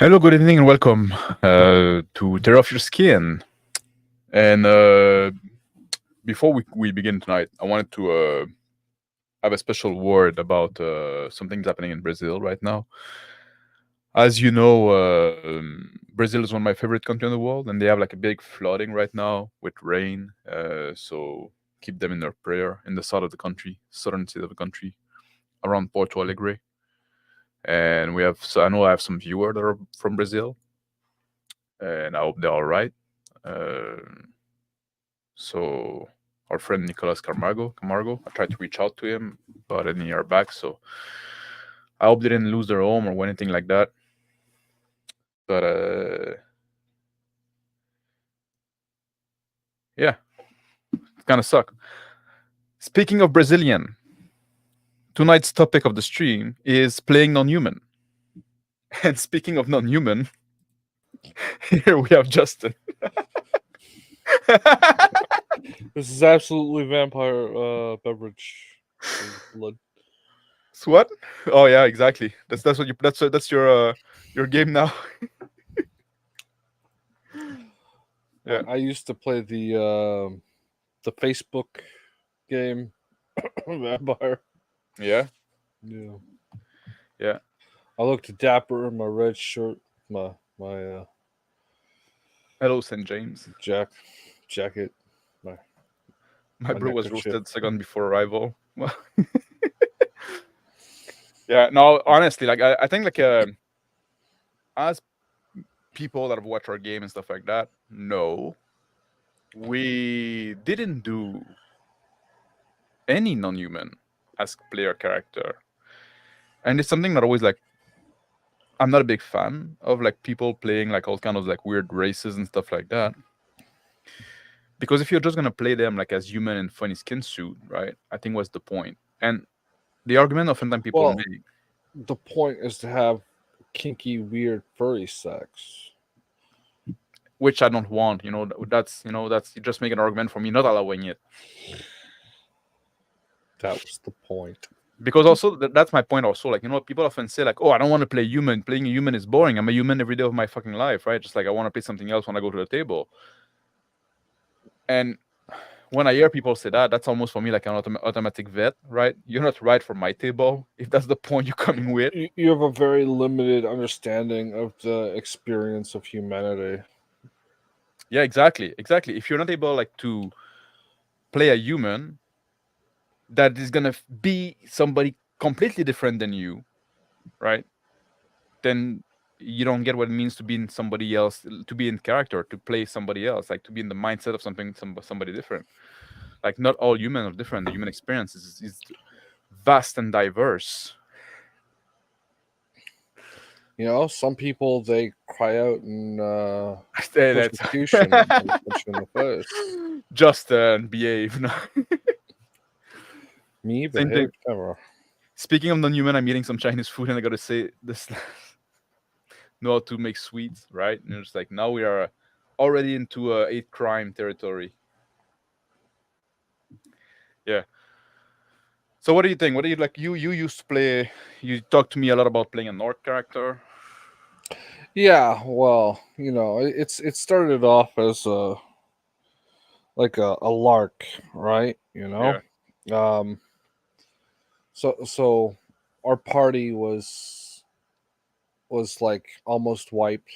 Hello, good evening, and welcome to Tear Off Your Skin. And before we begin tonight, I wanted to have a special word about something that's happening in Brazil right now. As you know, Brazil is one of my favorite countries in the world, and they have like a big flooding right now with rain. So keep them in their prayer in the south of the country, southern side of the country, around Porto Alegre. And we have, so I know I have some viewers that are from Brazil, and I hope they're all right. Uh, so our friend Nicolas Camargo, I tried to reach out to him, but I didn't hear back. So I hope they didn't lose their home or anything like that. But yeah, it kind of suck. Speaking of Brazilian, tonight's topic of the stream is playing non-human. And speaking of non-human, here we have Justin. This is absolutely vampire beverage blood. So what? Oh yeah, exactly. That's what you that's your game now. Yeah. I used to play the Facebook game vampire. Yeah. Yeah, Yeah. I looked dapper in my red shirt, my Hello, St. James. jacket, my My my brew was neckerchief. roasted second before arrival. Well, yeah, no, honestly, like I think like as people that have watched our game and stuff like that, no, we didn't do any non-human as player character, and it's something that always like I'm not a big fan of like people playing like all kind of like weird races and stuff like that. Because if you're just gonna play them like as human in funny skin suit, right? I think what's the point? And the argument oftentimes people Well, make, the point is to have kinky, weird, furry sex. which I don't want, that's you just make an argument for me not allowing it. That was the point. Because also that's my point also, like, people often say like, oh, I don't want to play human, playing a human is boring, I'm a human every day of my fucking life, right? Just like I want to play something else when I go to the table. And when I hear people say that, that's almost for me like an automatic vet, right? You're not right for my table if that's the point you're coming with. You have a very limited understanding of the experience of humanity. Yeah, exactly, if you're not able like to play a human that is gonna be somebody completely different than you, right? Then you don't get what it means to be in somebody else, to be in character, to play somebody else, like to be in the mindset of somebody different. Like not all humans are different. The human experience is vast and diverse. Some people they cry out in That's persecution and punch you in the face. just behave. No? Me Same thing. behave never. Speaking of non-human, I'm eating some Chinese food, and I gotta say this: know how to make sweets, right? And it's like now we are already into hate crime territory. Yeah. So what do you think? What do you like? You used to play. You talked to me a lot about playing a North character. Yeah, well, it started off as like a lark, right? Yeah. Um, so our party was like almost wiped,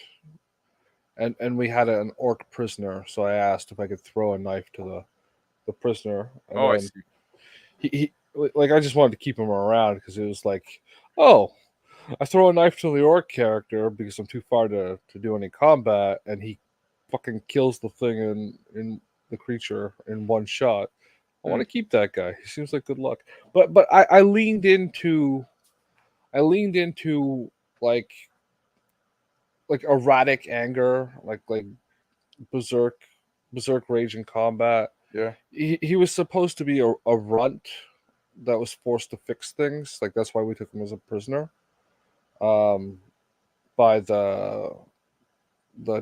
and we had an orc prisoner. So I asked if I could throw a knife to the prisoner, and Oh, I then see. he like I just wanted to keep him around because it was like, oh, I throw a knife to the orc character because I'm too far to do any combat, and he fucking kills the thing in the creature in one shot. I want Mm. to keep that guy. He seems like good luck. But I leaned into like erratic anger, like berserk rage in combat. Yeah. He was supposed to be a runt that was forced to fix things. Like that's why we took him as a prisoner. Um, by the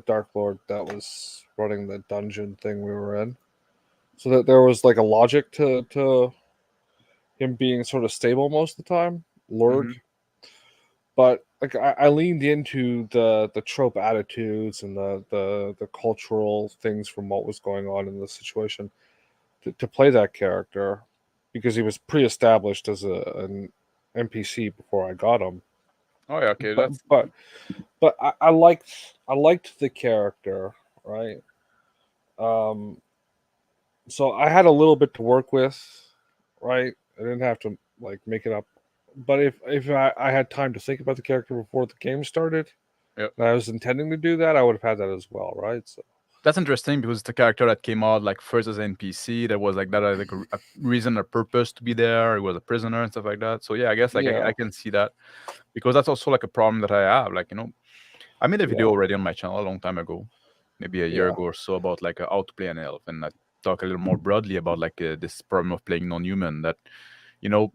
Dark Lord that was running the dungeon thing we were in. So that there was like a logic to him being sort of stable most of the time, Lurg. Hmm. But like I leaned into the trope attitudes and the cultural things from what was going on in the situation to play that character because he was pre-established as an NPC before I got him. Oh yeah, okay, But that's but but I liked the character, right? Um, so I had a little bit to work with, right? I didn't have to like make it up. But if I had time to think about the character before the game started, yeah. and I was intending to do that, I would have had that as well, right? So That's interesting because it's the character that came out like first as an NPC. That was like that had, like a reason or purpose to be there. He was a prisoner and stuff like that. So yeah, I guess like yeah, I can see that because that's also like a problem that I have. Like I made a video yeah, already on my channel a long time ago, maybe a year yeah, ago or so, about like how to play an elf, and I talk a little more broadly about like this problem of playing non-human. That you know,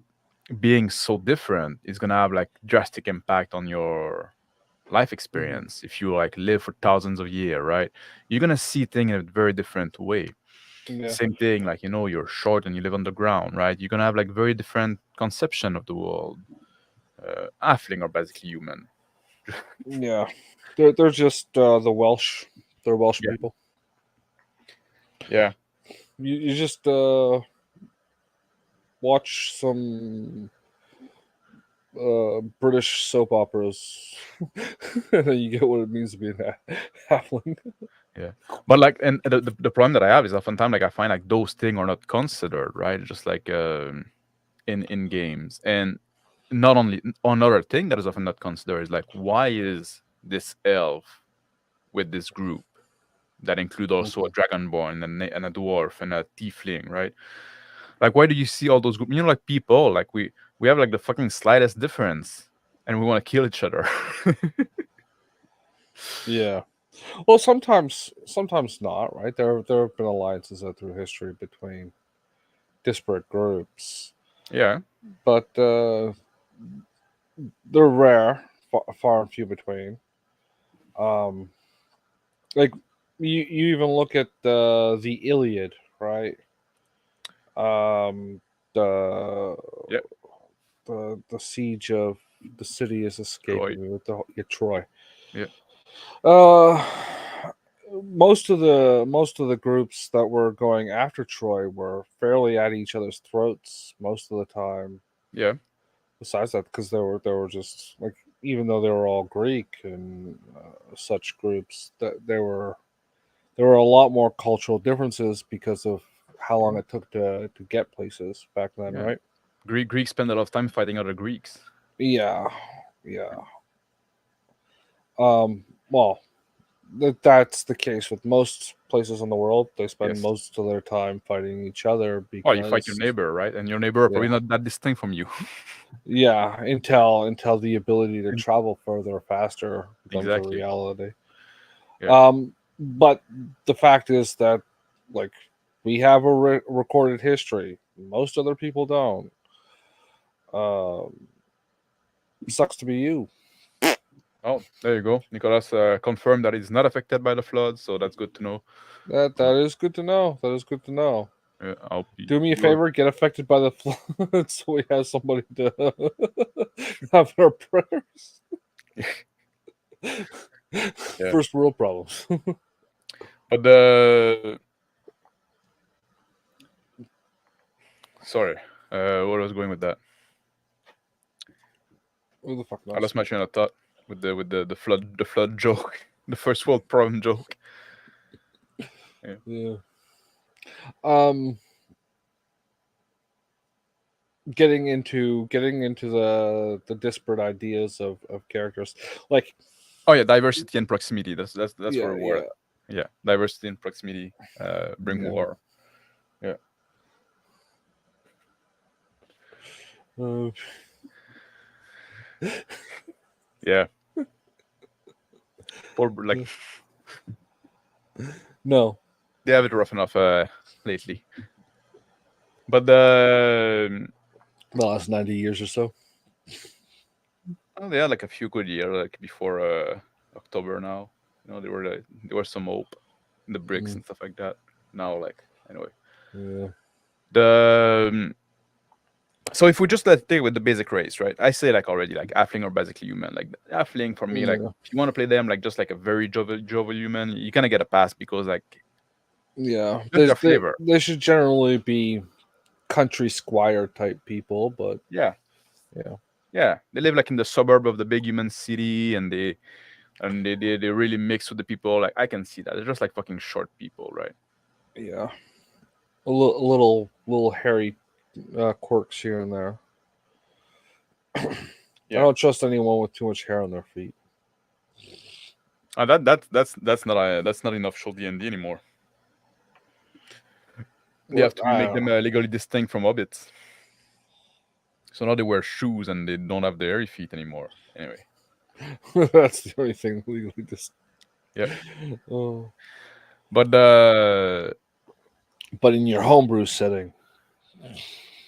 being so different is gonna have like drastic impact on your life hmm, experience. If you like live for thousands of years, right, you're gonna see things in a very different way. yeah, Same thing, like you're short and you live underground, right? You're gonna have like very different conception of the world. Halfling are basically human. yeah. They're just the Welsh. They're Welsh Yeah, people. yeah, You just watch some British soap operas, and then you get what it means to be a halfling. yeah. But like, and the problem that I have is oftentimes like I find like those things are not considered, right? Just like in games, and not only another thing that is often not considered is like why is this elf with this group that include also a Mhm. dragonborn and a dwarf and a tiefling, right? Like, why do you see all those groups? Like people, like we have like the fucking slightest difference, and we want to kill each other. Yeah. Well, sometimes not. Right. There have been alliances through history between disparate groups, Yeah, but they're rare, far and few between. Um, like you even look at the Iliad, right? Um, the yeah, the siege of the city is Troy. escaping me with the Troy. Yeah, Uh, most of the groups that were going after Troy were fairly at each other's throats most of the time. yeah, Besides that, because there were just like even though they were all Greek and such groups, that there were a lot more cultural differences because of how long it took to get places back then, yeah. right? Greeks spend a lot of time fighting other Greeks. Yeah, yeah. Well, that's the case with most places in the world. They spend Yes. most of their time fighting each other Oh, you fight your because, neighbor, right? And your neighbor are yeah, probably not that distinct from you. yeah, until the ability to And- travel further faster becomes a exactly. reality. Yeah. But the fact is that like we have a recorded history. Most other people don't. Um, sucks to be you. Oh, there you go. Nicolas confirmed that he's not affected by the flood, so that's good to know. That is good to know. That is good to know. I'll be. Do me a favor, get affected by the flood so we have somebody to have our prayers. Yeah. First world problems. But the sorry, where I was going with that? Who the fuck I knows? lost my train of thought with the flood joke, the first world problem joke. Yeah. Yeah. Um, getting into the disparate ideas of characters, like Oh yeah, diversity and proximity. That's yeah, where we're yeah, at. Yeah, diversity and proximity bring yeah. war. Yeah, Uh, yeah. Poor like no, they have it rough enough lately. But the the last 90 years or so. well, they had like a few good years like before October. Now there were some hope in the bricks Mm, and stuff like that. Now like anyway yeah. the So if we just let's take with the basic race, right? I say like already like halfling are basically human. Like halfling for me, like Yeah. if you want to play them like just like a very jovial human, you kind of get a pass because like Yeah, just their flavor. they should generally be country squire type people, but Yeah, yeah, yeah. They live like in the suburb of the big human city, and they really mix with the people. Like I can see that. They're just like fucking short people, right? yeah, little hairy quirks here and there. I Yeah. don't trust anyone with too much hair on their feet. That's not enough show D&D anymore. They have What to I make don't them know. legally distinct from hobbits. So now they wear shoes and they don't have the hairy feet anymore. Anyway, That's the only thing legally just. yeah. Oh. But But in your homebrew setting,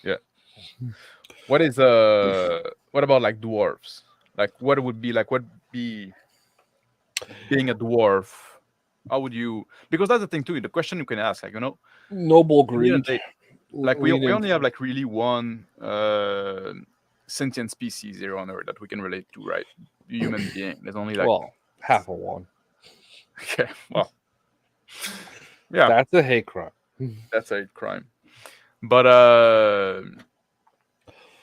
yeah. What is what about like dwarves? Like what would be like what be being a dwarf? How would you? Because that's the thing too. The question you can ask, like noble in the end of greed, the day, like lean we in. only have like really one sentient species here on Earth that we can relate to, right? Human being. There's only like Well, half of one. okay, well, yeah, That's a hate crime. that's a crime. But a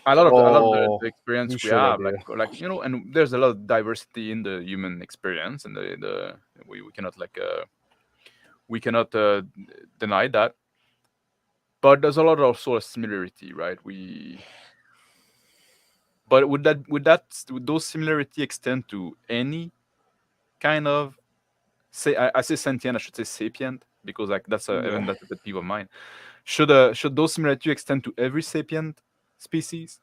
lot of Oh, the experience you we should have, idea. like and there's a lot of diversity in the human experience, and the we cannot like we cannot deny that. But there's a lot of sort of similarity, right? But would those similarity extend to any kind of say I say sentient, I should say sapient because like that's a Yeah. even that's a pet peeve of mine. Should those similarity extend to every sapient species?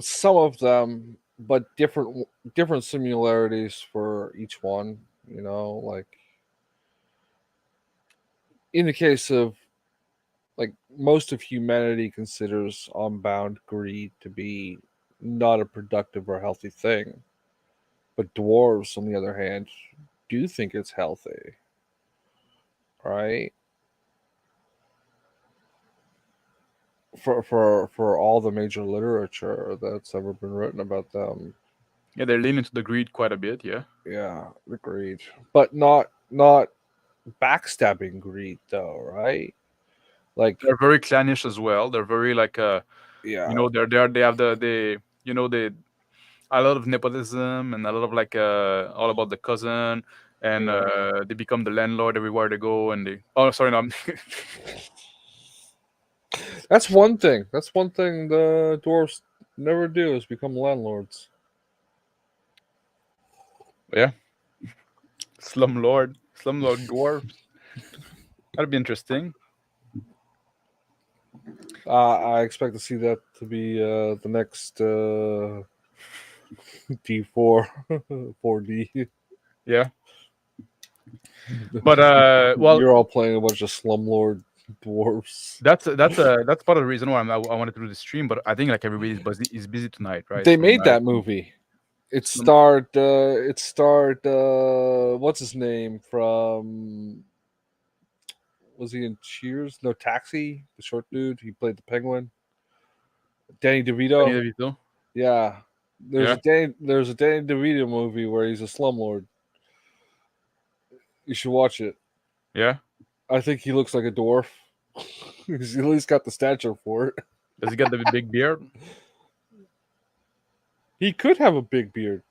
Some of them, but different similarities for each one. Like in the case of like most of humanity considers unbound greed to be not a productive or healthy thing, but dwarves, on the other hand, do think it's healthy, right? For all the major literature that's ever been written about them, Yeah, they lean into the greed quite a bit. Yeah, yeah, agreed. But not backstabbing greed though, right? Like, they're very clannish as well. They're very like yeah, they have the they a lot of nepotism and a lot of like all about the cousin and yeah. they become the landlord everywhere they go and they oh sorry no That's one thing. That's one thing the dwarves never do is become landlords. yeah slumlord dwarves, that'd be interesting. I expect to see that to be the next D4 4D. Yeah, but well, You're all playing a bunch of slumlord dwarves. that's part of the reason why I wanted to do the stream, but I think like everybody is busy tonight, right? They So made that movie. It Slum, starred. It starred. What's his name from? Was he in Cheers? No, Taxi. The short dude. He played the Penguin. Danny Danny DeVito. DeVito. Yeah. Yeah, There's a Danny DeVito movie where he's a slumlord. You should watch it. yeah. I think he looks like a dwarf. He's at least got the stature for it. Does he got the big beard? He could have a big beard.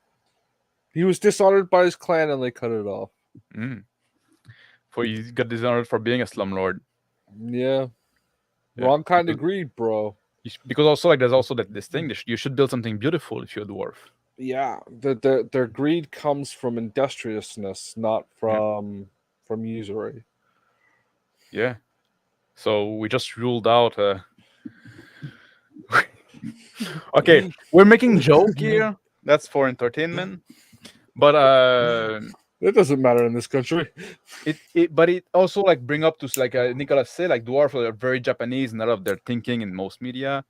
He was dishonored by his clan and they cut it off. Mm. For he got dishonored for being a slumlord. Yeah. Yeah, Wrong kind of greed, bro. because also like there's also that this thing you should build something beautiful if you're a dwarf. Yeah. Their greed comes from industriousness, not Yeah, from usury. yeah. So we just ruled out. Okay, we're making joke here. That's for entertainment. But It doesn't matter in this country. it also like bring up to like Nicholas said, like dwarf are very Japanese in a lot of their thinking in most media.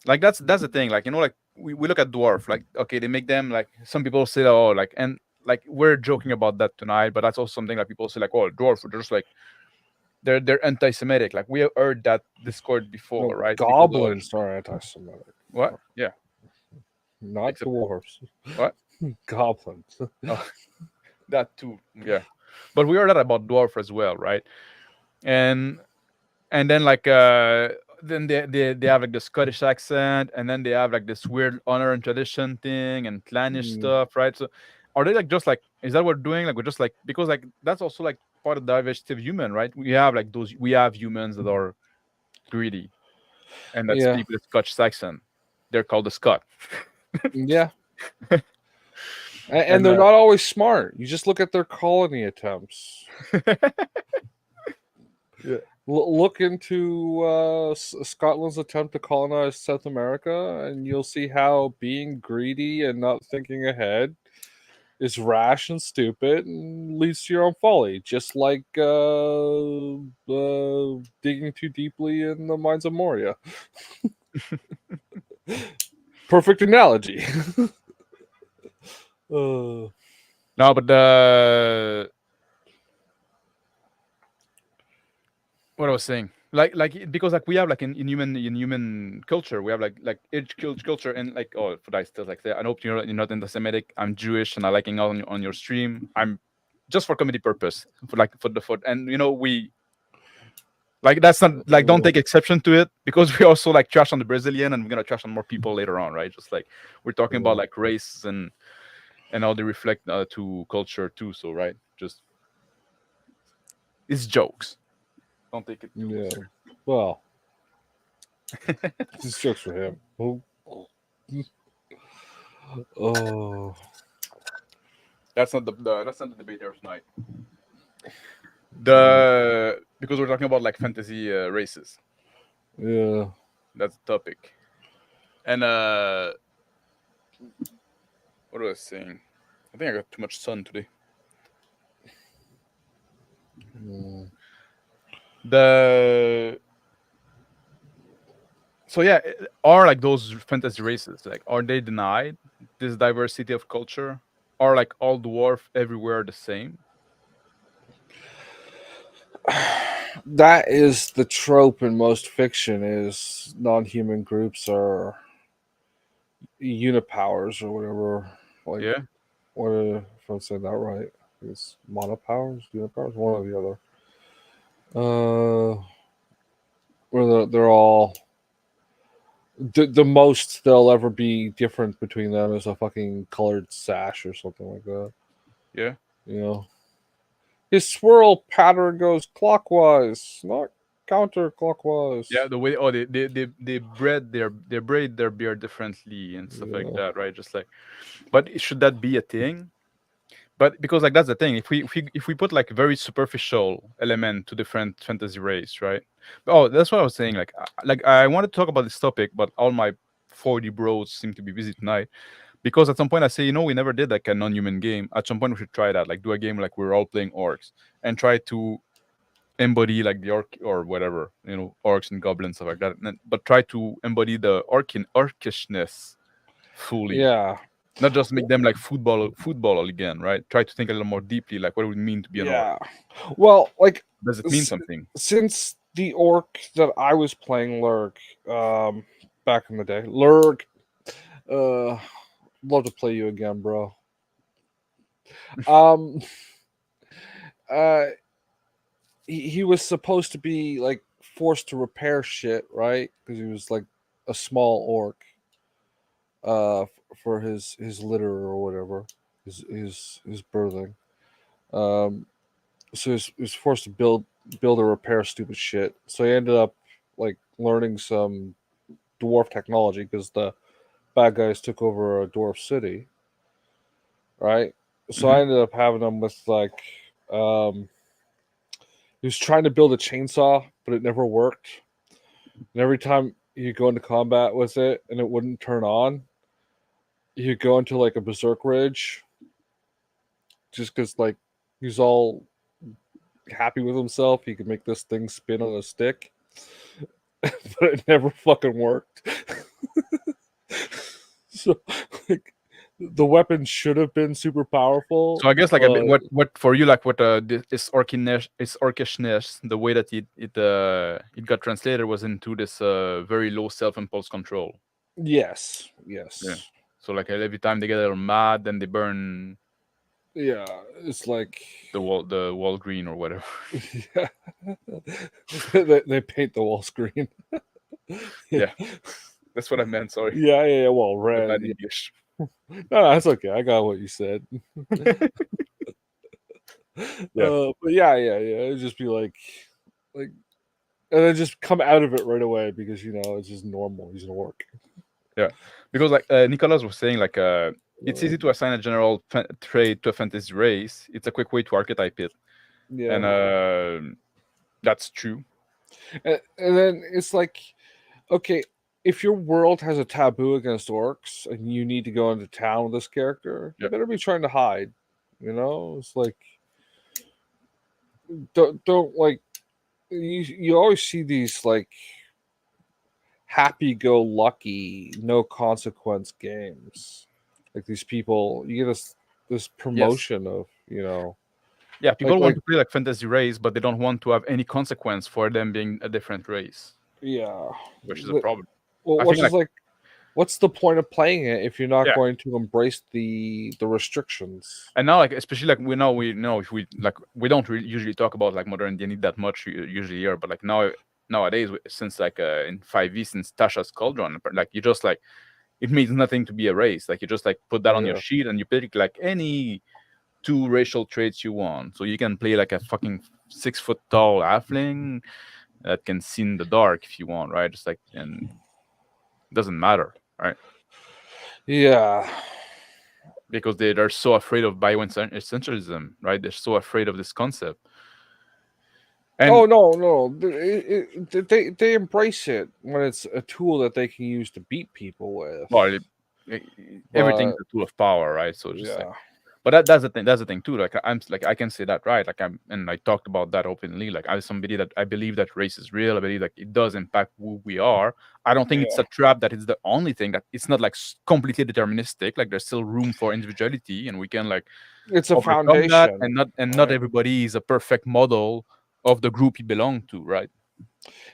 Like that's the thing. Like like we look at dwarf. Like okay, they make them like some people say oh like and like we're joking about that tonight, but that's also something that people say like oh dwarf are just like they're anti-Semitic. Like we have heard that Discord before, No, right? Because goblins are anti-Semitic. what? Yeah. Not Except dwarves. what? Goblins. Oh, that too. Yeah. But we heard that about dwarf as well, right? And then like then they have like the Scottish accent, and then they have like this weird honor and tradition thing and clannish stuff, right? So are they like just like, is that what we're doing? Like we're just like, because like that's also like part of the diversity of human, right? We have humans that are greedy and that Yeah. speak with Scotch Saxon. They're called the Scot. Yeah. And And they're not always smart. You just look at their colony attempts. yeah. Look into Scotland's attempt to colonize South America, and you'll see how being greedy and not thinking ahead is rash and stupid and leads to your own folly, just like digging too deeply in the mines of Moria. Perfect analogy. No, but the what I was saying, because like we have like in human culture, we have like each culture, and like, oh, for that still like say, I hope you're not anti-Semitic. I'm Jewish and I like hanging out on your stream. I'm just for comedy purpose, for and we like, that's not like, don't take exception to it, because we also like trash on the Brazilian, and we're gonna trash on more people later on, right? Just like we're talking about like race and how they reflect to culture too. So right, just it's jokes. Don't take it too Yeah. serious. Well, this joke's for him. Oh. That's not that's not the debate here tonight. Because we're talking about like fantasy races. Yeah. That's the topic. And what was I saying? I think I got too much sun today. The So yeah, are like those fantasy races, like, are they denied this diversity of culture? Are like all dwarf everywhere the same? That is the trope in most fiction: is non-human groups are unipowers or whatever. Like, Yeah. what if I'm saying that right? It's monopowers, unipowers, one or the other. Where they're all the most they'll ever be different between them is a fucking colored sash or something like that. Yeah. You know, his swirl pattern goes clockwise, not counterclockwise. Yeah, the way, they braid their beard differently and stuff like Yeah. that, right? Just like, but should that be a thing? But because like that's the thing, if we put like very superficial element to different fantasy race, right? Oh, that's what I was saying. Like I wanted to talk about this topic, but all my 40 bros seem to be busy tonight. Because at some point I say, we never did like a non-human game. At some point we should try that. Like do a game like we're all playing orcs and try to embody like the orc or whatever, orcs and goblins, stuff like that. But try to embody the orcishness fully. Yeah. Not just make them like football again, right? Try to think a little more deeply, like what it would mean to be an orc. Yeah. Well, like, Does it mean something? since the orc that I was playing Lurk, back in the day, Lurk, love to play you again, bro. Um, uh, he was supposed to be like forced to repair shit, right? Because he was like a small orc, for his litter or whatever, his birthing. Um, so he was forced to build or repair stupid shit. So he ended up like learning some dwarf technology because the bad guys took over a dwarf city, right? So I ended up having him with like, he was trying to build a chainsaw, but it never worked. And every time you go into combat with it and it wouldn't turn on, you go into like a berserk rage, just because like he's all happy with himself. He could make this thing spin on a stick, but it never fucking worked. So like the weapon should have been super powerful. So I guess like a bit, but what for you like what this orcishness, the way that it got translated was into this very low self impulse control. yes, Yeah. yes, So like every time they get a little mad, then they burn yeah. It's like the wall green or whatever. yeah. They paint the walls green. Yeah, Yeah, that's what I meant. Sorry, yeah. Well, the red. bad Yeah. English. No, that's okay. I got what you said. Yeah, But yeah. It'd just be like, and then just come out of it right away because it's just normal. He's gonna work. yeah. Because like Nicholas was saying, like it's easy to assign a general trait to a fantasy race. It's a quick way to archetype it, Yeah, and that's true. and then it's like, okay, if your world has a taboo against orcs and you need to go into town with this character, you Yeah. better be trying to hide. It's like don't like you always see these like happy-go-lucky, no consequence games. Like these people, you get this Yes. promotion of Yeah, like people want to play like fantasy race, but they don't want to have any consequence for them being a different race, yeah. which is a problem. Well, I which think is like like, what's the point of playing it if you're not yeah, going to embrace the restrictions? and now like especially like we know if we don't really usually talk about like modern D&D that much usually here, but like nowadays since like in 5e since Tasha's Cauldron, like you just like it means nothing to be a race. Like you just like put that on your Yeah, sheet and you pick like any two racial traits you want. So you can play like a fucking 6 foot tall halfling that can see in the dark if you want, right? Just like and it doesn't matter, right? yeah. Because they're so afraid of bioessentialism, right? They're so afraid of this concept. And Oh no. They embrace it when it's a tool that they can use to beat people with. well, everything's But a tool of power, right? So just like, yeah, but that's the thing. That's the thing too. Like I'm like I can say that, right? Like and I talked about that openly. Like I'm somebody that I believe that race is real. I believe like it does impact who we are. I don't think it's yeah. a trap that it's the only thing that it's not like completely deterministic. Like there's still room for individuality, and we can like It's a overcome that. foundation, And not right? everybody is a perfect model of the group you belong to, right?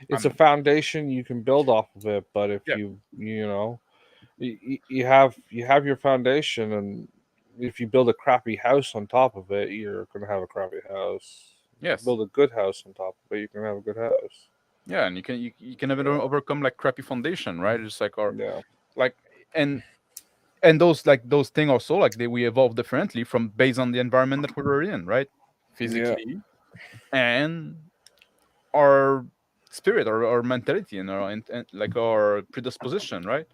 It's a I'm foundation you can build off of it. But if yeah. you have your foundation, and if you build a crappy house on top of it, you're gonna have a crappy house. If you Yes. build a good house on top of it, you're gonna have a good house. Yeah, and you can never Yeah, overcome like crappy foundation, right? It's like or yeah, like and and those things also like we evolve differently from based on the environment that we were in, right? yeah, Physically and our spirit or our mentality and our and like our predisposition, right?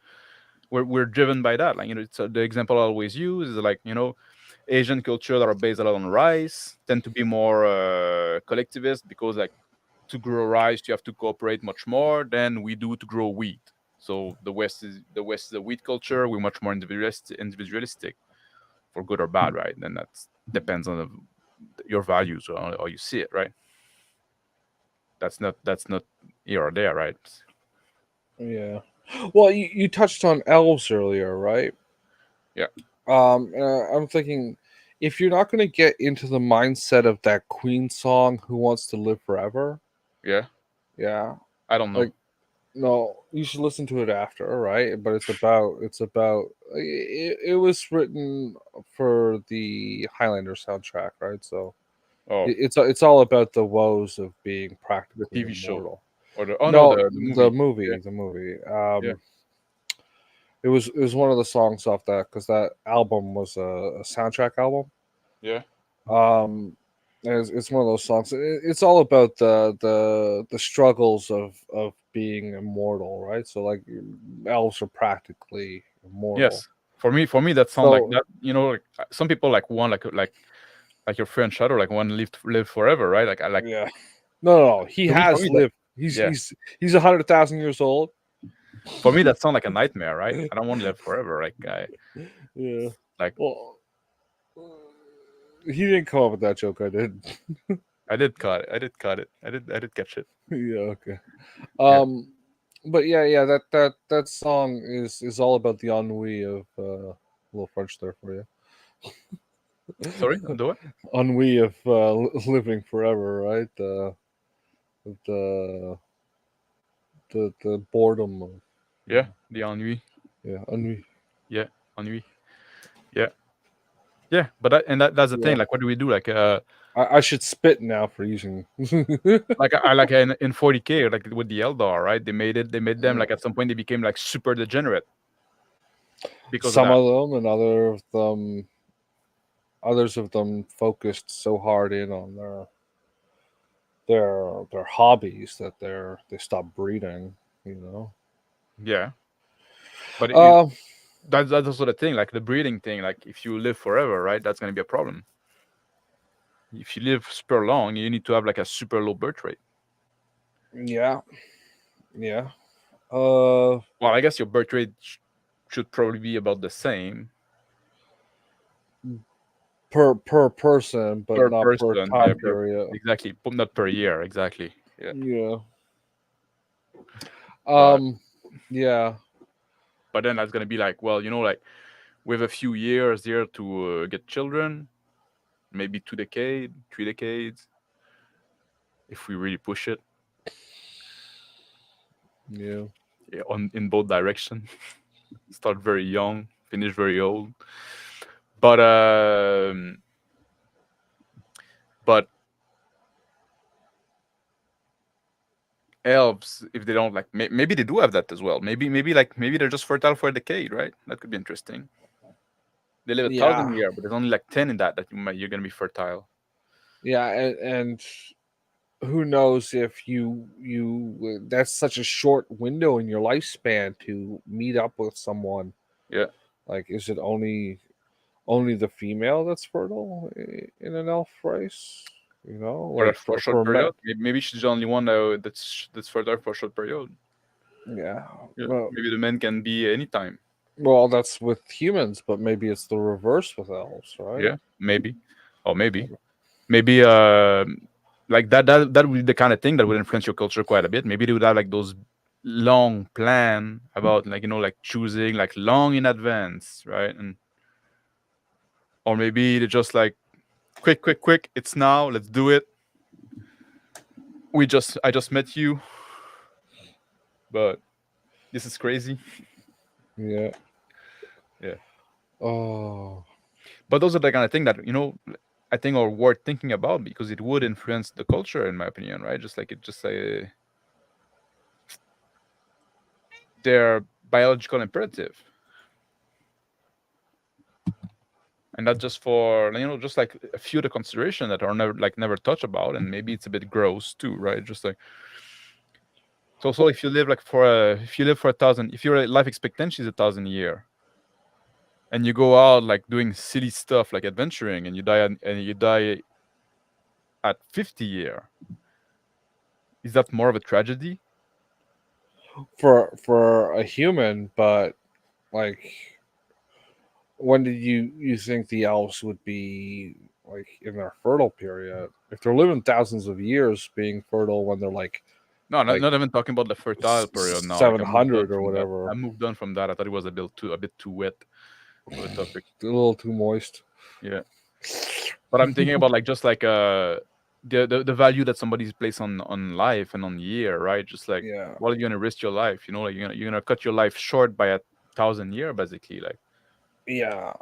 We're driven by that. Like it's the example I always use is like Asian culture that are based a lot on rice tend to be more collectivist because like to grow rice you have to cooperate much more than we do to grow wheat. So the West is a wheat culture. We're much more individualistic for good or bad, right? Then that depends on your values or how you see it, right? That's not here or there, right? yeah. Well, you touched on elves earlier, right? Yeah, I'm thinking, if you're not going to get into the mindset of that Queen song, "Who Wants to Live Forever," yeah. yeah, I don't know. like no, you should listen to it after, right? But it's about it was written for the Highlander soundtrack, right? So Oh, it's all about the woes of being the practically TV show immortal. or the oh no No, the the movie. Yeah, movie, the movie. yeah, It was one of the songs off that because that album was a soundtrack album. yeah. Um, it's one of those songs. It's all about the struggles of being immortal, right? So like elves are practically immortal. Yes. For me, that sound like So that. Like some people like want like your friend Shadow like want to live forever, right? Like I like yeah, no, he for me has that lived. He's yeah. he's he's 100,000 years old. For me, that sound like a nightmare, right? I don't want to live forever. Like Yeah. like Well, he didn't come up with that joke. I did. I did cut it. I did cut it. I did catch it. Yeah. Okay. Yeah. But yeah. That song is all about the ennui of A little French there for you. Sorry, do it. Ennui of living forever, right? The the boredom of Yeah, the ennui. yeah ennui. Yeah, ennui. Yeah, yeah. But that's the thing. Yeah, Like, what do we do? Like, I should spit now for using. like I like in 40K, like with the Eldar, right? They made it. They made them like at some point they became like super degenerate because of Some that. of them, and others of them focused so hard in on their hobbies that they stopped breeding. You know. Yeah, but Um. that's also the thing. Like the breeding thing. Like if you live forever, right? That's gonna be a problem. If you live super long, you need to have like a super low birth rate. Yeah. Yeah. Well, I guess your birth rate should probably be about the same Per person, but per not per person. Yeah, time period. exactly, but not per year. Exactly. Yeah, Yeah. but Yeah. but then that's gonna be like, well, like with a few years there to get children, maybe 2 decades, 3 decades, if we really push it. Yeah. Yeah, in both directions. Start very young, finish very old. But but elves, if they don't like, maybe they do have that as well. Maybe they're just fertile for a decade, right? That could be interesting. They live 1,000 Yeah. years, but there's only like 10 in that you're gonna be fertile. Yeah. And who knows if you that's such a short window in your lifespan to meet up with someone. Yeah, Like, is it only the female that's fertile in an elf race? You know, like for a short for men. period. Maybe she's the only one that's fertile for a short period. Yeah. Yeah, maybe the men can be anytime. Well, that's with humans, but maybe it's the reverse with elves, right? Yeah, maybe, or maybe like that would be the kind of thing that would influence your culture quite a bit. Maybe they would have like those long plan about like like choosing like long in advance, right? And or maybe they're just like quick, quick, quick. It's now. Let's do it. I just met you, but this is crazy. Yeah. Yeah. Oh. But those are the kind of thing that I think are worth thinking about because it would influence the culture, in my opinion, right? Just like their biological imperative, and not just for just like a few of the consideration that are never touched about, and maybe it's a bit gross too, right? Just like so if you live like if you live for 1,000, if your life expectancy is 1,000 year, and you go out like doing silly stuff like adventuring, and you die at 50 year, is that more of a tragedy? For a human, but like, when did you think the elves would be like in their fertile period? If they're living thousands of years being fertile when they're No, like not even talking about the fertile period now. Like I moved on 700 or from that. whatever, I moved on from that. I thought it was a bit too wet of a topic. a little too moist. Yeah, but I'm thinking about like just like the value that somebody's placed on life and on year, right? Just like Yeah. what are you gonna risk your life? Like you're gonna cut your life short by 1,000 year, basically. Like Yeah.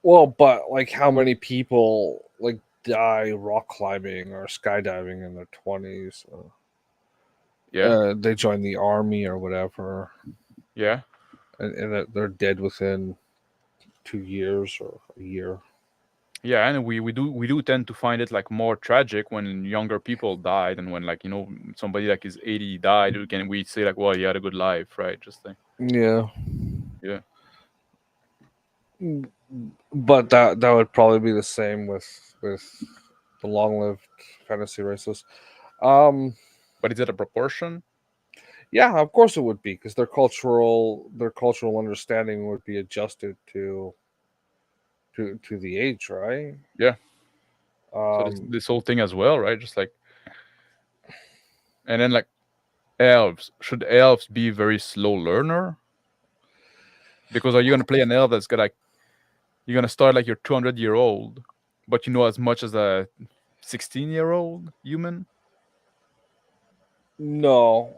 Well, but like, how many people like die rock climbing or skydiving in their 20s? yeah, They join the army or whatever, yeah. and they're dead within 2 years or a year. Yeah, and we do tend to find it like more tragic when younger people die than when like somebody like is 80 died. We say like, well, he had a good life, right? Just like Yeah. yeah, But that would probably be the same with the long-lived fantasy races. Um, but is it a proportion? yeah, of course it would be, because their cultural understanding would be adjusted to the age, right? Yeah. So Um, this whole thing as well, right? Just like and then like elves, should elves be very slow learner? Because are you gonna play an elf that's got like You're gonna start like you're 200-year-old, but you know as much as a 16-year-old human. No,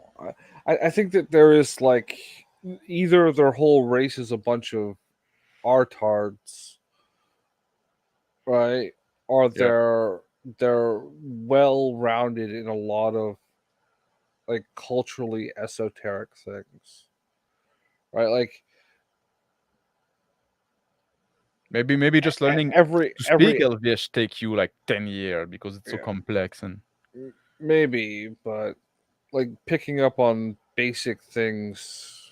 I think that there is like either their whole race is a bunch of artards, right? Or Yeah, they're well rounded in a lot of like culturally esoteric things, right? Like maybe just learning to speak every Elvish take you like 10 years because it's so yeah, complex and maybe, but like picking up on basic things,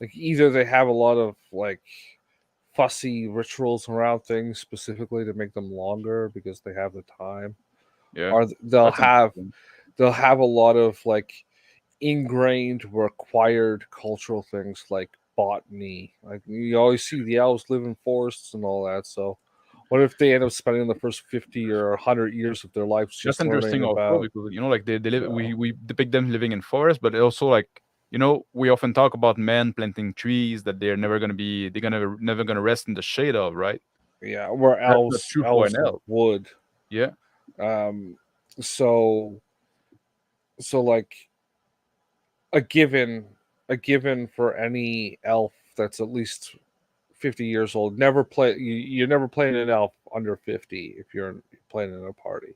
like either they have a lot of like fussy rituals around things specifically to make them longer because they have the time, yeah, or that's interesting. they'll have a lot of like ingrained required cultural things like botany. Like you always see the elves live in forests and all that. So what if they end up spending the first 50 or 100 years of their lives That's just interesting learning also about, because like they live. you know, We depict them living in forests, but also like we often talk about men planting trees that they're gonna never gonna rest in the shade of, right? yeah, where That's not true for an elves like elf. wood. Yeah, Um so like a given for any elf that's at least 50 years old. You're never playing an elf under 50 if you're playing in a party.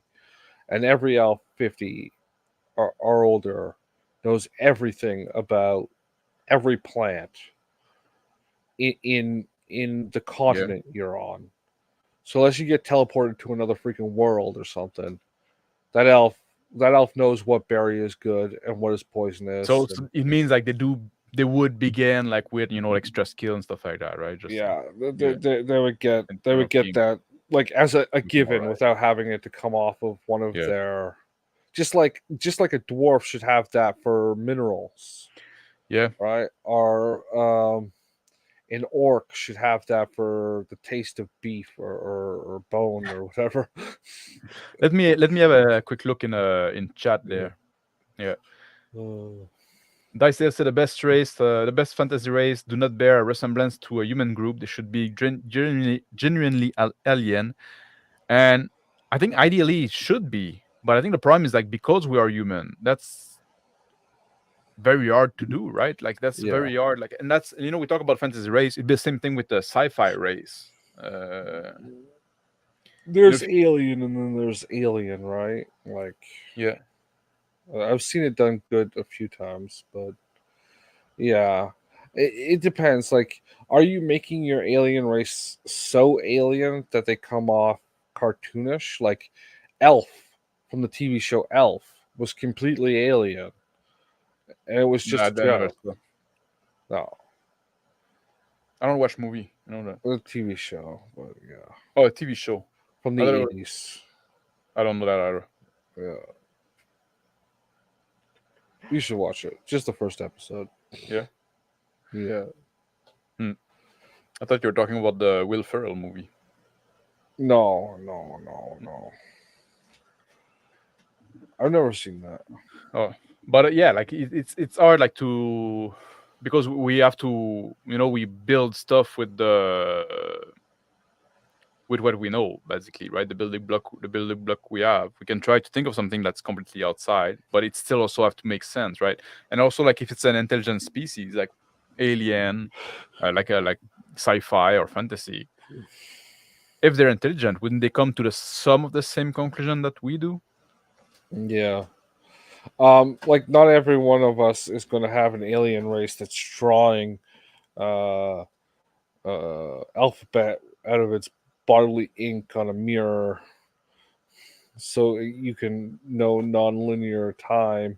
And every elf 50 or older knows everything about every plant in the yeah. continent you're on. So unless you get teleported to another freaking world or something, that elf that elf knows what berry is good and what is poisonous. So it means like they would begin like with extra skill and stuff like that, right? Just Yeah, yeah, they instead would of get being that like as a more given right. without having it to come off of one of Yeah, their, just like a dwarf should have that for minerals, yeah. right? Or an orc should have that for the taste of beef or bone or whatever. Let me have a quick look in chat Yeah. there. Yeah. Uh, Dice said the best fantasy race do not bear a resemblance to a human group. They should be genuinely alien, and I think ideally it should be. But I think the problem is like because we are human, that's very hard to do, right? Like that's yeah. very hard. Like, and that's we talk about fantasy race. It'd be the same thing with the sci-fi race. You know, There's if, alien and then there's alien, right? Like yeah, I've seen it done good a few times, but yeah, it depends. Like, are you making your alien race so alien that they come off cartoonish? Like, Elf from the TV show Elf was completely alien, and it was nah, just a I never joke. saw. No, I don't watch movie. I know that. a TV show, but yeah, Oh, a TV show. from I the thought it was, 80s. I don't know that either. Yeah, you should watch it. Just the first episode. Yeah. Yeah, Hmm. I thought you were talking about the Will Ferrell movie. no. I've never seen that. Oh, but yeah, like it's hard like to because we have to we build stuff with what we know basically, right? The building block we have. We can try to think of something that's completely outside, but it still also have to make sense, right? And also like if it's an intelligent species like alien, like sci-fi or fantasy, if they're intelligent, wouldn't they come to the some of the same conclusion that we do? Yeah. Like not every one of us is going to have an alien race that's drawing uh, alphabet out of its bodily ink on a mirror, so you can know nonlinear time.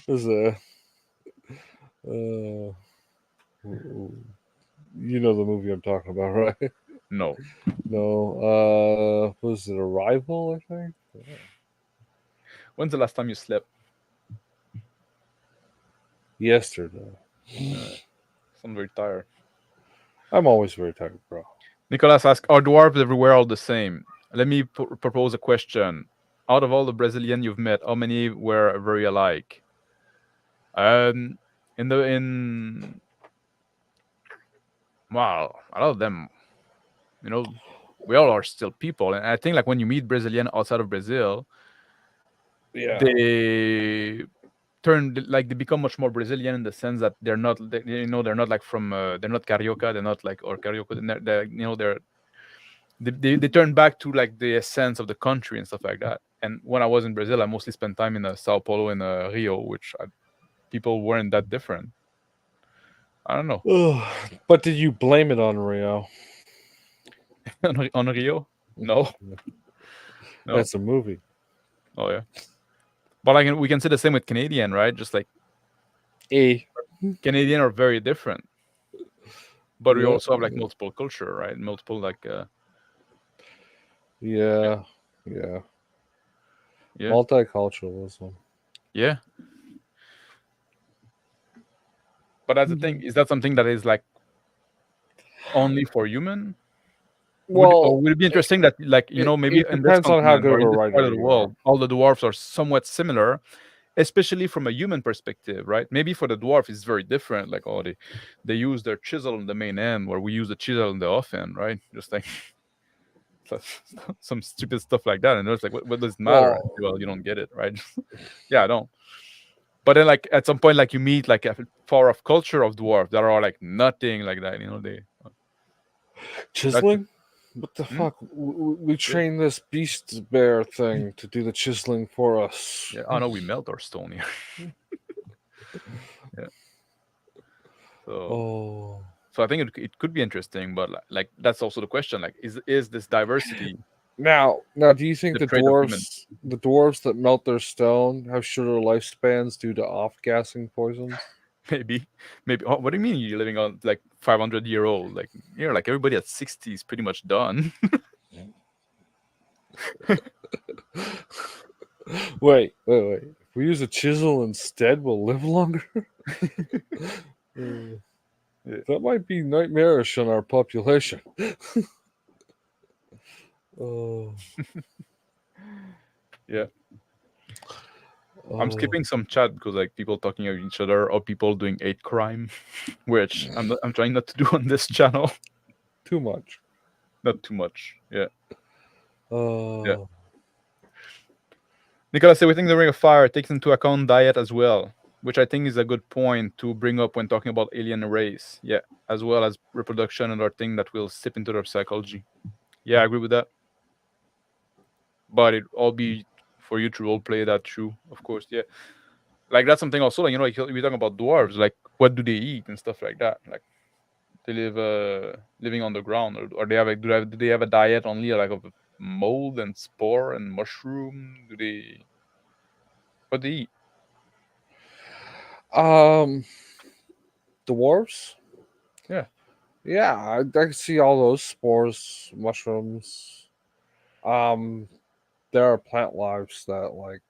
There's a uh, you know the movie I'm talking about, right? No. No, was it Arrival? I think When's the last time you slept? yesterday. Uh, I'm very tired. I'm always very tired, bro. Nicholas asks, "Are dwarves everywhere all the same?" Let me propose a question. Out of all the Brazilian you've met, how many were very alike? Um, in wow, a lot of them, you know, we all are still people, and I think like when you meet Brazilian outside of Brazil, Yeah. they like they become much more Brazilian in the sense that they're not, they're not like from, they're not carioca, they're not like or carioca, they turn back to like the essence of the country and stuff like that. And when I was in Brazil, I mostly spent time in Sao Paulo and Rio, which people weren't that different. I don't know. But did you blame it on Rio? On Rio, no, no, That's a movie. oh yeah. But like we can say the same with Canadian, right? Just like A. Canadian are very different, but we Yeah. also have like multiple culture, right? Multiple like yeah, Yeah. Yeah. yeah, Multiculturalism. yeah. But that's the thing. Is that something that is like only for human? Well, Would it be interesting that, like, maybe it in this depends on how continent good or of in a this part writer of the you are. world, all the dwarfs are somewhat similar, especially from a human perspective, right? Maybe for the dwarf it's very different. Like, oh, they use their chisel in the main end, where we use the chisel in the off end, right? Just like some stupid stuff like that. And it's like, what does it matter? Well, Well, you don't get it, right? Yeah, I don't. But then, like at some point, like you meet like a far off culture of dwarf that are like nothing like that. They that's chiseling? What the hmm? fuck? We train this beast bear thing to do the chiseling for us. Yeah. Oh no, we melt our stone here. Yeah. So Oh. I think it could be interesting, but like that's also the question. Like, is this diversity Now, do you think the trait of human? the dwarves that melt their stone have shorter lifespans due to off-gassing poisons? Maybe, maybe. Oh, what do you mean you're living on like 500-year-old? Like, like everybody at 60 is pretty much done. Wait. If we use a chisel instead, we'll live longer. Yeah. That might be nightmarish on our population. Oh. Yeah. I'm Oh. skipping some chat because like people talking at each other or people doing hate crime, which I'm trying not to do on this channel. Too much. Not too much. Yeah. Yeah. Oh. Nicolas said, we think the Ring of Fire takes into account diet as well, which I think is a good point to bring up when talking about alien race. Yeah, as well as reproduction and other thing that will sip into their psychology. Yeah, I agree with that. But it all be for you to role play that too, of course. Yeah, like that's something also. Like like we're talking about dwarves. Like, what do they eat and stuff like that. Like, they live living on the ground, or they have like do they have a diet only like of mold and spore and mushroom? Do they what they eat? Dwarves? Yeah. Yeah, I can see all those spores, mushrooms. There are plant lives that like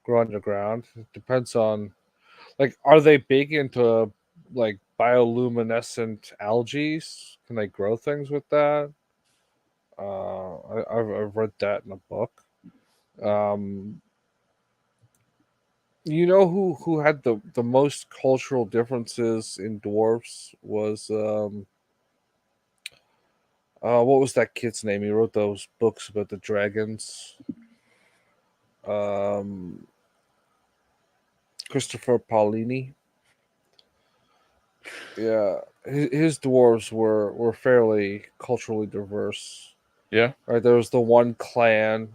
grow underground. It depends on like, are they big into like bioluminescent algae? Can they grow things with that? I've read that in a book. Um, you know who had the most cultural differences in dwarfs was what was that kid's name? He wrote those books about the dragons. Um, Christopher Paolini. Yeah, his dwarves were fairly culturally diverse. Yeah. Right, there was the one clan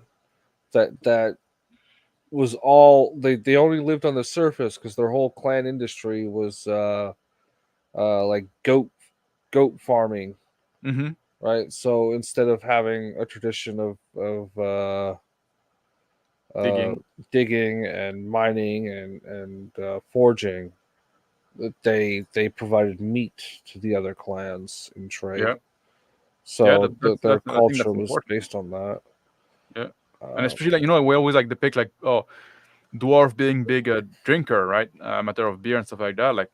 that was all they only lived on the surface because their whole clan industry was like goat farming, Mm-hmm. right? So instead of having a tradition of uh, Digging. digging and mining and forging, they provided meat to the other clans in trade. Yeah. Yeah. So their I think culture that's was important. based on that. Yeah. And Uh, especially like we always like depict like, oh, dwarf being big drinker, right? A matter of beer and stuff like that. Like,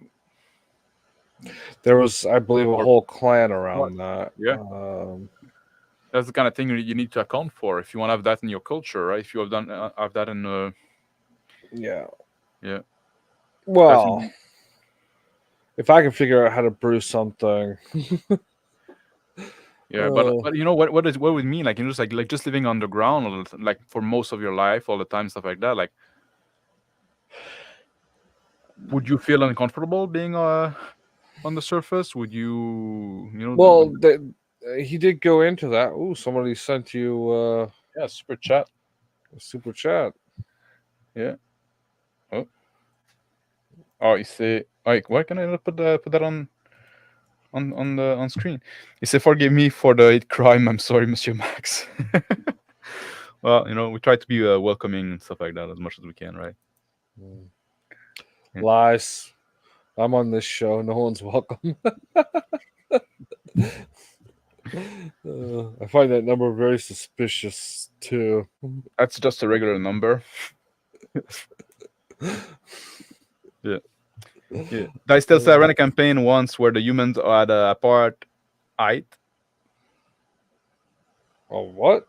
there was, I believe, a or whole clan what? around that. Yeah. That's the kind of thing you need to account for if you want to have that in your culture, right? If you have that in Yeah. yeah. That's Well, If I can figure out how to brew something, Yeah, uh, but you know what would mean, like, you know, just like just living underground, all like for most of your life, all the time, stuff like that. Like, would you feel uncomfortable being on the surface? Would you, you know, well, he did go into that. Ooh, somebody sent you yeah, super chat. a super chat. Yeah. Oh, oh, you say, like, why can I not put that on screen? You say, forgive me for the hate crime. I'm sorry, Monsieur Max. Well, you know, we try to be welcoming and stuff like that as much as we can, right? Mm. Yeah. Lies. I'm on this show. No one's welcome. I find that number very suspicious too. That's just a regular number. Yeah. Yeah. I still say I ran a campaign once where the humans had a apart height. Oh, what?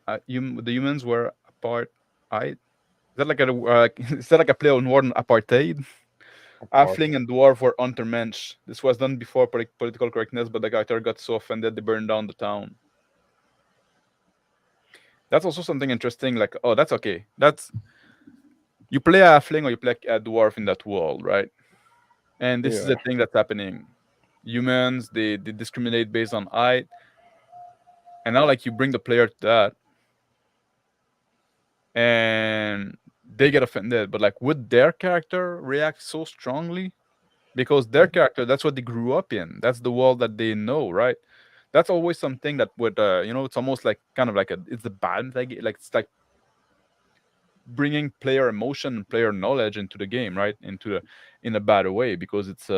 The humans were apart height. Is that like a is that like a play on word on apartheid? Apart. Halfling and dwarf were untermensch. This was done before political correctness, but the character got so offended they burned down the town. That's also something interesting. Like, oh, that's okay. That's you play a halfling or you play a dwarf in that world, right? And this is Yeah. the thing that's happening. Humans they discriminate based on height, and now like you bring the player to that, and they get offended. But like, would their character react so strongly? Because their character, that's what they grew up in. That's the world that they know, right? That's always something that would, you know, it's almost like kind of like it's a bad thing. Like it's like bringing player emotion and player knowledge into the game, right? In a bad way because it's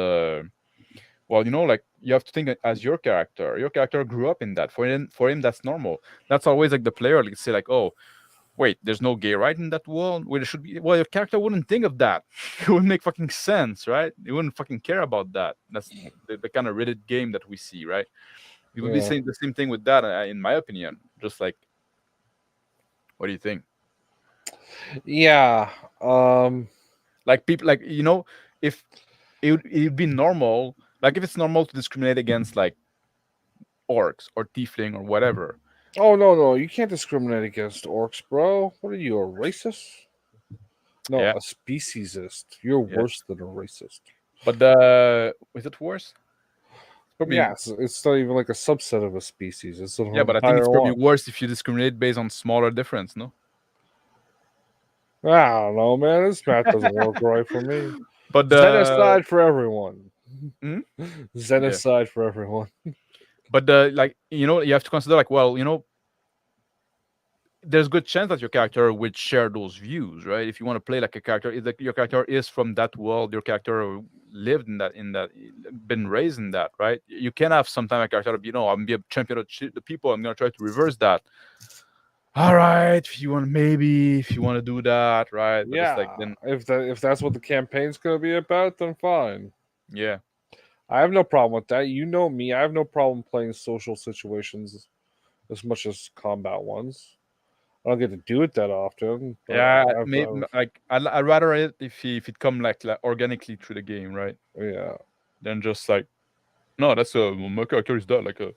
well, you know, like you have to think as your character. Your character grew up in that. For him, that's normal. That's always like the player like say like, oh, wait, there's no gay right in that world. Well, there should be. Well, your character wouldn't think of that. It wouldn't make fucking sense, right? It wouldn't fucking care about that. That's the kind of Reddit game that we see, right? It would be Yeah. saying the same thing with that, in my opinion. Just like, what do you think? Yeah. Um. Like people, like you know, if it'd be normal, like if it's normal to discriminate against like orcs or tiefling or whatever. Oh no. You can't discriminate against orcs, bro. What are you, a racist? No, Yeah, a speciesist. You're yeah. worse than a racist. But the is it worse? Probably. Yeah, it's not even like a subset of a species. It's an Yeah, but I think it's entire probably one. worse if you discriminate based on smaller difference, no? I don't know, man. This math doesn't work right for me. But the Genocide for everyone. hmm? Yeah, Genocide for everyone. but the like you know you have to consider like well you know there's good chance that your character would share those views, right? If you want to play like a character, if like your character is from that world, your character lived in that, been raised in that, right? You can have sometimes a character, you know, I'm be a champion of the people. I'm gonna try to reverse that. All right, if you want, maybe if you want to do that, right? But it's like Yeah, then, if that's what the campaign's going to be about, then fine. yeah, I have no problem with that. You know me. I have no problem playing social situations as much as combat ones. I don't get to do it that often, but yeah. Maybe I've like I'd rather it if it come like organically through the game, right? yeah, Than just like no, that's my character is that like a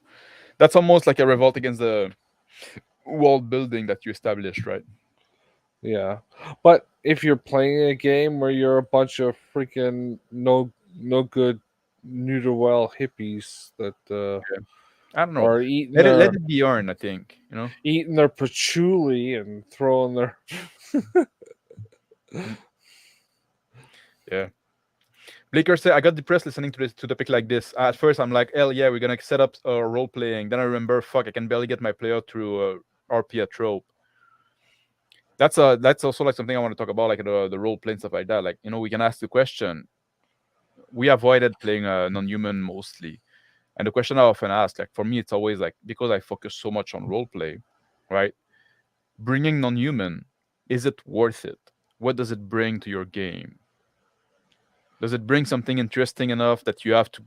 that's almost like a revolt against the world building that you established, right? yeah. But if you're playing a game where you're a bunch of freaking no good neuter well hippies that Yeah. I don't know. are eating Let their it be earned. I think you know. patchouli and throwing their Mm, yeah. Blaker said, "I got depressed listening to this to topic like this. At first, I'm like, hell yeah, we're gonna set up role playing. Then I remember, fuck, I can barely get my player through RP a trope. That's also like something I want to talk about, like the role playing stuff like that. Like you know, we can ask the question. We avoided playing non-human mostly, and the question I often ask, like for me, it's always like because I focus so much on role play, right? Bringing non-human, is it worth it? What does it bring to your game? Does it bring something interesting enough that you have to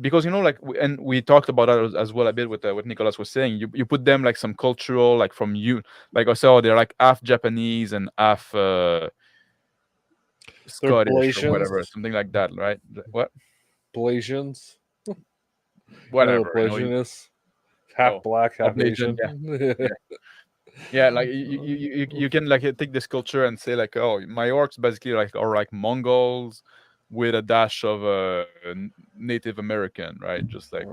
because you know like and we talked about that as well a bit with what Nicholas was saying. You put them like some cultural like from you like I said, oh, they're like half Japanese and half Scottish or Blasians. whatever, something like that, right? What? Blasians. You know what Whatever. a You know, Blasian is? Half oh, black, half Malaysian, Asian. yeah, yeah. Yeah, like you can like take this culture and say like, oh, my orcs basically like are like Mongols with a dash of Native American, right? Just like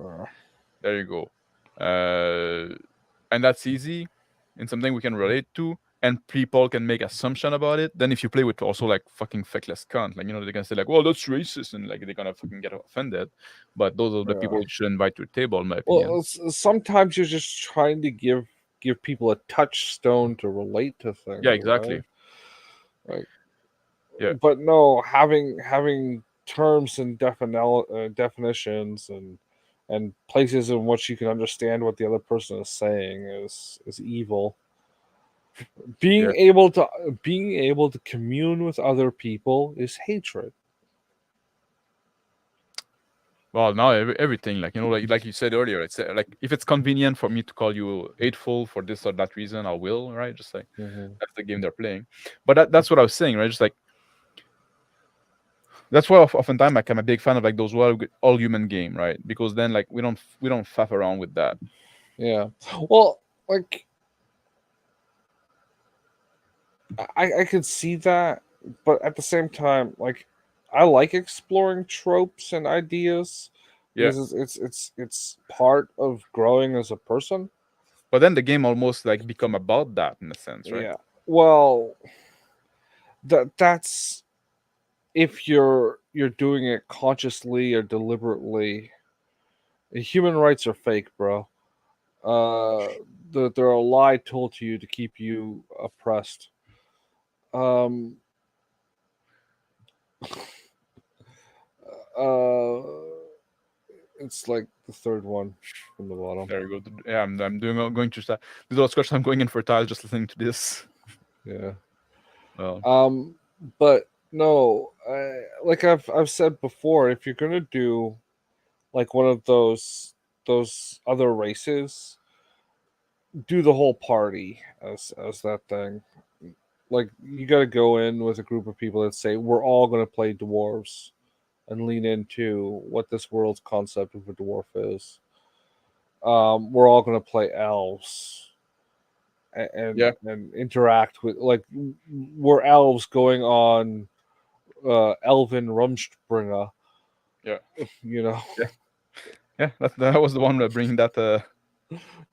there you go, and that's easy and something we can relate to, and people can make assumption about it. Then if you play with also like fucking feckless cunt, like they can say like, well, that's racist, and like they're gonna fucking get offended. But those are the people you should invite to the table, in my opinion. Well, sometimes you're just trying to give people a touchstone to relate to Yeah, things, exactly. right? Like, Yeah. but no, having terms and definitions and places in which you can understand what the other person is saying is evil. Yeah. Being able to commune with other people is hatred. Well, now everything, like like you said earlier, it's like if it's convenient for me to call you hateful for this or that reason, I will, right? Just like that's the game they're playing. But that's what I was saying, right? Just like that's why oftentimes like I'm a big fan of like those all human game, right? Because then like we don't faff around with that. Yeah. Well, like I could see that, but at the same time, like I like exploring tropes and ideas Yeah. because it's part of growing as a person. But then the game almost like become about that in a sense, right? Yeah. Well, that's if you're doing it consciously or deliberately. Human rights are fake, bro. They're a lie told to you to keep you oppressed. Um, uh, it's like the third one from the bottom. There you go. Yeah, I'm going to start. This was course I'm going infertile just listening to this. Yeah. Well, But no, like I've said before, if you're gonna do like one of those other races, do the whole party as that thing. Like you got to go in with a group of people that say we're all gonna play dwarves and lean into what this world's concept of a dwarf is. We're all gonna play elves yeah, and interact with like we're elves going on Elven Rumspringa, yeah, you know. yeah. That was the one bringing that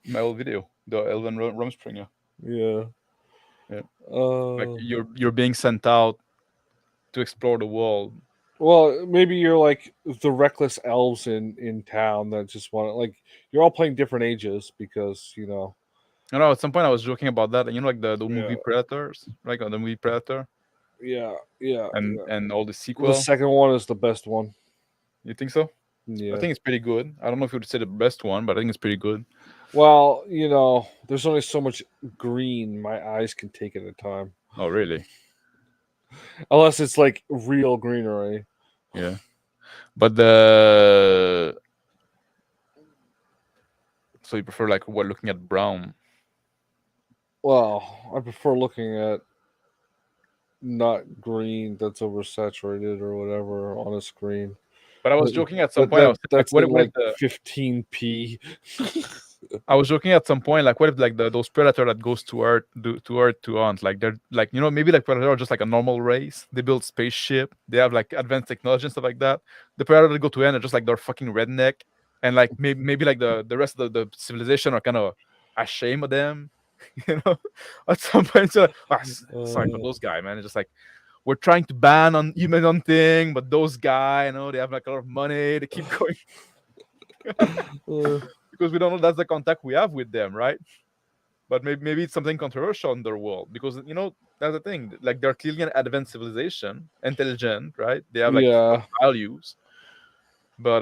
my old video, the Elven Rumspringer. Yeah. Yeah, like you're being sent out to explore the world. Well, maybe you're like the reckless elves in town that just want to like you're all playing different ages because you know. You know, at some point I was joking about that. Like the Yeah. movie Predators, like the movie Predator, Yeah. Yeah. and Yeah. and all the The sequel. second one is the best one. You think so? I Yeah. think it's pretty good. I don't know if you would say the best one, but I think it's pretty good. Well, you know, there's only so much green my eyes can take at a time. Oh, really? Unless it's like real greenery. Yeah. But the so you prefer like what looking at brown? Well, I prefer looking at not green that's oversaturated or whatever on a screen. But I was joking at some point. I was saying, like, That's in what if like the 15p. I was joking at some point, like, what if like those predator that goes to Earth, to Earth to hunt, like they're like maybe like predator are just like a normal race. They build spaceship. They have like advanced technology and stuff like that. The predator that go to end are just like they're fucking redneck, and like maybe like the rest of the civilization are kind of ashamed of them. At some point, so like, sorry for those guys, man. It's just like we're trying to ban on human hunting, but those guys, they have like a lot of money. They keep going. Because we don't know that's the contact we have with them, right? But maybe it's something controversial in their world because that's the thing. Like they're clearly an advanced civilization, intelligent, right? They have like Yeah, values, but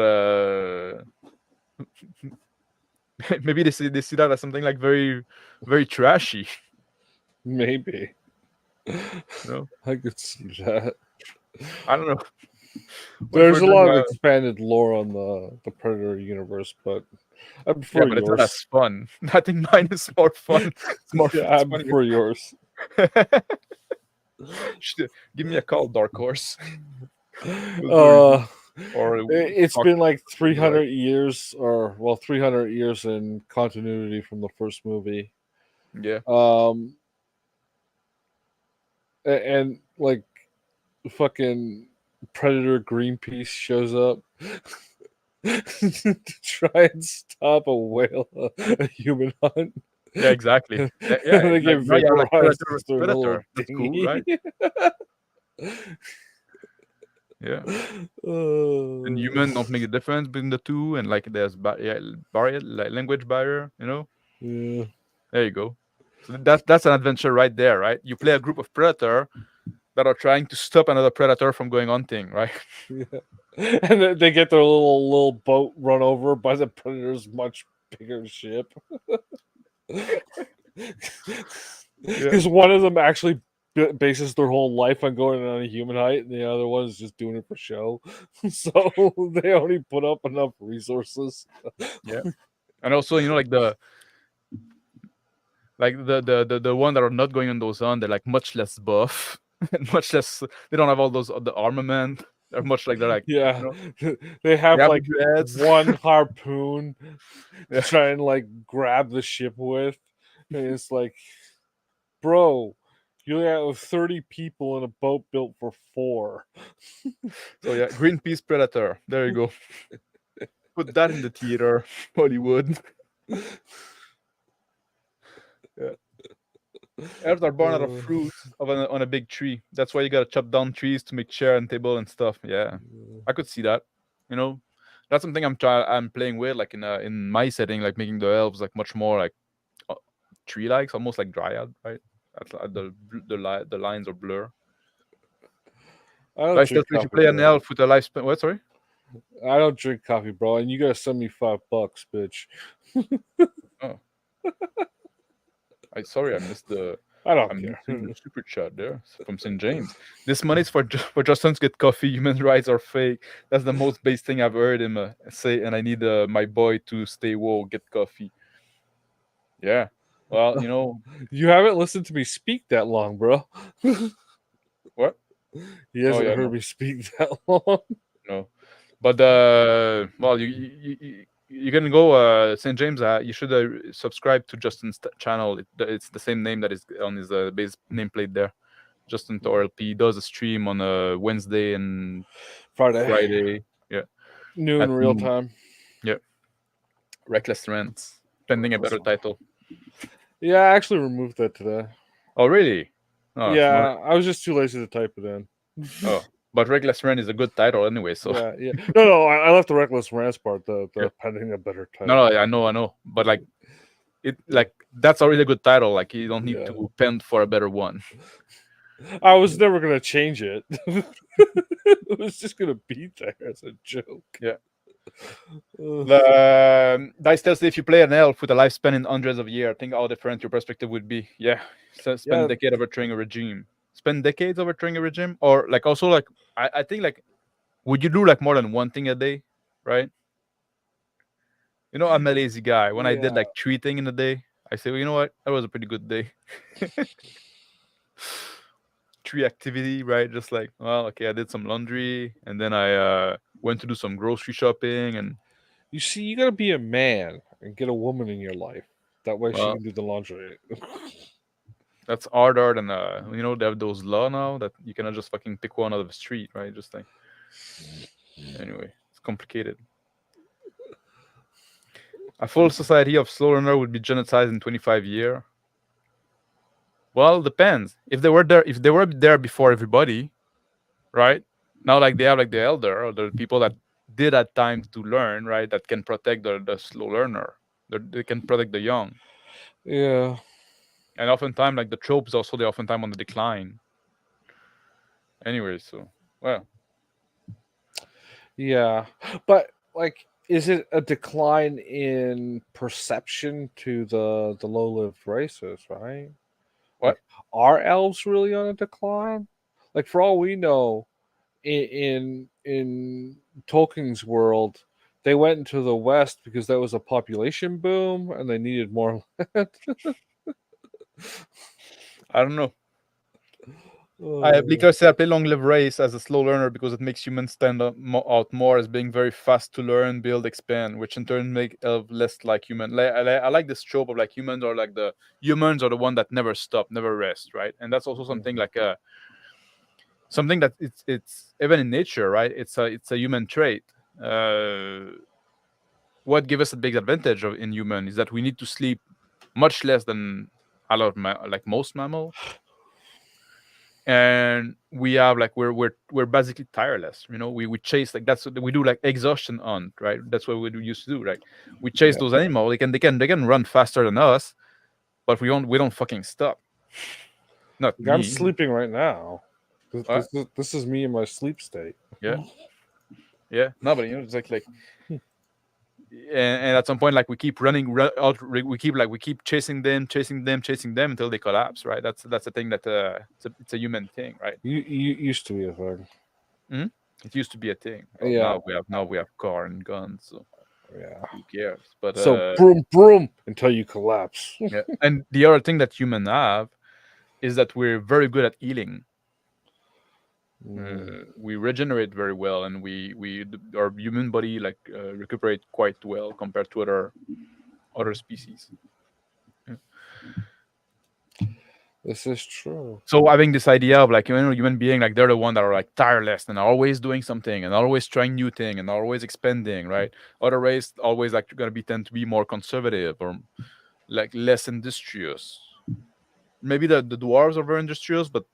maybe they see that as something like very very trashy. maybe. I could see that. I don't know. There's a lot of expanded lore on the Predator universe, but I prefer but it's yours. not as fun. I think mine is more fun. It's more. Yeah, I prefer yours. Give me a call, Dark Horse. We'll do a review. uh, Or it's talk been like to the 300 years, or well, 300 years in continuity from the first movie. yeah. Um, and like fucking Predator Greenpeace shows up to try and stop a whale, a human hunt. Yeah, exactly. And Yeah, they like get now you have like vaporized predator, with their little predator. That's cool, dinghy. right? Yeah. And Uh, human don't make a difference between the two, and like there's barrier, like language barrier. yeah. There you go. So that's an adventure right there, right? You play a group of predator that are trying to stop another predator from going hunting, right? Yeah. And then they get their little boat run over by the predator's much bigger ship. Yeah. Because one of them actually bases their whole life on going on a human height, and the other one is just doing it for show. So they only put up enough resources. Yeah. And also, like the one that are not going on those on, they're like much less buff and much less. They don't have all those the armament. They're like Yeah, you know they they have have the like dreads. one harpoon to Yeah. try and like grab the ship with, and it's like, bro, you have 30 people in a boat built for 4. So yeah, Greenpeace Predator. There you go. Put that in the theater, Hollywood. Yeah. Elves are born out of fruit on a big tree. That's why you gotta chop down trees to make chair and table and stuff. Yeah, I could see that. You know, that's something I'm playing with, like in my setting, like making the elves like much more like uh, tree-like, almost like dryad, right? The lines are blur. I don't Like drink if you coffee, play an bro. elf with a lifespan, what? Sorry. I don't drink coffee, bro, and you gotta send me $5, bitch. Oh, I missed the. I don't I'm care. missing the super chat there from St. James. This money's for Justin to get coffee. Human rights are fake. That's the most base thing I've heard him say. And I need my boy to stay woke, get coffee. Yeah. Well, You haven't listened to me speak that long, bro. what? He Oh hasn't yeah, heard me speak that long. no. But well, you can go St. James. You should subscribe to Justin's channel. It's the same name that is on his base nameplate there. Justin TORLP. He does a stream on a Wednesday and Friday. Yeah, Noon at real noon. time. Yeah, Reckless Rants. Pending a better title. Yeah, I actually removed that today. Oh really? Oh, Yeah, smart. I was just too lazy to type it in. Oh, but Reckless Rant is a good title anyway. So Yeah. No, I left the reckless rants part. The yeah. pending a better No, title. I know. But like that's already a good title. Like you don't need Yeah. to pen for a better one. I was never gonna change it. It was just gonna be there as a joke. Yeah. Uh, The Dice tells if you play an elf with a lifespan in hundreds of years, think how different your perspective would be. Yeah, spend yeah, a decade overthrowing a regime. Spend decades overthrowing a regime, or like also like I think like would you do like more than one thing a day, right? I'm a lazy guy. When I did yeah. like 3 things in a day, I say, well, you know what, that was a pretty good day. 3 activity, right? Just like, well, okay, I did some laundry, and then I went to do some grocery shopping, and You see, you gotta be a man and get a woman in your life. That way, she well, can do the laundry. that's harder than they have those law now that you cannot just fucking pick one out of the street, right? Just like anyway, it's complicated. A full society of slow learner would be genocided in 25 years. Well, depends. If they were there before everybody, right? Now like they have like the elder or the people that did have time to learn, right? That can protect the slow learner. They can protect the young. Yeah, And oftentimes like the tropes also they're oftentimes on the decline. Anyway, so well. yeah, but like, is it a decline in perception to the low-lived races? Right? What? Like, are elves really on a decline? Like, for all we know, in Tolkien's world, they went into the West because there was a population boom and they needed more land. I don't know. Bleaker said I play Long Live Race as a slow learner because it makes humans stand out more as being very fast to learn, build, expand, which in turn make less like human. I like this trope of like humans are the one that never stop, never rest, right? And that's also something like something that it's even in nature, right? It's a human trait. What gives us a big advantage in human is that we need to sleep much less than a lot of like most mammals, and we have like we're basically tireless. We chase, like that's what we do, like exhaustion hunt, right? That's what we used to do, right? We chase those animals. They can run faster than us, but we don't fucking stop. Not I'm me. sleeping right now. What? This is me in my sleep state. Yeah, yeah. No, but it's like and at some point, like we keep running we keep chasing them until they collapse, right? That's a thing that it's a human thing, right? You used to be a thing. It used to be a thing. Well, Yeah, now we have car and guns, so yeah. who cares? But So broom broom until you collapse. yeah. And the other thing that humans have is that we're very good at healing. We regenerate very well, and our human body like recuperate quite well compared to other species. This is true. So having this idea of like human being, like they're the one that are like tireless and are always doing something and always trying new thing and always expanding, right? Other race always like gonna be tend to be more conservative or like less industrious. Maybe the dwarves are very industrious, but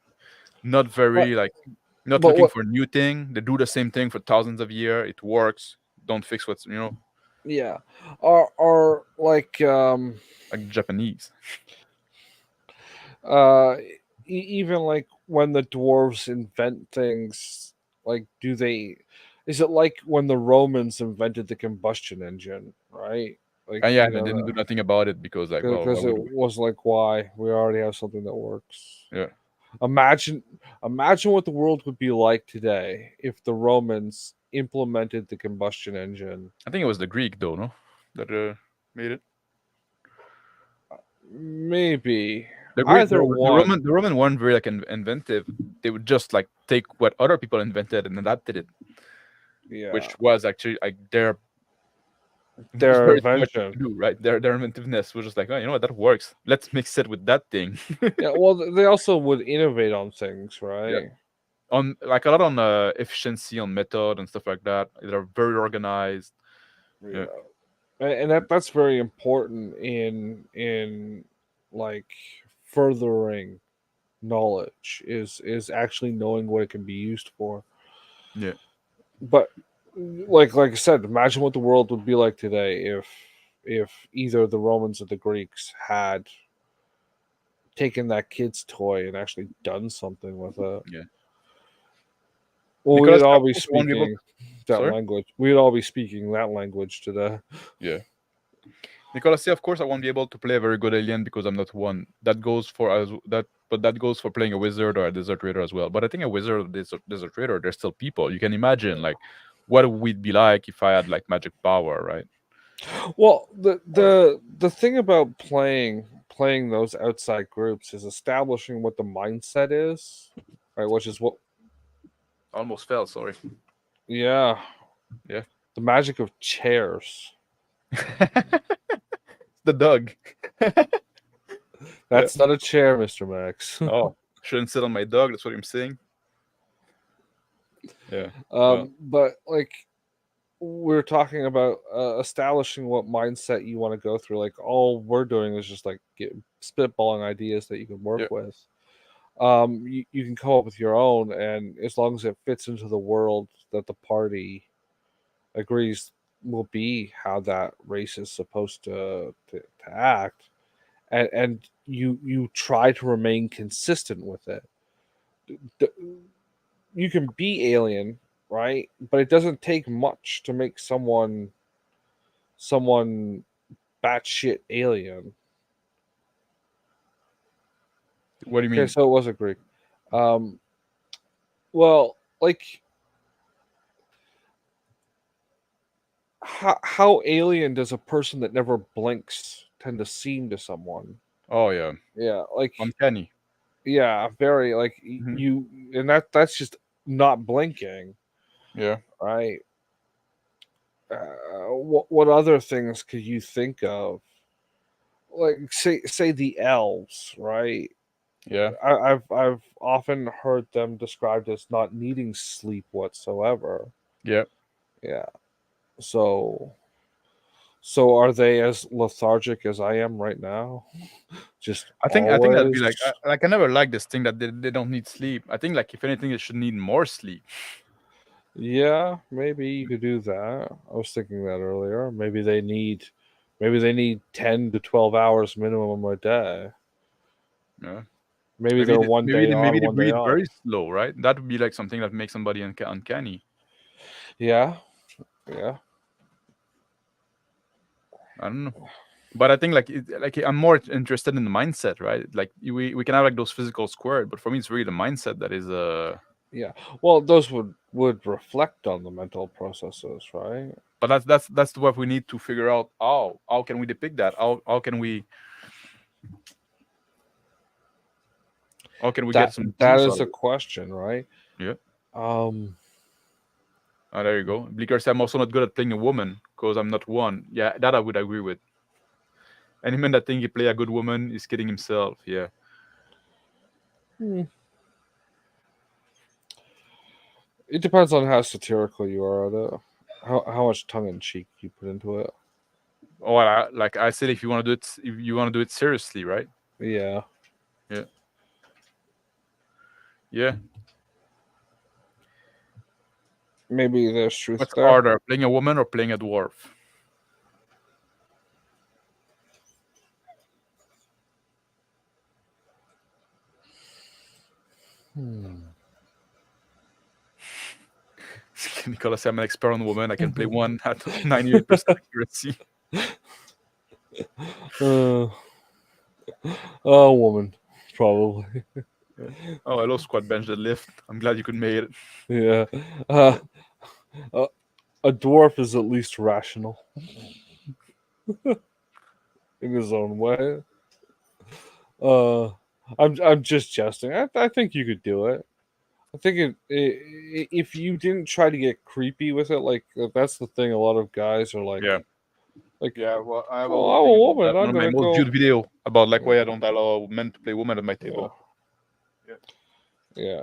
not But very like not but looking what? for new thing. They do the same thing for thousands of years. It works. Don't fix what's Yeah, are like like Japanese. uh even like when the dwarves invent things, like do they? Is it like when the Romans invented the combustion engine, right? Like And yeah, and they didn't do nothing about it because like, well, why because it would we? was like, why we already have something that works. Yeah, Imagine imagine what the world would be like today if the Romans implemented the combustion engine. I think it was the Greek though, no, that made it. Maybe The Greek, either one. The Roman weren't very like inventive. They would just like take what other people invented and adapted it, Yeah, which was actually like their their very smart thing invention. to do, right? Their inventiveness was just like, oh, you know what, that works. Let's mix it with that thing. Yeah, well, they also would innovate on things, Yeah, right? on like a lot on efficiency, on method and stuff like that. They're very organized. Yeah, Yeah, and that's very important in like furthering knowledge is actually knowing what it can be used for. yeah. But like I said, imagine what the world would be like today if either the Romans or the Greeks had taken that kid's toy and actually done something with it. Yeah. Well, Nicholas, we'd all of be course, I won't be able. speaking that Sorry. language. We'd all be speaking that language today. Yeah. Nicolas, of course, I won't be able to play a very good alien because I'm not one. That goes for but that goes for playing a wizard or a desert raider as well. But I think a wizard or desert raider, they're still people. You can imagine like what we'd be like if I had like magic power, right? Well, Or the thing about playing those outside groups is establishing what the mindset is, right? Which is what, almost fell. Sorry. yeah, Yeah. the magic of chairs. The dog. Yeah. That's not a chair, MrMax. Oh, shouldn't sit on my dog. That's what I'm saying. Yeah. Well. But like we're talking about establishing what mindset you want to go through. Like all we're doing is just like spitballing ideas that you can work Yeah. with. You can come up with your own, and as long as it fits into the world that the party agrees will be how that race is supposed to act, and you try to remain consistent with it. You can be alien, right? But it doesn't take much to make someone batshit alien. What do you Okay, mean? so it was a Greek. Um, well, like how alien does a person that never blinks tend to seem to someone? Oh yeah. Yeah, like Uncanny. Yeah, very like Mhm. you, and that's just not blinking, Yeah. right? What other things could you think of? Like say the elves, right? Yeah. I've often heard them described as not needing sleep whatsoever. Yeah. Yeah. So so are they as lethargic as I am right now? Just I think that'd be always. like I never like this thing that they don't need sleep. I think like if anything, they should need more sleep. Yeah, maybe you could do that. I was thinking that earlier. Maybe they need 10 to 12 hours minimum a day. Yeah. Maybe they're one day Maybe on, they one day breathe off. very slow, right? That would be like something that makes somebody uncanny. Yeah. Yeah. I don't know. But I think like I'm more interested in the mindset, right? Like we can have like those physical squared, but for me it's really the mindset that is Yeah. Well, those would reflect on the mental processes, right? but that's what we need to figure out. How can we depict that? How can we get That some that juice out is of a it? question, right? Yeah. Um There you go. Bleaker said I'm also not good at playing a woman because I'm not one. Yeah, that I would agree with. Any man that think he play a good woman is kidding himself. Yeah. hmm, it depends on how satirical you are at it. How much tongue in cheek you put into it. Or like I said, if you want to do it seriously, right? Yeah. Yeah. Yeah. Maybe there's truth What's there. harder, playing a woman or playing a dwarf? Hmm. Nicolas, I'm an expert on women. I can play one at 98% accuracy. Uh, a woman, probably. Yeah. Oh, hello, squat bench deadlift. I'm glad you could make it. Yeah. Uh, a, a dwarf is at least rational in his own way. Uh, I'm just jesting. I think you could do it. I think if you didn't try to get creepy with it, like that's the thing. A lot of guys are Yeah. like, Yeah, well, I have a oh, whole I'm thing a about that. woman. One I'm of my gonna most go. viewed video about like why I Yeah, don't allow men to play women at my yeah, table. Yeah. yeah.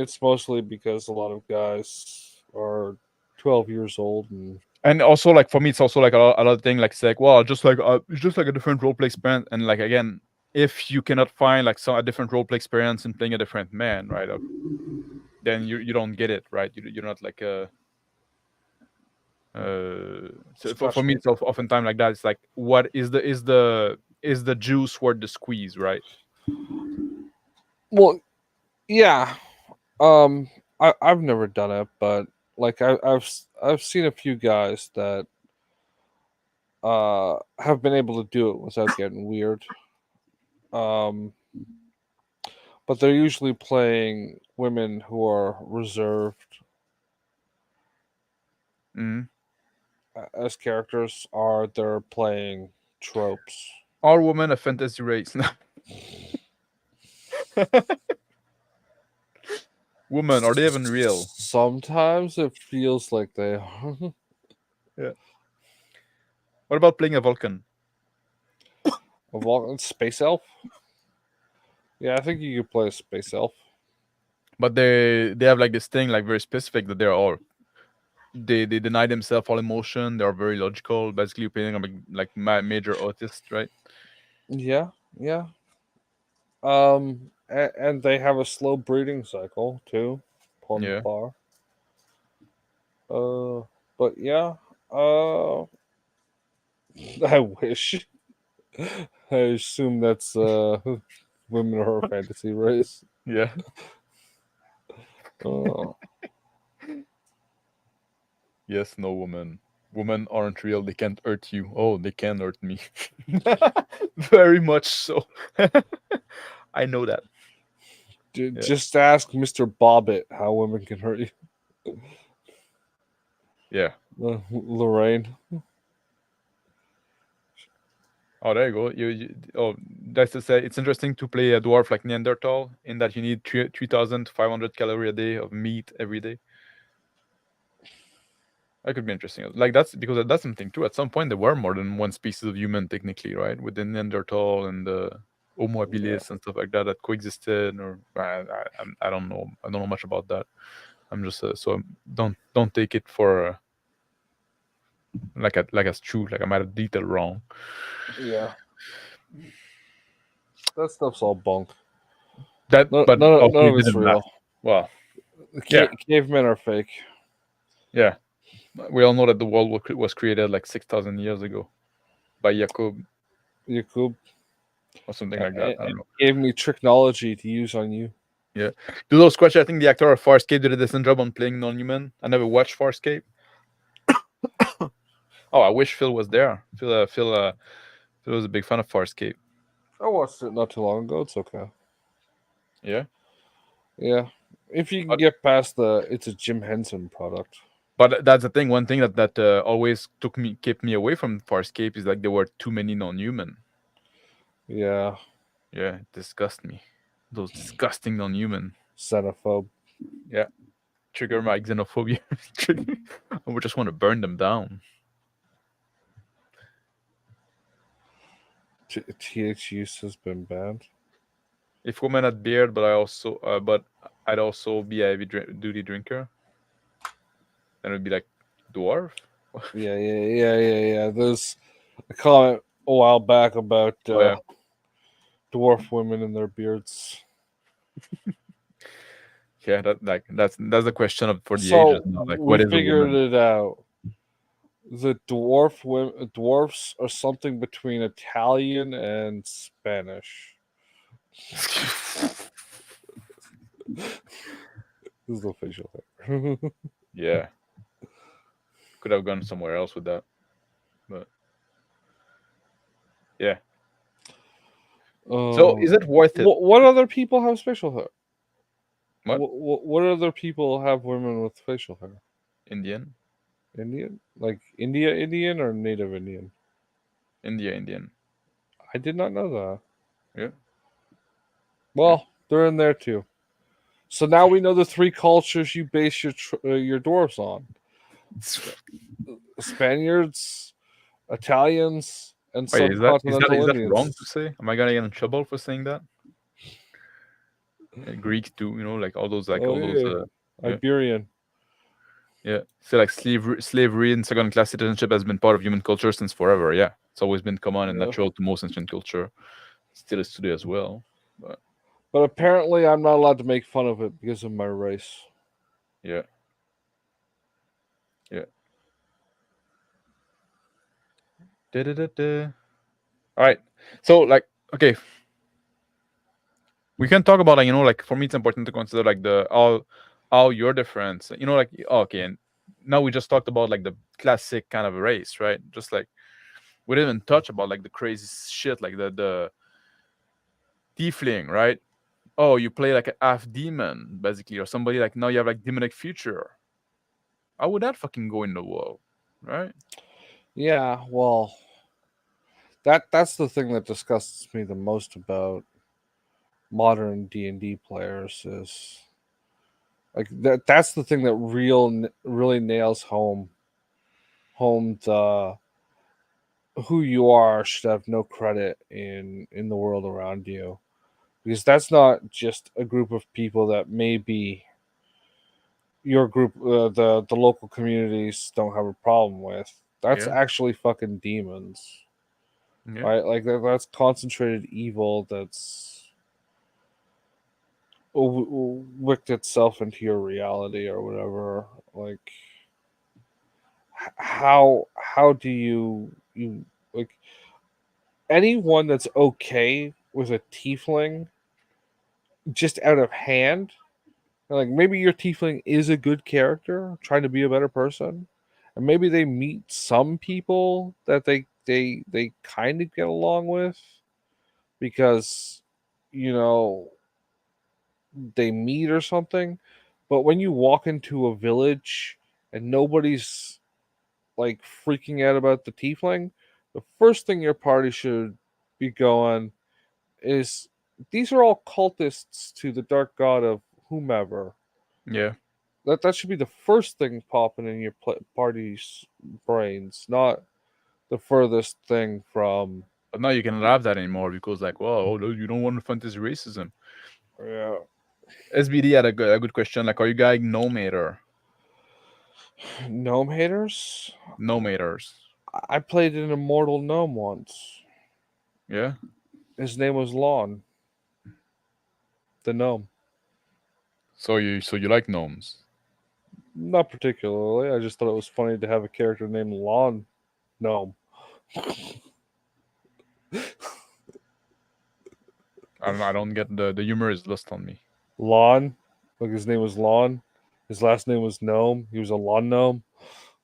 It's mostly because a lot of guys are 12 years old and And also, like for me, it's also like a lot of thing. Like it's like, well, it's just like a different role play experience. And like again, if you cannot find like a different role play experience in playing a different man, right? Then you don't get it, right? You're not like a so for me especially. it's oftentimes like that. It's like what is the juice worth the squeeze, right? Well, yeah. I've never done it, but like I've seen a few guys that have been able to do it without getting weird. Um, but they're usually playing women who are reserved Mm-hmm. as characters, are they're playing tropes. Are women a fantasy race? Women, are they even real? Sometimes it feels like they are. Yeah. What about playing a Vulcan? A space elf. Yeah, I think you could play a space elf. But they have like this thing like very specific that they're all they deny themselves all emotion. They are very logical. Basically, you're playing like major autist, right? Yeah, yeah. And they have a slow breeding cycle too. Pon Yeah. par. Uh, but yeah. Uh, I wish. I assume that's women are a fantasy race. Yeah. Oh, Yes. No woman. Women aren't real. They can't hurt you. Oh, they can hurt me. Very much so. I know that. Yeah. just ask Mr. Bobbit how women can hurt you. Yeah. Lorraine. Oh, there you go. Oh, that's to say, it's interesting to play a dwarf like Neanderthal in that you need 3,500 calorie a day of meat every day. That could be interesting. Like that's because that's something too. At some point, there were more than one species of human, technically, right? With the Neanderthal and the Homo habilis and stuff like that that coexisted. Or I don't know. I don't know much about that. I'm just don't take it for like as true. Like I might have detail wrong. Yeah, that stuff's all bunk. That, but also None it of it's didn't last. real. Well, The yeah, cavemen are fake. yeah. We all know that the world was created like 6,000 years ago by Jacob Yakub or something like that. I don't know. gave me technology to use on you. Yeah. To those questions, I think the actor of Farscape did a decent job on playing non-human. I never watched Farscape. Oh, I wish Phil was there. Phil was a big fan of Farscape. I watched it not too long ago. It's okay. Yeah. Yeah, if you can But, get past it's a Jim Henson product. but that's the thing. One thing that always kept me away from Farscape is like there were too many non-human. Yeah, Yeah, it disgust me. Those disgusting non-human. xenophobe. Yeah. Trigger my xenophobia. I would just want to burn them down. TH use has been banned. If women had beard, but I'd also be a heavy duty drinker. Then it'd be like dwarf. Yeah. There's a comment a while back about Oh yeah, dwarf women and their beards. yeah. That's the question for the ages So now. Like, we what is a figured woman? it out. The dwarfs are something between Italian and Spanish. This is the facial hair. Yeah, could have gone somewhere else with that, but yeah. So is it worth it? What other people have facial hair? What What other people have women with facial hair? Indian? Indian? Like India Indian or Native Indian? Indian. I did not know that. Yeah. Well, they're in there too. So now we know the three cultures you base your dwarfs on: Spaniards, Italians, and Wait, subcontinental is that wrong to Indians. say? Am I gonna get in trouble for saying that? Greeks too, like all those Oh yeah, yeah. Iberian. Yeah. So like slavery and second class citizenship has been part of human culture since forever. Yeah. It's always been common and Yeah. natural to most ancient culture. Still is today as well. But apparently, I'm not allowed to make fun of it because of my race. Yeah. Yeah. Da-da-da-da. All right. So like, okay, we can talk about like like for me it's important to consider like the all your difference. Like okay, and now we just talked about like the classic kind of race, right? Just like we didn't even touch about like the crazy shit like the tiefling, right? Oh, you play like a half demon basically, or somebody like now you have like demonic future. How would that fucking go in the world, right? Yeah, well, that's the thing that disgusts me the most about modern D&D players is like that's the thing that really nails home the who you are should have no credit in the world around you, because that's not just a group of people that maybe your group, the local communities don't have a problem with. That's Yeah, actually fucking demons, yeah, right? Like that's concentrated evil that's wicked itself into your reality or whatever. Like how do you like anyone that's okay with a tiefling just out of hand? Like maybe your tiefling is a good character trying to be a better person, and maybe they meet some people that they kind of get along with because you know they meet or something. But when you walk into a village and nobody's like freaking out about the tiefling, the first thing your party should be going is these are all cultists to the dark god of whomever. Yeah. That should be the first thing popping in your party's brains, not the furthest thing from. But now you can laugh that anymore because like, well, oh, no, you don't want fantasy racism. Yeah. SBD had a good question. Like, are you guys nomator? Gnome haters? Nomators. I played an immortal gnome once. Yeah. His name was Lon, the gnome. So you like gnomes? Not particularly. I just thought it was funny to have a character named Lon Gnome. I don't get the humor is lost on me. Lon, like his name was Lon. His last name was Gnome. He was a lawn gnome.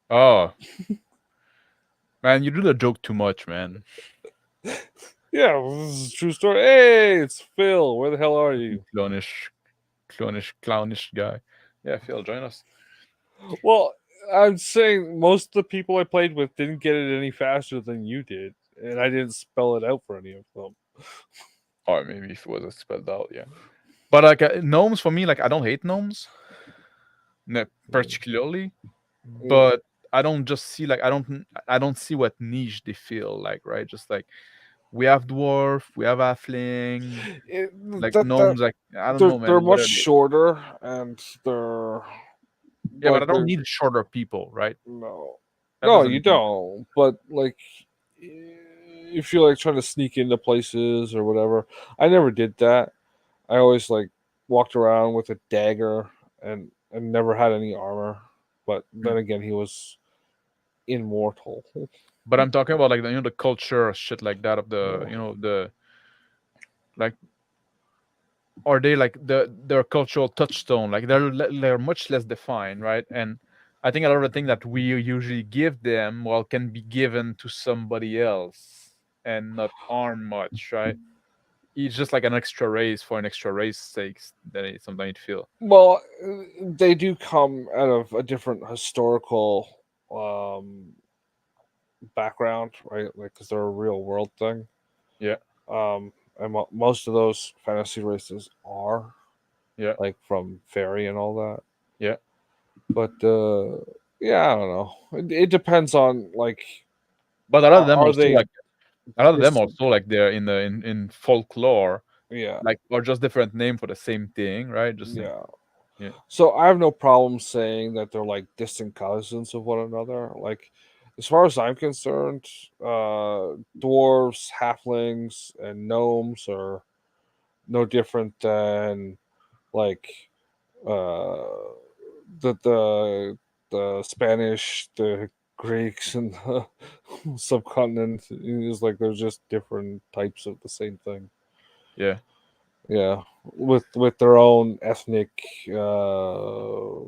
Oh man, you do the joke too much, man. Yeah, this is a true story. Hey, it's Phil. Where the hell are you? Clownish guy. Yeah, Phil, join us. Well, I'm saying most of the people I played with didn't get it any faster than you did, and I didn't spell it out for any of them. Or maybe if it was spelled out, yeah. But like gnomes for me, like I don't hate gnomes, particularly, but I don't just see like I don't see what niche they feel like, right? Just like we have dwarf, we have halfling, It, like that gnomes. Like I don't they're know, they're man. What much are they? shorter, and they're Yeah, but I like don't they're need shorter people, right? no, That no, you doesn't make don't. But like, if you're like trying to sneak into places or whatever, I never did that. I always like walked around with a dagger and never had any armor. But then Mm. again, he was immortal. But I'm talking about like the culture shit like that of the Yeah. the like are they like their cultural touchstone, like they're much less defined, right? And I think a lot of the thing that we usually give them, well, can be given to somebody else and not harm much, right? It's just like an extra race for an extra race sakes that it sometimes feel. Well, they do come out of a different historical um, background, right? Like, because they're a real world thing. Yeah. And most of those fantasy races are Yeah. like from fairy and all that. Yeah. But yeah, I don't know. It depends on like, But a lot of them are also they like a lot of them distant? also like they're in folklore, Yeah, like or just different name for the same thing, right? Just like yeah. yeah. So I have no problem saying that they're like distant cousins of one another. Like, as far as I'm concerned, dwarves, halflings, and gnomes are no different than like uh, the Spanish, the Greeks, and the subcontinent. It's like there's just different types of the same thing. Yeah. Yeah, with their own ethnic uh,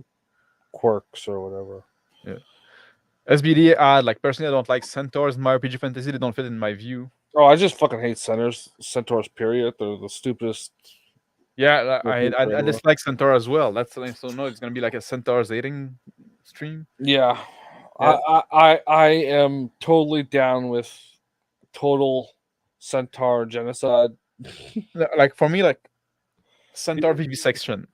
quirks or whatever. Yeah. SBD, like personally, I don't like centaurs in my RPG fantasy. They don't fit in my view. Oh, I just fucking hate centaurs. Period. They're the stupidest Yeah, looking I ever. dislike centaur as well. That's something. So no, it's gonna be like a centaurs hating stream. Yeah, Yeah, I am totally down with total centaur genocide. like for me, like centaur vivisection.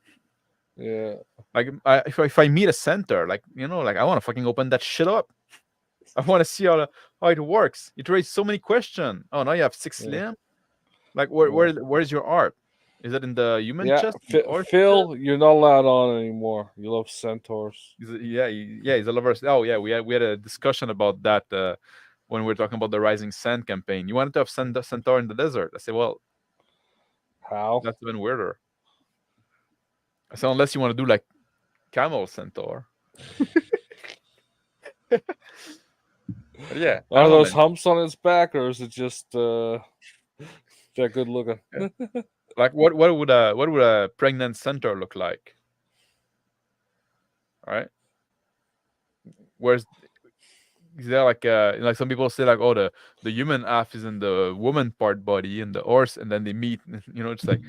Yeah, Like if I meet a centaur, like like I want to fucking open that shit up. I want to see how it works. It raises so many questions. Oh, now you have six yeah, limb. Like where yeah. where's your art? Is it in the human Yeah, chest, the horse chest? Phil, you're not allowed on anymore. You love centaurs. Yeah, yeah, he's a lover. Oh, yeah, we had a discussion about that when we were talking about the Rising Sand campaign. You wanted to have Centaur in the desert. I said, well, How? that's even weirder. I said, unless you want to do like Camel Centaur. But yeah, I Are don't know, those man. humps on its back, or is it just that good looking? Yeah. Like, what would a pregnant centaur look like? All right, where's is there like some people say like, oh, the human half is in the woman part body and the horse, and then they meet. It's like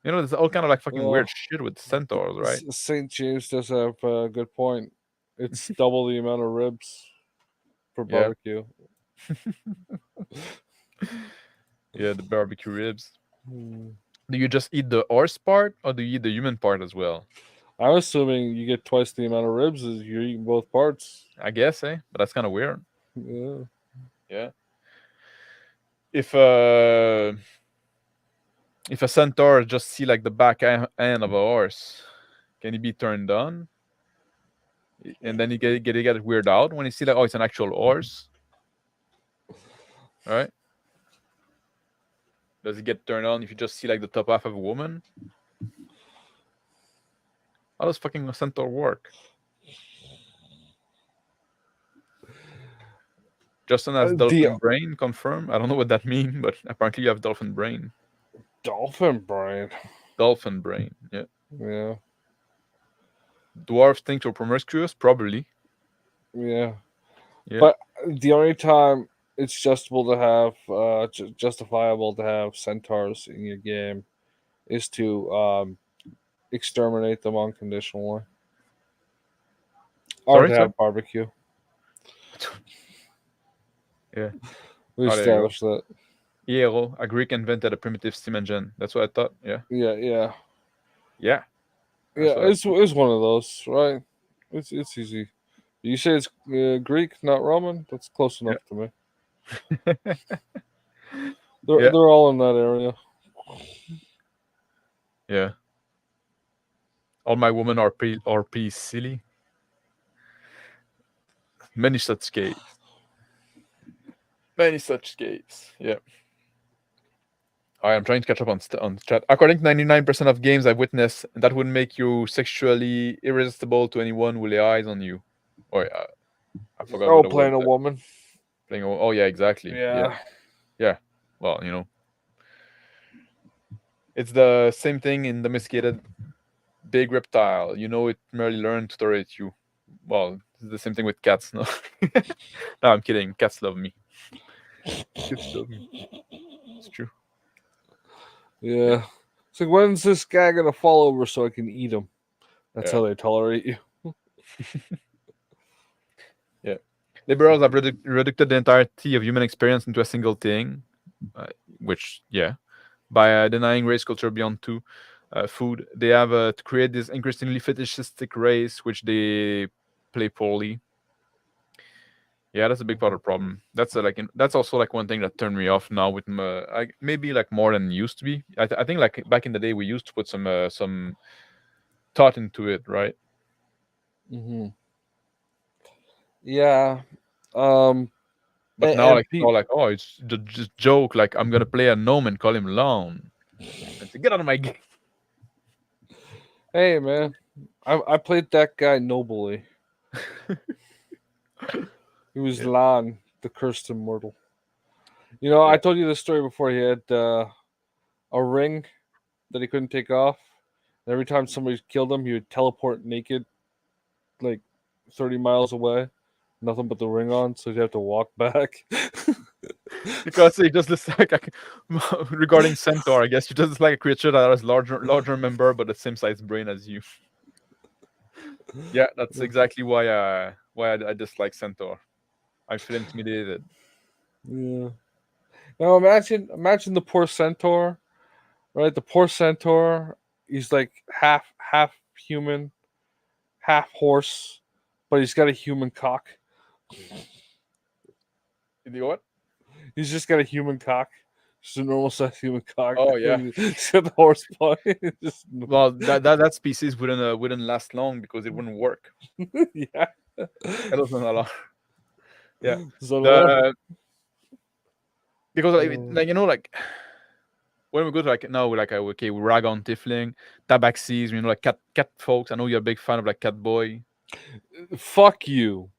there's all kind of like fucking weird Well, shit with centaurs, right? St. James does have a good point. It's double the amount of ribs for Yeah, barbecue. Yeah, the barbecue ribs. Hmm. Do you just eat the horse part, or do you eat the human part as well? I'm assuming you get twice the amount of ribs as you're eating both parts. I guess, eh? But that's kind of weird. Yeah. Yeah. If a centaur just see like the back end of a horse, can he be turned on? And then you get weirded out when you see like, oh, it's an actual horse, right? Does it get turned on if you just see like the top half of a woman? How does fucking a centaur work? Justin has The dolphin brain, confirm. I don't know what that means, but apparently you have dolphin brain. dolphin brain. Dolphin brain, yeah. Yeah. Dwarves think you're promiscuous, probably. Yeah. Yeah. But the only time it's justifiable to have centaurs in your game is to exterminate them unconditionally, or Sorry, to sorry. have barbecue. Yeah. We Oh, there you go. established that. Hero, a Greek invented a primitive steam engine. That's what I thought. Yeah. Yeah, yeah, Yeah. That's yeah. what It's one of those, right? It's easy. You say it's Greek, not Roman. That's close enough to me. I... They're Yeah. all in that area. Yeah. All my women are silly. Many such cases. Many such cases. Yeah. All right, I'm trying to catch up on chat. According to 99% of games I've witnessed, that would make you sexually irresistible to anyone who lay eyes on you. Or I forgot Oh, what it was. playing a woman. Playing. Oh yeah, exactly. Yeah. Yeah. Well, you know, it's the same thing in domesticated big reptile. You know, it merely learned to tolerate you. Well, it's the same thing with cats. No, no, I'm kidding. Cats love me. Cats love me. It's true. Yeah. It's like, when's this guy gonna fall over so I can eat him? That's Yeah. how they tolerate you. Yeah. Liberals have reduced the entirety of human experience into a single thing, which, yeah, by denying race culture beyond food. They have to create this increasingly fetishistic race, which they play poorly. Yeah, that's a big part of the problem. That's that's also like one thing that turned me off now with maybe like more than it used to be. I think like back in the day we used to put some thought into it, right? Mm-hmm. Yeah. Um. But now And like it's all like, oh, it's just joke. Like I'm gonna play a gnome and call him Lone and say, get out of my game. hey, man, I played that guy nobly. He was Yeah. Lan, the cursed immortal. You know, Yeah. I told you this story before. He had a ring that he couldn't take off. And every time somebody killed him, he would teleport naked, like 30 miles away, nothing but the ring on, so he'd have to walk back. Because it just looks like regarding centaur, I guess you just like a creature that has larger member but the same size brain as you. Yeah, that's exactly why I dislike centaur. I feel intimidated. Yeah. Now imagine the poor centaur, right? The poor centaur, he's like half human, half horse, but he's got a human cock. The what? He's just got a human cock. Just a normal size human cock. Oh yeah. He's got the horse body. Just, Well, that species wouldn't last long because it wouldn't work. yeah. That doesn't allow. Yeah. So do I. The because like you know like when we go to like now we're like okay we rag on tiefling, tabaxis, you know like cat folks. I know you're a big fan of like cat boy. Fuck you,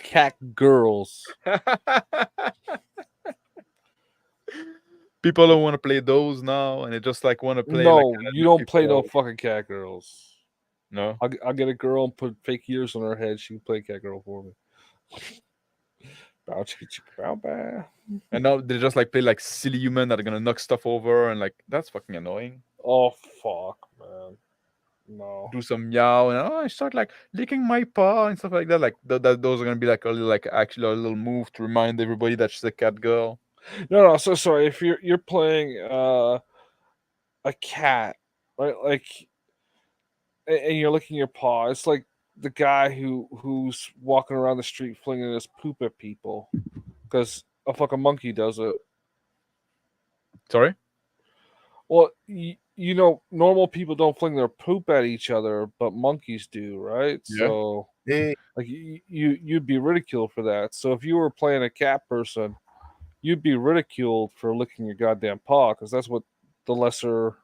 cat girls. People don't want to play those now, and they just like want to play like No, you don't play no people. fucking cat girls. No. I'll get a girl and put fake ears on her head. She can play cat girl for me. Bow chicka chicka bow bow. And now they just like play like silly human that are gonna knock stuff over, and like that's fucking annoying. Oh fuck, man. No. do some meow, and I start like licking my paw and stuff like that. Like those are gonna be like a little, like actually a little move to remind everybody that she's a cat girl. No. So sorry. If you're playing a cat, right? Like, and you're licking your paw. It's like the guy who's walking around the street flinging his poop at people because a fucking monkey does it. Sorry. Well, you know, normal people don't fling their poop at each other, but monkeys do, right? Yeah. So, Eh, like, you'd be ridiculed for that. So, if you were playing a cat person, you'd be ridiculed for licking your goddamn paw because that's what the lesser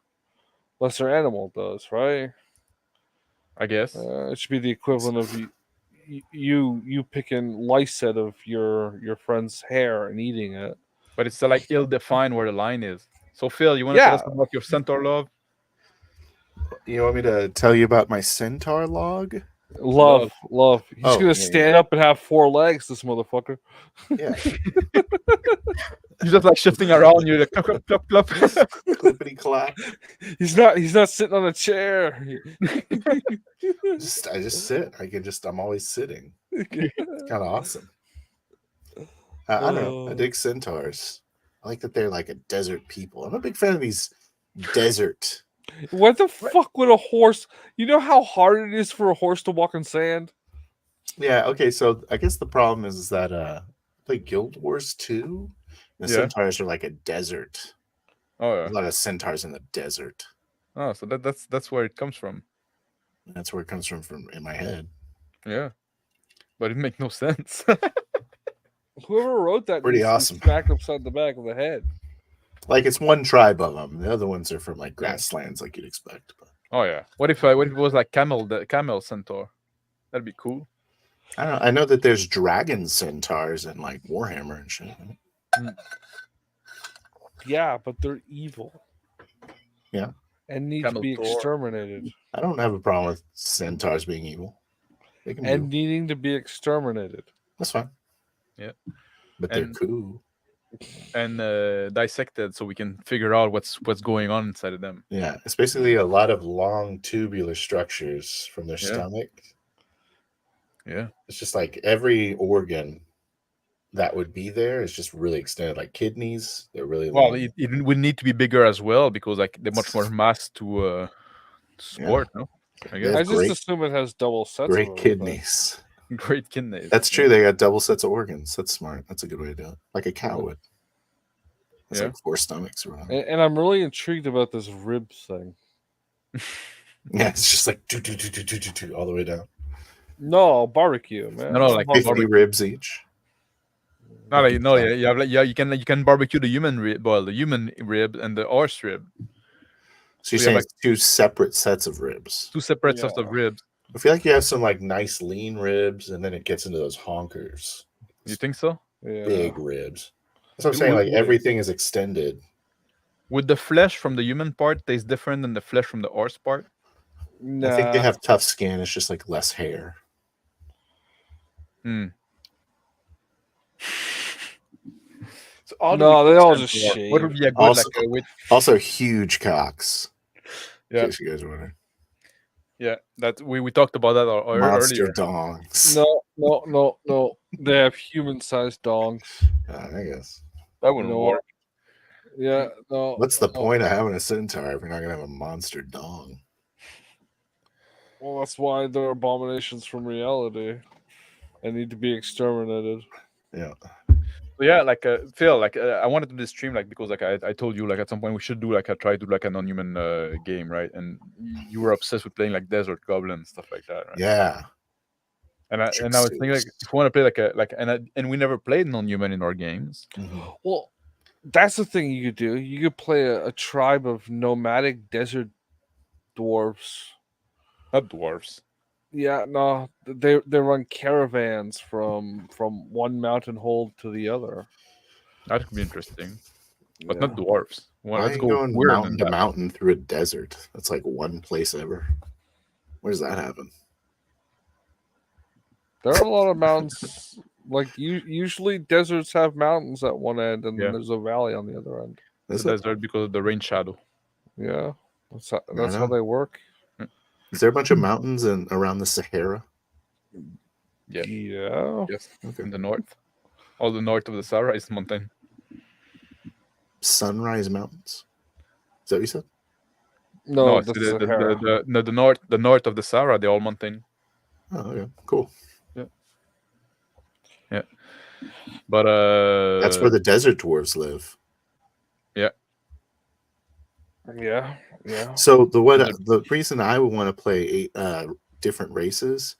animal does, right? I guess. It should be the equivalent of you picking lice out of your friend's hair and eating it. But it's like ill-defined where the line is. So Phil, you want to tell us Yeah. about your centaur love? You want me to tell you about my centaur log? Love. He's Oh, gonna yeah, stand up and have 4 legs. This motherfucker. Yeah. You're just like shifting around. You're like clup, clup, clup, clup. Clippity clap. He's not sitting on a chair. I just sit. I'm always sitting. It's kind of awesome. I don't know. I dig centaurs. I like that they're like a desert people. I'm a big fan of these desert. What the fuck would a horse? You know how hard it is for a horse to walk in sand? Yeah, okay, so I guess the problem is that I play Guild Wars 2. The Yeah. centaurs are like a desert. Oh There's yeah. a lot of centaurs in the desert. Oh, so that's where it comes from. That's where it comes from in my head. Yeah. But it makes no sense. Whoever wrote that Pretty needs to be awesome. smacked upside the back of the head. Like it's one tribe of them. The other ones are from like grasslands, like you'd expect. But Oh yeah. What if it was like camel centaur? That'd be cool. I don't know. I know that there's dragon centaurs in like Warhammer and shit. Yeah, but they're evil. Yeah. And need Camel to be Thor. exterminated. I don't have a problem with centaurs being evil. They can And be. needing to be exterminated. That's fine. Yeah. But they're And- cool. And dissected so we can figure out what's going on inside of them. Yeah. It's basically a lot of long tubular structures from their Yeah. stomach. Yeah. It's just like every organ that would be there is just really extended. Like kidneys, they're really Well, long. it would need to be bigger as well because like they're much more mass to support. No, I Yeah. guess I just great- assume it has double sets Great of everything. kidneys. great kidneys. That's true. They got double sets of organs. That's smart. That's a good way to do it. Like a cow would. It's Yeah. like 4 stomachs or whatever. And I'm really intrigued about this ribs thing. Yeah, it's just like do, all the way down. No, barbecue, man. No, like 50 barbecue. ribs each. No, like, no, yeah, you have like, you can barbecue the human rib, well, the human rib and the horse rib, So you're We have, saying like- it's 2 separate sets of ribs. 2 separate sets of Yeah. ribs. I feel like you have some like nice lean ribs, and then it gets into those honkers, You think so? Yeah. big ribs. That's what I'm It saying. would Like be. everything is extended. Would the flesh from the human part taste different than the flesh from the horse part? Nah. I think they have tough skin. It's just like less hair. Hmm. So No, they all just What would shave. be a good Also- like with Also, huge cocks. Yeah. In case you guys are wondering. yeah that we talked about that Monster earlier. dongs. No. They have human-sized dongs. I guess. That wouldn't No. work. Yeah, no. What's the no. point of having a centaur if you're not gonna have a monster dong? Well, that's why they're abominations from reality and need to be exterminated. Yeah. So yeah, like Phil, like I wanted to do this stream like because like I told you like at some point we should do like try to do like a non-human game, right? And you were obsessed with playing like Desert Goblin stuff like that, right? Yeah. And I was thinking like if we want to play like and we never played non-human in our games. Mhm. Well, that's the thing you could do. You could play a tribe of nomadic desert dwarves. Not dwarves. Yeah, no, they run caravans from one mountain hold to the other. That could be interesting, but Yeah. not dwarves. Well, Why let's are you go going weirder mountain than to that. mountain through a desert? That's like one place ever. Where does that happen? There are a lot of mountains. Like usually, deserts have mountains at one end, and Yeah. then there's a valley on the other end. It's Is a it? desert because of the rain shadow. Yeah, that's how know. they work. Is there a bunch of mountains around the Sahara? Yeah. Yeah. Yes. Okay. In the north, all the north of the Sahara is mountain. Sunrise Mountains. Is that what you said? No, it's that's Sahara. the north of the Sahara. They're all mountain. Oh, okay, cool. Yeah. But That's where the desert dwarves live. yeah. Yeah. Yeah. So Desert. the reason I would want to play different races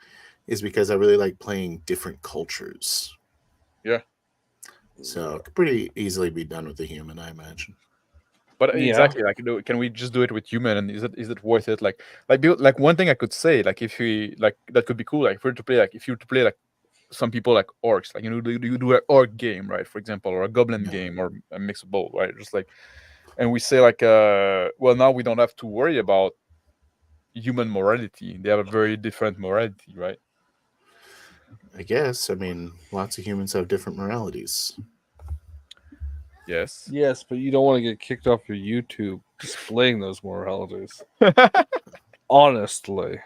is because I really like playing different cultures. Yeah. So it could pretty easily be done with a human, I imagine. But Yeah. exactly, like, can we just do it with human? And is it worth it? Like one thing I could say, like, if we like, that could be cool. Like, for to play, like, if you were to play like some people like orcs, like, you do an orc game, right? For example, or a goblin game, or a mix of both, right? Just like, and we say like, well, now we don't have to worry about human morality. They have a very different morality, right? I guess. I mean, lots of humans have different moralities. Yes. Yes, but you don't want to get kicked off your YouTube displaying those moralities. Honestly,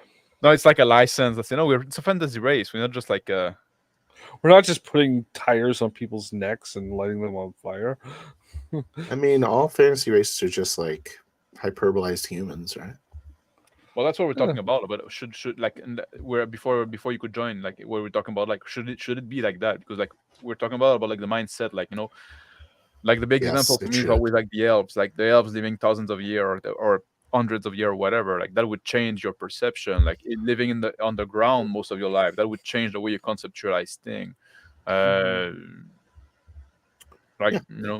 No, it's like a license. That's, it's a fantasy race. We're not just like we're not just putting tires on people's necks and lighting them on fire. I mean, all fantasy races are just like hyperbolized humans, right? Well, that's what we're talking about. But should like, where before you could join, like, where we're talking about, like, should it be like that? Because, like, we're talking about like the mindset, like, like the big Yes, example for it me is should. always like the elves, living thousands of years, or hundreds of years, or whatever. Like, that would change your perception. Like, living in the underground most of your life, that would change the way you conceptualize things. Like, Yeah.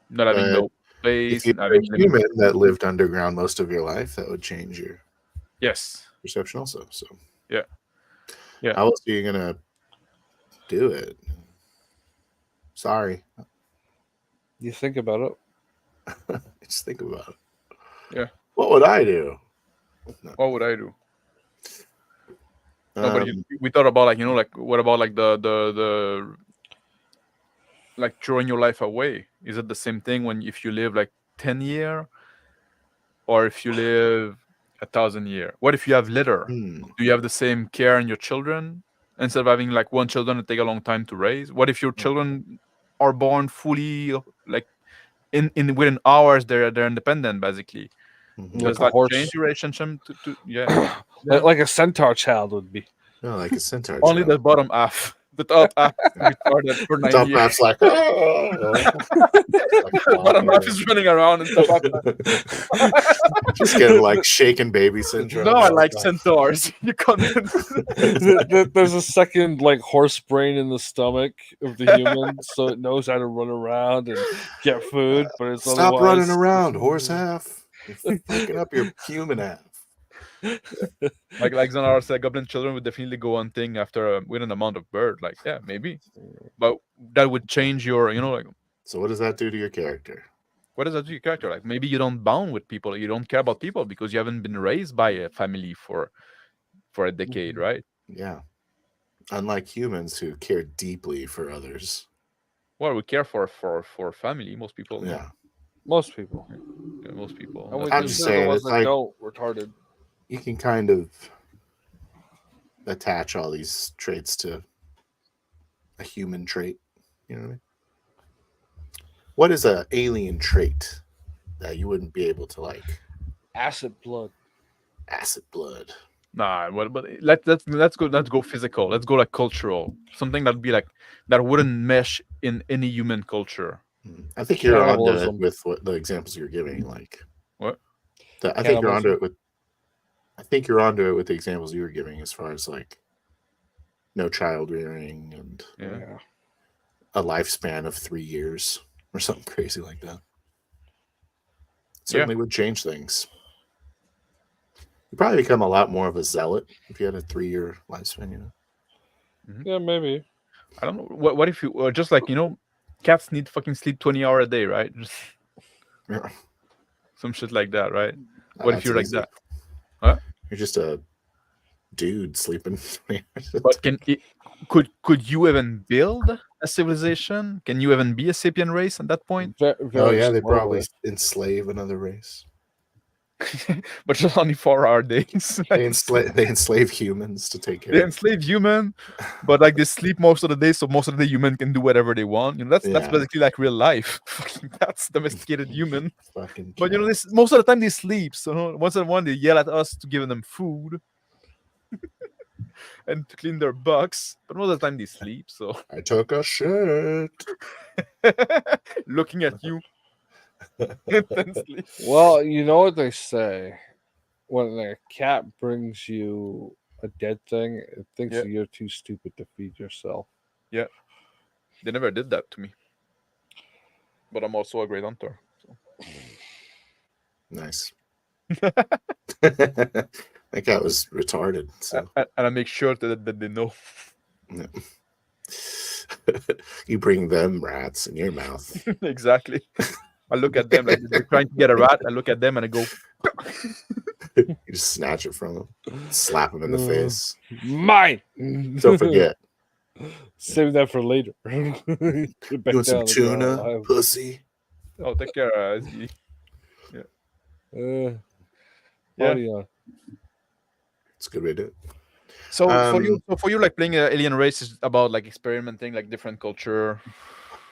not having no If place, you're having a human that lived underground most of your life, that would change your yes, perception also. So yeah. how else are you gonna do it? Sorry. You think about it. Just think about it. Yeah. What would I do? No. What would I do? No, but we thought about, like, like, what about like the like throwing your life away? Is it the same thing if you live like 10 years, or if you live 1,000 years? What if you have litter? Do you have the same care in your children instead of having like one children that take a long time to raise? What if your children are born fully, like, in within hours they're independent, basically? Does Like a that horse. change your relationship to yeah? Like a centaur child would be. No, like a centaur. Only the bottom half. The top half is retarded for 9 top years. half's like, Bottom half is running around and top half. just getting like shaken baby syndrome. No, I like centaurs. You can't. There's a second like horse brain in the stomach of the human, so it knows how to run around and get food. But it's stop otherwise... running around, horse half. You're fucking up your human half. Like Xanar said, goblin children would definitely go on thing after with an amount of bird. Like, yeah, maybe, but that would change your, like. So what does that do to your character? What does that do to your character? Like, maybe you don't bond with people, you don't care about people because you haven't been raised by a family for a decade, right? Yeah. Unlike humans who care deeply for others. Well, we care for family. Most people. Yeah. Most people. Yeah, most people. I'm just saying, the ones it's that like don't retarded. You can kind of attach all these traits to a human trait. You know what I mean? What is an alien trait that you wouldn't be able to like? Acid blood. Acid blood. Nah, but let's go physical. Let's go like cultural. Something that'd be like that wouldn't mesh in any human culture. I think you're onto it with what the examples you're giving. Like what? I think you're onto it with. I think you're onto it with the examples you were giving, as far as like no child rearing and a lifespan of 3 years or something crazy like that. Certainly would change things. You probably become a lot more of a zealot if you had a 3-year lifespan, you know. Mm-hmm. Yeah, maybe. I don't know. What if you just like, cats need fucking sleep 20 hours a day, right? Just some shit like that, right? What if you're easy. Like that? Huh? You're just a dude sleeping. But could you even build a civilization? Can you even be a sapient race at that point? Oh yeah, they probably enslave another race. but just only 4-hour days. They enslave humans to take care They of. enslave human, but like they sleep most of the day, so most of the day human can do whatever they want. That's Yeah. basically like real life. That's domesticated human. Fucking But cat. this most of the time they sleep. So once in a while they yell at us to give them food and to clean their bucks. But most of the time they sleep. So I took a shit. looking at you intensely. Well, you know what they say. When a cat brings you a dead thing, it thinks Yeah. that you're too stupid to feed yourself. Yeah, they never did that to me. But I'm also a great hunter. So. Nice. That cat was retarded. So And I make sure that they know. yeah. You bring them rats in your mouth. Exactly. I look at them like they're trying to get a rat. I look at them and I go. You just snatch it from them, slap them in the face. Mine. Don't forget. Save that for later. You want some tuna, pussy? Oh, take care, SG. Yeah. Yeah. It's a good way to do it. So for you, like playing Alien Race is about like experimenting, like different culture.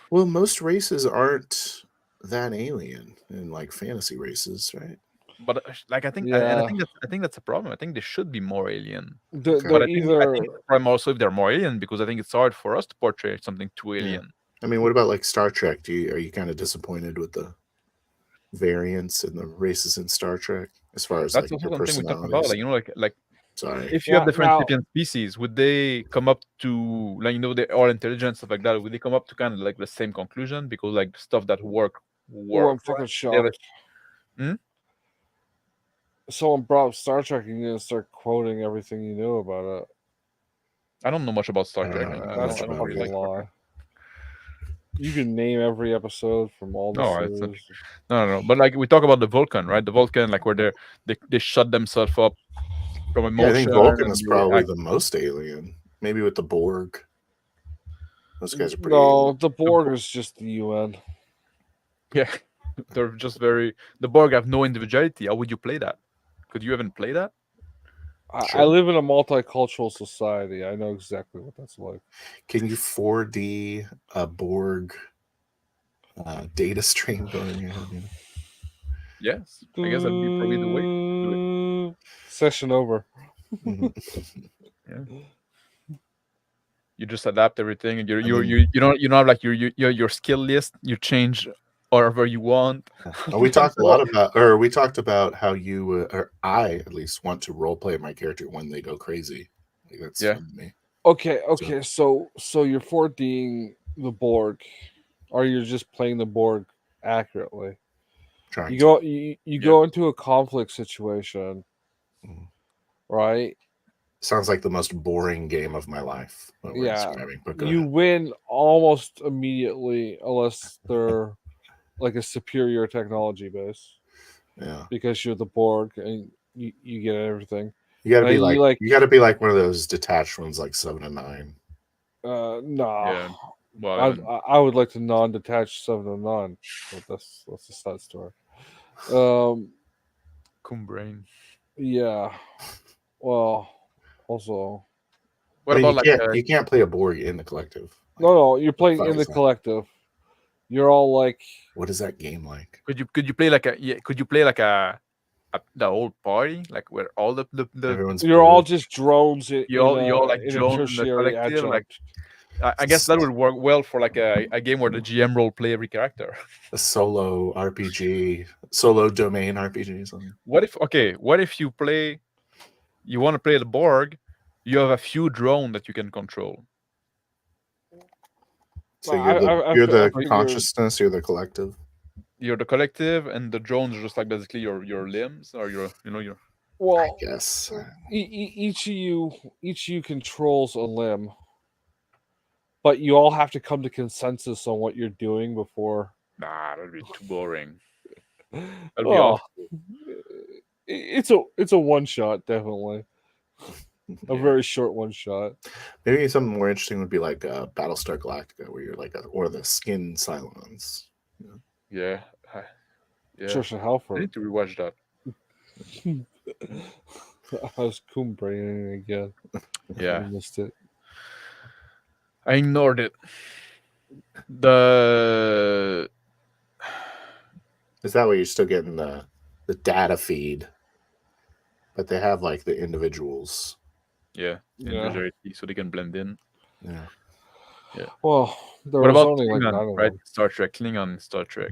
Well, most races aren't that alien in like fantasy races, right? But like I think, Yeah. I think that's a problem. I think they should be more alien. They're But I either think the problem also if they're more alien because I think it's hard for us to portray something too alien. I mean, what about like Star Trek? Are you kind of disappointed with the variants in the races in Star Trek as far as That's like also their something we talk about. personalities? Like Sorry. if you have different now- sapient species, would they come up to like they are intelligent stuff like that? Would they come up to kind of like the same conclusion because like the stuff that work? I'm fucking shocked. Hmm? Someone brought up Star Trek and you're gonna start quoting everything you knew about it. I don't know much about Star Trek. That's a fucking lie. You can name every episode from all the series. No. But like we talk about the Vulcan, right? The Vulcan, like where they shut themselves up from emotion. I think Vulcan is probably the most alien. Maybe with the Borg. Those guys are pretty. No, the Borg is just the UN. Yeah, they're just very. The Borg have no individuality. How would you play that? Could you even play that? I live in a multicultural society. I know exactly what that's like. Can you 4D a Borg data stream going in your head? You know? Yes, I guess that'd be probably the way. To do it. Session over. Yeah. You just adapt everything, and you don't have like your skill list. You change whatever you want. We talked a lot about, or we talked about how you, or I at least, want to role play my character when they go crazy. Like that's fun to me. Okay. So you're 4Ding the Borg, or you're just playing the Borg accurately. You go into a conflict situation, right? Sounds like the most boring game of my life. You win almost immediately unless they're like a superior technology base. Yeah, because you're the Borg and you get everything. You gotta you gotta be like one of those detached ones, like 7 and 9. No. Yeah. Well, I would like to non-detach 7 and 9, but that's a sad story. Brain. Yeah. Well, also. What about you can't play a Borg in the collective? No, you're playing in the collective. You're all like. What is that game like? Could you play like the whole party, like where all the you're all just drones. You all like drones in the collective. Like, I guess that would work well for like a game where the GM role play every character. A solo RPG, solo domain RPG or something. What if you want to play the Borg, you have a few drones that you can control. So you're the consciousness, you're the collective. You're the collective, and the drones are just like basically your limbs or your. Well, I guess each of you controls a limb, but you all have to come to consensus on what you're doing before. Nah, that'd be too boring. That'd be awesome. It's a one shot, definitely. A very short one shot. Maybe something more interesting would be like Battlestar Galactica, where you're like or the Skin Cylons. Yeah. Trisha Halford. I need to rewatch that. I was coon braining again. I Yeah, missed it. I ignored it. The Is that way you're still getting the data feed, but they have like the individuals. yeah, individuality, so they can blend in. Yeah. Well, there What was about only like Klingon, 9 of right? them. Star Trek, Klingon, Star Trek.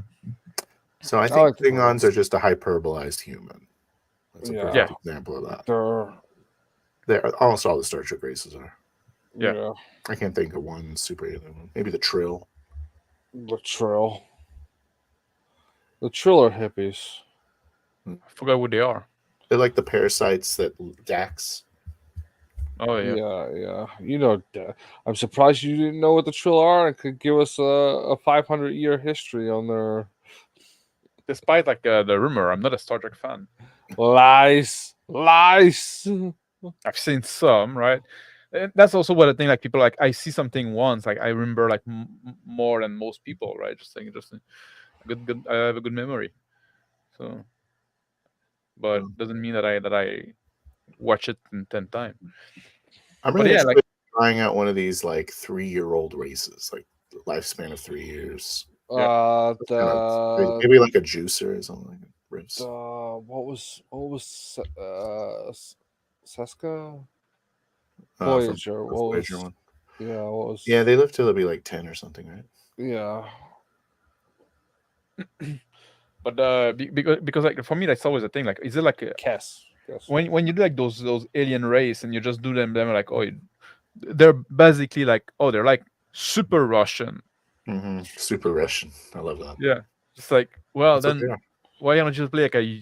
So I I think like the Klingons are Klingons. just a hyperbolized human. That's a Yeah. perfect example of that. They're Almost all the Star Trek races are. Yeah. yeah. I can't think of one super alien one. Maybe the Trill. The Trill. The Trill are hippies. I forgot what they are. They're like the parasites that Dax. Oh yeah. Yeah. You know, I'm surprised you didn't know what the Trill are and could give us a 500-year history on their Despite like the rumor, I'm not a Star Trek fan. lies. I've seen some, right? And that's also what I think. Like people, like I see something once, like I remember like more than most people, right? Just a good. I have a good memory, so. But doesn't mean that I watch it in 10 times. I'm But really yeah, interested like in trying out one of these like 3-year-old races, like lifespan of 3 years. Maybe like a juicer or something like that. Ribs. What was Seska? From Voyager. the What Voyager was one. what was Yeah, they live till they'll be like 10 or something, right? yeah. but because like for me that's always a thing. Like is it like Yes. when you do like those alien race and you just do them like they're basically like they're like super Russian. Mm-hmm. Super Russian. I love that. Yeah, just like well That's what they then are. why don't you just play like a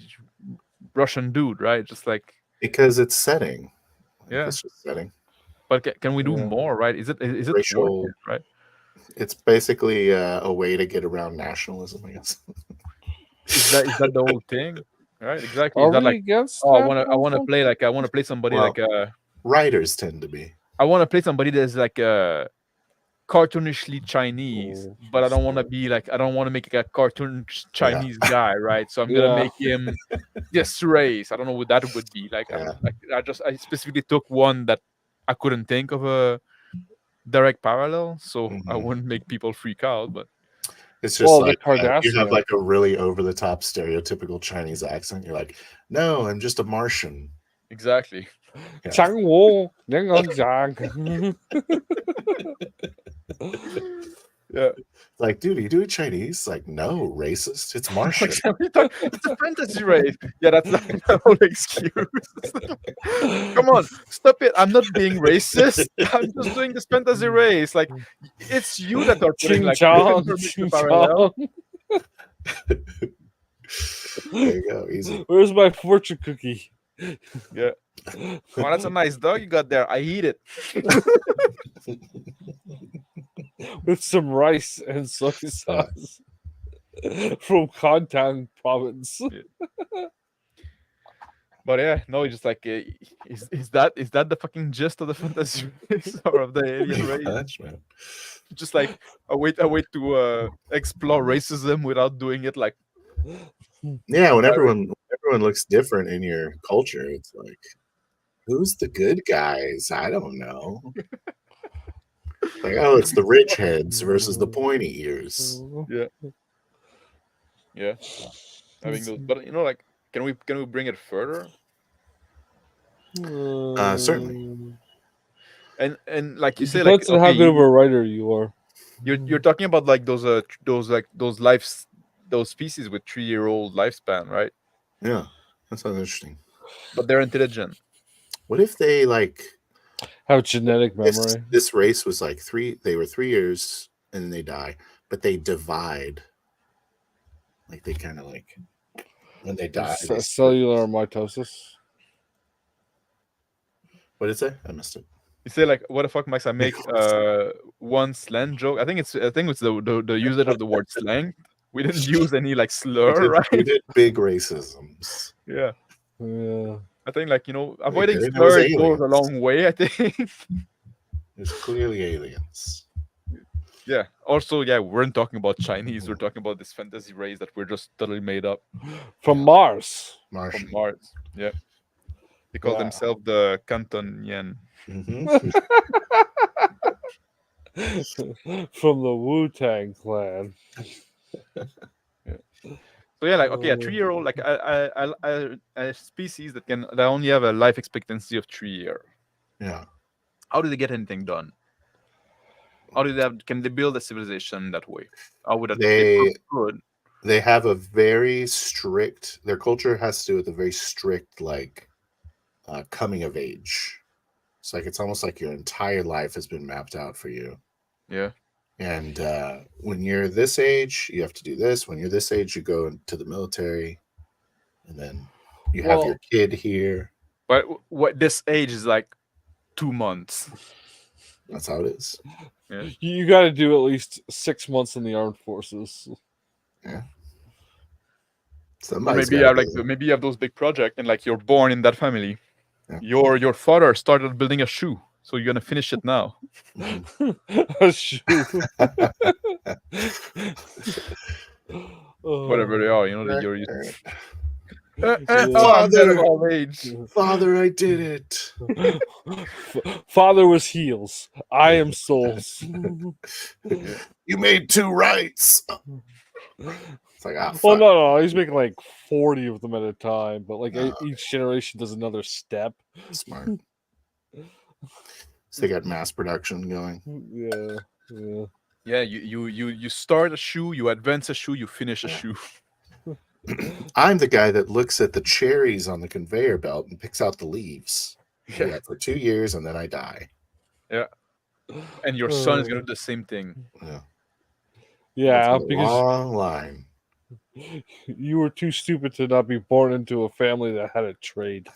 Russian dude, right? Just like Because it's setting. yeah, It's just setting. but can we do Yeah. more, right? Is it worth Racial. it, right? It's basically a way to get around nationalism, I guess. Is that the whole thing, right? Exactly. Are Is that we like against I that? want to play like I want to play somebody Well, like writers tend to be. I want to play somebody that's like cartoonishly Chinese, but I don't want to be like I don't want to make like a cartoon Chinese guy, right? So I'm gonna Yeah. make him this race. I don't know what that would be like. Yeah. I specifically took one that I couldn't think of a direct parallel, so I Mhm. wouldn't make people freak out. But It's just like the you have Cardassian. like a really over the top stereotypical Chinese accent. You're like, no, I'm just a Martian. exactly. Yeah. Chang Wu, Zhang. Yeah. Like, dude, are you doing Chinese? Like, no, racist. It's Martian. It's a fantasy race. Yeah, that's like the whole excuse. Come on, stop it. I'm not being racist. I'm just doing this fantasy race. Like, it's you that are putting like information parallel. There you go. Easy. Where's my fortune cookie? Yeah. Oh, that's a nice dog you got there. I eat it. With some rice and soy sauce from Kantan province. But yeah, no, it's just like, is that the fucking gist of the fantasy race or of the alien race? Much, man. Just like a way to explore racism without doing it like. Yeah, when everyone looks different in your culture, it's like, who's the good guys? I don't know. Like, oh, it's the rich heads versus the pointy ears. Yeah, having those, but like, can we bring it further? Certainly. And like you say, depends like on how okay, good of a writer you are. you're talking about like those lives, those species with 3-year-old lifespan, right? Yeah, that sounds interesting. But they're intelligent. What if they like have genetic memory? This race was like they were 3 years and then they die, but they divide. Like they kind of like when they die. Cellular mitosis. What did it say? I missed it. You say like, what the fuck, Max? I make one slang joke. I think it's the usage of the word slang. We didn't use any like slur, right? We did big racisms. Yeah. Yeah. I think like avoiding slurs goes a long way. I think There's clearly aliens. Yeah. Also, yeah, we weren't talking about Chinese. We're talking about this fantasy race that we're just totally made up From Yeah. Mars. from Martian. Mars. Yeah. They call Yeah. themselves the Cantonian. Hmm. From the Wu-Tang clan. So yeah, like okay, a Oh. 3-year-old, like a species that only have a life expectancy of 3 years. Yeah. How do they get anything done? How do they can they build a civilization that way? How would that they They could? they have a very strict. Their culture has to do with a very strict like coming of age. It's like it's almost like your entire life has been mapped out for you. Yeah. And when you're this age, you have to do this. When you're this age, you go into the military, and then you have Well, your kid here. But what this age is like 2 months. That's how it is. Yeah. you got to do at least 6 months in the armed forces. Yeah. Or Somebody's maybe you got have to like do it. maybe you have those big projects and like you're born in that family. Yeah. Your father started building a shoe, so you're gonna finish it now. Mhm. A shoe. Whatever they are, you know, that you're Yeah. I'm dead of Father, old age. Father, I did it. Father was heels. I am souls. You made 2 rights. It's like, ah, fuck. Well, no, he's making like 40 of them at a time, but like No. each generation does another step. Smart. So they got mass production going. Yeah, yeah. Yeah, you start a shoe, you advance a shoe, you finish a shoe. I'm the guy that looks at the cherries on the conveyor belt and picks out the leaves. I do Yeah. that for 2 years and then I die. And your son is gonna do the same thing. Yeah. Yeah, That's a because long line. you were too stupid to not be born into a family that had a trade.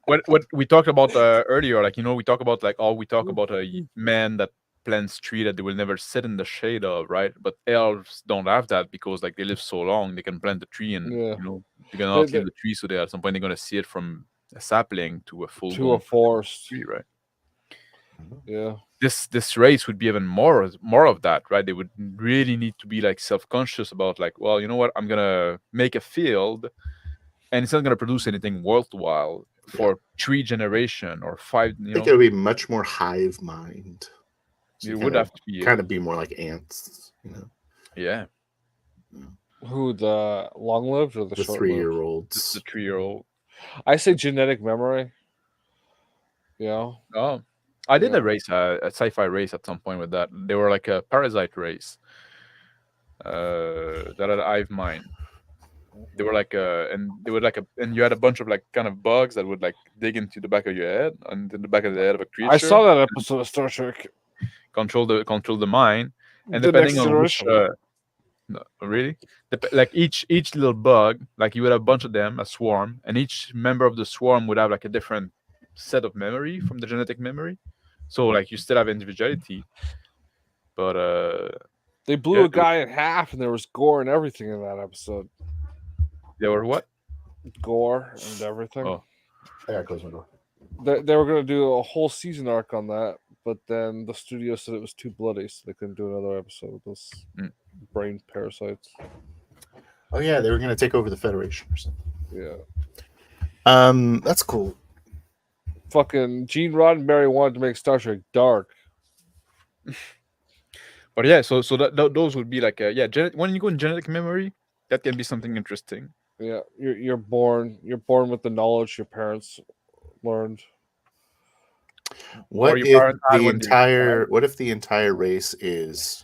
What we talked about earlier, like we talk about like we talk about a man that plants tree that they will never sit in the shade of, right? But elves don't have that because like they live so long, they can plant the tree and Yeah. they're gonna outlive They- the tree, so they at some point they're gonna see it from a sapling to a full to a forest. tree, right? Yeah. This race would be even more of that, right? They would really need to be like self-conscious about like, well, you know what, I'm gonna make a field and it's not gonna produce anything worthwhile for 3 generation or 5. I think it would be much more hive mind. So It you would have to be kind of be more like ants, yeah. Who, the long lived or the the short lived? 3-year-olds. The 3-year-old. I say genetic memory. Yeah. Oh, I did Yeah. a race, a sci-fi race at some point with that. They were like a parasite race. That had hive mind. They were like and you had a bunch of like kind of bugs that would like dig into the back of your head and in the back of the head of a creature. I saw that episode of Star Trek. Control the mind, and The depending Next on which Generation. no, really, like each little bug, like you would have a bunch of them, a swarm, and each member of the swarm would have like a different set of memory from the genetic memory. So like you still have individuality, but They blew Yeah, a guy in half, and there was gore and everything in that episode. they were what? Gore and everything. Oh. I gotta close my door. They were going to do a whole season arc on that, but then the studio said it was too bloody, so they couldn't do another episode with those brain parasites. Oh yeah, they were gonna take over the Federation or something. Yeah. That's cool. Fucking Gene Roddenberry wanted to make Star Trek dark. But yeah, so those would be like when you go in genetic memory, that can be something interesting. Yeah, you're born with the knowledge your parents learned. What your if parents had the when they were entire race is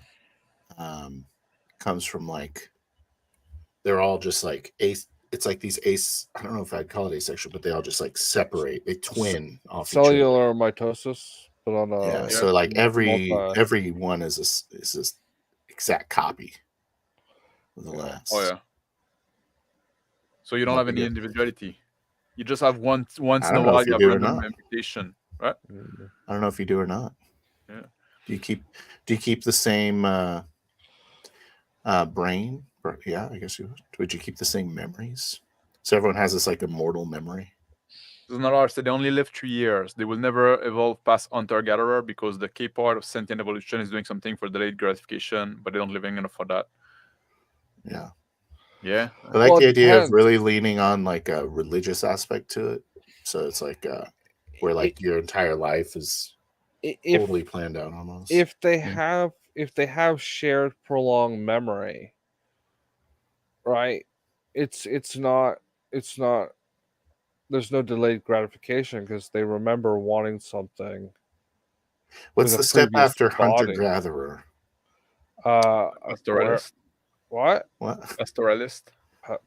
comes from like they're all just like it's like these I don't know if I'd call it asexual, but they all just like separate, they twin off each other. Cellular mitosis, but on a Yeah, so like every multi- one is this exact copy of the last. Oh yeah. So you don't have any individuality. You just have once in a while you have random mutation, right? I don't know if you do or not. Yeah. Do you keep the same brain? Yeah, I guess you would. Would you keep the same memories? So everyone has this like immortal memory. There's another article, they only live 3 years. They will never evolve past hunter-gatherer because the key part of sentient evolution is doing something for delayed gratification, but they don't live enough for that. Yeah. Yeah. I like Well, the it idea of depends. really leaning on like a religious aspect to it. So it's like where like your entire life is If totally planned out almost. if they Yeah. have shared prolonged memory, right? It's not there's no delayed gratification because they remember wanting something What's with a the step previous after hunter body. gatherer? Pastoralist. What? What? Pastoralist.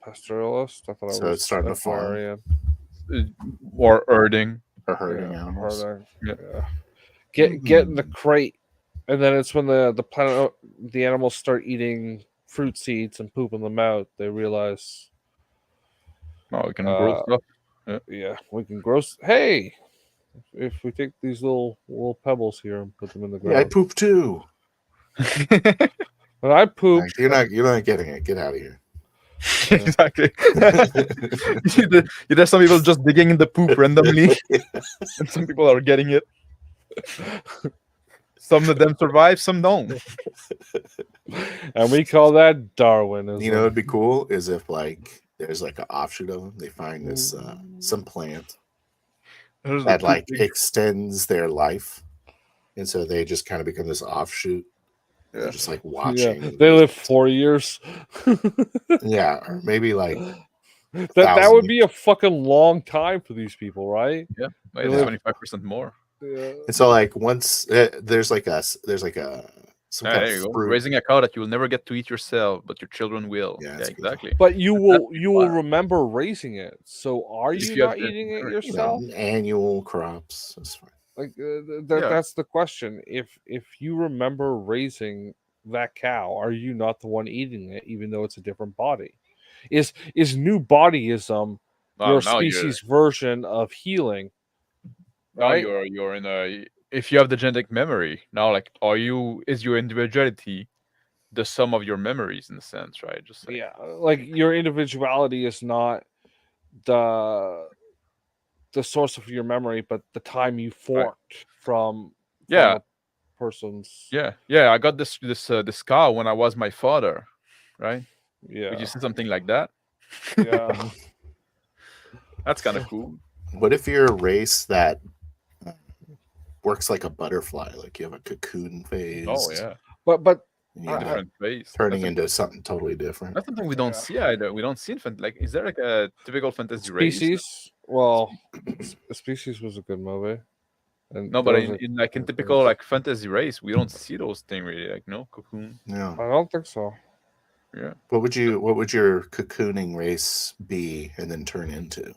Pastoralist? I thought So it was it's starting to farm veterinarian. Or herding. or herding Yeah, animals. herding. Yeah. Yeah. Get in the Hmm. crate, and then it's when the animals start eating fruit seeds and pooping them out. They realize, Oh, we can grow stuff. yeah, we can grow. Hey, if we take these little pebbles here and put them in the Yeah, I ground, poop too. and I poop. Like, you're not getting it. Get out of here. Exactly. There's some people just digging in the poop randomly, and some people are getting it. Some of them survive, some don't. And we call that Darwinism. You know, it'd be cool is if like there's like an offshoot of them. They find this some plant There's that like extends their life, and so they just kind of become this offshoot. Yeah. They're just like Yeah, watching. they live 4 years. Yeah, or maybe like that would be a fucking long time for these people, right? Yeah, They it's live- 25% more. Yeah. And so like once there's like some Yeah, kind there you of go. fruit. Raising a cow that you will never get to eat yourself, but your children will. Yeah, Yeah, that's good. exactly. But you will fire. remember raising it. So are If you you have not the- eating it You know, yourself? annual crops. That's fine. Like Yeah. that's the question. If you remember raising that cow, are you not the one eating it, even though it's a different body? Is new bodyism Well, your now species version of healing? now Right? you're in a. If you have the genetic memory now, like, is your individuality the sum of your memories in a sense, right? Just like, Yeah, like your individuality is not the source of your memory, but the time you formed from Yeah. a person's. Yeah. I got this cow when I was my father, right? Yeah. Would you say something like that? Yeah. That's kind of cool. What if you're a race that works like a butterfly, like you have a cocoon phase? Oh yeah, But and you end up different phase. turning That's into something totally different. That's something we don't see either. We don't see like, is there like a typical fantasy race? Species. Well, Species was a good movie. And No, but there was in typical like fantasy race, we don't see those things really. Like, no cocoon. Yeah. I don't think so. Yeah. What would your cocooning race be and then turn into?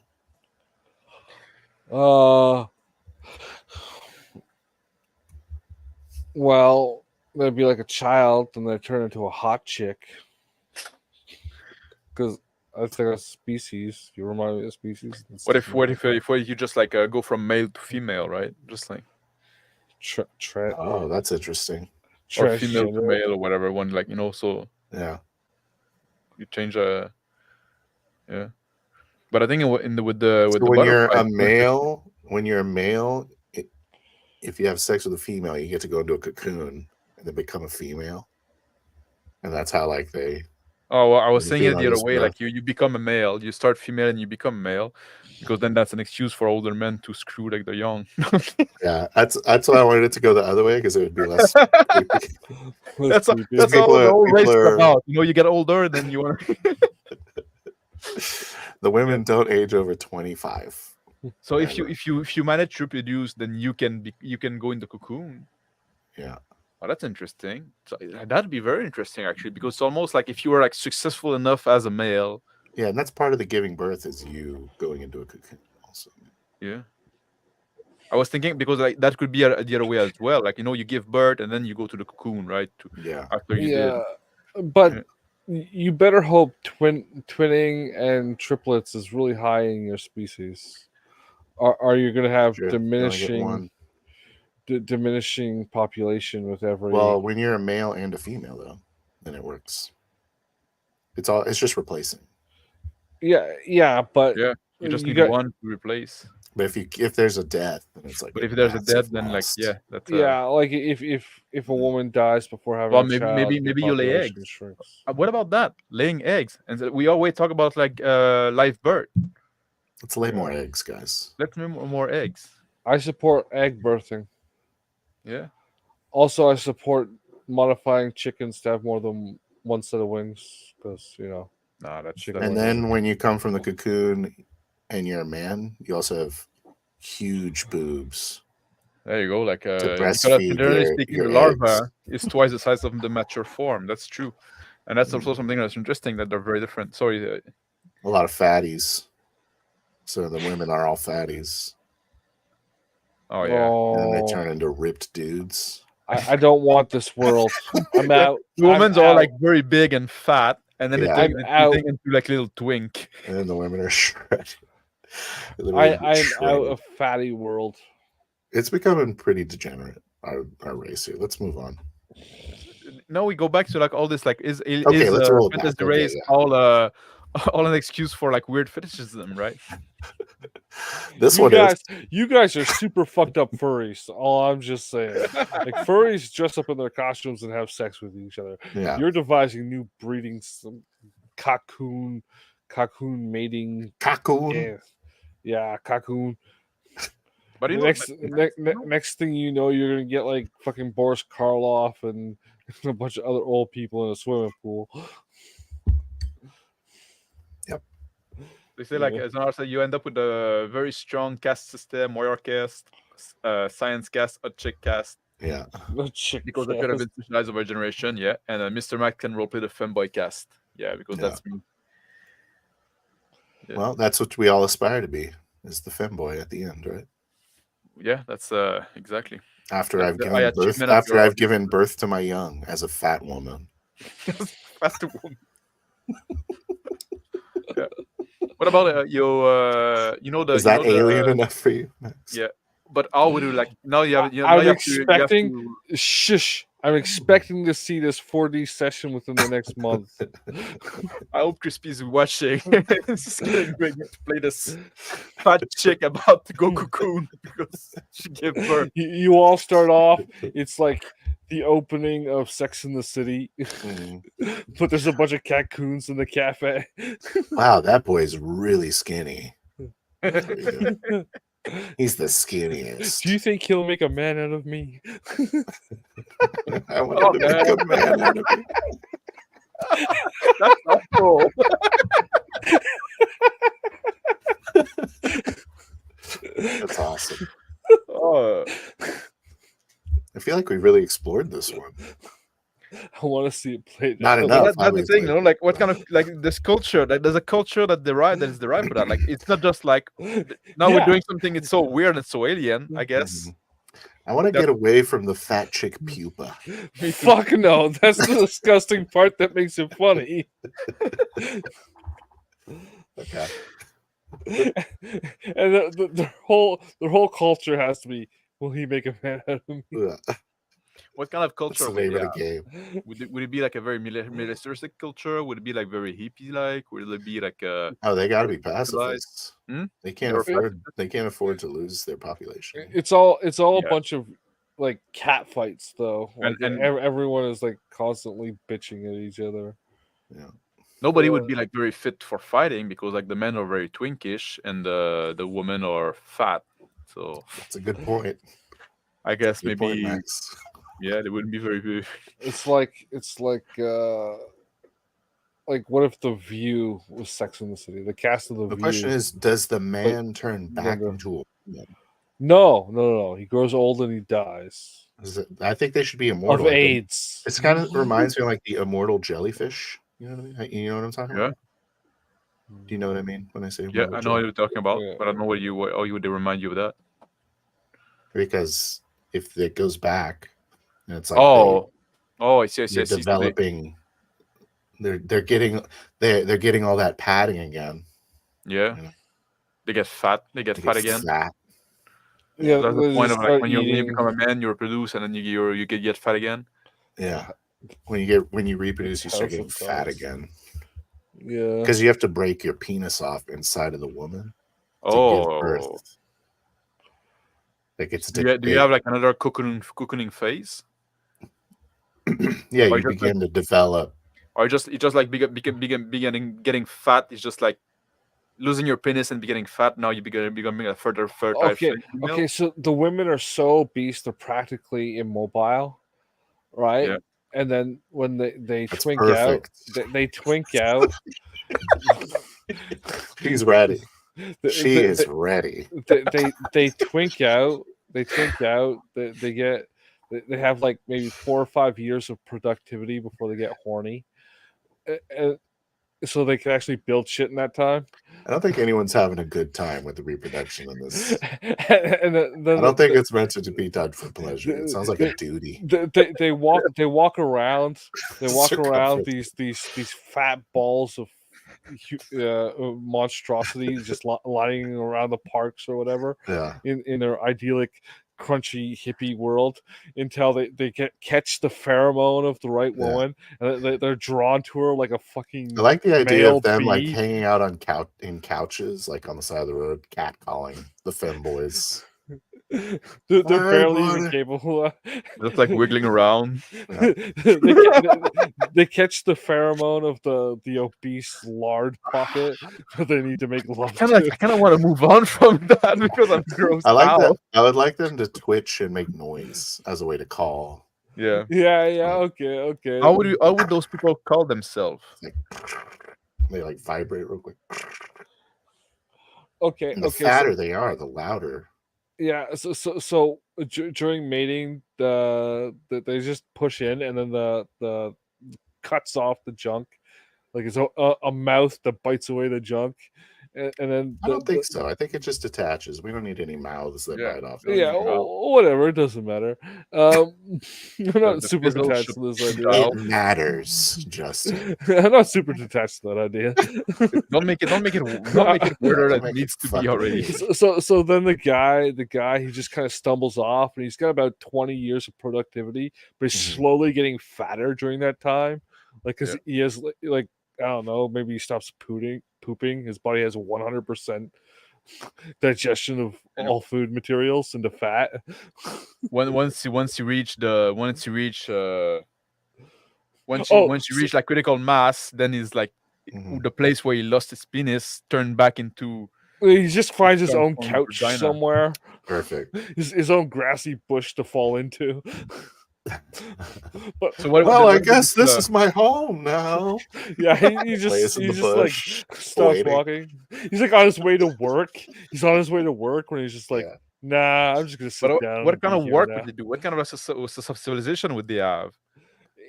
Well, they'd be like a child, and they turn into a hot chick. Because that's like a species. You remind me of species. What if you just like go from male to female, right? Just like Oh, that's interesting. or female to male or whatever. One like so Yeah. you change yeah. But I think with the when you're butterfly, a male, if you have sex with a female, you get to go into a cocoon and then become a female, and that's how like they. Oh, well, I was the saying it female the other gives way. birth. Like you become a male, you start female and you become male, because then that's an excuse for older men to screw like the young. Yeah, that's why I wanted it to go the other way, because it would be less creepy. That's all People the whole people race is are- about. You get older, then you want. The women don't age over 25. So if you manage to reproduce, then you can go in the cocoon. Yeah. Oh, that's interesting. So that'd be very interesting actually, because it's almost like if you were like successful enough as a male. Yeah, and that's part of the giving birth is you going into a cocoon also. Yeah. I was thinking because like that could be the other way as well. Like you give birth and then you go to the cocoon, right? Yeah. After you did. But you better hope twinning and triplets is really high in your species. Are you going to have Sure. You only get one. diminishing population with every? Well, when you're a male and a female, though, then it works. It's just replacing. Yeah, but Yeah, you just need got one to replace. But if there's a death, then it's like But if there's a massive death, then like loss. yeah, that's Yeah, like if a woman dies before having Well, a child, maybe the you lay population eggs. shrinks. What about that? Laying eggs, and we always talk about like live birth. Let's lay more eggs, guys. Let's make more eggs. I support egg birthing. Yeah. Also, I support modifying chickens to have more than one set of wings because Nah, that's Chicken And wings. then when you come from the cocoon and you're a man, you also have huge boobs. there you go. Like because breastfeed generally your- speaking, your the larva eggs. is twice the size of the mature form. That's true, and that's also Mm. something that's interesting that they're very different. Sorry. A lot of fatties. So the women are all fatties. Oh yeah. And then they Oh, turn into ripped dudes. I don't want this world. I'm out. The women's I'm are out. like very big and fat, and then Yeah. they I'm turn out. into like little twink. And then the women are shredded. Literally I'm shredded. out of fatty world. It's becoming pretty degenerate, our race here. Let's move on. No, we go back to like all this like is let's roll it back. fantasy Okay, race yeah. all an excuse for like weird fetishism, right? This You one guys, is. you guys are super fucked up furries. All I'm just saying. Like furries dress up in their costumes and have sex with each other. Yeah. You're devising new breeding, some cocoon mating. Cocoon. Yeah, cocoon. But you The know, next thing you know, you're gonna get like fucking Boris Karloff and a bunch of other old people in a swimming pool. they say like Yeah. as an artist, you end up with a very strong caste system, warrior caste, science caste, a chick caste, Yeah. No chick because that could have been specialized over a generation, yeah. And MrMax can roleplay the femboy caste, yeah, because Yeah. that's me. Yeah. Well, that's what we all aspire to be, is the femboy at the end, right? Yeah, that's exactly. After That's I've the given birth, achievement of after your I've given birth to my young as a fat woman. fat woman. Yeah. What about you know the Is that you know alien the, enough for you, Max? yeah, but how would you like now you have I'm now you have expecting to shush. I'm expecting to see this 4D session within the next month. I hope Crispy's watching. He's getting ready to play this fat chick about to go cocoon because she gave birth. You all start off. It's like the opening of Sex in the City, Mhm. but there's a bunch of cocoons in the cafe. Wow, that boy is really skinny. He's the skinniest. Do you think he'll make a man out of me? I want him to make a man out of me. That's not cool. That's awesome. Oh, I feel like we really explored this one. I want to see it played. Not out. enough. that's the obviously. thing, you know, like what kind of like this culture, like there's a culture that is derived from that. Like it's not just like now we're Yeah. doing something it's so weird and so alien, I guess. Mhm. I want to get away from the fat chick pupa. Fuck no, that's the disgusting part that makes it funny. Okay. And their whole culture has to be, will he make a man out of me? Ugh. What kind of That's culture the would name it, of the game. would it be like a very militaristic culture? Would it be like very hippie like? Would it be like a Oh, they got to be pacifists. Hmm? They can't They're afford. They can't afford to lose their population. It's all Yeah. a bunch of like cat fights though. Like And- everyone is like constantly bitching at each other. nobody would be like very fit for fighting because like the men are very twinkish and the women are fat. So That's a good point. I guess Good point, maybe Max. yeah, they wouldn't be very It's like what if The View was Sex in the City? The cast of The The View. question is, does the man turn back Never. into a woman? No. He grows old and he dies I think they should be immortal. of AIDS. It's kind of reminds me of like the immortal jellyfish. You know what I mean? You know what I'm talking Yeah. about? Do you know what I mean when I say Yeah, immortal I know what you're talking about, Yeah. but I don't know what you would they remind you of that. Because if it goes back, and it's like Oh, I see. they're So developing. They're getting all that padding again. yeah, Yeah. they get fat. They get They fat get again. fat. Yeah, That's the they point just of like start when you eating. become a man, you reproduce, and then you get fat again. Yeah. When you reproduce, you start getting That's fat awesome. again. Yeah. Because you have to break your penis off inside of the woman to give Oh, birth. Like it's Do you have like another cocooning phase? yeah, or you just begin to develop. Or it's just like beginning getting fat. It's just like losing your penis and getting fat. Now you becoming a further fertile Okay, female. okay. So the women are so obese they're practically immobile, right? Yeah. And then when they That's twink perfect. out, they twink out. She's ready. She They- is ready. they twink out. They twink out. They get. They have like maybe 4 or 5 years of productivity before they get horny, so they can actually build shit in that time. I don't think anyone's having a good time with the reproduction in this. And then I don't think it's meant to be done for pleasure. It sounds like a duty. they walk around. They walk around Circumference. these fat balls of monstrosity just lying around the parks or whatever Yeah. in their idyllic crunchy hippie world until they catch the pheromone of the right Yeah. woman and they're drawn to her like a fucking I like the idea male of them like bee. hanging out on couches, like on the side of the road, catcalling the femboys. They're Alright, barely even buddy. capable of Just like wiggling around. Yeah. they catch the pheromone of the obese lard pocket, but they need to make love to. I kind of want to move on from that because I'm grossed I like out. that. I would like them to twitch and make noise as a way to call. Yeah. Yeah, okay. How would those people call themselves? Like, they like vibrate real quick. Okay, And the okay. fatter they are, the louder. Yeah, so during mating, they just push in, and then the cuts off the junk, like it's a mouth that bites away the junk, and then I don't think so. I think it just attaches. We don't need any mouths that Yeah. bite off. yeah, Wow. whatever, it doesn't matter. I'm not The super fizzle detached should to this shoot idea. out. It matters, Justin. I'm not super detached to that idea. Don't make it weirder than Don't it make needs it to be fucking already. weird. So then the guy he just kind of stumbles off, and he's got about 20 years of productivity, but he's Mhm. slowly getting fatter during that time, like because Yeah. he has like I don't know, maybe he stops pooping. His body has 100% digestion of I know. all food materials into fat. Once you reach Oh, once you reach like critical mass, then it's like Mhm. the place where he lost his penis turned back into he just finds his own transformed couch vagina. somewhere, Perfect. his own grassy bush to fall into. But So what? Well, I what guess this is my home now. yeah, he Lays just in he the just like bush, stops waiting. walking. He's like on his way to work. He's on his way to work when he's just like, Yeah. nah, I'm just gonna sit But down. what and kind be of here work now. would they do? What kind of a civilization would they have?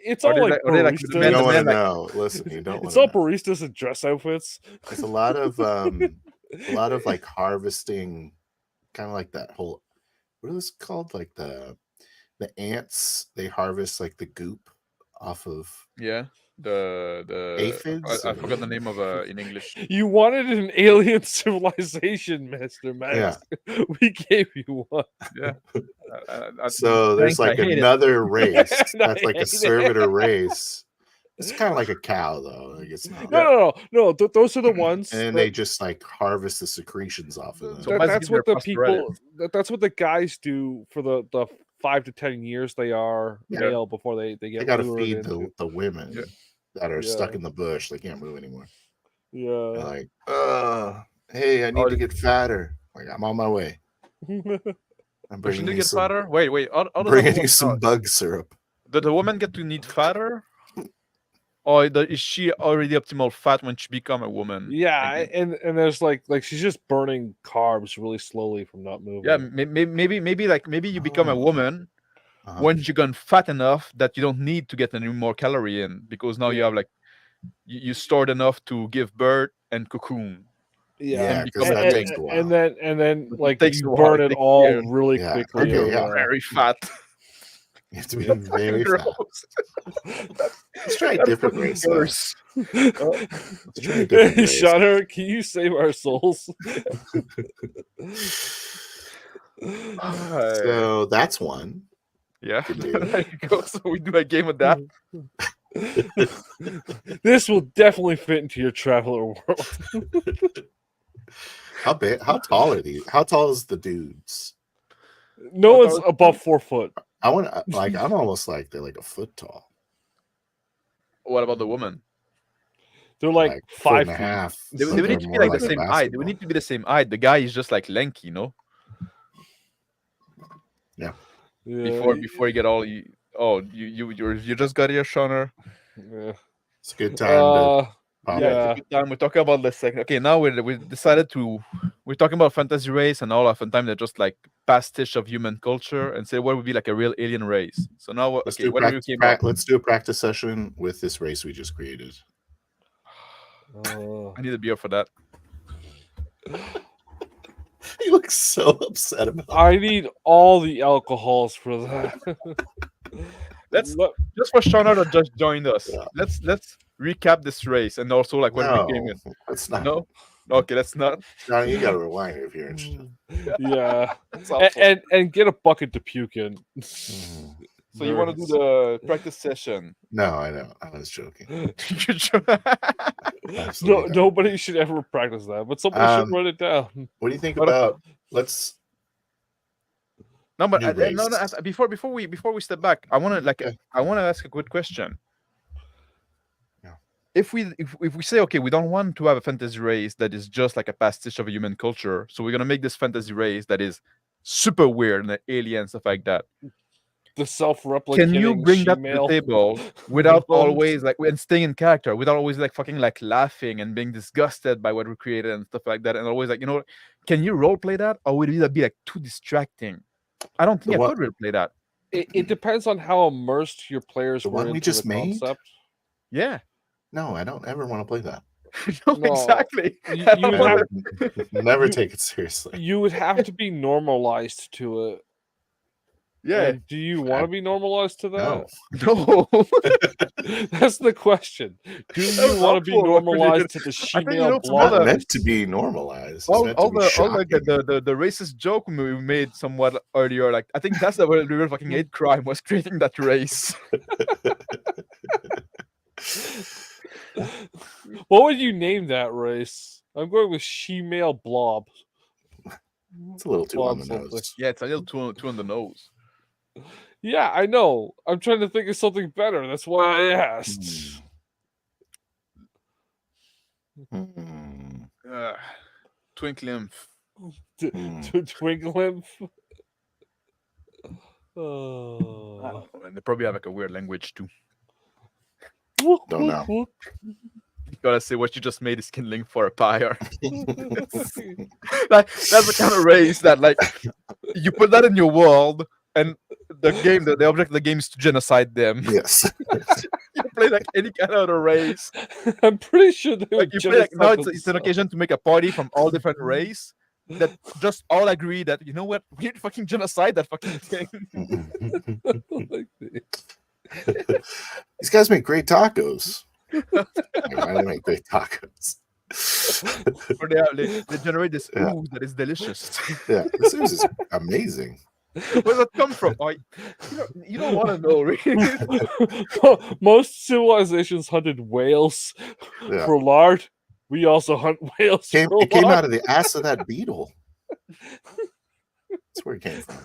It's Are all they like are they like the baristas. You man, don't want to like know. Listen, you don't want It's to all know. baristas and dress outfits. It's a lot of like harvesting, kind of like that whole, what is it called? Like the ants, they harvest like the goop off of yeah, the aphids. I forgot the name of in English. You wanted an alien civilization, MrMax. Yeah. We gave you one. Yeah. So there's I like hate it. another race And I that's like a hate servitor it. race. It's kind of like a cow, though. Like it's not. No. Those are the ones. And then they just like harvest the secretions off of them. So That's basically what the they're pastoral. people. That's what the guys do for the 5 to 10 years they are Yeah. male before they They get got to lured feed into. the women Yeah. that are stuck Yeah. in the bush. They can't move anymore. They're Yeah. like, hey, I need to get fatter. Like, I'm on my way. I'm Does she bringing you get some, fatter? Wait. How does bringing that you some bug syrup. Did the woman get to need fatter? Or is she already optimal fat when she become a woman? Yeah, again? and there's like she's just burning carbs really slowly from not moving. Yeah, maybe you become a Oh. woman when you gone fat enough that you don't need to get any more calorie in because now you have like you stored enough to give birth and cocoon. Yeah, because become a that thing. takes a while. and then like takes you a while, burn it it takes all years. really Yeah, quickly. okay, or, yeah. Very fat. You have to be very fat. Gross. Let's try a That's different fucking race. Though. worse. Let's try a different race. Shudder, can you save our souls? So that's one. Yeah, Could do. there you go. So we do a game of that. This will definitely fit into your traveler world. How big? How tall are these? How tall is the dudes? No one's above 4 foot. I want like I'm almost like they're like a foot tall. What about the woman? They're like 5 foot and a feet. half. They but would they're need to be more like the a same height. They would basketball. need to be the same height. The guy is just like lanky, no? Yeah. Yeah, Before you get all you just got here, Shoner. yeah. It's a good time to pop Yeah, in. it's a good time. We're talking about the second. Okay, now we decided we're talking about fantasy race and all of the time they're just like pastiche of human culture and say what would be like a real alien race. So now Let's okay, do what do you came up? let's do a practice session with this race we just created. I need a beer for that. He looks so upset about it. I need all the alcohols for that. Let's just for Shauna that just joined us. Yeah. Let's recap this race and also like when we came in. Let's not. No, okay, let's not. Johnny, you got to rewind if you're interested. Yeah, That's awful. and get a bucket to puke in. Mhm. So you want to do the practice session? No, I don't. I was joking. No, Absolutely not. nobody should ever practice that, but somebody should write it down. What do you think But- about? Let's. No, but New no. race. Before we step back, I want to Okay. ask a good question. Yeah. If we say okay, we don't want to have a fantasy race that is just like a pastiche of a human culture, so we're gonna make this fantasy race that is super weird and alien stuff like that. The self-replicating. Can you bring that to the she-male table without bones. always like and staying in character, without always like fucking like laughing and being disgusted by what we created and stuff like that, and always like can you role play that, or would it be like too distracting? I don't think I could role play that. It depends on how immersed your players The were one into we just the made? concept. Yeah, No, I don't ever want to play that. no, No, exactly. you- I you don't would wanna- I would never take it seriously. You would have to be normalized to it. yeah, And do you want to be normalized to No. that? no. That's the question. Do was you want to be awful what we normalized to did. the I think, she-male some other- blob? Meant to be normalized. It's all meant to be the shocking. the racist joke we made somewhat earlier, like I think that's the real fucking hate crime was creating that race. What would you name that race? I'm going with she-male blob. It's a little too on the Something. nose. Yeah, it's a little too on the nose. Yeah, I know. I'm trying to think of something better. That's why I asked. Hmm. Twinkling. Twinkle him. I don't know, and they probably have like a weird language too. Don't know. You gotta say what you just made is kindling for a pyre. Like that's the kind of race that like you put that in your world, and the object of the game is to genocide them. Yes. You play like any kind of other race. I'm pretty sure they Like would you play like now it's an themselves. occasion to make a party from all different race that just all agree that you know what, we need to fucking genocide that fucking thing. Like, These guys make great tacos. Why do they make great tacos? Or they generate this Yeah. ooze that is delicious. Yeah, this is amazing. Where does that come from? You don't want to know, really. Most civilizations hunted whales Yeah. for lard. We also hunt whales for It came lard. out of the ass of that beetle. That's where it came from.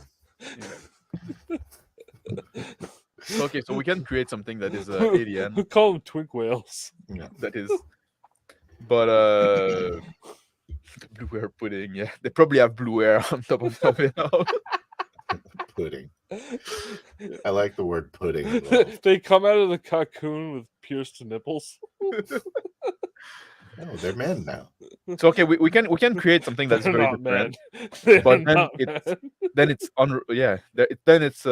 Okay, so we can create something that is alien. We call them twink whales. Yeah. That is, but blue hair pudding. Yeah, they probably have blue hair on top of it. Now. Pudding. I like the word pudding. as well. They come out of the cocoon with pierced nipples. No, they're men now. So okay, we can create something that's They're very not men. different. They're But then not it's- men. Then it's then it's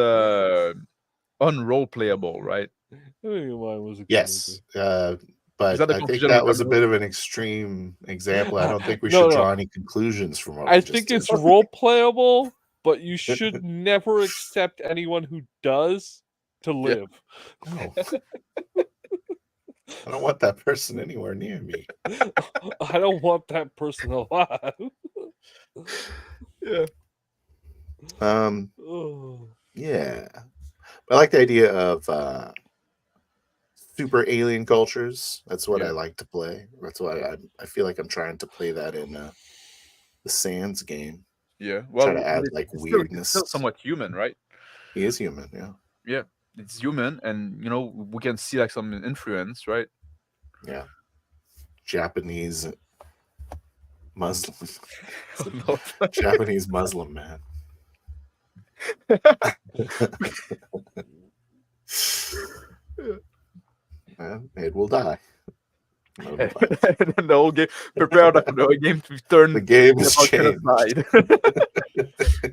unrole playable, right? I think mine was a good Yes. But Is that the I think conclusion that we was a come bit of an extreme example. I don't think we No, should no. draw any conclusions from what I we just think did. it's role playable, but you should never accept anyone who does to live. No. I don't want that person anywhere near me. I don't want that person alive. Yeah. Oh. Yeah. I like the idea of super alien cultures. That's what Yeah. I like to play. That's why I feel like I'm trying to play that in the Sands game. Yeah. Try Well, to add but like it's weirdness. still somewhat human, right? He is human, yeah. Yeah, it's human, and we can see like some influence, right? Yeah. Japanese Muslim. No. Japanese Muslim man. Man, it will die. No And device. then the whole game prepared for the whole game to turn The game is about changed. genocide.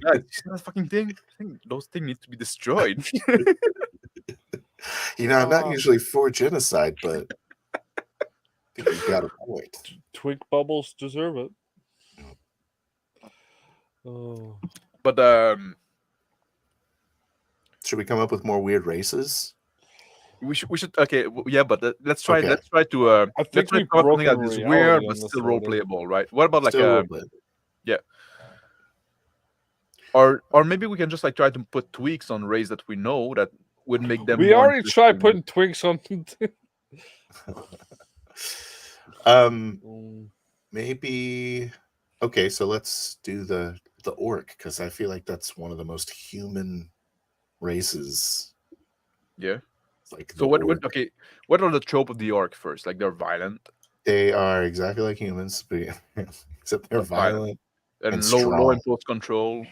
Guys, you see that fucking thing? Those things need to be destroyed. You know, I'm not usually for genocide, but I think you've got a point. Twink bubbles deserve it. Oh. But Should we come up with more weird races? we should okay, yeah, but let's try Okay. let's try to I let's think try we to come up with broke something that is reality weird on but this still one, role playable, right? What about like Still a little bit. or maybe we can just like try to put tweaks on rays that we know that would make them We more already tried interesting. putting twinks on. Maybe. Okay, so let's do the orc, because I feel like that's one of the most human races. Yeah. Like So the what orc. okay, what are the trope of the orc first? Like they're violent They are exactly like humans, but except they're Violent. violent and and low strong. impulse control.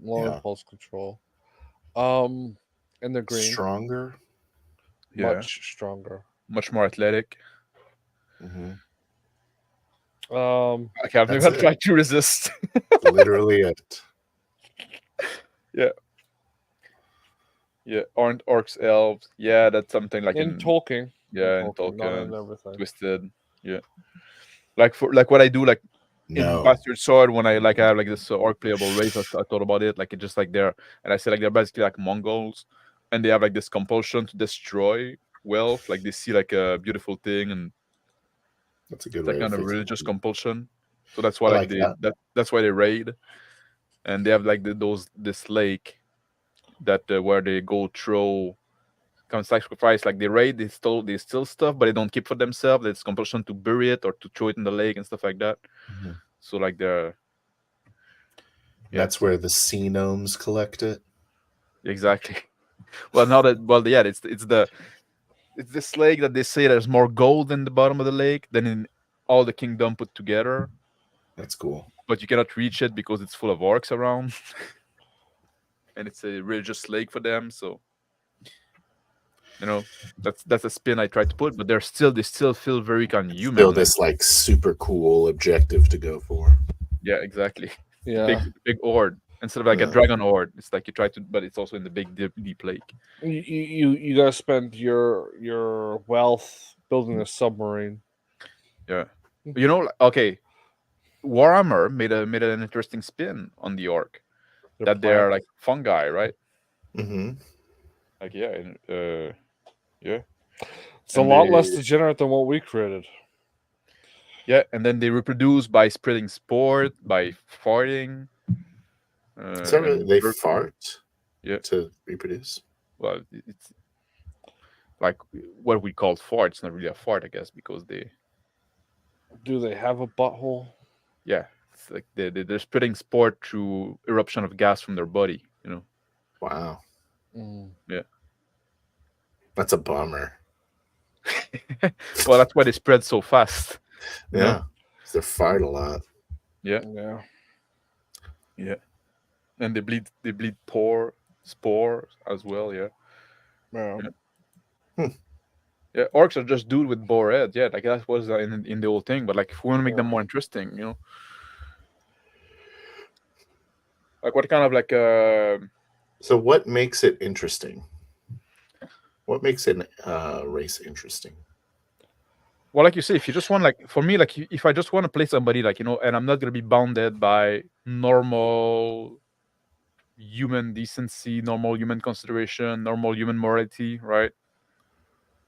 Low Yeah. impulse control. And they're green. Stronger. Yeah. Much stronger. Much more athletic. Mhm. Okay, I've That's never it. tried to resist. Literally it. Yeah, aren't orcs elves? Yeah, that's something like in Tolkien. yeah, in in Tolkien, not in Tolkien. everything. Twisted. Yeah. Like what I do like in No. Bastard Sword when I have like this orc playable race. I thought about it like it's just like they're and I say like they're basically like Mongols, and they have like this compulsion to destroy wealth. Like they see like a beautiful thing and That's a good that way kind to of fix religious it. compulsion. So that's why I like like that. that's why they raid, and they have like this lake that where they go throw can sacrifice like they raid they steal stuff but they don't keep for themselves. There's compulsion to bury it or to throw it in the lake and stuff like that. Mhm. So like they're That's where the sea gnomes collect it. exactly. Well, now that yeah, it's this lake that they say there's more gold in the bottom of the lake than in all the kingdom put together, That's cool. but you cannot reach it because it's full of orcs around, and it's a religious lake for them. So that's a spin I try to put, but they still feel very kind of human. Still this like super cool objective to go for. Yeah, exactly. Yeah. Big horde instead of like a Yeah. dragon horde. It's like you try to, but it's also in the big deep lake. You gotta spend your wealth building a submarine. Yeah, okay. Warhammer made an interesting spin on the orc that they're like fungi, right? Mm-hmm. Like yeah, yeah. It's a lot less degenerate than what we created. Yeah, and then they reproduce by spreading sport, by farting. So and they burping. fart Yeah. to reproduce. Well, it's like what we call fart. It's not really a fart, I guess, because Do they have a butthole? yeah, it's like they're spreading sport through eruption of gas from their body. Wow. Yeah. That's a bummer. Well, that's why they spread so fast. Yeah. They fart a lot. Yeah. And they bleed spores as well. Yeah. Yeah, orcs are just dude with boar head. Yeah, like that was in the old thing. But like, if we want to make them more interesting, like what kind of like So what makes it interesting? What makes a race interesting? well, like you say, if you just want like for me, like if I just want to play somebody like and I'm not gonna be bounded by normal human decency, normal human consideration, normal human morality, right?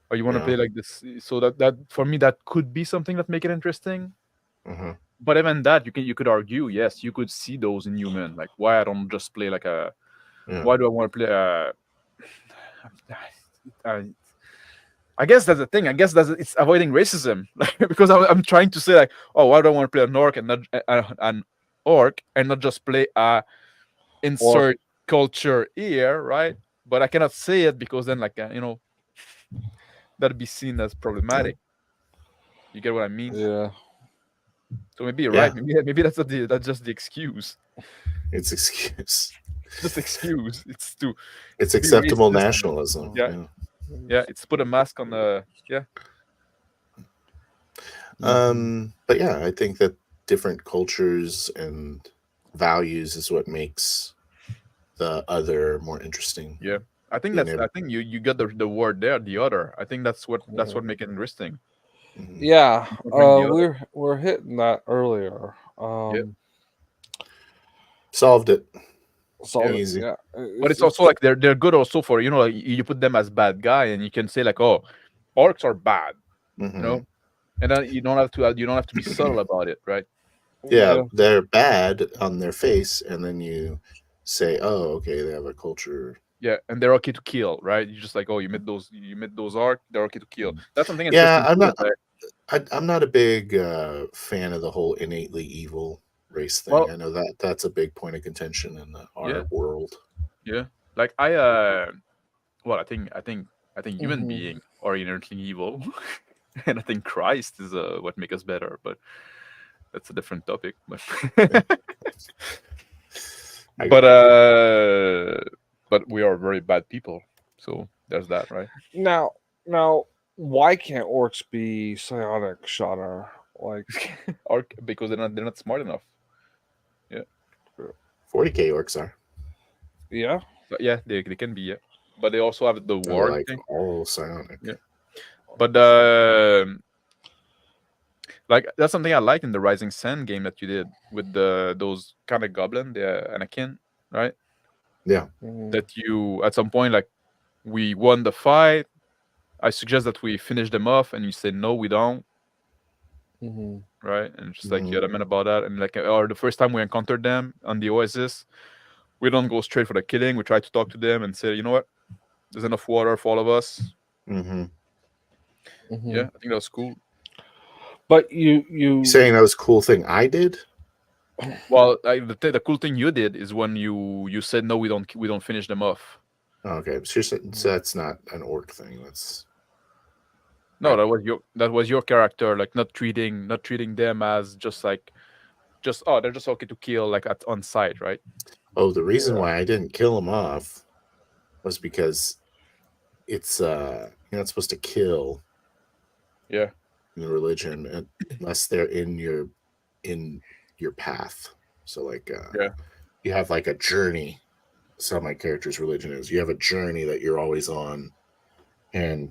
Or you want to play like this, so that for me that could be something that make it interesting. Mm-hmm. But even that, you could argue, yes, you could see those in human. Like, why I don't just play like a? Why do I want to play? I guess that's the thing. I guess it's avoiding racism, like, because I'm trying to say like, oh, why do I want to play an orc and not an orc and not just play a insert culture here, right? But I cannot say it because then, like, that'd be seen as problematic. You get what I mean? Yeah. So maybe you're Yeah. right. Maybe that's just the excuse. It's excuse. Just excuse. It's to It's be acceptable racist. nationalism. Yeah. Yeah, it's put a mask on the But yeah, I think that different cultures and values is what makes the other more interesting. Yeah. I think Being that's able- I think you got the word there, the other. I think that's what make it interesting. Mhm. Yeah. You can bring the other. We're hitting that earlier. Solved it. Solve it, Easy. yeah. But it's also like they're good also for, like, you put them as bad guy and you can say like, oh, orcs are bad, Mhm. and then you don't have to be subtle about it, right? Yeah, they're bad on their face, and then you say, "Oh, okay, they have a culture." Yeah, and they're okay to kill, right? You just like, oh, you met those orcs, they're okay to kill. That's something Yeah, interesting. I'm not a big fan of the whole innately evil race thing. Well, I know that's a big point of contention in our Yeah. world. Yeah, like I think human beings are inherently evil, and I think Christ is what makes us better, but that's a different topic. But but we are very bad people, so there's that, right? Now, why can't orcs be psionic, Shauna? Like, Or because they're not smart enough. 40k orcs are. yeah. But yeah, they can be, yeah, but they also have the They're war like thing. all psionic. Yeah. But like that's something I liked in the Rising Sun game that you did with those kind of goblin, the Anakin, right? Yeah. That you at some point, like, we won the fight. I suggest that we finish them off, and you say no, we don't, right? And just like you adamant about that, and like, or the first time we encountered them on the Oasis, we don't go straight for the killing. We try to talk to them and say, you know what, there's enough water for all of us. Yeah, I think that was cool. But you saying that was a cool thing I did? Well, the cool thing you did is when you said no, we don't finish them off. Okay, so that's not an orc thing. That's no, that was your character, like not treating them as just they're just okay to kill, like on sight, right? Oh, the reason why I didn't kill them off was because it's you're not supposed to kill. Yeah. In the religion, unless they're in your path. So like you have like a journey. Some of my character's religion is you have a journey that you're always on, and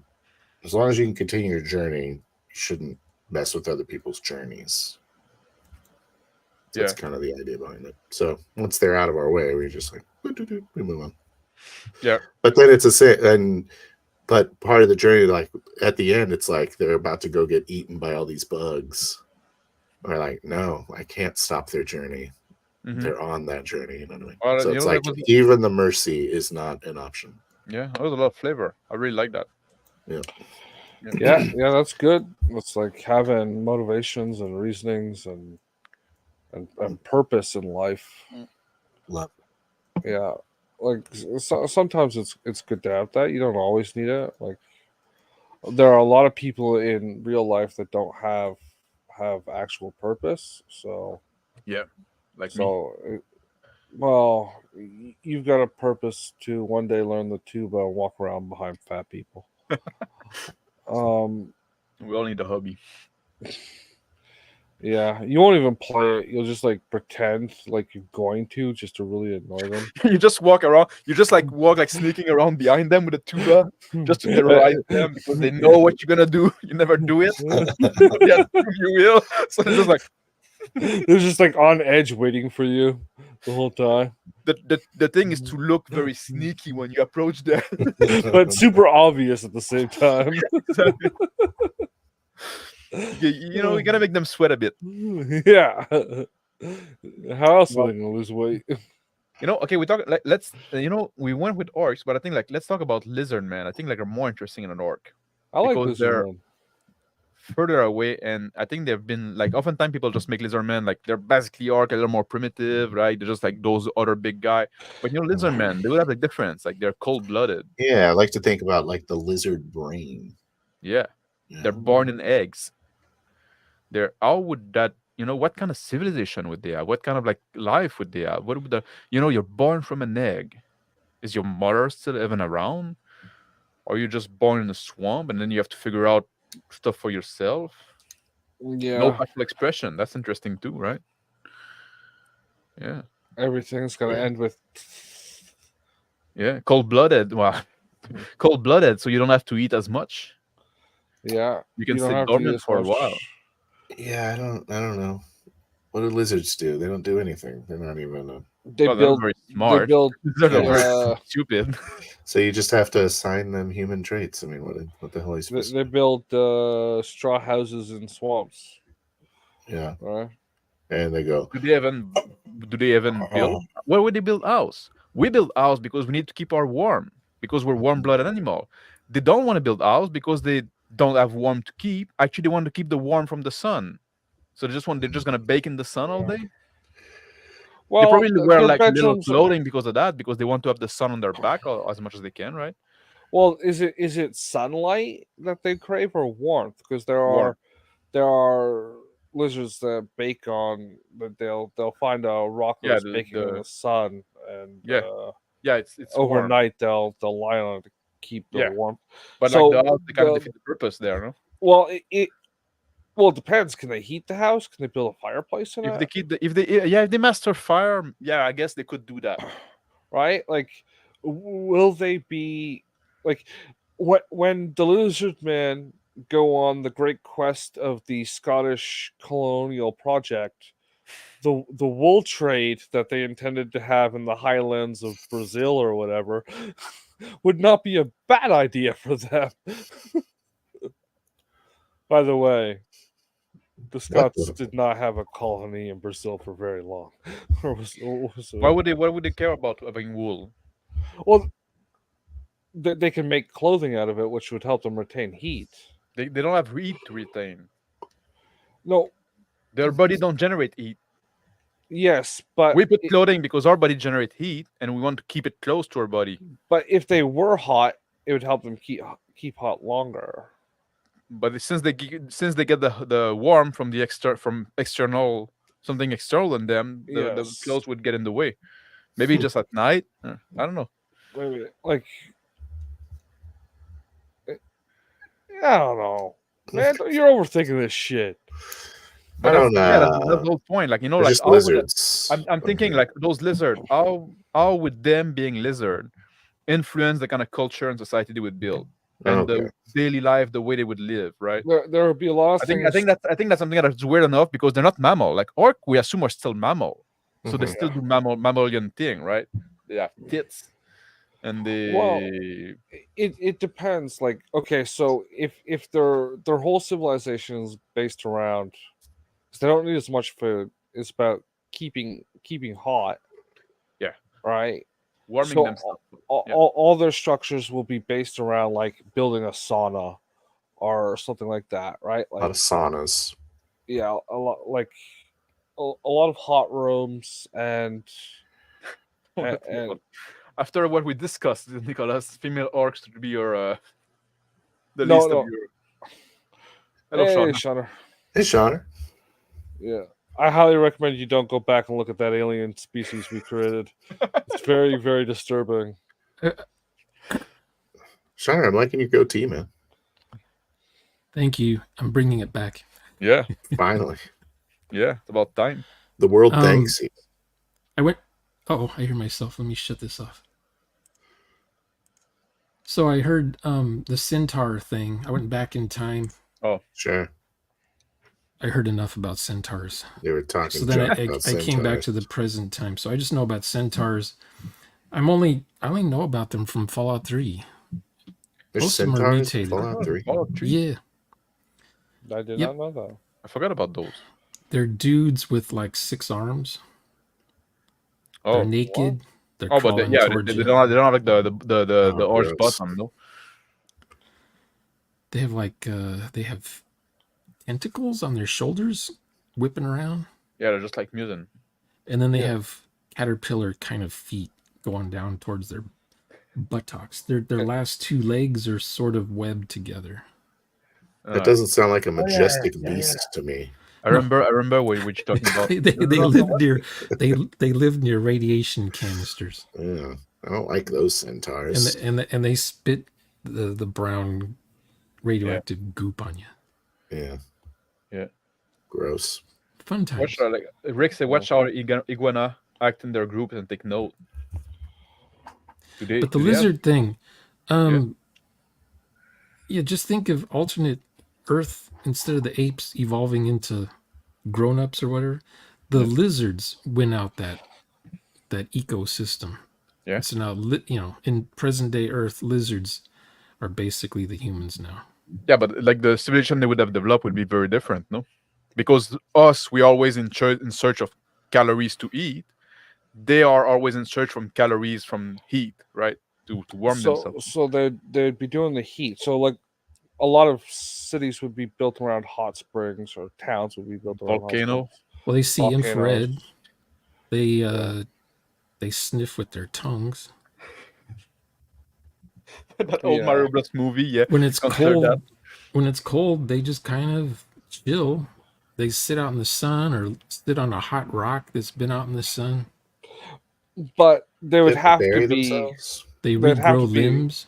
as long as you can continue your journey, you shouldn't mess with other people's journeys. So that's kind of the idea behind it. So once they're out of our way, we just like we move on. Yeah. But then it's but part of the journey, like at the end, it's like they're about to go get eaten by all these bugs. We're like, no, I can't stop their journey. They're on that journey. You know what I mean? So it's like even the mercy is not an option. Yeah, that was a lot of flavor. I really like that. Yeah, that's good. It's like having motivations and reasonings and purpose in life. Love. Yeah, like sometimes it's good to have that. You don't always need it. Like there are a lot of people in real life that don't have actual purpose. So yeah, like me. Well, you've got a purpose to one day learn the tuba and walk around behind fat people. We all need a hobby. Yeah, you won't even play it. You'll just like pretend like you're going to, just to really annoy them. You just walk around. You just like walk like sneaking around behind them with a tuba, just to terrorize them because they know what you're gonna do. You never do it. Yeah, you will. So it's just like they're just like on edge, waiting for you the whole time. The thing is to look very sneaky when you approach them, but super obvious at the same time. Exactly. You know, we gotta make them sweat a bit. Yeah. How else are they gonna lose weight? You know, okay, we talk. Like, let's. We went with orcs, but I think like let's talk about lizard man. I think like are more interesting in an orc. I like lizard man. further away, and I think they've been like oftentimes people just make lizardmen like they're basically orc, a little more primitive, right? They're just like those other big guy. But lizardmen, they would have a difference. Like they're cold blooded. Yeah, I like to think about like the lizard brain. Yeah, You they're know? born in eggs. They're how would that what kind of civilization would they have? What kind of like life would they have? What would the you're born from an egg. Is your mother still even around? Or you just born in a swamp and then you have to figure out stuff for yourself? No Yeah, facial expression. That's interesting too, right? Yeah. everything's gonna end with. Yeah. Cold blooded. Well, cold blooded, so you don't have to eat as much. Yeah, You can don't sit have to eat dormant as for a much. while. Yeah, I don't know. What do lizards do? They don't do anything. They're not even. They Well, build. they're very They smart. build. They're Yeah. very stupid. So you just have to assign them human traits. I mean, what the hell are you They, supposed they to? build straw houses in swamps. Yeah, Right. and they go. Do they even build? Where would they build house? We build house because we need to keep our warm, because we're warm-blooded animal. They don't want to build house because they don't have warm to keep. Actually, they want to keep the warm from the sun. So they're just gonna bake in the sun all day. They Well, probably wear their like little bedrooms. clothing because of that, because they want to have the sun on their back as much as they can, right? Well, is it sunlight that they crave or warmth? Because Warm. there are lizards that bake on that they'll find a rock Yeah, that's baking in the sun, and yeah, yeah. It's warm. overnight they'll lie on it to keep the Yeah. warmth. But So like the house, they kind of the- defeat the purpose there, no? well, it depends. Can they heat the house? Can they build a fireplace in If it? they keep if they master fire, yeah, I guess they could do that. Right? Like, will they be like when the lizard men go on the great quest of the Scottish colonial project? The wool trade that they intended to have in the highlands of Brazil or whatever would not be a bad idea for them. By the way, the Scots did not have a colony in Brazil for very long. Why would they care about having wool? Well, they can make clothing out of it, which would help them retain heat. They don't have heat to retain. No, Their body don't generate heat. yes, but We put clothing because our body generate heat, and we want to keep it close to our body. but if they were hot, it would help them keep hot longer. But since they get the warmth from from external something external in them, the Yes. clothes would get in the way. Maybe just at night. I don't know. Maybe like I don't know, man. You're overthinking this shit. I don't know. Yeah, that's the whole point. Like They're like just how would lizards. I'm thinking like those lizard. How would them being lizard influence the kind of culture and society they would build and the daily life, the way they would live, right? There would be a lot of things. I think that's something that's weird enough because they're not mammal. Like orc, we assume are still mammal, so they still do mammalian thing, right? They have tits, and they Well, it depends. Like, okay, so if their whole civilization is based around, because they don't need as much food, it's about keeping hot. Yeah. Right. warming So themselves. all their structures will be based around like building a sauna or something like that, right? A lot of saunas. Yeah, a lot like a lot of hot rooms and After what we discussed, Nicholas, female orcs to be your the no, least no. of your. Hello, Hey, Sean. Shonner. Hey, Sean. Yeah. I highly recommend you don't go back and look at that alien species we created. It's very, very disturbing. Sean, I'm liking your goatee, man. Thank you. I'm bringing it back. Yeah, Finally. yeah, it's about time. The world thanks you. I went. Oh, I hear myself. Let me shut this off. So I heard the centaur thing. I went back in time. Oh, sure. I heard enough about centaurs. They were talking. So then I came back to the present time. So I just know about centaurs. I only know about them from Fallout 3. There's Most of them are centaurs in mutated. Fallout 3. Yeah. I did not know that. I forgot about those. They're dudes with like 6 arms. Oh, they're naked. What? They're but crawling towards they you. don't have like the horse gross. bottom, no. They have like they have tentacles on their shoulders, whipping around, Yeah, they're just like mutant. and then they Yeah. have caterpillar kind of feet going down towards their buttocks. Their last two legs are sort of webbed together. That doesn't sound like a yeah, majestic yeah, beast to me. I remember what you're talking about. they live near they live near radiation canisters, Yeah, I don't like those centaurs. and they spit the brown radioactive goop on you. Yeah. Yeah. Gross. Fun times. Watch like Rick said, watch our iguana act in their group and take note. But the lizard thing, yeah, just think of alternate Earth instead of the apes evolving into grown-ups or whatever. The lizards win out that ecosystem. Yeah. So now, in present day Earth, lizards are basically the humans now. Yeah, but like the civilization they would have developed would be very different, no? Because us, we always in search of calories to eat. They are always in search from calories from heat, right? To warm themselves. So they'd be doing the heat. So like a lot of cities would be built around hot springs, or towns would be built around Volcano. hot springs. Well, they see Volcanoes. infrared. They sniff with their tongues. That old Yeah. Mario Bros movie, yeah. When it's Consider cold, that. when it's cold, they just kind of chill. They sit out in the sun or sit on a hot rock that's been out in the sun. But they would They have bury to be. themselves. They They'd have regrow to be- limbs.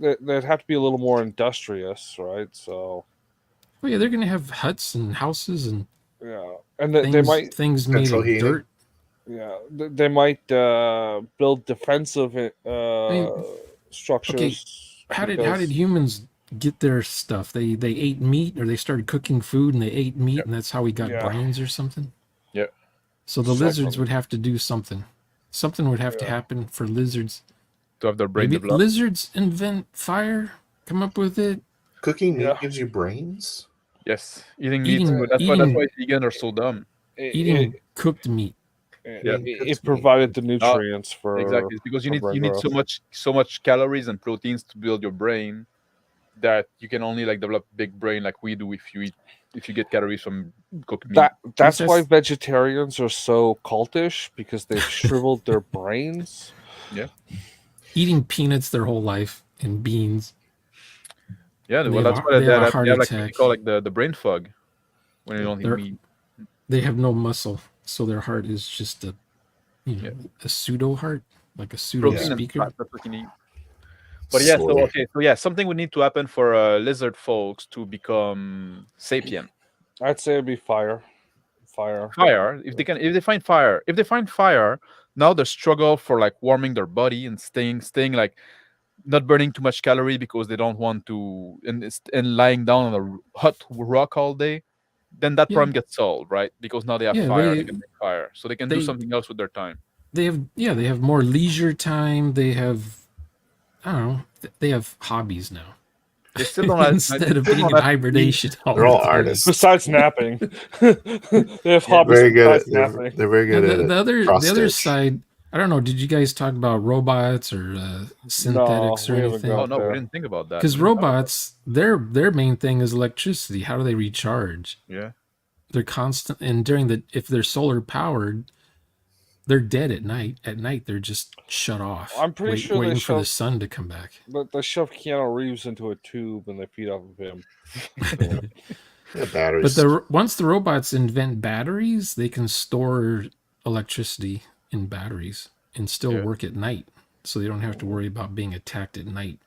They'd have to be a little more industrious, right? So Oh yeah, they're gonna have huts and houses and yeah, and things, they might. things made Central of heating. dirt. Yeah, they might build defensive structures. How did because- humans get their stuff? They ate meat, or they started cooking food and they ate meat, and that's how we got Yeah. brains or something. Yeah. So the Something. lizards would have to do something. Something would have to Yeah. happen for lizards. To have their brain Maybe developed. lizards invent fire, come up with it. Cooking meat Yeah. gives you brains? Yes. Eating meat. Eating- That's eating- why vegan are so dumb. Eating cooked meat. Yeah. It provided the nutrients for Exactly. It's because you for need brain so much calories and proteins to build your brain that you can only like develop big brain like we do if you get calories from cooked meat. That's Just- why vegetarians are so cultish, because they've shriveled their brains. Eating peanuts their whole life and beans. Yeah, They well, have that's a- why they they have a have heart like what attack. you call like the brain fog when you don't eat They're- meat. They have no muscle, so their heart is just a pseudo heart, like a pseudo Protein and speaker. fat, that's what you need. But yeah, so Soy. something would need to happen for lizard folks to become sapient. I'd say it'd be fire. Fire, if they find fire, now the struggle for like warming their body and staying like not burning too much calorie because they don't want to and lying down on a hot rock all day, then that Yeah. problem gets solved, right? Because now they have Yeah, fire, they- they can make fire, so they can do they- something else with their time. They have more leisure time. They have, I don't know, they have hobbies now. They still don't have, Instead of being in hibernation. They're all the time. artists. Besides napping, they have hobbies Very good. besides They're, napping. they're very And good at the it. other Cross-stitch. side, I don't know. Did you guys talk about robots or synthetics or we haven't anything? gone Oh no, there. we didn't think about that. Because robots, their main thing is electricity. How do they recharge? Yeah. They're constant, and if they're solar powered, they're dead at night. At night, they're just shut off. I'm pretty sure they waiting for the shove- sun to come back. But they shove Keanu Reeves into a tube and they feed off of him. Yeah, batteries. But once the robots invent batteries, they can store electricity in batteries and still Yeah. work at night, so they don't have to worry about being attacked at night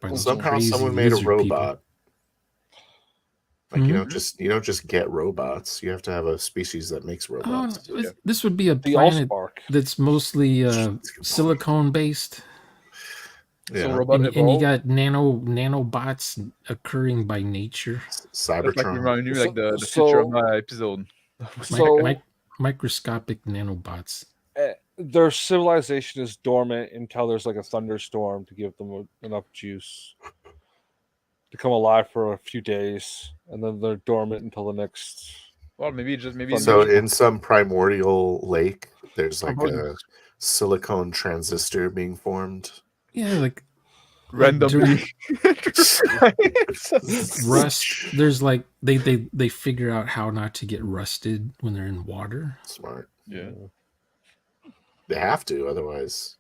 by those Somehow crazy someone made a lizard people. robot. Like you Mhm. don't just get robots. You have to have a species that makes Oh, robots. no, this would be a The planet Allspark. that's mostly silicone based, Yeah, So robot and you evolved. got nanobots occurring by nature. That's like Cybertron. reminding me like the So- future of my episode. So Microscopic nanobots. their civilization is dormant until there's like a thunderstorm to give them enough juice to come alive for a few days, and then they're dormant until the next. Well, maybe So in some primordial lake, there's like About- a silicone transistor being formed. Yeah, like randomly. Rust. There's like they figure out how not to get rusted when they're in water. Smart. Yeah. They have to, otherwise.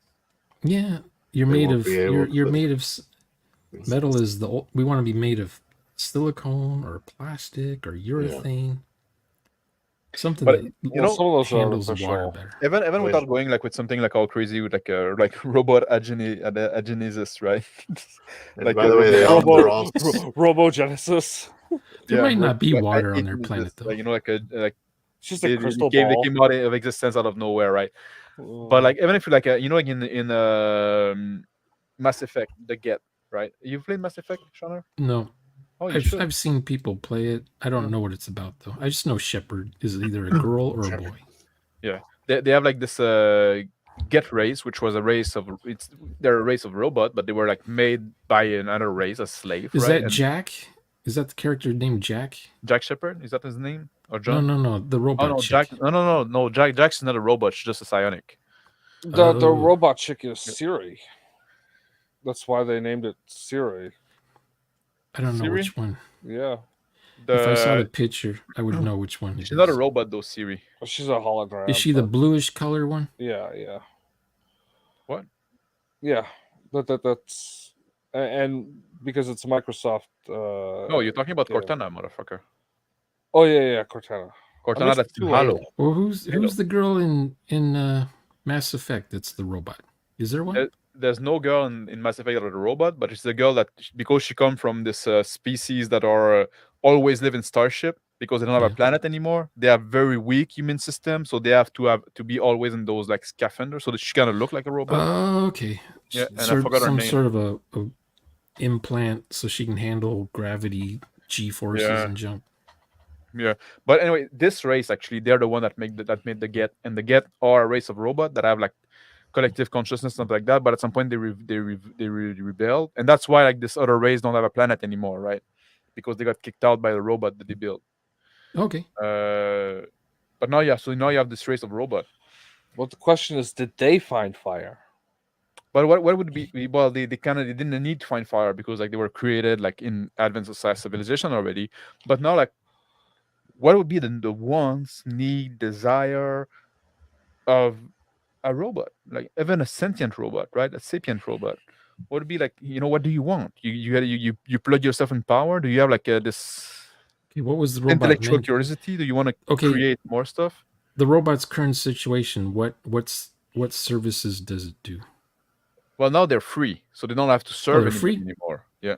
Yeah, you're They made won't of be able you're to- made of metal is we want to be made of silicone or plastic or urethane. Something But, that you know, some of those are handles water artificial. better. even without going like with something like all crazy with like robot agenesis, right? And like by the way, they're all Robogenesis. There might not be like, water on their agenesis, planet though. like, you know, like It's just a they crystal came ball. out of existence out of nowhere, right? But like even if you like you know, like in Mass Effect, the Get, right? You've played Mass Effect, Shauna? No, Oh, you should. I've seen people play it. I don't know what it's about though. I just know Shepard is either a girl or a boy. Yeah, they have like this Get race, which was a race of they're a race of robot, but they were like made by another race, a slave, Is right? that And Jack? Is that the character named Jack? Jack Shepard, is that his name? Or No, John? no, the Oh robot no, chick. Jack. No. Jack's not a robot. She's just a psionic. The Oh. robot chick is Siri. That's why they named it Siri. I don't know Siri? which one. Yeah. If I saw the picture, I would know which one it She's not a is. robot though, Siri. Well, she's a hologram. Is she the but- bluish color one? Yeah. What? Yeah. That's and because it's Microsoft. No, you're talking about yeah. Cortana, motherfucker. Oh yeah, Cortana. Cortana mixed that's the in two Halo. up. Well, who's the girl in Mass Effect that's the robot? Is there one? There's no girl in Mass Effect that are a robot, but it's the girl that because she come from this species that are always live in starship because they don't have a Yeah. planet anymore. They have very weak immune system, so they have to be always in those like scaphanders, so that she kind of look like a robot. Oh, okay. Yeah, and I forgot her some name. sort of a implant so she can handle gravity, G forces, Yeah. and jump. Yeah, but anyway, this race actually they're the one that made the Get, and the Get are a race of robot that have like collective consciousness, something like that. But at some point they rebelled, and that's why like this other race don't have a planet anymore, right? Because they got kicked out by the robot that they built. Okay. But now so now you have this race of robot. Well, the question is, did they find fire? But what would be well they didn't need to find fire because like they were created like in advanced civilization already. But now like what would be the wants, need, desire of a robot, like even a sentient robot, right? A sapient robot. What would be like? You know, what do you want? You plug yourself in power. Do you have like this Okay. What was the robot? intellectual meant? curiosity? Do you want to Okay. create more stuff? The robot's current situation. What services does it do? Well, now they're free, so they don't have to serve they're anybody free? anymore. Yeah,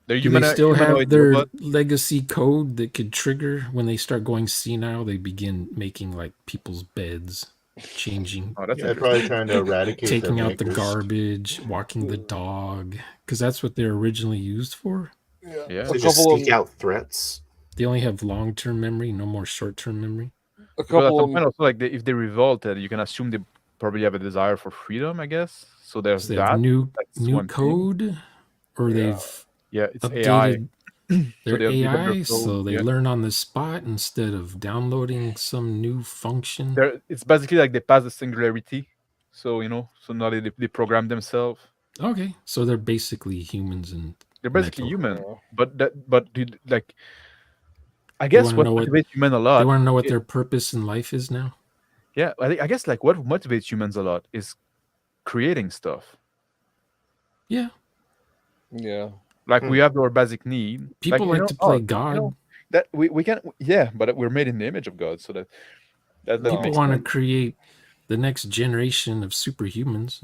they're Do they still have humanoid their robot. legacy code that could trigger when they start going senile? They begin making like people's beds, changing, Oh, that's Yeah, they're interesting. probably trying to eradicate taking their out the makers. garbage, walking the dog, because that's what they're originally used for. Yeah. They A just couple of- seek out threats. They only have long-term memory, no more short-term memory. A Because at couple some of point also, like if they revolted, you can assume they probably have a desire for freedom, I guess. So there's So they have that. new That's new one thing. code, or Yeah. they've Yeah, it's AI. updated their they updated their AI, so code, they yeah. learn on the spot instead of downloading some new function. It's basically like they pass the singularity. So so now they program themselves. Okay, so they're basically humans, and They're basically Mental. human, Yeah. but like I guess wanna what know what- motivates human a they lot. want to know what their purpose in life is now. Yeah, I guess like what motivates humans a lot is creating stuff. Yeah, Yeah. Like we have our basic need. people like to play God. That we can but we're made in the image of God, so that People People makes want to sense. create the next generation of superhumans.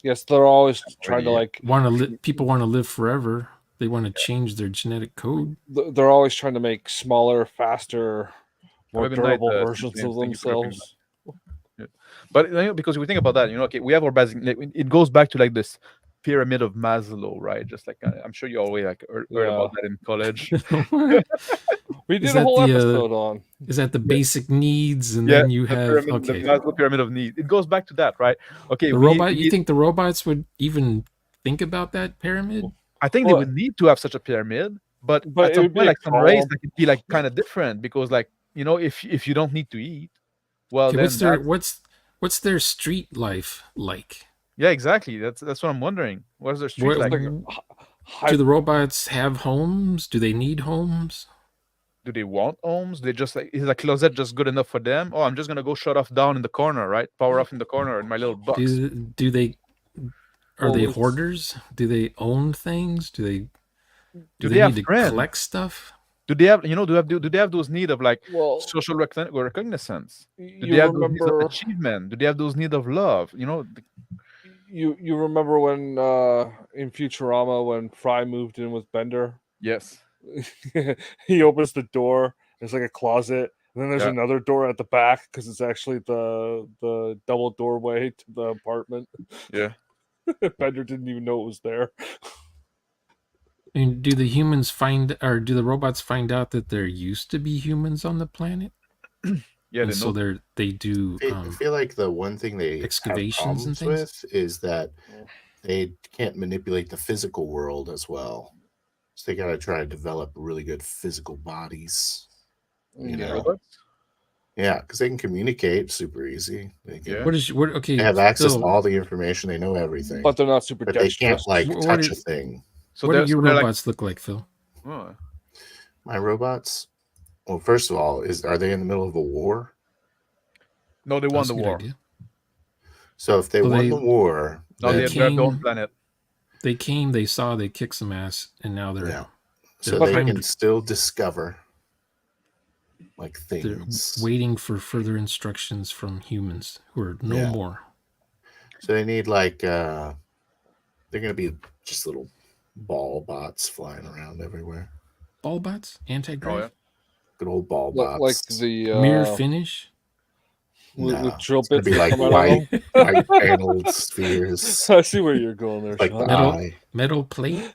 Yes, they're always trying to pretty- People want to live forever. They want to change their genetic code. they're always trying to make smaller, faster, more Have a good night, durable James. versions of Thank you for looking themselves. But because we think about that, okay, we have our basic. It goes back to like this pyramid of Maslow, right? Just like I'm sure you always like heard Yeah. about that in college. We Is did a that whole the, episode on. Is that the basic needs, and Yeah, then you the have pyramid, okay. the Maslow pyramid of need. It goes back to that, right? Okay, The we robot. You need- think the robots would even think about that pyramid? I think Well- they would need to have such a pyramid, but But at it some would be point, a like some race, column. that could be like kind of different because, like if you don't need to eat, well, Okay, then what's their street life like? Yeah, exactly. That's what I'm wondering. What's their street What- like? Like, Do the robots have homes? Do they need homes? Do they want homes? They just like, is a closet just good enough for them? Oh, I'm just gonna go shut off down in the corner, right? Power off in the corner in my little box. Do they are Well, they it's- hoarders? Do they own things? Do they Do they they have need to friends? collect stuff? Do they have do they have those need of like well, social recognizance? Do you they have those needs of remember achievement? Do they have those need of love? you remember when in Futurama when Fry moved in with Bender? Yes. He opens the door. There's like a closet, and then there's Yeah. another door at the back because it's actually the double doorway to the apartment. Yeah. Bender didn't even know it was there. And do the humans find, or do the robots find out that there used to be humans on the planet? Yeah, And they so know. they do I feel like the one thing they have excavations and problems things? with is that they can't manipulate the physical world as well. So they got to try to develop really good physical bodies. You know? Robots? Yeah, because they can communicate super easy. They can, Yeah. Okay, they have access Phil, to all the information. They know everything, But they're not super but they can't dexterous. like What touch a is- thing. So what do they're, your so they're like, robots look like, Phil? oh, My robots. Well, first of all, are they in the middle of a war? no, they won That's the a good war. idea. So if they Well, won they- the war, No, then, they have their own came- planet. They came, they saw, they kicked some ass, and now they're yeah. So they're they trying can to- still discover like they're things. waiting for further instructions from humans who are no Yeah. more. So they need like they're gonna be just little ball bots flying around everywhere. Ball bots, anti-grav, Oh, yeah. Good old ball bots. Like the mirror finish. with No, drill it's gonna bits be that like come out of them. white paneled spheres, I see where you're going there, like Sean. the Metal- eye. metal plate,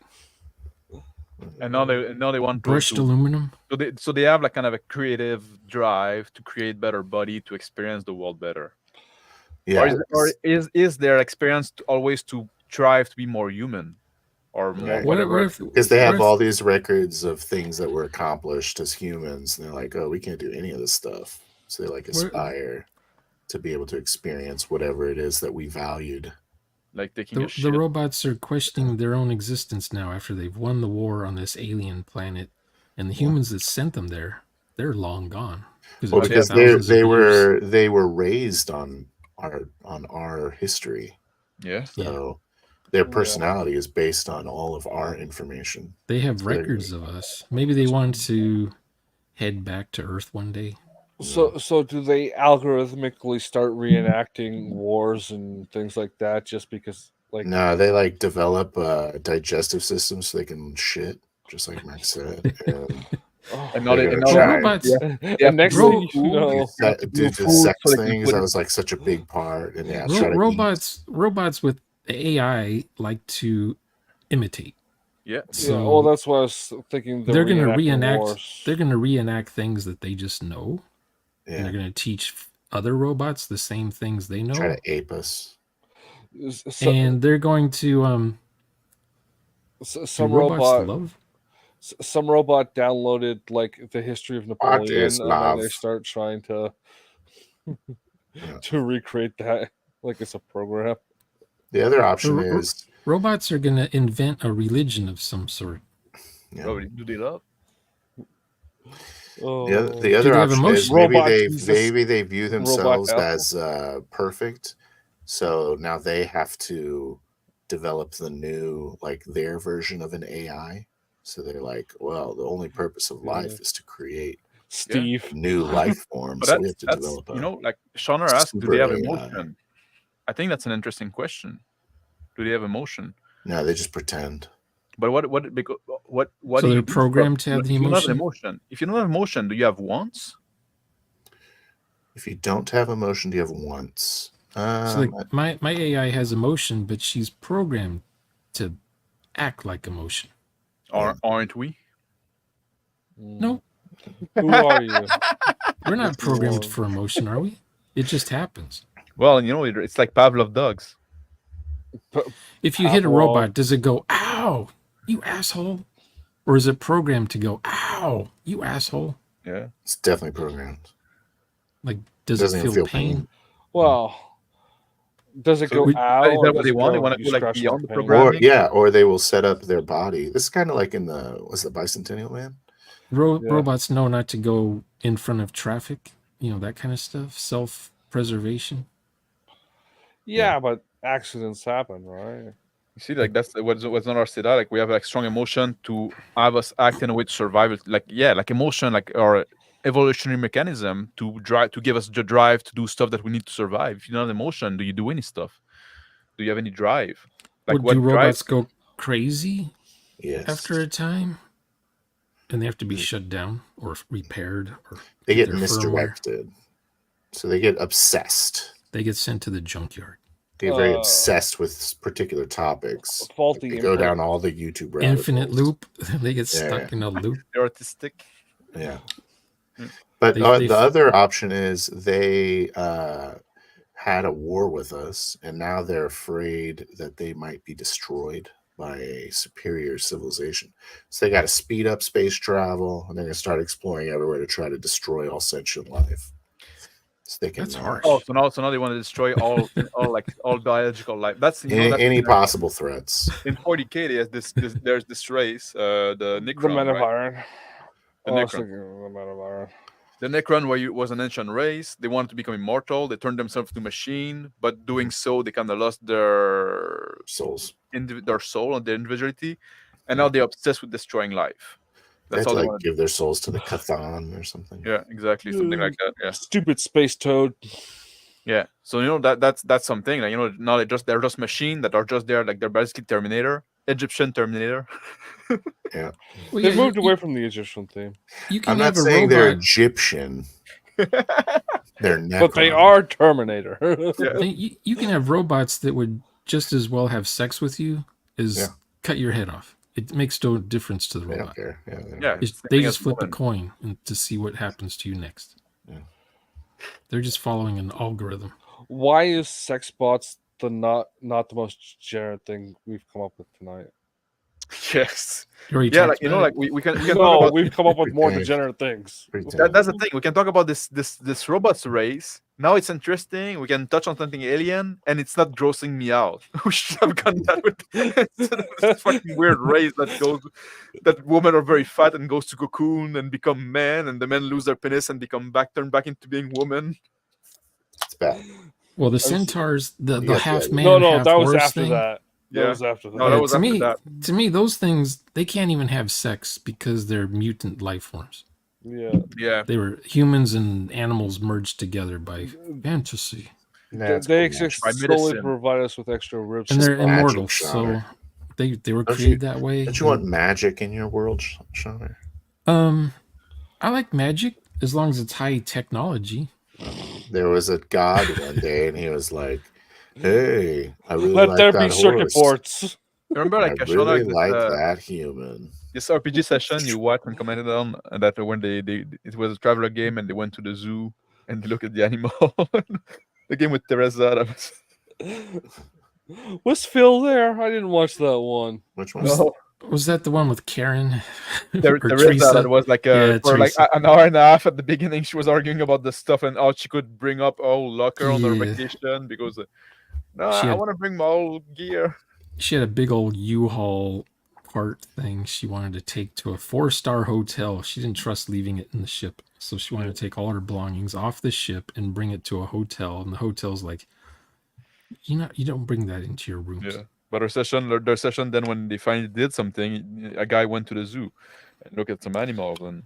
And now they want brushed to aluminum. so they have like kind of a creative drive to create better body to experience the world better. Yeah, Or is their experience always to strive to be more human or more Right. whatever? because they what have if- all these records of things that were accomplished as humans, and they're like, "Oh, we can't do any of this stuff." So they like Where- aspire to be able to experience whatever it is that we valued. Like taking a The shit. robots are questioning their own existence now after they've won the war on this alien planet, and the humans that sent them there, they're long gone. Well, it's because thousands of years. they were raised on our history, Yeah. so their Yeah. personality is based on all of our information. They have they're- records of us. Maybe they want to head back to Earth one day. So do they algorithmically start reenacting wars and things like that just because like No, they like develop a digestive system so they can shit, just like Max said. And oh, And now They're they, and gonna now try. they- robots, Yeah. and next Bro- thing you know, do the food sex so they can things, put that it- was like such a big part. And yeah, try to robots with AI like to imitate. yeah. So yeah, well, that's what I was thinking. they're going to reenacting reenact. wars. They're going to reenact things that they just know, eat. and Yeah, they're going to teach other robots the same things they know, try to ape us. and they're going to do some robots some robot downloaded like the history of Napoleon, is and then they love? start trying to Yeah. to recreate that like it's a program. The other option The ro- is robots are going to invent a religion of some sort. yeah, Oh, do they love? Oh, the other they have option is emotion? Robot Jesus. maybe they view themselves hell. as perfect, so now they have to develop the new like their version of an AI. So they're like, well, the only purpose of life is to create Steve. new life forms. But So we have to that's develop a like Shauna asked, do they have super AI. emotion? I think that's an interesting question. Do they have emotion? No, they just pretend. But what because what So do they're you do programmed to have if the you don't have emotion? emotion? If you don't have emotion, do you have wants? If you don't have emotion, do you have wants? So like my AI has emotion, but she's programmed to act like emotion. Or aren't we? No, Who are you? we're not programmed Wrong. for emotion, are we? It just happens. Well, you know, it's like Pavlov dogs. If you hit a Well- robot, does it go, ow, you asshole? Or is it programmed to go, ow, you asshole? Yeah. it's definitely programmed. Like, does Doesn't it even feel feel pain? pain. Well, Does it So go is out? that Or what does they it want? They go, want to you go like scratch beyond the paint? programming. Or they will set up their body. This is kind of like in the Bicentennial Man? Yeah. Robots know not to go in front of traffic, that kind of stuff. Self-preservation. Yeah, but accidents happen, right? You see, like that's what's not our state. Like we have like strong emotion to have us act in a way to survive. Like like emotion, like our evolutionary mechanism to give us the drive to do stuff that we need to survive. If you don't have emotion, do you do any stuff? Do you have any drive? Like Would do what drive? robots go crazy Yes. after a time? And they have to be shut down or repaired or They get their firmware. misdirected. So they get obsessed. They get sent to the junkyard. They get very obsessed with particular topics. Faulty They go input. down all the YouTube rabbit Infinite holes. loop. They get stuck in a loop. They're artistic. Yeah. But They the other option is they had a war with us, and now they're afraid that they might be destroyed by a superior civilization. So they got to speed up space travel, and they're going to start exploring everywhere to try to destroy all sentient life. So they can, That's harsh. Oh, so now they want to destroy all biological life. That's any possible threats. In 40K, there's this race, the Necron, The Men of right? Iron. The I was Necron. thinking of the Men of Iron. The Necron was an ancient race. They wanted to become immortal. They turned themselves to machine, but doing so, they kind of lost their souls, their soul and their individuality, and now they're obsessed with destroying life. That's all they want to give their souls to the Cathan or something. Yeah, exactly, something like that. Yeah, stupid space toad. Yeah, so that's something. Like, now they're just machine that are just there. Like they're basically Terminator, Egyptian Terminator. Yeah, well, they've moved away from the Egyptian theme. I'm not saying they're Egyptian. They're Necron. But they are Terminator. You can have robots that would just as well have sex with you as cut your head off. It makes no difference to the robot. They don't care. They just flip the coin to see what happens to you next. Yeah. They're just following an algorithm. Why is sex bots not the most degenerate thing we've come up with tonight? Yes. We can talk about. We've come up with more degenerate things. That's the thing. We can talk about this robots race. Now it's interesting. We can touch on something alien, and it's not grossing me out. We should have gotten that with this fucking weird race that women are very fat and goes to cocoon and become men, and the men lose their penis and turn back into being women. It's bad. Well, the centaurs, the half man, half that was horse after thing, that. That was after that. No, that was after that. To me, those things, they can't even have sex because they're mutant life forms. Yeah. They were humans and animals merged together by fantasy. They slowly provide us with extra ribs. And they're immortal, so they were created that way. Don't you want magic in your world, Sean? I like magic as long as it's high technology. There was a god one day, and he was like, "Hey, I really let like there that be circuit boards." Remember, like I really like that human. This RPG session you watched and commented on that when it was a traveler game and they went to the zoo and they look at the animal. The game with Teresa. Was Phil there? I didn't watch that one. Which one? No. Was that the one with Karen? Teresa, that was like for like an hour and a half at the beginning. She was arguing about the stuff and how she could bring up all locker on her vacation because I want to bring my old gear. She had a big old U-Haul cart thing she wanted to take to a 4-star hotel. She didn't trust leaving it in the ship, so she wanted to take all her belongings off the ship and bring it to a hotel. And the hotel's like, you don't bring that into your rooms. Yeah. But their session, then when they finally did something, a guy went to the zoo and looked at some animals and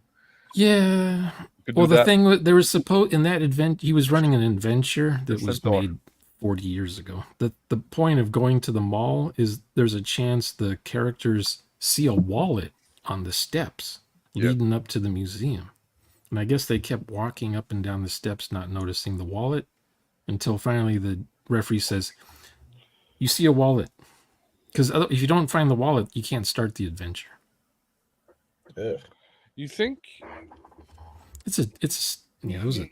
Well, the thing there was in that event, he was running an adventure that was made 40 years ago. The point of going to the mall is there's a chance the characters see a wallet on the steps leading up to the museum. And I guess they kept walking up and down the steps, not noticing the wallet, until finally the referee says, "You see a wallet." Because if you don't find the wallet, you can't start the adventure. You think? That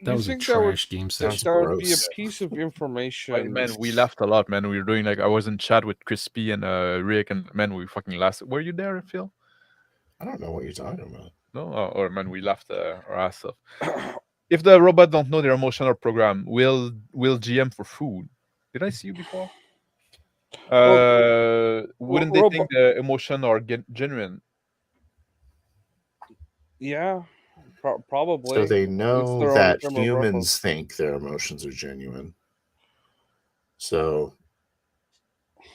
was a trash game session. That would be a piece of information. Man, we laughed a lot, man. We were doing I was in chat with Crispy and Rick, and man, we fucking laughed. Were you there, Phil? I don't know what you're talking about. No, or man, we laughed our ass off. If the robot don't know their emotional program, will GM for food? Did I see you before? Well, Wouldn't they think the emotion are genuine? Yeah, probably. So they know their that only frame of reference. humans think their emotions are genuine. So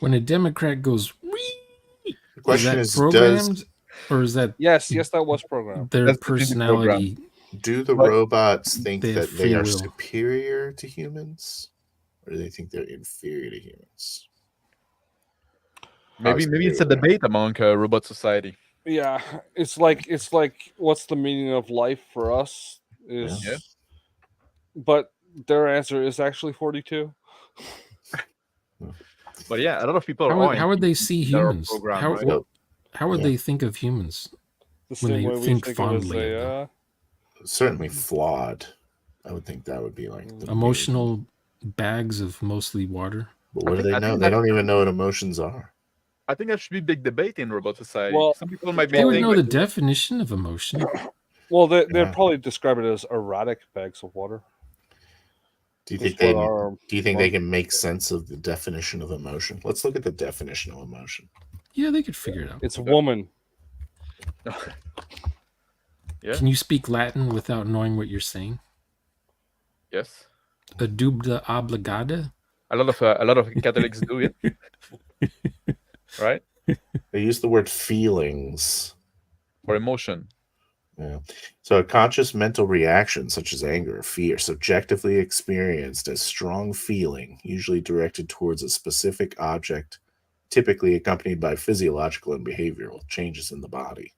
when a Democrat goes, the question is that is, programmed, or is that Yes, that was programmed. their That's completely personality? do the But- robots think They have that they free are will. superior to humans, or do they think they're inferior to humans? Maybe it's a debate among robot society. Yeah, it's like what's the meaning of life for us is. Yeah. But their answer is actually 42. But yeah, a lot of people How would they see humans? How would they think of humans The when same they way think we think fondly of of them? Certainly flawed. I would think that would be like the Emotional bags of mostly water. But what do they know? They don't even know what emotions are. I think that should be a big debate in robot society. Well, some people might be. They would know the definition of emotion. Well, they'd probably describe it as erratic bags of water. Do you think they can make sense of the definition of emotion? Let's look at the definition of emotion. Yeah, they could figure it out. It's woman. Yeah. Can you speak Latin without knowing what you're saying? Yes. A dubda obligada? A lot of Catholics do it. Right? They use the word feelings. Or emotion. Yeah. So a conscious mental reaction, such as anger or fear, subjectively experienced as strong feeling, usually directed towards a specific object, typically accompanied by physiological and behavioral changes in the body.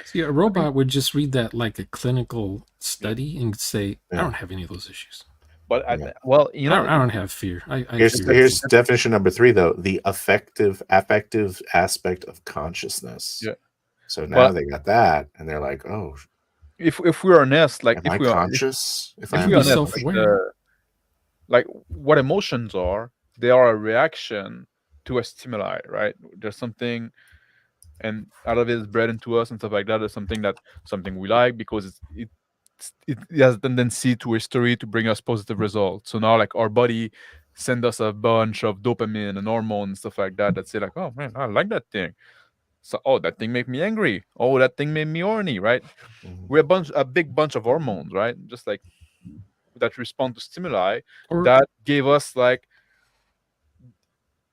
See, a robot would just read that like a clinical study and say, I don't have any of those issues. But I don't have fear. Here's definition number 3, though: the affective aspect of consciousness. Yeah. So now they got that, and they're like, "Oh, if we're honest, like am I conscious? If we're honest, self-aware, like what emotions are, they are a reaction to a stimuli, right? There's something, and out of it is bred into us and stuff like that. There's something we like because it has a tendency to history to bring us positive results. So now, like, our body send us a bunch of dopamine and hormones and stuff like that say like, oh man, I like that thing. So, oh, that thing made me angry. Oh, that thing made me horny, right? We're a big bunch of hormones, right? Just like that respond to stimuli that gave us like,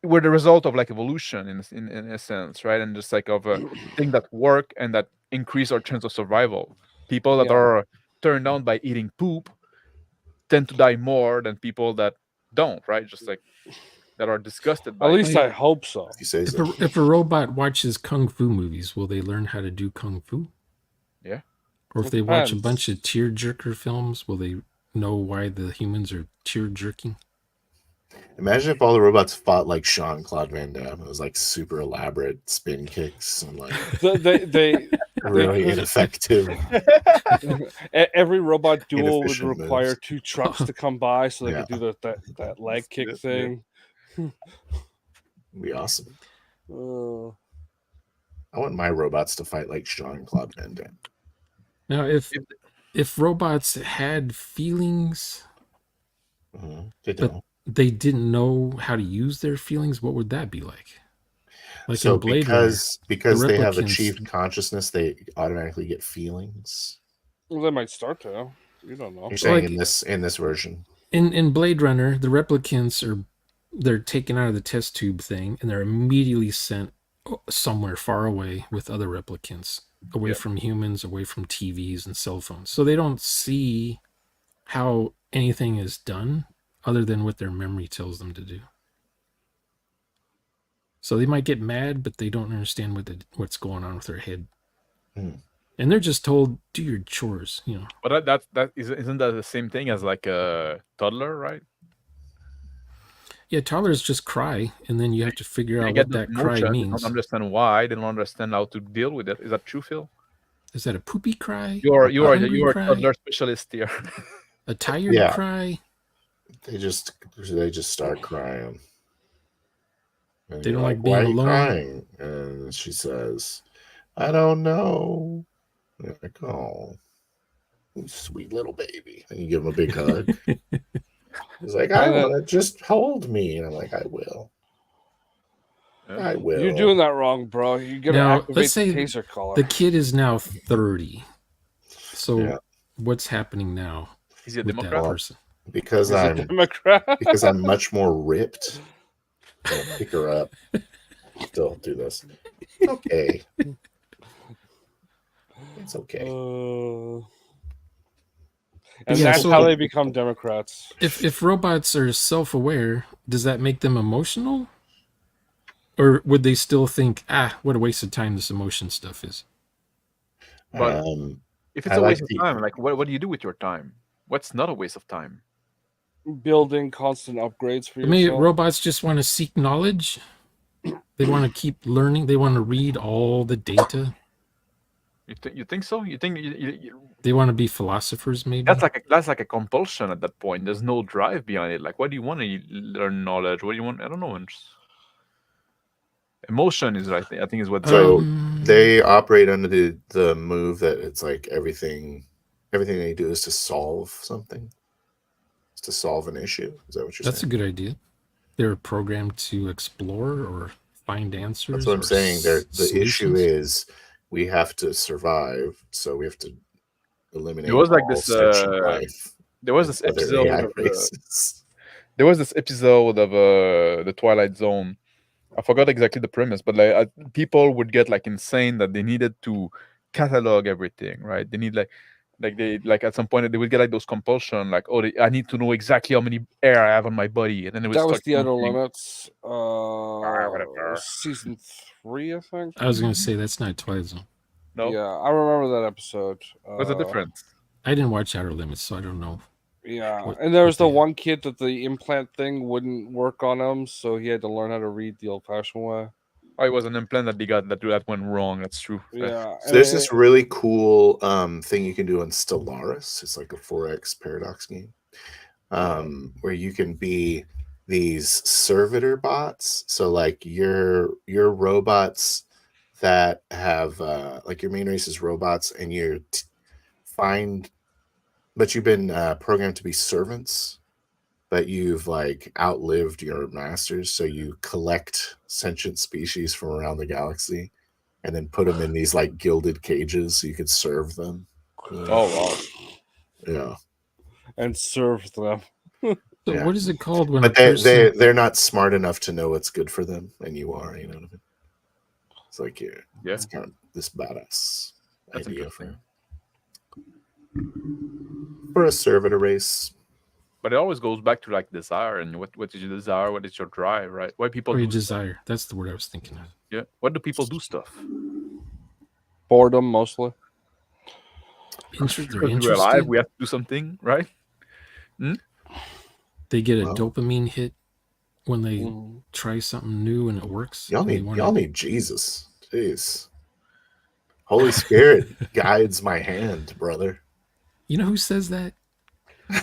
we're the result of like evolution in a sense, right? And just like of a thing that work and that increase our chance of survival. People that are turned on by eating poop tend to die more than people that don't, right? Just like that are disgusted by it. At least I hope so. If a robot watches kung fu movies, will they learn how to do kung fu? Yeah. Or if they watch a bunch of tear-jerker films, will they know why the humans are tear-jerking? Imagine if all the robots fought like Jean-Claude Van Damme. It was like super elaborate spin kicks and like they really ineffective. Every robot duel would require 2 trucks to come by so they could do that leg kick thing. It'd be awesome. I want my robots to fight like Jean-Claude Van Damme. Now, if robots had feelings, but they didn't know how to use their feelings, what would that be like? Like so in Blade because Runner, they have achieved consciousness, they automatically get feelings. Well, they might start to. You don't know. You're saying in this version. In Blade Runner, the replicants they're taken out of the test tube thing and they're immediately sent somewhere far away with other replicants, away from humans, away from TVs and cell phones. So they don't see how anything is done other than what their memory tells them to do. So they might get mad, but they don't understand what's going on with their head. And they're just told, do your chores, you know. But isn't that the same thing as like a toddler, right? Yeah, toddlers just cry, and then you have to figure out what that cry means. They don't understand why. They don't understand how to deal with it. Is that true, Phil? Is that a poopy cry? You are a toddler specialist here. A tired cry? They just start crying. And they don't like being alone. Crying? And she says, I don't know. They're like, oh, sweet little baby. And you give him a big hug. He's like, I want to just hold me. And I'm like, I will. I will. You're doing that wrong, bro. You gotta activate let's say the taser collar. the kid is now 30. So what's happening now? Is he a with Democrat? that person? Because I'm a Democrat. because I'm much more ripped. I'll pick her up. Still do this. Okay. It's okay. And that's how they become Democrats. If robots are self-aware, does that make them emotional? Or would they still think, what a waste of time this emotion stuff is? But if it's a waste of time, like what do you do with your time? What's not a waste of time? Building constant upgrades for yourself. Maybe robots just want to seek knowledge. They want to keep learning. They want to read all the data. You think so? You think they want to be philosophers? Maybe that's like a compulsion at that point. There's no drive behind it. Like, what do you want to learn knowledge? What do you want? I don't know. Emotion is right. I think is what. So they operate under the move that it's like everything they do is to solve something. It's to solve an issue. Is that what you're saying? That's a good idea. They're programmed to explore or find answers. That's what I'm saying. The issue is we have to survive, so we have to eliminate. It was like this. There was this episode. There was this episode of the Twilight Zone. I forgot exactly the premise, but like people would get like insane that they needed to catalog everything, right? They need like at some point they would get like those compulsion, like I need to know exactly how many air I have on my body, and then it that was the Outer Limits, season 3, I think. I was gonna say that's not Twilight Zone. No. Yeah, I remember that episode. What's the difference? I didn't watch Outer Limits, so I don't know. Yeah, and there was the one kid that the implant thing wouldn't work on him, so he had to learn how to read the old-fashioned way. Oh, it was an implant that they got that went wrong. That's true. Yeah. So there's this really cool thing you can do on Stellaris. It's like a 4X paradox game, where you can be these servitor bots. So like your robots that have like your main race is robots, and you but you've been programmed to be servants, but you've like outlived your masters. So you collect sentient species from around the galaxy and then put them in these like gilded cages so you could serve them. Oh, wow. Yeah. And serve them. So yeah. What is it called when but they're not smart enough to know what's good for them, and you are, you know what I mean? It's like it's kind of this badass idea for a servitor race. But it always goes back to like desire, and what is your desire? What is your drive, right? Why people do desire? Stuff. That's the word I was thinking of. Yeah. What do people do stuff? Boredom, mostly. We're alive. We have to do something, right? They get a dopamine hit when they try something new and it works. Y'all need Jesus. Jeez. Holy Spirit guides my hand, brother. You know who says that?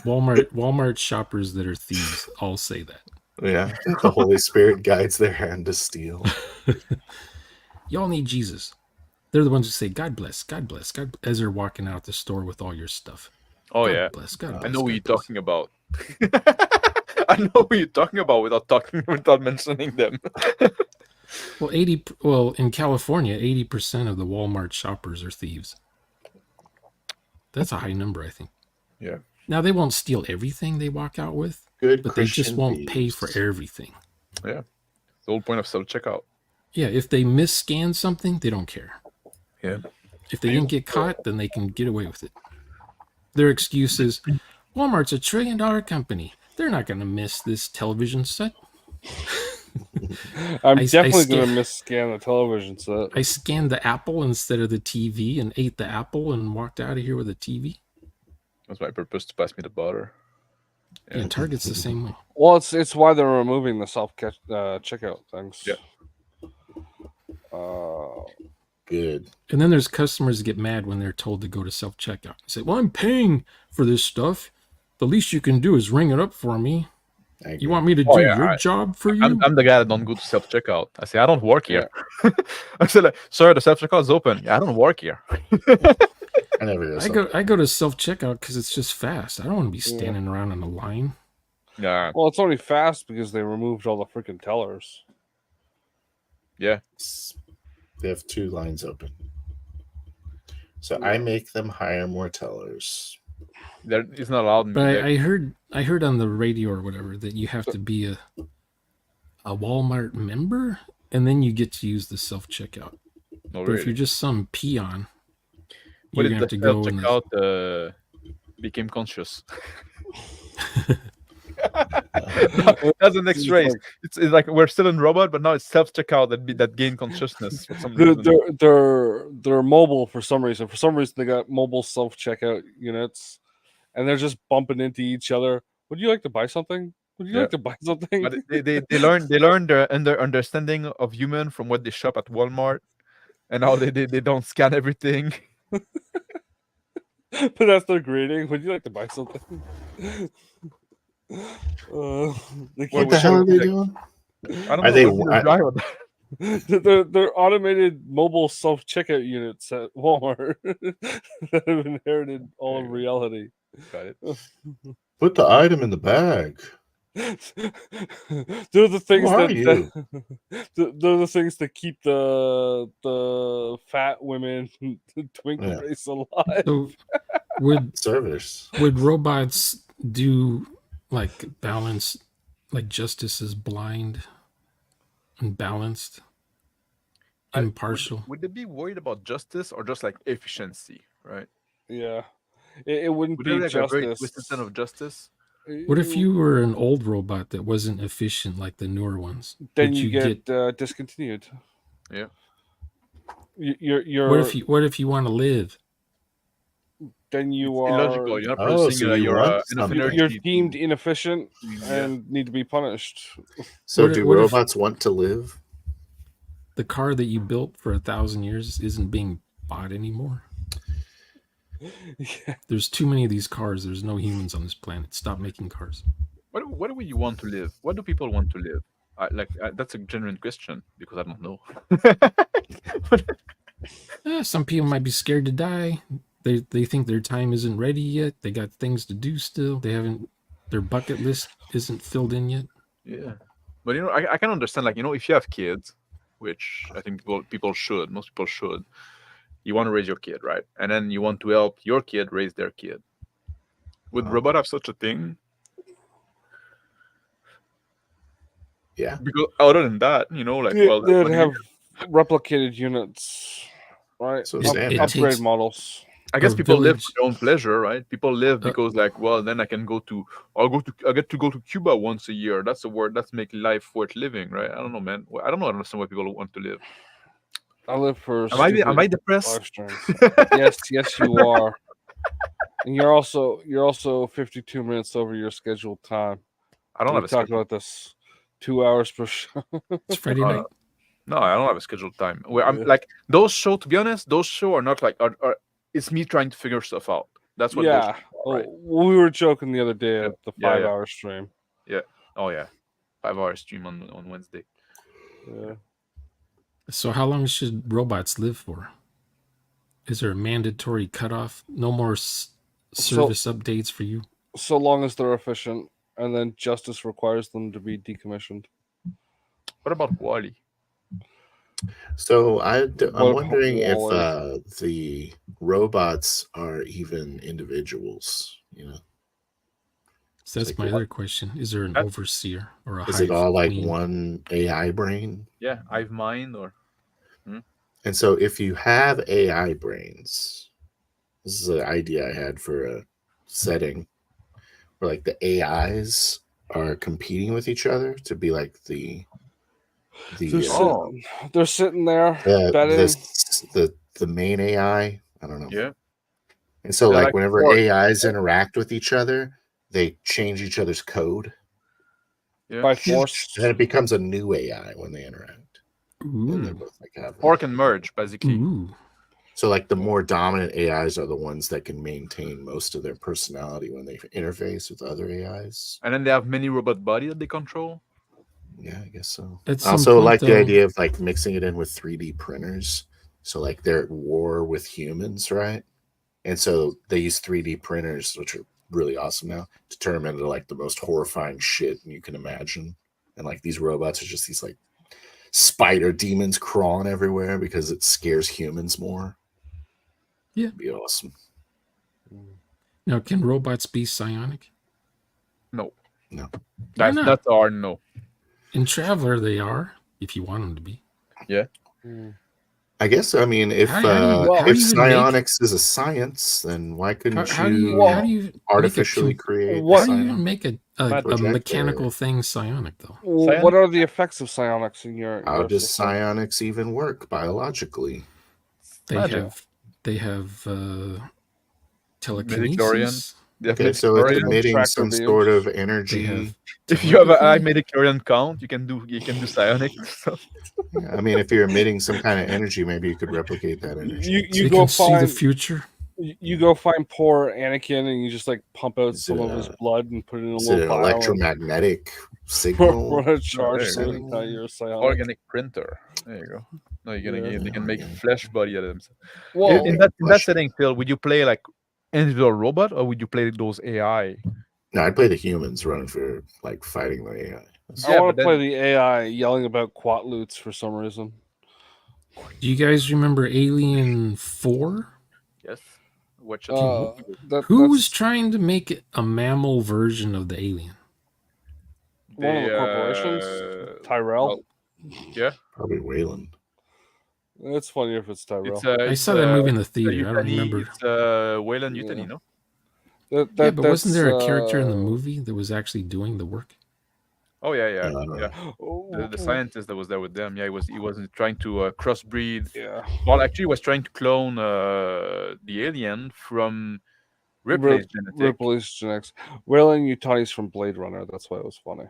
Walmart shoppers that are thieves all say that. Yeah, the Holy Spirit guides their hand to steal. Y'all need Jesus. They're the ones who say, God bless, God bless, God bless, as they're walking out the store with all your stuff. Oh, God bless, God bless. I know what you're talking about. I know what you're talking about without mentioning them. Well, in California, 80% of the Walmart shoppers are thieves. That's a high number, I think. Yeah. Now, they won't steal everything they walk out with, but they just won't pay for everything. Yeah. The whole point of self-checkout. Yeah, if they misscan something, they don't care. Yeah. If they didn't get caught, then they can get away with it. Their excuse is, Walmart's $1 trillion company. They're not going to miss this television set. I'm definitely going to miss-scan the television set. I scanned the apple instead of the TV and ate the apple and walked out of here with a TV. That's my purpose, to pass me the butter. Yeah, Target's the same way. Well, it's why they're removing the self-checkout things. Yeah. Good. And then there's customers that get mad when they're told to go to self-checkout. They say, well, I'm paying for this stuff. The least you can do is ring it up for me. You want me to do your job for you? I'm the guy that don't go to self-checkout. I say, I don't work here. I said, sir, the self-checkout is open. Yeah, I don't work here. I never I go to self-checkout because it's just fast. I don't want to be standing around in a line. Yeah. Well, it's only fast because they removed all the freaking tellers. Yeah. They have 2 lines open. So Yeah. I make them hire more tellers. It's not allowed. But I heard on the radio or whatever that you have to be a Walmart member, and then you get to use the self checkout. No, But if really. you're just some peon, What you're if gonna have to the go in the self-checkout became conscious? That's the next race. It's like we're still in robot, but now it's self-checkout that gain consciousness for some reason. They're mobile for some reason. For some reason, they got mobile self checkout units, and they're just bumping into each other. Would you like to buy something? Would you like to buy something? But they learn their understanding of human from what they shop at Walmart, and now they don't scan everything. But that's their greeting. Would you like to buy something? What the hell are they doing? I don't Are know. They're automated mobile self checkout units at Walmart that have inherited all of reality. Got it. Put the item in the bag. They're the things they're the things that keep the fat women twink race alive. So would servers robots do like balance, like justice is blind and balanced, impartial? Would they be worried about justice or just like efficiency, right? Yeah, it wouldn't Would be like a very justice. twisted sense of justice? What if you were an old robot that wasn't efficient like the newer ones? Then you get discontinued. Yeah. You're. What if you want to live? Then you are illogical. You're not producing enough energy. You're deemed inefficient and need to be punished. So do robots want to live? The car that you built for 1,000 years isn't being bought anymore. Yeah. There's too many of these cars. There's no humans on this planet. Stop making cars. What do you want to live? What do people want to live? That's a genuine question because I don't know. Some people might be scared to die. They think their time isn't ready yet. They got things to do still. Their bucket list isn't filled in yet. Yeah, but I can understand. Like if you have kids, which I think most people should. You want to raise your kid, right? And then you want to help your kid raise their kid. Would robot have such a thing? Yeah. Because other than that, they'd have replicated units, right? So upgrade models. I guess people live for their own pleasure, right? People live because, then I can I get to go to Cuba once a year. That's a word that's making life worth living, right? I don't know, man. I don't understand why people want to live. I live for. Am I depressed? Yes, you are. And you're also 52 minutes over your scheduled time. I don't have a schedule. About this 2 hours per show. It's Friday night. No, I don't have a scheduled time. Where I'm like those shows. To be honest, those shows are not like it's me trying to figure stuff out. That's what. Yeah. Right? We were joking the other day at the 5-hour stream. Yeah. Oh yeah. 5-hour stream on Wednesday. Yeah. So how long should robots live for? Is there a mandatory cutoff? No more service updates for you? So long as they're efficient, and then justice requires them to be decommissioned. What about WALL-E? So I'm wondering if the robots are even individuals, So that's my other question. Is there an overseer or a hive? Is it all like one AI brain? Yeah, hive mind or. And so if you have AI brains, this is an idea I had for a setting where like the AIs are competing with each other to be like they're sitting there the main AI. I don't know. Yeah. And so like whenever AIs interact with each other, they change each other's code. Yeah. By force. And then it becomes a new AI when they interact. Ooh. They're both like Fork and merge, basically. Ooh. So like the more dominant AIs are the ones that can maintain most of their personality when they interface with other AIs. And then they have many robot body that they control. Yeah, I guess so. I also like the idea of like mixing it in with 3D printers. So like they're at war with humans, right? And so they use 3D printers, which are really awesome now to turn them into like the most horrifying shit you can imagine. And like these robots are just these like spider demons crawling everywhere because it scares humans more. Yeah. It'd be awesome. Now, can robots be psionic? No. Why not? That's our no. In Traveler, they are, if you want them to be. Yeah. I guess, I mean, if psionics is a science, then why couldn't how do you artificially create? How do you even make a mechanical thing psionic, though? Well, what are the effects of psionics in your? How does psionics even work biologically? They have telekinesis. Okay, so it's emitting some sort of energy. If you have a midichlorian count, you can do psionics. I mean, if you're emitting some kind of energy, maybe you could replicate that energy. You go find see the future. You go find poor Anakin and you just like pump out some of his blood and put it in a little vial. Electromagnetic signal. Run a charge so you're a psionic. Organic printer. There you go. No, you can make flesh body out of them. Well, in that setting, Phil, would you play like individual robot or would you play those AI? No, I'd play the humans running for like fighting the AI. I want to play the AI yelling about quatloots for some reason. Do you guys remember Alien 4? Yes. Who was trying to make a mammal version of the alien? One of the corporations? Tyrell? Well, yeah. Probably Wayland. It's funny if it's Tyrell. I saw that movie in the theater. I don't remember. It's Wayland Yutani, no? But wasn't there a character in the movie that was actually doing the work? Oh yeah. The scientist that was there with them. Yeah, he wasn't trying to crossbreed. Yeah. Well, actually, he was trying to clone the alien from Ripley's genetics. Wayland Yutani's from Blade Runner. That's why it was funny.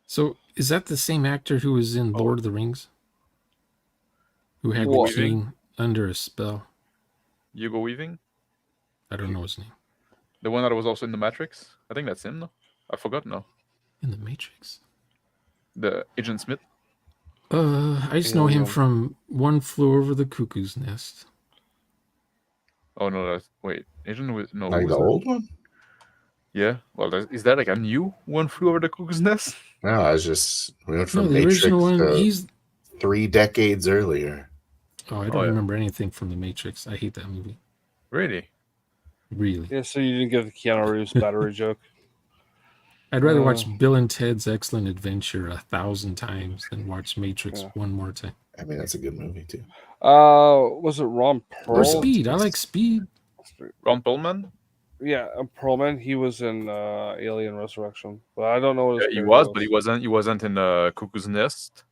So is that the same actor who was in Lord of the Rings? Who had the king under a spell? Hugo Weaving? I don't know his name. The one that was also in the Matrix? I think that's him, no? I forgot now. In the Matrix? The Agent Smith? I just know him from One Flew Over the Cuckoo's Nest. Oh no, wait. Agent was no. Like the old one? Yeah. Well, is that like a new One Flew Over the Cuckoo's Nest? No, I was just we went from the Matrix original one. to He's 3 decades earlier. Oh, I don't remember anything from the Matrix. I hate that movie. Really? Really? Yeah. So you didn't get the Keanu Reeves battery joke. I'd rather watch Bill and Ted's Excellent Adventure 1,000 times than watch Matrix one more time. I mean, that's a good movie too. Was it Ron Perlman? Or Speed? I like Speed. Ron Perlman? Yeah, Perlman. He was in Alien Resurrection, but I don't know what his he was, but he wasn't in Cuckoo's Nest.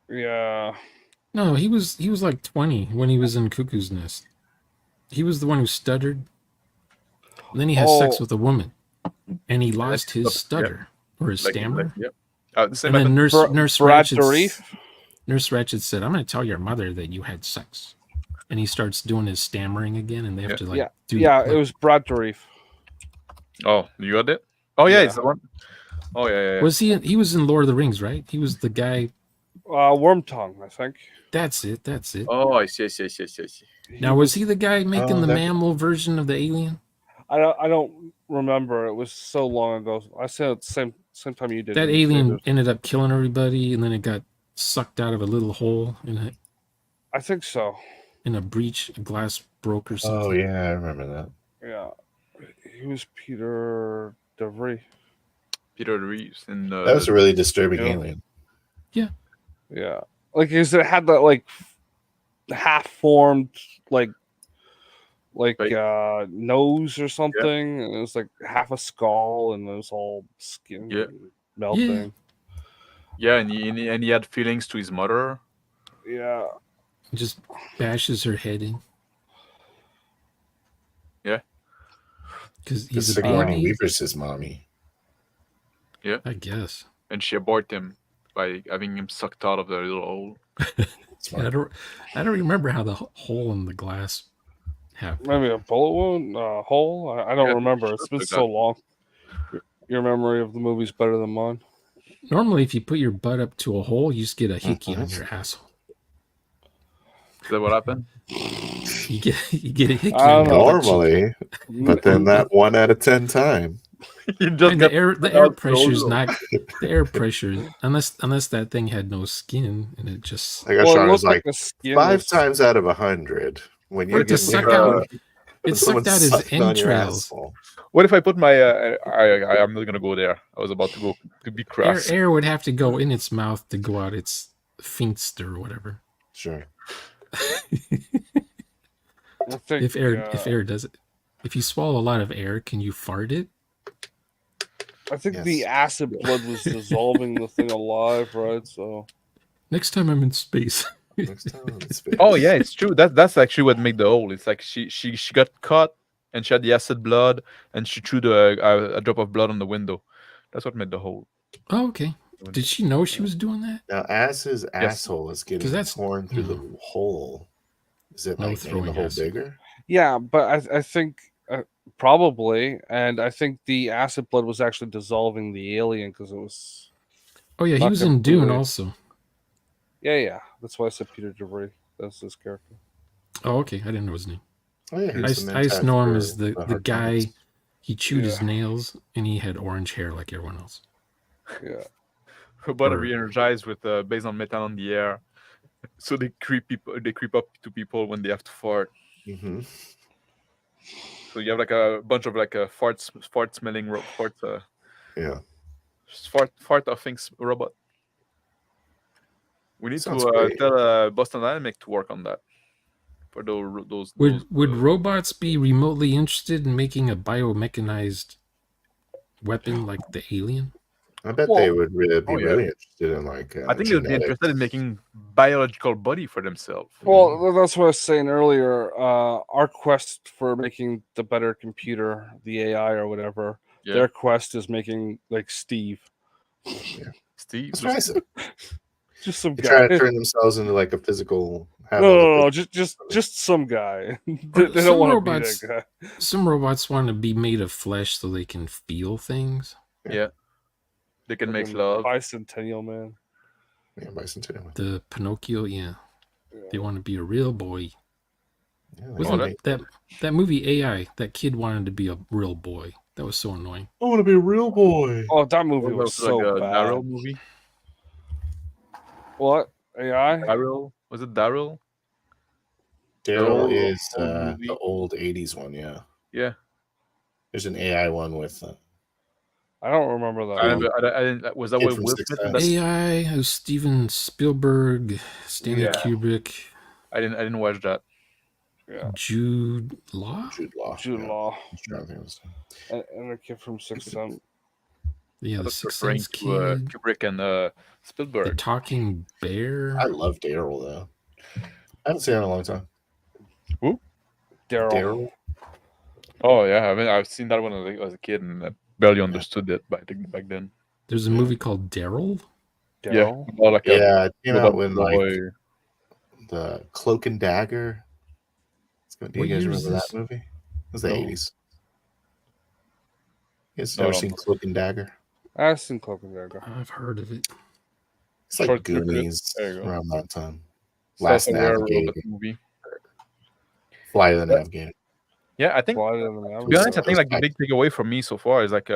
Yeah. No, he was like 20 when he was in Cuckoo's Nest. He was the one who stuttered. And then he has sex with a woman. And he lost his stutter or his stammer. And then Nurse Ratched said, "I'm going to tell your mother that you had sex." And he starts doing his stammering again, and they have to do. Yeah, it was Brad Dourif. Oh, you got it? Oh yeah, it's the one. Oh yeah. Was he? He was in Lord of the Rings, right? He was the guy. Wormtongue, I think. That's it. Oh, I see. Now, was he the guy making the mammal version of the alien? I don't remember. It was so long ago. I said at the same time you did. That alien ended up killing everybody, and then it got sucked out of a little hole in it. I think so. In a breach, a glass broke or something. Oh yeah, I remember that. Yeah, he was Peter DeVries. Peter DeVries, and that was a really disturbing alien. Yeah, like because it had that like half-formed nose or something, and it was like half a skull, and it was all skin melting. Yeah, and he had feelings to his mother. Yeah, he just bashes her head in. Yeah, because he's a Sigourney Weaver's his mommy. Yeah, I guess. And she aborted him by having him sucked out of the little hole. I don't remember how the hole in the glass happened. Maybe a bullet wound, hole. I don't remember. It's been so long. Your memory of the movie's better than mine. Normally, if you put your butt up to a hole, you just get a hickey on your asshole. Is that what happened? You get a hickey. I don't know. Normally, but then that 1 out of 10 time. You just And got the air pressure's not the air pressure unless that thing had no skin and it just I guess Sean was looked like the skin 5 was- times out of 100 when for you it to get suck near, out. when It sucked out his sucking on your entrails. asshole. What if I put my? I'm not gonna go there. I was about to go to be crass. Air would have to go in its mouth to go out its finster or whatever. Sure. I think, If air does it. If you swallow a lot of air, can you fart it? I think Yes. the acid blood was dissolving the thing alive, right? So Next time I'm in space. Next time in space. Oh yeah, it's true. That's actually what made the hole. It's like she got caught and she had the acid blood and she threw a drop of blood on the window. That's what made the hole. Oh, okay. Did she know she was doing that? Now, as his asshole is getting that's- torn through the hole, is it No like making the throwing hole acid. bigger? yeah, but I think probably, and I think the acid blood was actually dissolving the alien because it was. Oh yeah, he Not was in Dune completely. also. Yeah. That's why I said Peter DeVry. That's his character. Oh, okay. I didn't know his name. Oh yeah, I just know him as the guy. Harkonnens. He chewed his Yeah. nails and he had orange hair like everyone else. Yeah. But Or- re-energized with based on methane on the air, so they creep up to people when they have to fart. Mhm. So you have like a bunch of like a fart smelling Yeah. fart of things robot. We need Sounds to great. tell Boston Dynamic to work on that for those. Would robots be remotely interested in making a biomechanized weapon like the alien? I bet Well- they would really be Oh, yeah. really interested in like. I think they would be interested in making biological body for themselves. Well, that's what I was saying earlier. Our quest for making the better computer, the AI or whatever, Yeah. their quest is making like Steve, Steve. That's what I said. just some They try guy. to turn themselves into like a physical. No, just some guy. they Some don't want to be robots- that guy. Some robots want to be made of flesh so they can feel things. Yeah. They can make Fucking love. Bicentennial man. Yeah, bicentennial. The Pinocchio, yeah. Yeah. They want to be a real boy. Yeah, they Wasn't wanna make- that movie AI? That kid wanted to be a real boy. That was so annoying. I want to be a real boy. Oh, that movie What was about, like so a bad. Daryl movie. What AI? Daryl, was it Daryl? Daryl old- is old movie. the old '80s one. Yeah, Yeah. there's an AI one with. I don't remember that. I, one. I didn't. Was that Kid what from Will Sixth Smith? Sense. AI has Steven Spielberg, Stanley Yeah. Kubrick, I didn't watch that. Yeah, Jude Law. Jude Law. Jude yeah. Law I'm trying to think of his name. and a kid from Sixth Sense. Yeah, I the was Sixth referring Sense to kid. Kubrick and The Spielberg. Talking Bear. I love Daryl though. I haven't seen it in a long time. Daryl. Daryl. Oh yeah, I've seen that one as a kid and I barely understood it back then. There's a movie called Daryl. Daryl. Yeah, like a Yeah, it came out robot when boy. like the Cloak and Dagger. Do What you guys year is remember this? that movie? It was the No. '80s. You guys No, never no, seen no. Cloak and Dagger? I've seen Cloak and Dagger. I've heard of it. It's like Short circuit. Goonies There you go. around that time. Last Last Navigator. robot movie. Fly the Navigator. Yeah, I think. Flight of the To be honest, I Navigator. think like the big takeaway for me so far is like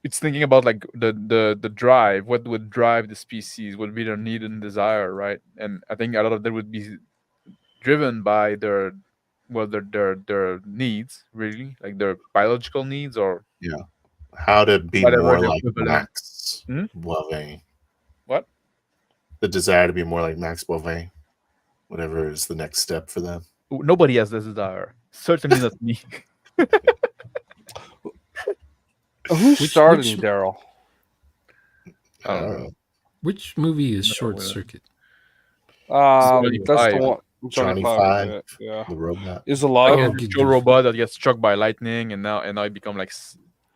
it's thinking about like the drive, what would drive the species, what would be their need and desire, right? And I think a lot of that would be driven by their needs, really, like their biological needs, or How to be Whatever more the like equivalent. Max Hmm? Boivin. What? The desire to be more like Max Boivin. Whatever is the next step for them. Nobody has this desire. Certainly not me. Who Which- starred which- in Daryl? I don't Uh, know. Which movie is No, Short well, Circuit? Johnny That's Five. the one. Johnny Five. Five. Yeah. the robot. Is alive. Oh, Like a good Joe grief. robot that gets struck by lightning, and now it become like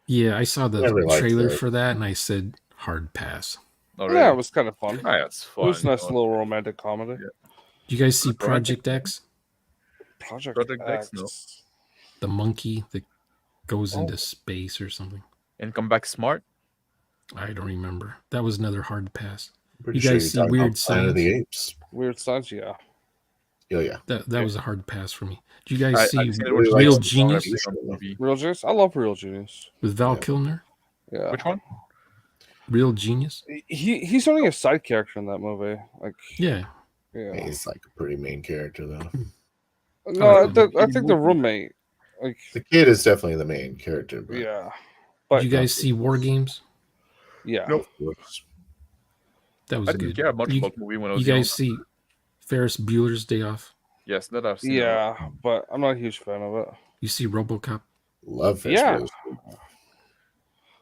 Yeah, I saw the Never liked trailer that. for that and I said hard pass. already. Yeah, it was kind of fun. Ah, it's It fun. was a nice you know. little romantic comedy. Yeah. Do you guys see Romantic Project X? Project X, X. no. The monkey that goes Oh. into space or something? And come back smart. I don't remember. That was another hard pass. Pretty You sure guys you're see talking Weird about Planet of the Science? Apes. Weird Science, yeah. Oh yeah. That was a hard pass for me. Do you guys I've see seen it Really once Real likes before, Genius I've seen it on TV. Real Genius. I love Real Genius. with Val Yeah. Kilmer? Yeah. Which one? Real Genius? He's only a side character in that movie. Like, Yeah. yeah. He's like a pretty main character though. No, like I think the roommate. Like, The kid is definitely the main character. But yeah. Did But you guys see War Games? yeah. Nope. of course. That was I didn't good. care much You, about the movie when I was you young. guys see Ferris Bueller's Day Off? Yes, that I've seen. Yeah, but I'm not a huge fan of it. You see RoboCop? Love Fish Yeah. Bros.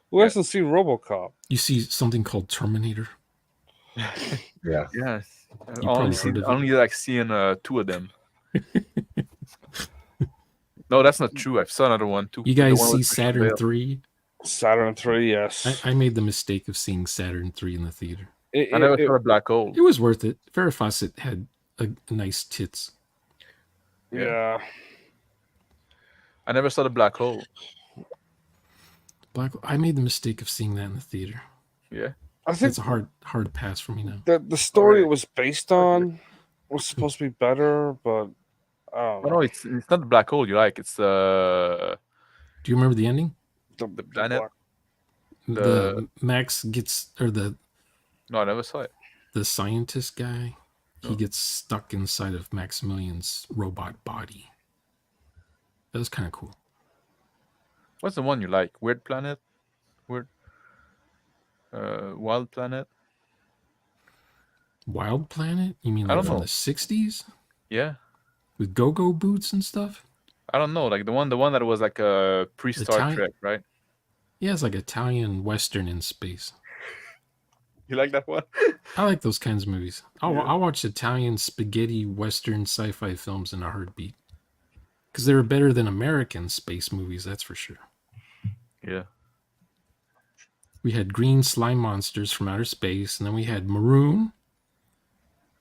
Who hasn't seen RoboCop? You see something called Terminator? Yeah. Yes. You probably heard of it. Only like seeing 2 of them. No, that's not true. I've saw another one too. You The guys one see with Christian Saturn Bale. 3? Saturn 3, yes. I made the mistake of seeing Saturn 3 in the theater. I never saw a black hole. It was worth it. Farrah Fawcett had a nice tits. Yeah. I never saw the black hole. I made the mistake of seeing that in the theater. Yeah. I think It's a hard pass for me now. the story Alright. it was based on was supposed to be better, but I don't Oh know. no, it's not the black hole you like. It's Do you remember the ending? the planet. black- The Max gets, or the No, I never saw it. scientist guy, he Oh. gets stuck inside of Maximilian's robot body. That was kind of cool. What's the one you like? Weird Planet? Wild Planet? Wild Planet? You mean I like don't from know. the 60s? Yeah. With go-go boots and stuff? I don't know. Like the one that was like a pre-Star Italian- Trek, right? Yeah, it's like Italian Western in space. You like that one? I like those kinds of movies. I'll Yeah. watch Italian spaghetti Western sci-fi films in a heartbeat. Because they're better than American space movies, that's for sure. Yeah. We had green slime monsters from outer space, and then we had Maroon,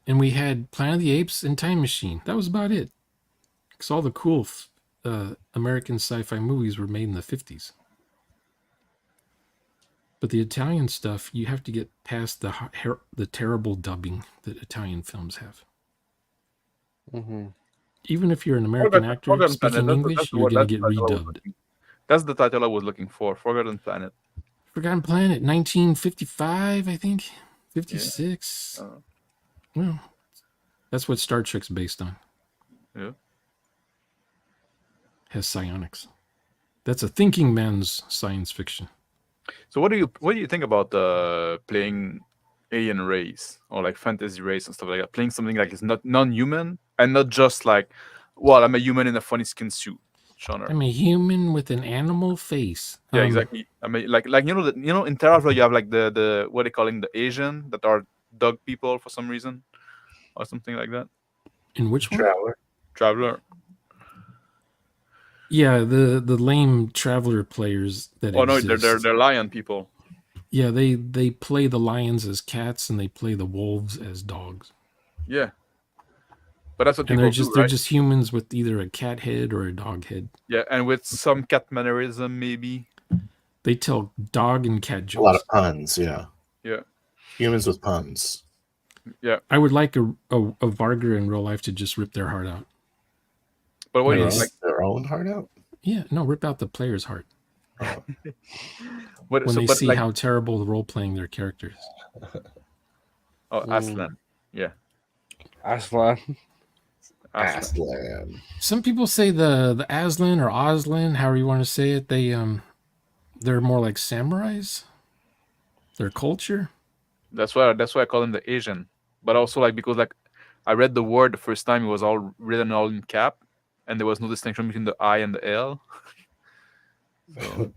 and we had Planet of the Apes and Time Machine. That was about it. Because all the cool American sci-fi movies were made in the 50s. But the Italian stuff, you have to get past the terrible dubbing that Italian films have. Mhm. Even if you're an American actor Forgotten speaking Planet, English, that's the you're one- going to that's get the title I was redubbed. looking- That's the title I was looking for. Forgotten Planet. Forgotten Planet, 1955, I think. 56. Oh. Well, that's what Star Trek's based on. Yeah. Has psionics. That's a thinking man's science fiction. So what do you think about playing alien race or like fantasy race and stuff like that? Playing something like it's not non-human and not just like, well, I'm a human in a funny skin suit genre. I'm a human with an animal face. Yeah, exactly. I mean, like in Terraform you have like the what they calling the Asian that are dog people for some reason, or something like that. In which one? Traveler. Yeah, the lame traveler players that Oh no, exist. they're lion people. Yeah, they play the lions as cats and they play the wolves as dogs. Yeah, but that's what And people they're do, right? just humans with either a cat head or a dog head. Yeah, and with some cat mannerism maybe. They tell dog and cat A lot jokes. of puns, yeah. Yeah. Humans with puns. I would like a Vargar in real life to just rip their heart out. But what do you Rip like? their own heart out? Yeah, no, rip out the player's heart What, when so, they but see like, how terrible the role playing their characters. oh, Aslan. Yeah, Aslan. Aslan. Aslan. Some people say the Aslan or Aslan, however you want to say it, they're more like samurais. Their culture. That's why I call him the Asian. But also like because like I read the word the first time, it was all written all in cap, and there was no distinction between the I and the L. So,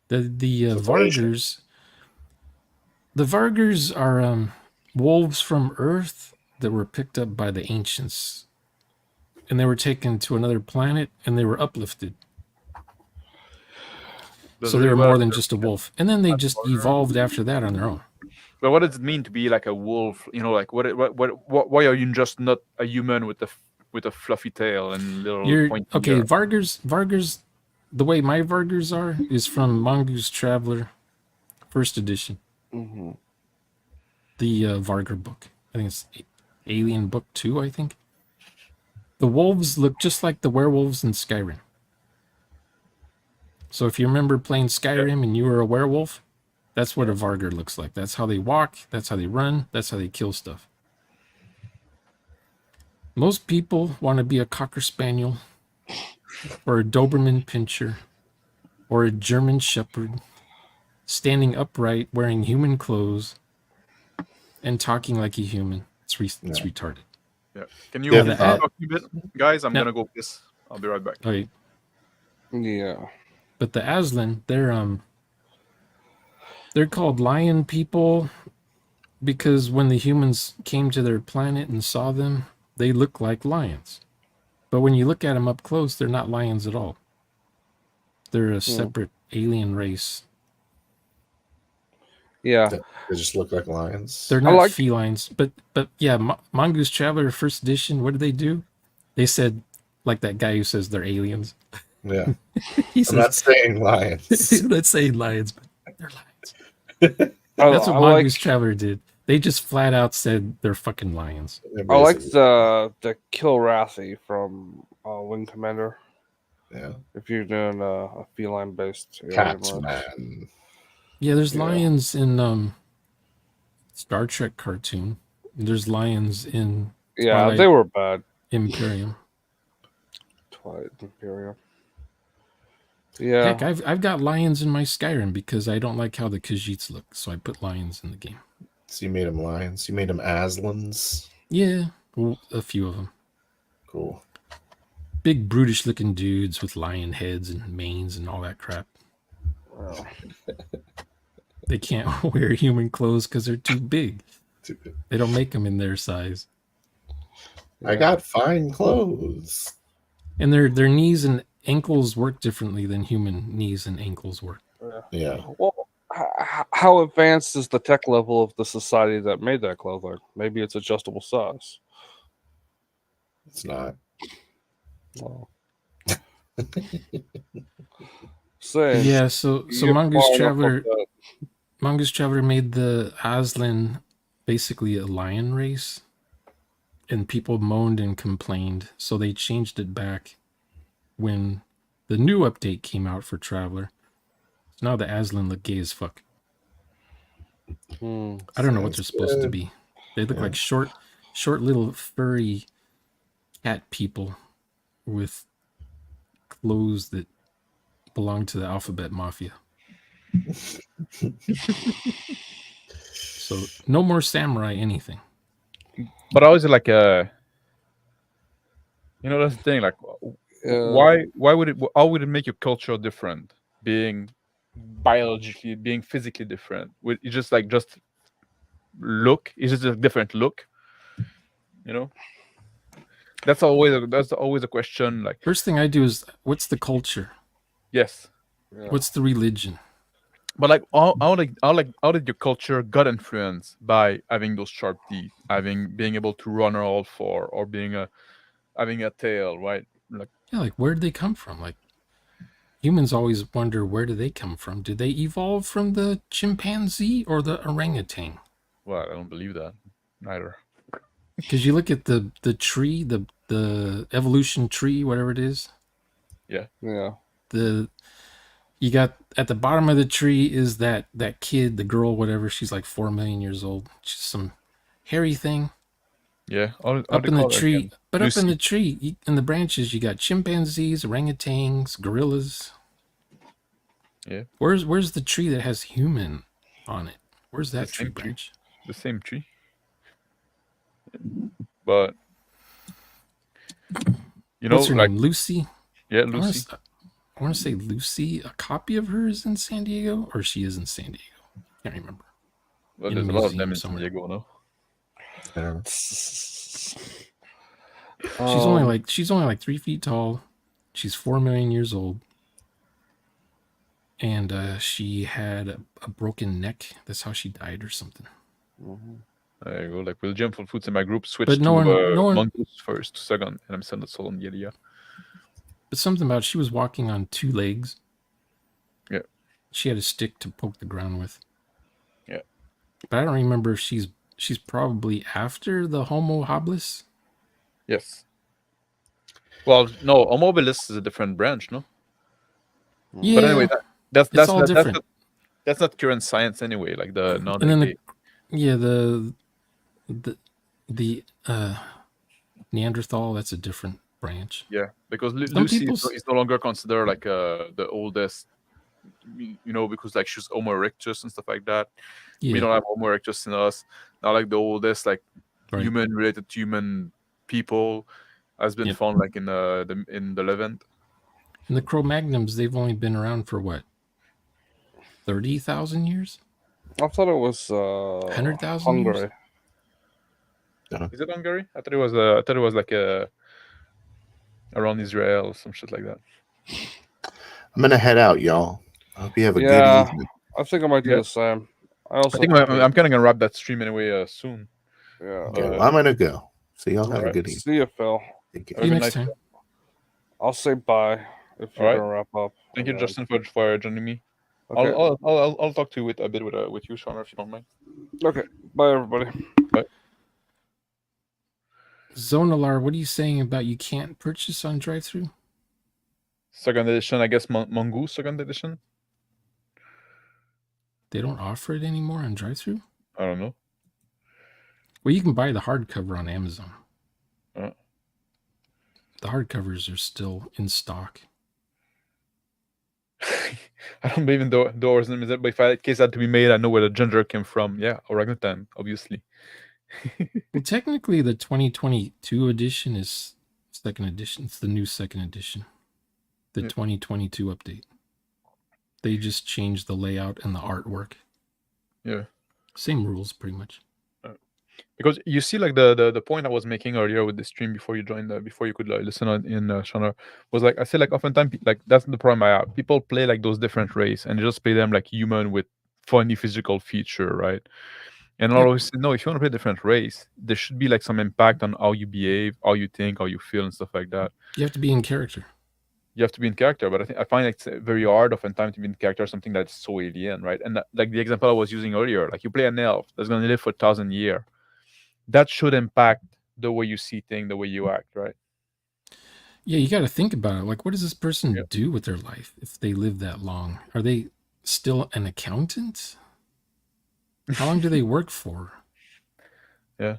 The So it's Asian. Vargars. The Vargars are wolves from Earth that were picked up by the ancients, and they were taken to another planet, and they were uplifted. does So it they were really- more than just a wolf, and then they just evolved after that on their own. But what does it mean to be like a wolf? You know, like what? Why are you just not a human with a fluffy tail and little pointy Okay, ear? Vargars. The way my Vargars are is from Mongoose Traveler, first edition. Mm-hmm. The Vargar book. I think it's Alien Book 2, I think. The wolves look just like the werewolves in Skyrim. So if you remember playing Skyrim and you were a werewolf, that's what a Vargur looks like. That's how they walk. That's how they run. That's how they kill stuff. Most people want to be a Cocker Spaniel or a Doberman Pinscher or a German Shepherd, standing upright, wearing human clothes, and talking like a human. It's retarded. Yeah. Can you Yeah, talk a bit, guys? I'm Yeah. gonna go piss. I'll be right back. Okay. Yeah. But the Aslan, they're called lion people because when the humans came to their planet and saw them, they look like lions. But when you look at them up close, they're not lions at all. They're a separate alien race. Yeah. They just look like lions. They're not felines. But yeah, Mongoose Traveler First Edition, what did they do? They said, like that guy who says they're aliens. Yeah. He I'm says, not saying lions. let's say lions, but they're lions. That's what Mongoose Traveler did. They just flat out said they're fucking lions. I like the Kilrathi from Wing Commander. Yeah. If you're doing a feline based Catsman. Yeah, there's lions in Star Trek cartoon. There's lions in Twilight they were bad. Imperium. Twilight Imperium. Yeah. Heck, I've got lions in my Skyrim because I don't like how the Khajiits look, so I put lions in the game. So you made them lions? You made them Aslans? Yeah, a few of them. Cool. Big brutish looking dudes with lion heads and manes and all that crap. Wow. They can't wear human clothes because they're too big. They don't make them in their size. I got fine clothes. And their knees and ankles work differently than human knees and ankles work. Yeah. Well, how advanced is the tech level of the society that made that clothing? Maybe it's adjustable size. It's not. Well. Saying, yeah, so Mongoose Traveler made the Aslan basically a lion race, and people moaned and complained, so they changed it back when the new update came out for Traveler. So now the Aslan look gay as fuck. I don't know what they're supposed to be. They look like short little furry cat people with clothes that belong to the Alphabet Mafia. So no more samurai anything. But I was like that's the thing. Like, why would it? How would it make your culture different? Being biologically, being physically different. Would you just look? Is it a different look? That's always a question. Like, first thing I do is, what's the culture? Yes. Yeah. What's the religion? But like, how did your culture got influenced by having those sharp teeth, being able to run on all four, or having a tail, right? Like where did they come from? Like, humans always wonder, where do they come from? Did they evolve from the chimpanzee or the orangutan? Well, I don't believe that. Neither. Because you look at the tree, the evolution tree, whatever it is. Yeah. Yeah. You got at the bottom of the tree is that kid, the girl, whatever. She's like 4 million years old. She's some hairy thing. Yeah. Up in the tree, but Lucy. Up in the tree, in the branches, you got chimpanzees, orangutans, gorillas. Yeah. Where's the tree that has human on it? Where's that tree branch? The same tree. But what's her name? Lucy. Yeah, Lucy. I want to say Lucy. A copy of her is in San Diego, or she is in San Diego. Can't remember. Well, there's a lot of them in San Diego, no? I don't know. She's only like 3 feet tall. She's 4 million years old, and she had a broken neck. That's how she died, or something. Mm-hmm. There you go. Like, we'll jump for foods in my group. Switch to mongoose first, second, and I'm sending soul on the idea. But something about she was walking on 2 legs. Yeah. She had a stick to poke the ground with. Yeah. But I don't remember if she's probably after the Homo habilis. Yes. Well, no, Immobilis is a different branch, no? Yeah, But anyway, it's all different. That's not current science anyway. Like the non. And then the Neanderthal, that's a different branch. Yeah, because Some Lucy people is no longer considered like the oldest, because like she's Homo erectus and stuff like that. We Yeah, don't have Homo erectus in us. Not like the oldest like right. human related to human people has been Yep. found like in the Levant. And the Cro-Magnums, they've only been around for what, 30,000 years? I thought it was 100,000 years? Hungary. Is it Hungary? I thought it was like around Israel or some shit like that. I'm gonna head out, y'all. I hope you have a good evening. I think I might do the same. I think I'm kind of gonna wrap that stream anyway soon. Yeah. Okay, well, I'm gonna go. So y'all have a good evening. See you, Phil. See you next time. I'll say bye if you're gonna wrap up. Thank you, Justin, for joining me. Okay. I'll talk to you with you, Shauna, if you don't mind. Okay. Bye, everybody. Bye. Zonalar, what are you saying about you can't purchase on drive-thru? Second edition, I guess. Mongoose second edition. They don't offer it anymore on drive-thru? I don't know. Well, you can buy the hardcover on Amazon. The hardcovers are still in stock. I don't believe in doors, but if a case had to be made, I know where the ginger came from. Yeah, orangutan, obviously. Well, technically, the 2022 edition is second edition. It's the new second edition. The 2022 update. They just changed the layout and the artwork. Yeah. Same rules, pretty much. Because you see, like the point I was making earlier with the stream before you joined, before you could listen in Shana, was like I say, like oftentimes, like that's the problem I have. People play like those different races and they just play them like human with funny physical feature, right? And I always say, no, if you want to play a different race, there should be like some impact on how you behave, how you think, how you feel, and stuff like that. You have to be in character. You have to be in character, but I find it's very hard oftentimes to be in character, something that's so alien, right? And like the example I was using earlier, like you play an elf that's going to live for 1,000 years. That should impact the way you see things, the way you act, right? Yeah, you got to think about it. Like, what does this person do with their life if they live that long? Are they still an accountant? How long do they work for? Yeah.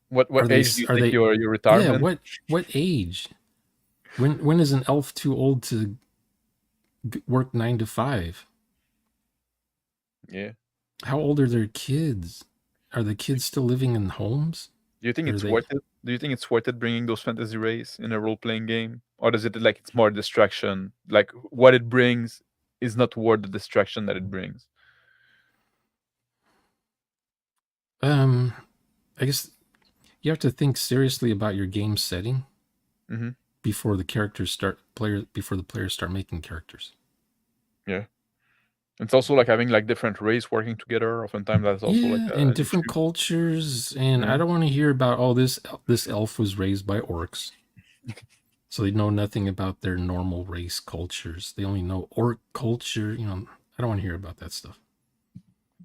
What age do you think you're retirement? Yeah, what age? When is an elf too old to work 9 to 5? Yeah. How old are their kids? Are the kids still living in homes? Do you think it's worth it? Do you think it's worth it bringing those fantasy rays in a role-playing game? Or does it like it's more distraction? Like what it brings is not worth the distraction that it brings? I guess you have to think seriously about your game setting before the players start making characters. Yeah. It's also like having like different races working together. Oftentimes that's also like and different cultures. And I don't want to hear about this elf was raised by orcs. So they know nothing about their normal race cultures. They only know orc culture. I don't want to hear about that stuff.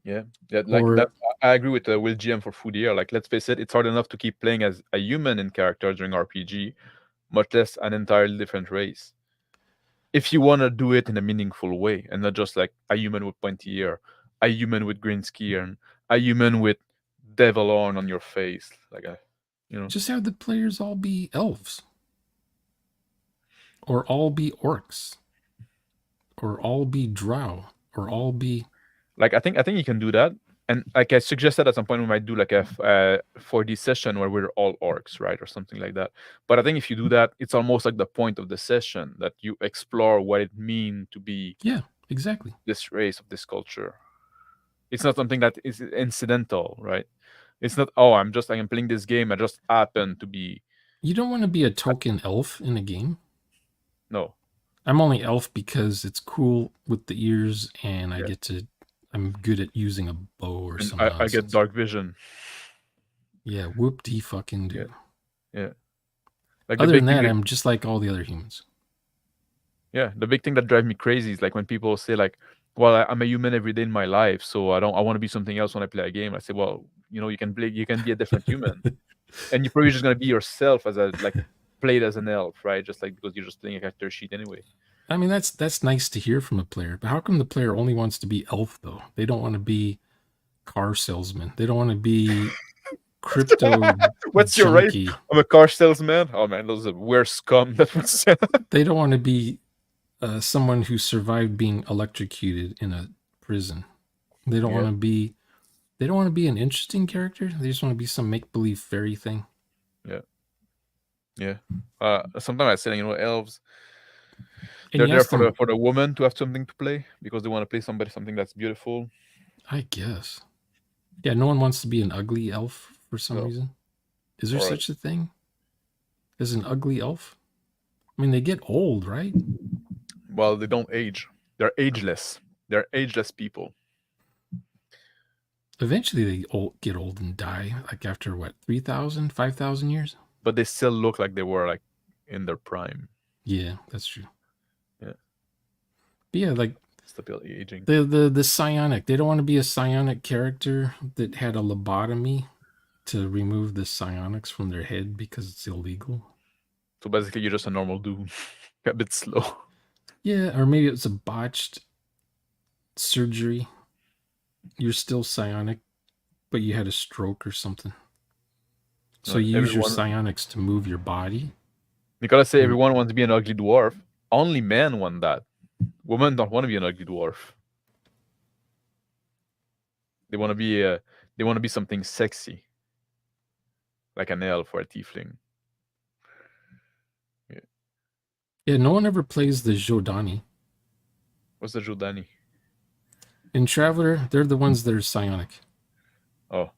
Yeah, like I agree with Will GM for Food here. Like, let's face it, it's hard enough to keep playing as a human in character during RPG, much less an entirely different race. If you want to do it in a meaningful way and not just like a human with pointy ear, a human with green ski, and a human with devil horn on your face, like just have the players all be elves, or all be orcs, or all be drow, or all be like I think you can do that. And like I suggested at some point, we might do like a 4D session where we're all orcs, right, or something like that. But I think if you do that, it's almost like the point of the session that you explore what it means to be exactly this race of this culture. It's not something that is incidental, right? It's not I'm playing this game. I just happen to be. You don't want to be a token elf in a game. No, I'm only elf because it's cool with the ears, and I'm good at using a bow or something. I get dark vision. Yeah, whoop-de fucking do. Yeah. Like other than that, I'm just like all the other humans. Yeah, the big thing that drives me crazy is like when people say like, well, I'm a human every day in my life, so I want to be something else when I play a game. I say, well, you can be a different human. And you're probably just going to be yourself as a played as an elf, right? Just like because you're just playing a character sheet anyway. I mean, that's nice to hear from a player, but how come the player only wants to be elf though? They don't want to be car salesman. They don't want to be crypto What's your race? junkie. I'm a car salesman. Oh man, those are we're scum. That was They don't want to be someone who survived being electrocuted in a prison. They don't want to be. They don't want to be an interesting character. They just want to be some make believe fairy thing. Yeah. Sometimes I say, elves. And They're there them, for the woman to have something to play because they want to play something that's beautiful. I guess. Yeah, no one wants to be an ugly elf for some reason. Is there such a thing as an ugly elf? I mean, they get old, right? Well, they don't age. They're ageless. They're ageless people. Eventually, they get old and die, like after what, 3,000, 5,000 years? But they still look like they were like in their prime. Yeah, that's true. Yeah. But yeah, like still aging. The psionic. They don't want to be a psionic character that had a lobotomy to remove the psionics from their head because it's illegal. So basically, you're just a normal dude, a bit slow. Yeah, or maybe it's a botched surgery. You're still psionic, but you had a stroke or something. So you use your psionics to move your body. You gotta say everyone wants to be an ugly dwarf. Only men want that. Women don't want to be an ugly dwarf. They want to be something sexy, like an elf or a tiefling. Yeah, no one ever plays the Jodani. What's the Jodani? In Traveler, they're the ones that are psionic. Oh.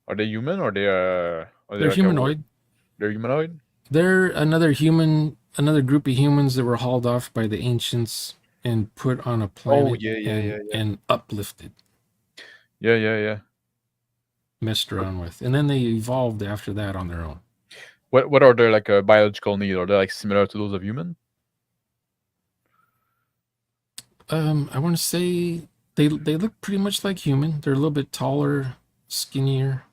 Are they human or they're like humanoid? They're humanoid? They're another group of humans that were hauled off by the ancients and put on a planet and uplifted. Yeah. Messed around with. And then they evolved after that on their own. What are their like biological needs? Are they like similar to those of human? I want to say they look pretty much like human. They're a little bit taller, skinnier.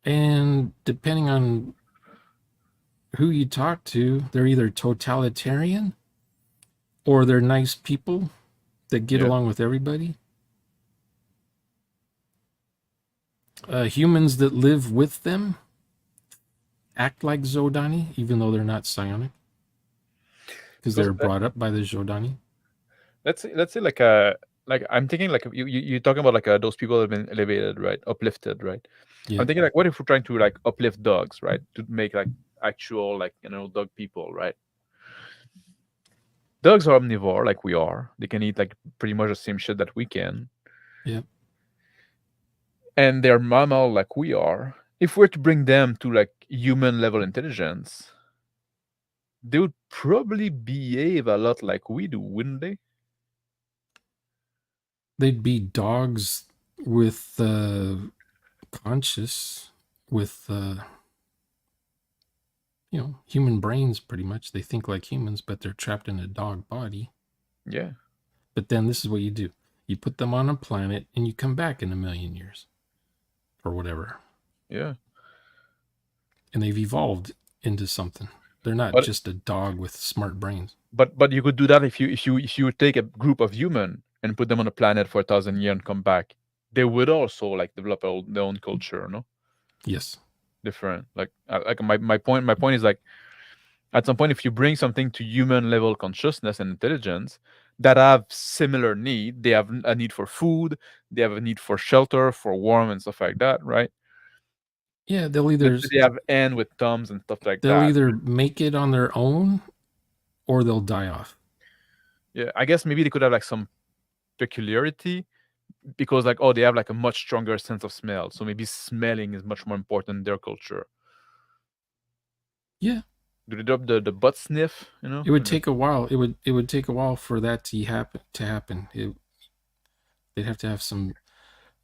And depending on who you talk to, they're either totalitarian or they're nice people that get along with everybody. Humans that live with them act like Zodani, even though they're not psionic, because they're brought up by the Zodani. Let's say like I'm thinking like you're talking about like those people that have been elevated, right? Uplifted, right? Yeah. I'm thinking like, what if we're trying to like uplift dogs, right? To make like actual like dog people, right? Dogs are omnivore like we are. They can eat like pretty much the same shit that we can. Yeah. And they're mammal like we are. If we're to bring them to like human level intelligence, they would probably behave a lot like we do, wouldn't they? They'd be dogs with conscious, with human brains pretty much. They think like humans, but they're trapped in a dog body. Yeah. But then this is what you do. You put them on a planet and you come back in 1,000,000 years. Or whatever. Yeah. And they've evolved into something. They're not just a dog with smart brains. But you could do that if you take a group of human and put them on a planet for 1,000 years and come back. They would also like develop their own culture, no? Yes. Different. Like my point is like at some point if you bring something to human level consciousness and intelligence that have similar need, they have a need for food, they have a need for shelter, for warmth and stuff like that, right? Yeah, they'll either they have N with thumbs and stuff like that. They'll either make it on their own or they'll die off. Yeah, I guess maybe they could have like some peculiarity because like they have like a much stronger sense of smell, so maybe smelling is much more important in their culture. Yeah. Do they drop the butt sniff? It would take a while. It would take a while for that to happen. They'd have to have some,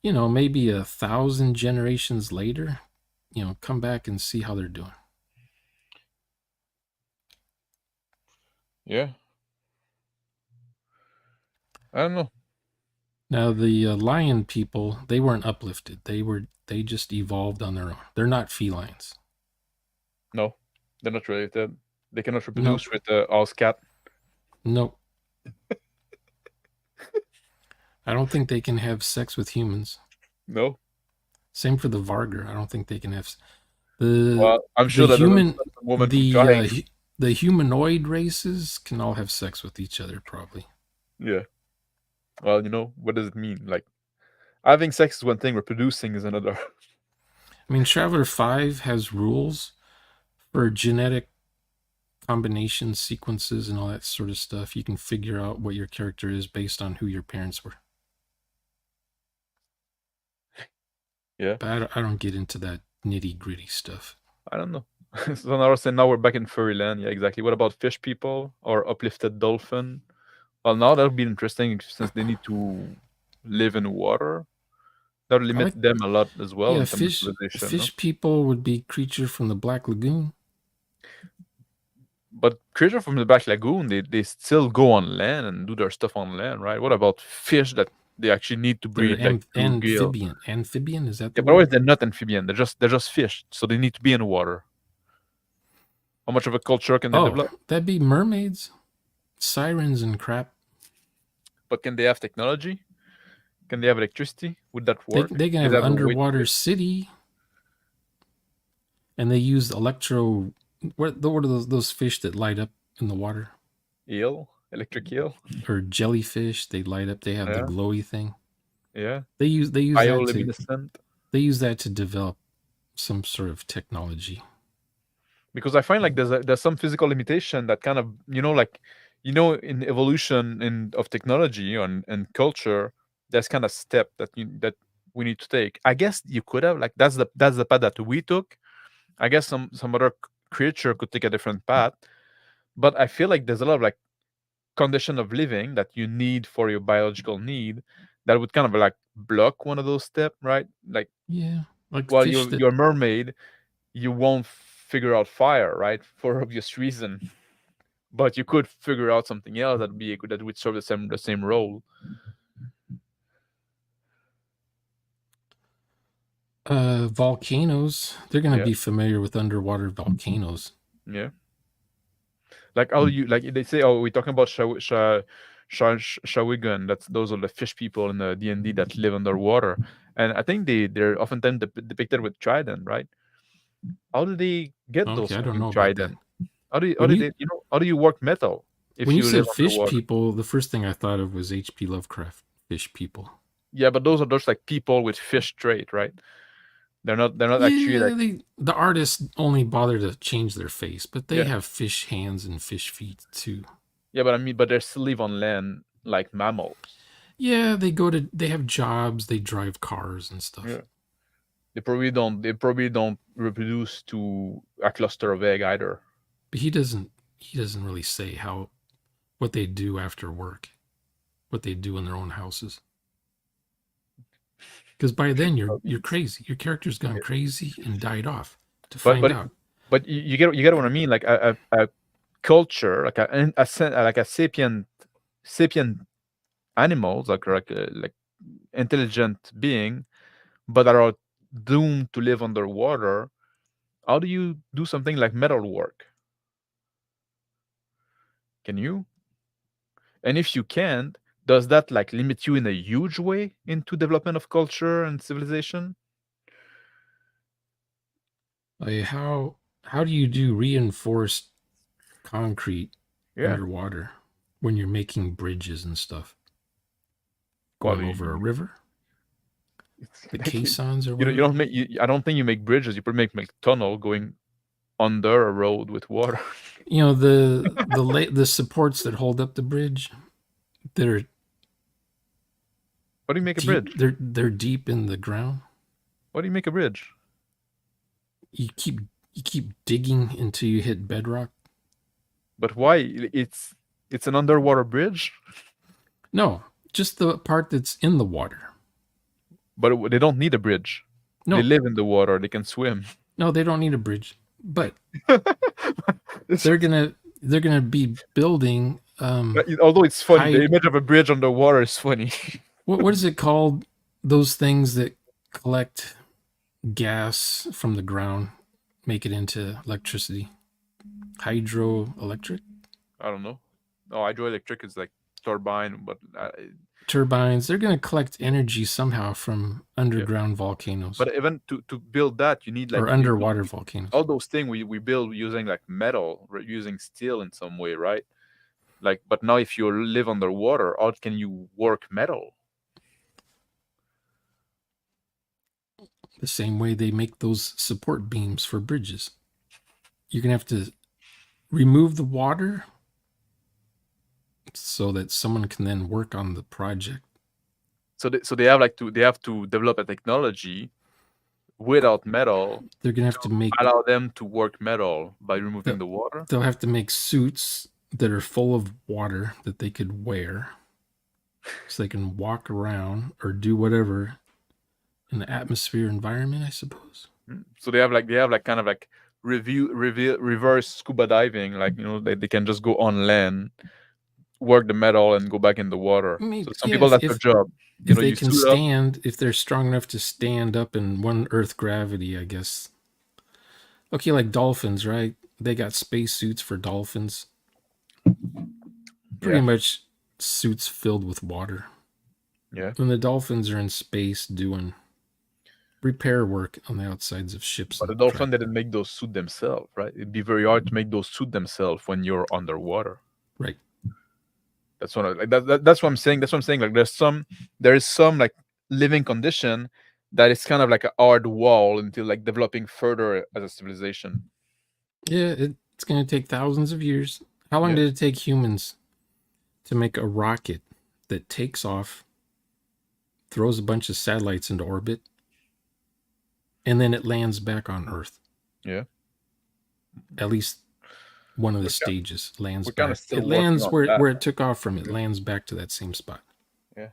maybe 1,000 generations later, come back and see how they're doing. Yeah. I don't know. Now the lion people, they weren't uplifted. They just evolved on their own. They're not felines. No, they're not related. They cannot reproduce with the house cat. Nope. I don't think they can have sex with humans. No. Same for the Vargar. I don't think they can have. Well, I'm sure the that human, woman trying. The humanoid races can all have sex with each other, probably. Yeah. Well, what does it mean? Like, having sex is one thing, reproducing is another. I mean, Traveler 5 has rules for genetic combination sequences and all that sort of stuff. You can figure out what your character is based on who your parents were. Yeah. But I don't get into that nitty-gritty stuff. I don't know. So now we're back in fairyland. Yeah, exactly. What about fish people or uplifted dolphin? Well, now that'll be interesting since they need to live in water. That'll limit them a lot as well. Yeah, in terms of civilization, fish people would be creature from the Black Lagoon. But creature from the Black Lagoon, they still go on land and do their stuff on land, right? What about fish that they actually need to breed? Amphibian, is that the word? But always they're not amphibian. They're just fish, so they need to be in water. How much of a culture can they develop? That'd be mermaids, sirens, and crap. But can they have technology? Can they have electricity? Would that work? They can have an underwater city, and they use electro. What are those fish that light up in the water? Electric eel, or jellyfish. They light up. They have the glowy thing. Yeah, they use bioluminescent. They use that to develop some sort of technology. Because I find like there's some physical limitation that kind of in evolution of technology and culture, there's kind of step that we need to take. I guess you could have like that's the path that we took. I guess some other creature could take a different path, but I feel like there's a lot of like condition of living that you need for your biological need that would kind of like block one of those steps, right? Like while you're a mermaid, you won't figure out fire, right, for obvious reason. But you could figure out something else that would serve the same role. Volcanoes. They're gonna be familiar with underwater volcanoes. Yeah. Like like they say, we're talking about Shawigan. Those are the fish people in the D&D that live underwater, and I think they're oftentimes depicted with trident, right? How do they get those trident? How do you work metal? When you said fish people, the first thing I thought of was H.P. Lovecraft. Fish people. Yeah, but those are just like people with fish trait, right? They're not actually like the artists only bother to change their face, but they have fish hands and fish feet too. Yeah, but they still live on land like mammals. Yeah, they have jobs, they drive cars and stuff. Yeah. They probably don't reproduce to a cluster of egg either. But he doesn't really say what they do after work, what they do in their own houses. Because by then you're crazy. Your character's gone crazy and died off to find out. But you get what I mean. Like a culture, like a sapient animals, like intelligent being, but that are doomed to live underwater. How do you do something like metal work? Can you? And if you can't, does that like limit you in a huge way into development of culture and civilization? How do you do reinforced concrete underwater when you're making bridges and stuff? Going over a river? The caissons or whatever? You don't make. I don't think you make bridges. You probably make tunnel going under a road with water. The supports that hold up the bridge. They're. What do you make a bridge? They're deep in the ground. What do you make a bridge? You keep digging until you hit bedrock. But why? It's an underwater bridge? No, just the part that's in the water. But they don't need a bridge. No. They live in the water. They can swim. No, they don't need a bridge. But they're gonna be building. Although it's funny, the image of a bridge underwater is funny. What is it called? Those things that collect gas from the ground, make it into electricity. Hydroelectric? I don't know. No, hydroelectric is like turbine, but turbines. They're going to collect energy somehow from underground volcanoes. But even to build that, you need like or underwater volcanoes. All those things we build using like metal, using steel in some way, right? Like, but now if you live underwater, how can you work metal? The same way they make those support beams for bridges. You're going to have to remove the water so that someone can then work on the project. So they have to develop a technology without metal. They're going to have to allow them to work metal by removing the water. They'll have to make suits that are full of water that they could wear so they can walk around or do whatever in the atmosphere environment, I suppose. So they have kind of like reverse scuba diving, like, you know, they can just go on land, work the metal, and go back in the water. Maybe, so some people, that's their job. If they can stand, if they're strong enough to stand up in one Earth gravity, I guess. Okay, like dolphins, right? They got space suits for dolphins. Pretty much suits filled with water. Yeah. When the dolphins are in space doing repair work on the outsides of ships. But the dolphin didn't make those suits themselves, right? It'd be very hard to make those suits themselves when you're underwater. Right. That's what that's what I'm saying. That's what I'm saying. Like there is some like living condition that is kind of like a hard wall until like developing further as a civilization. Yeah, it's going to take thousands of years. How long did it take humans to make a rocket that takes off, throws a bunch of satellites into orbit, and then it lands back on Earth? Yeah. At least one of the stages lands back. It lands where it took off from. It lands back to that same spot. Yeah.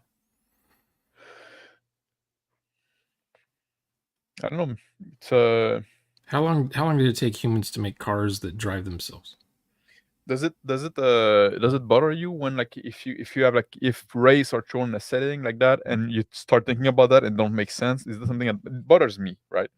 I don't know. It's How long did it take humans to make cars that drive themselves? Does it bother you when, like, if you have like, if rays are thrown in a setting like that and you start thinking about that and don't make sense? Is that something that bothers me, right?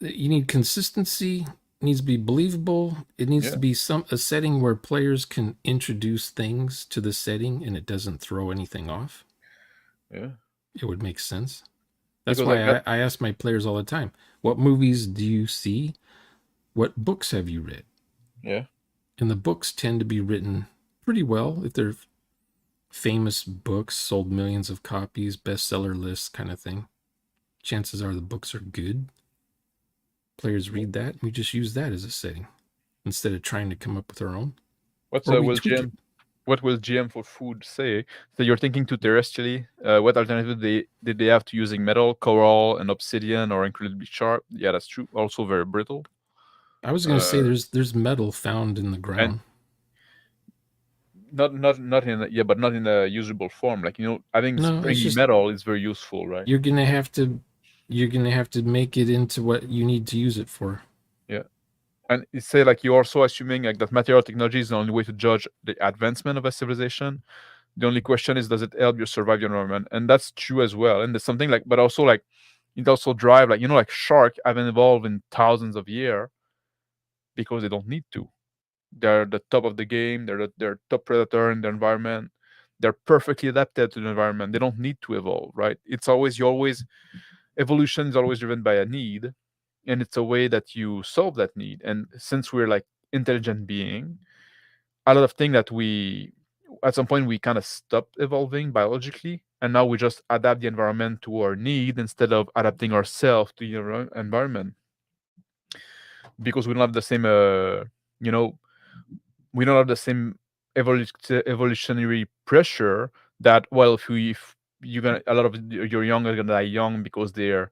You need consistency. It needs to be believable. It needs to be a setting where players can introduce things to the setting and it doesn't throw anything off. Yeah. It would make sense. That's why I ask my players all the time, what movies do you see? What books have you read? Yeah. And the books tend to be written pretty well. If they're famous books, sold millions of copies, bestseller lists kind of thing, chances are the books are good. Players read that, and we just use that as a setting instead of trying to come up with our own. What will GM for food say? So you're thinking too terrestrially. What alternative did they have to using metal, coral, and obsidian, or incredibly sharp? Yeah, that's true. Also very brittle. I was going to say there's metal found in the ground. Not in but not in a usable form. Like, you know, having springy metal is very useful, right? You're gonna have to make it into what you need to use it for. Yeah. And you say, like, you're also assuming like that material technology is the only way to judge the advancement of a civilization. The only question is, does it help you survive your environment? And that's true as well. And there's something like, but also like, it also drive, like, you know, like shark haven't evolved in thousands of years because they don't need to. They're the top of the game. They're top predator in the environment. They're perfectly adapted to the environment. They don't need to evolve, right? Evolution is always driven by a need, and it's a way that you solve that need. And since we're like intelligent being, a lot of things that at some point we kind of stopped evolving biologically, and now we just adapt the environment to our need instead of adapting ourselves to the environment, because we don't have the same we don't have the same evolutionary pressure that, well, if you're gonna, a lot of your young are gonna die young because they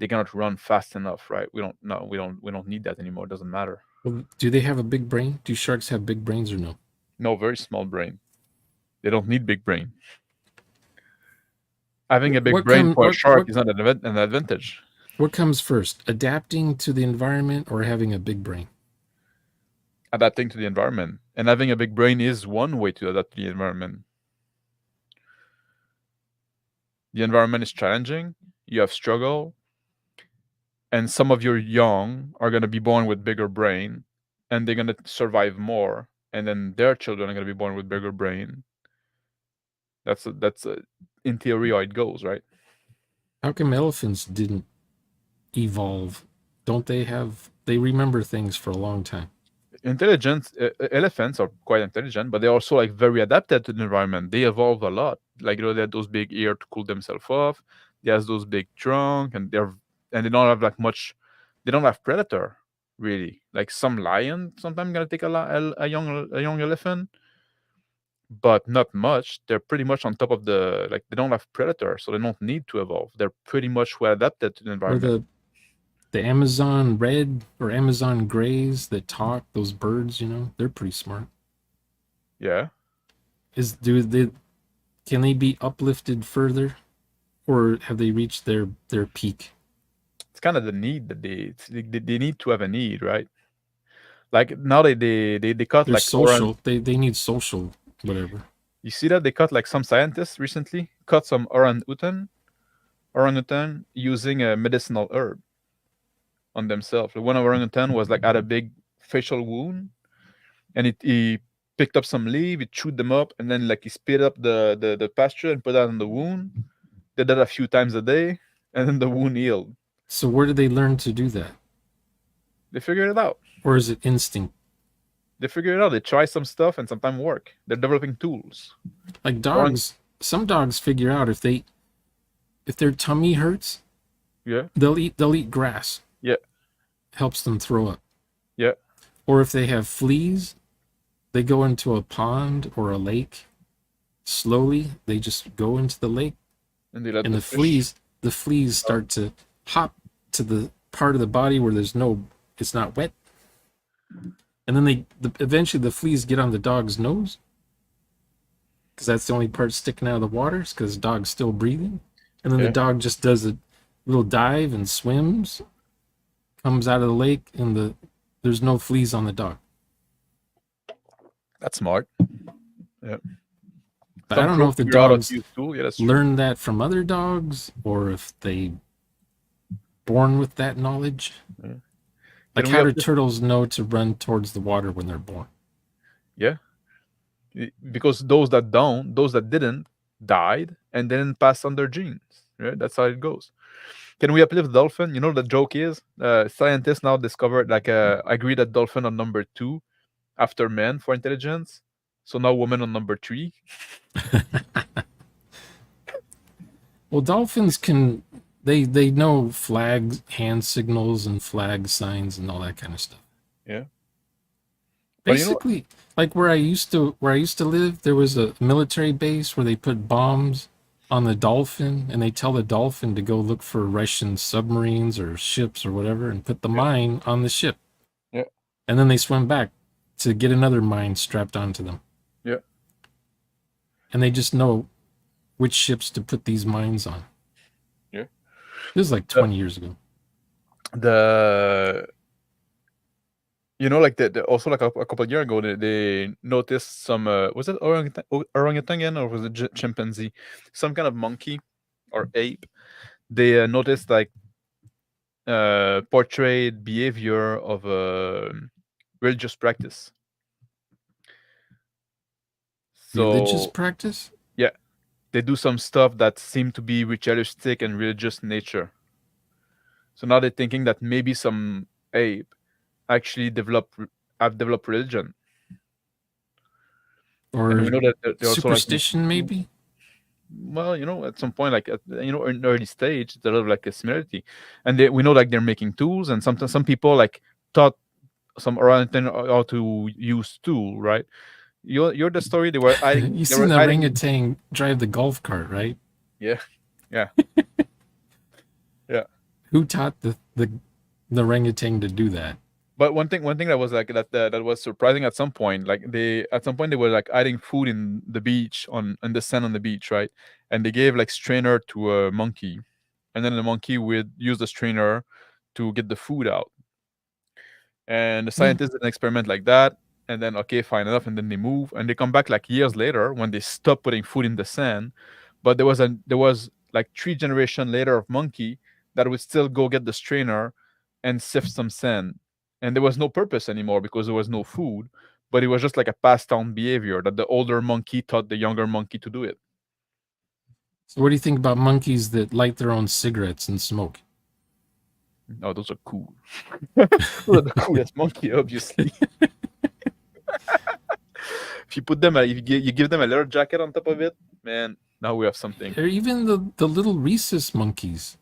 cannot run fast enough, right? We don't need that anymore. It doesn't matter. Well, do they have a big brain? Do sharks have big brains or no? No, very small brain. They don't need big brain. Having a big brain for a shark is not an advantage. What comes first, adapting to the environment or having a big brain? Adapting to the environment. And having a big brain is one way to adapt to the environment. the environment is challenging, you have struggle, and some of your young are going to be born with bigger brain, and they're going to survive more, and then their children are going to be born with bigger brain. That's in theory how it goes, right? How come elephants didn't evolve? Don't they have? They remember things for a long time. Intelligent elephants are quite intelligent, but they're also like very adapted to the environment. They evolve a lot. Like they have those big ears to cool themselves off. They have those big trunk, and they don't have like much. They don't have predator really. Like some lion sometimes gonna take a young elephant, but not much. They're pretty much on top of they don't have predator, so they don't need to evolve. They're pretty much well adapted to the environment. Or the Amazon red or Amazon grays that talk, those birds, they're pretty smart. Yeah. Can they be uplifted further, or have they reached their peak? It's kind of the need that they need to have a need, right? Like now they cut They're like social. They need social whatever. You see that they cut like some scientists recently cut some orangutan using a medicinal herb on themselves. One orangutan was like had a big facial wound, and he picked up some leaf, he chewed them up, and then like he spit up the pasture and put that on the wound. Did that a few times a day, and then the wound healed. So where did they learn to do that? They figured it out. Or is it instinct? They figure it out. They try some stuff and sometimes work. They're developing tools. Like dogs, some dogs figure out if their tummy hurts, yeah, they'll eat grass. Yeah. Helps them throw up. Yeah. Or if they have fleas, they go into a pond or a lake. Slowly, they just go into the lake, and they let the fleas start to hop to the part of the body where it's not wet. And then eventually the fleas get on the dog's nose, because that's the only part sticking out of the water, because the dog's still breathing. And then the dog just does a little dive and swims, comes out of the lake, and there's no fleas on the dog. That's smart. Yeah. But I don't know if the dogs learn that from other dogs, or if they born with that knowledge. Yeah. Like how do turtles know to run towards the water when they're born? Yeah. Because those that didn't, died and didn't pass on their genes. Right? That's how it goes. Can we uplift dolphin? You know the joke is scientists now discovered agree that dolphin on number 2 after men for intelligence. So now women on number 3. Well, dolphins can they know flag hand signals and flag signs and all that kind of stuff. Yeah. Basically, like where I used to live, there was a military base where they put bombs on the dolphin, and they tell the dolphin to go look for Russian submarines or ships or whatever, and put the mine on the ship. Yeah. And then they swim back to get another mine strapped onto them. Yeah. And they just know which ships to put these mines on. Yeah. This is like 20 years ago. Also like a couple of years ago, they noticed some was it orangutan or was it chimpanzee, some kind of monkey or ape. They noticed like portrayed behavior of religious practice. So, religious practice? Yeah, they do some stuff that seem to be ritualistic and religious in nature. So now they're thinking that maybe some ape actually have developed religion, or we know that superstition, maybe. Well, at some point, in early stage, there's a lot of like a similarity, and we know like they're making tools, and sometimes some people like taught some orangutan how to use tool, right? You're the story they were. You seen the orangutan drive the golf cart, right? Yeah. Yeah. Who taught the orangutan to do that? But one thing that was like that was surprising at some point. Like they were like hiding food in the beach on the sand on the beach, right? And they gave like strainer to a monkey, and then the monkey would use the strainer to get the food out. And the scientists did an experiment like that, and then okay, fine enough, and then they move and they come back like years later when they stop putting food in the sand. But there was like 3 generations later of monkey that would still go get the strainer and sift some sand, and there was no purpose anymore because there was no food, but it was just like a passed down behavior that the older monkey taught the younger monkey to do it. So what do you think about monkeys that light their own cigarettes and smoke? Oh, those are cool. Those are the coolest monkey, obviously. If you put them, if you give them a leather jacket on top of it, man, now we have something. Or even the little rhesus monkeys.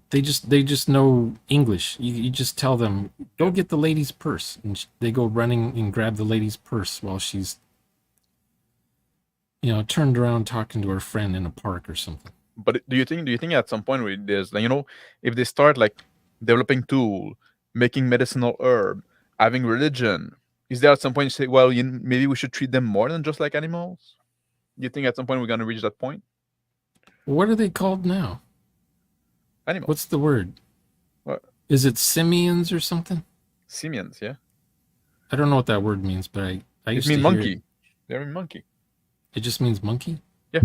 They just know English. You just tell them, go get the lady's purse, and they go running and grab the lady's purse while she's, turned around talking to her friend in a park or something. But do you think at some point with this, if they start like developing tool, making medicinal herb, having religion, is there at some point you say, well, maybe we should treat them more than just like animals? Do you think at some point we're gonna reach that point? What are they called now? Animals. What's the word? What? Is it simians or something? Simians, yeah. I don't know what that word means, but I used to mean monkey. They mean monkey. It just means monkey? Yeah.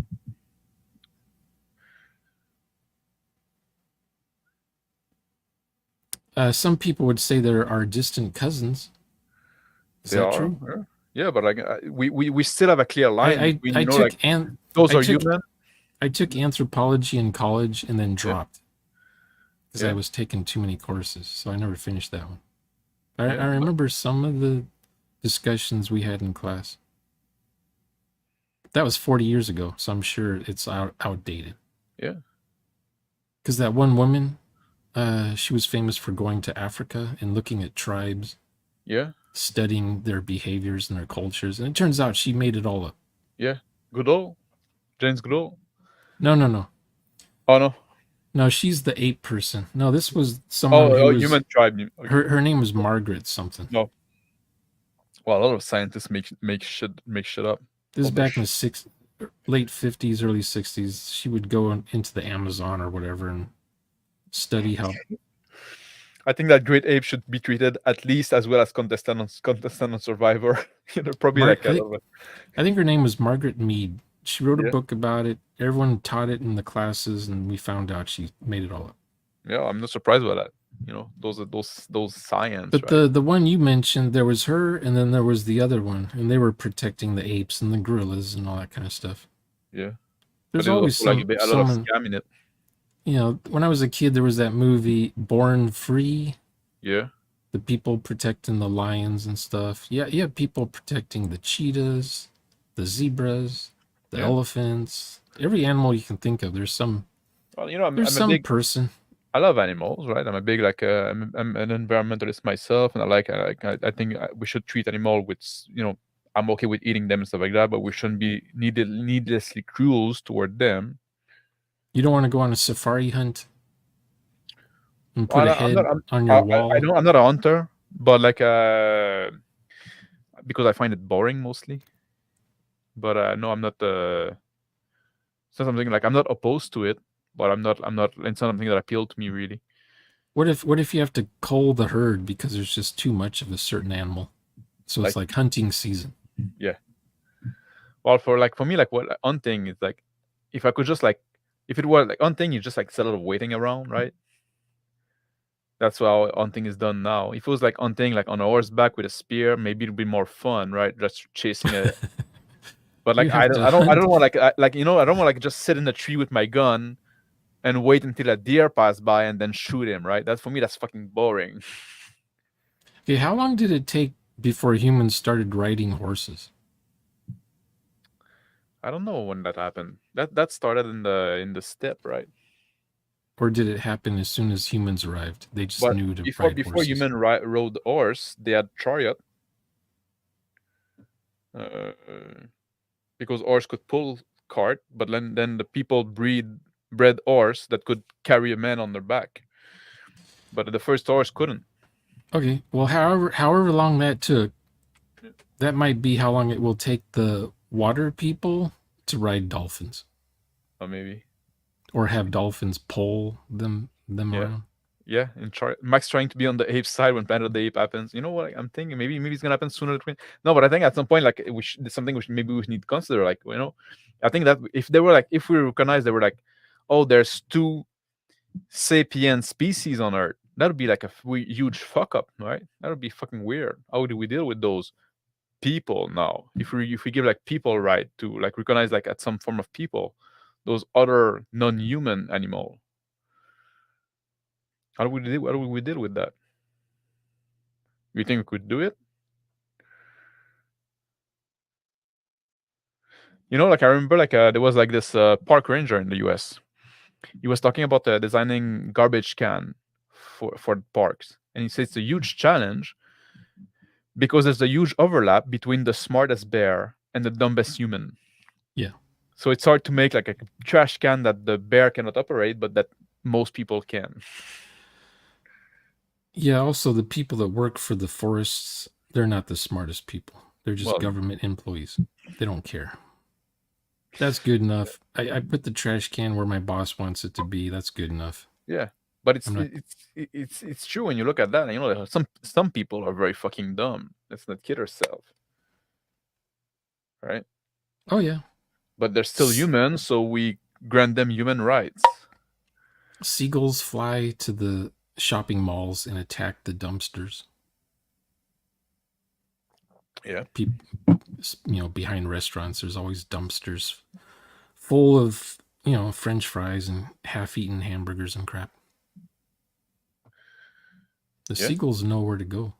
Some people would say there are distant cousins. Is that true? Yeah, but like we still have a clear line. Those are human. I took anthropology in college and then dropped because I was taking too many courses, so I never finished that one. I remember some of the discussions we had in class. That was 40 years ago, so I'm sure it's outdated. Yeah. Because that one woman, she was famous for going to Africa and looking at tribes. Yeah. Studying their behaviors and their cultures. And it turns out she made it all up. Yeah. Goodall? James Goodall? No. Oh, no? No, she's the ape person. No, this was someone who was... human tribe. Okay. Her name was Margaret something. No. Well, a lot of scientists make shit up. This is back in the late 50s, early 60s. She would go into the Amazon or whatever and study how... I think that great ape should be treated at least as well as contestant on Survivor. Probably I think her name was Margaret Mead. She wrote a book about it. Everyone taught it in the classes, and we found out she made it all up. Yeah, I'm not surprised by that. Those science. But right? the one you mentioned, there was her, and then there was the other one, and they were protecting the apes and the gorillas and all that kind of stuff. Yeah, there's always a lot of scam in it. When I was a kid, there was that movie Born Free. Yeah. The people protecting the lions and stuff. Yeah, you have people protecting the cheetahs, the zebras, the elephants. Every animal you can think of, there's some. Well, I'm some a big person. I love animals, right? I'm a big I'm an environmentalist myself, and I think we should treat animals with I'm okay with eating them and stuff like that, but we shouldn't be needlessly cruel toward them. You don't want to go on a safari hunt and put a head on your wall? I'm not a hunter, but because I find it boring mostly. But no, I'm not. It's not something like I'm not opposed to it, but I'm not. It's not something that appealed to me really. What if you have to cull the herd because there's just too much of a certain animal? So it's like hunting season. Yeah. Well, for me, what hunting is like, if I could just if it were hunting, you just it's a lot of waiting around, right? That's how hunting is done now. If it was hunting on a horseback with a spear, maybe it'd be more fun, right? Just chasing it. But I don't want I don't want just sit in a tree with my gun and wait until a deer pass by and then shoot him, right? That's for me, that's fucking boring. Okay, how long did it take before humans started riding horses? I don't know when that happened. That started in the steppe, right? Or did it happen as soon as humans arrived? They just knew to ride horses. Before human rode horse, they had chariot. Because horse could pull cart, but then the people bred horse that could carry a man on their back. But the first horse couldn't. Okay, well, however long that took, that might be how long it will take the water people to ride dolphins. Or maybe. Or have dolphins pull them around. Yeah, Max trying to be on the ape side when Planet of the Ape happens. You know what I'm thinking? Maybe it's gonna happen sooner. No, but I think at some point, like it's something which maybe we need to consider. Like I think that if we recognize they were like, oh, there's 2 sapient species on Earth, that would be like a huge fuck up, right? That would be fucking weird. How do we deal with those people now? If we give like people right to like recognize like at some form of people, those other non-human animal. How do we deal with that? You think we could do it? Like I remember, like there was like this park ranger in the U.S. He was talking about designing garbage can for parks, and he says it's a huge challenge because there's a huge overlap between the smartest bear and the dumbest human. Yeah. So it's hard to make like a trash can that the bear cannot operate, but that most people can. Yeah, also the people that work for the forests, they're not the smartest people. They're just government employees. They don't care. That's good enough. I put the trash can where my boss wants it to be. That's good enough. Yeah, but it's true when you look at that. And some people are very fucking dumb. Let's not kid ourselves, right? Oh yeah. But they're still human, so we grant them human rights. Seagulls fly to the shopping malls and attack the dumpsters. Yeah. People, behind restaurants, there's always dumpsters full of, French fries and half-eaten hamburgers and crap. The seagulls know where to go.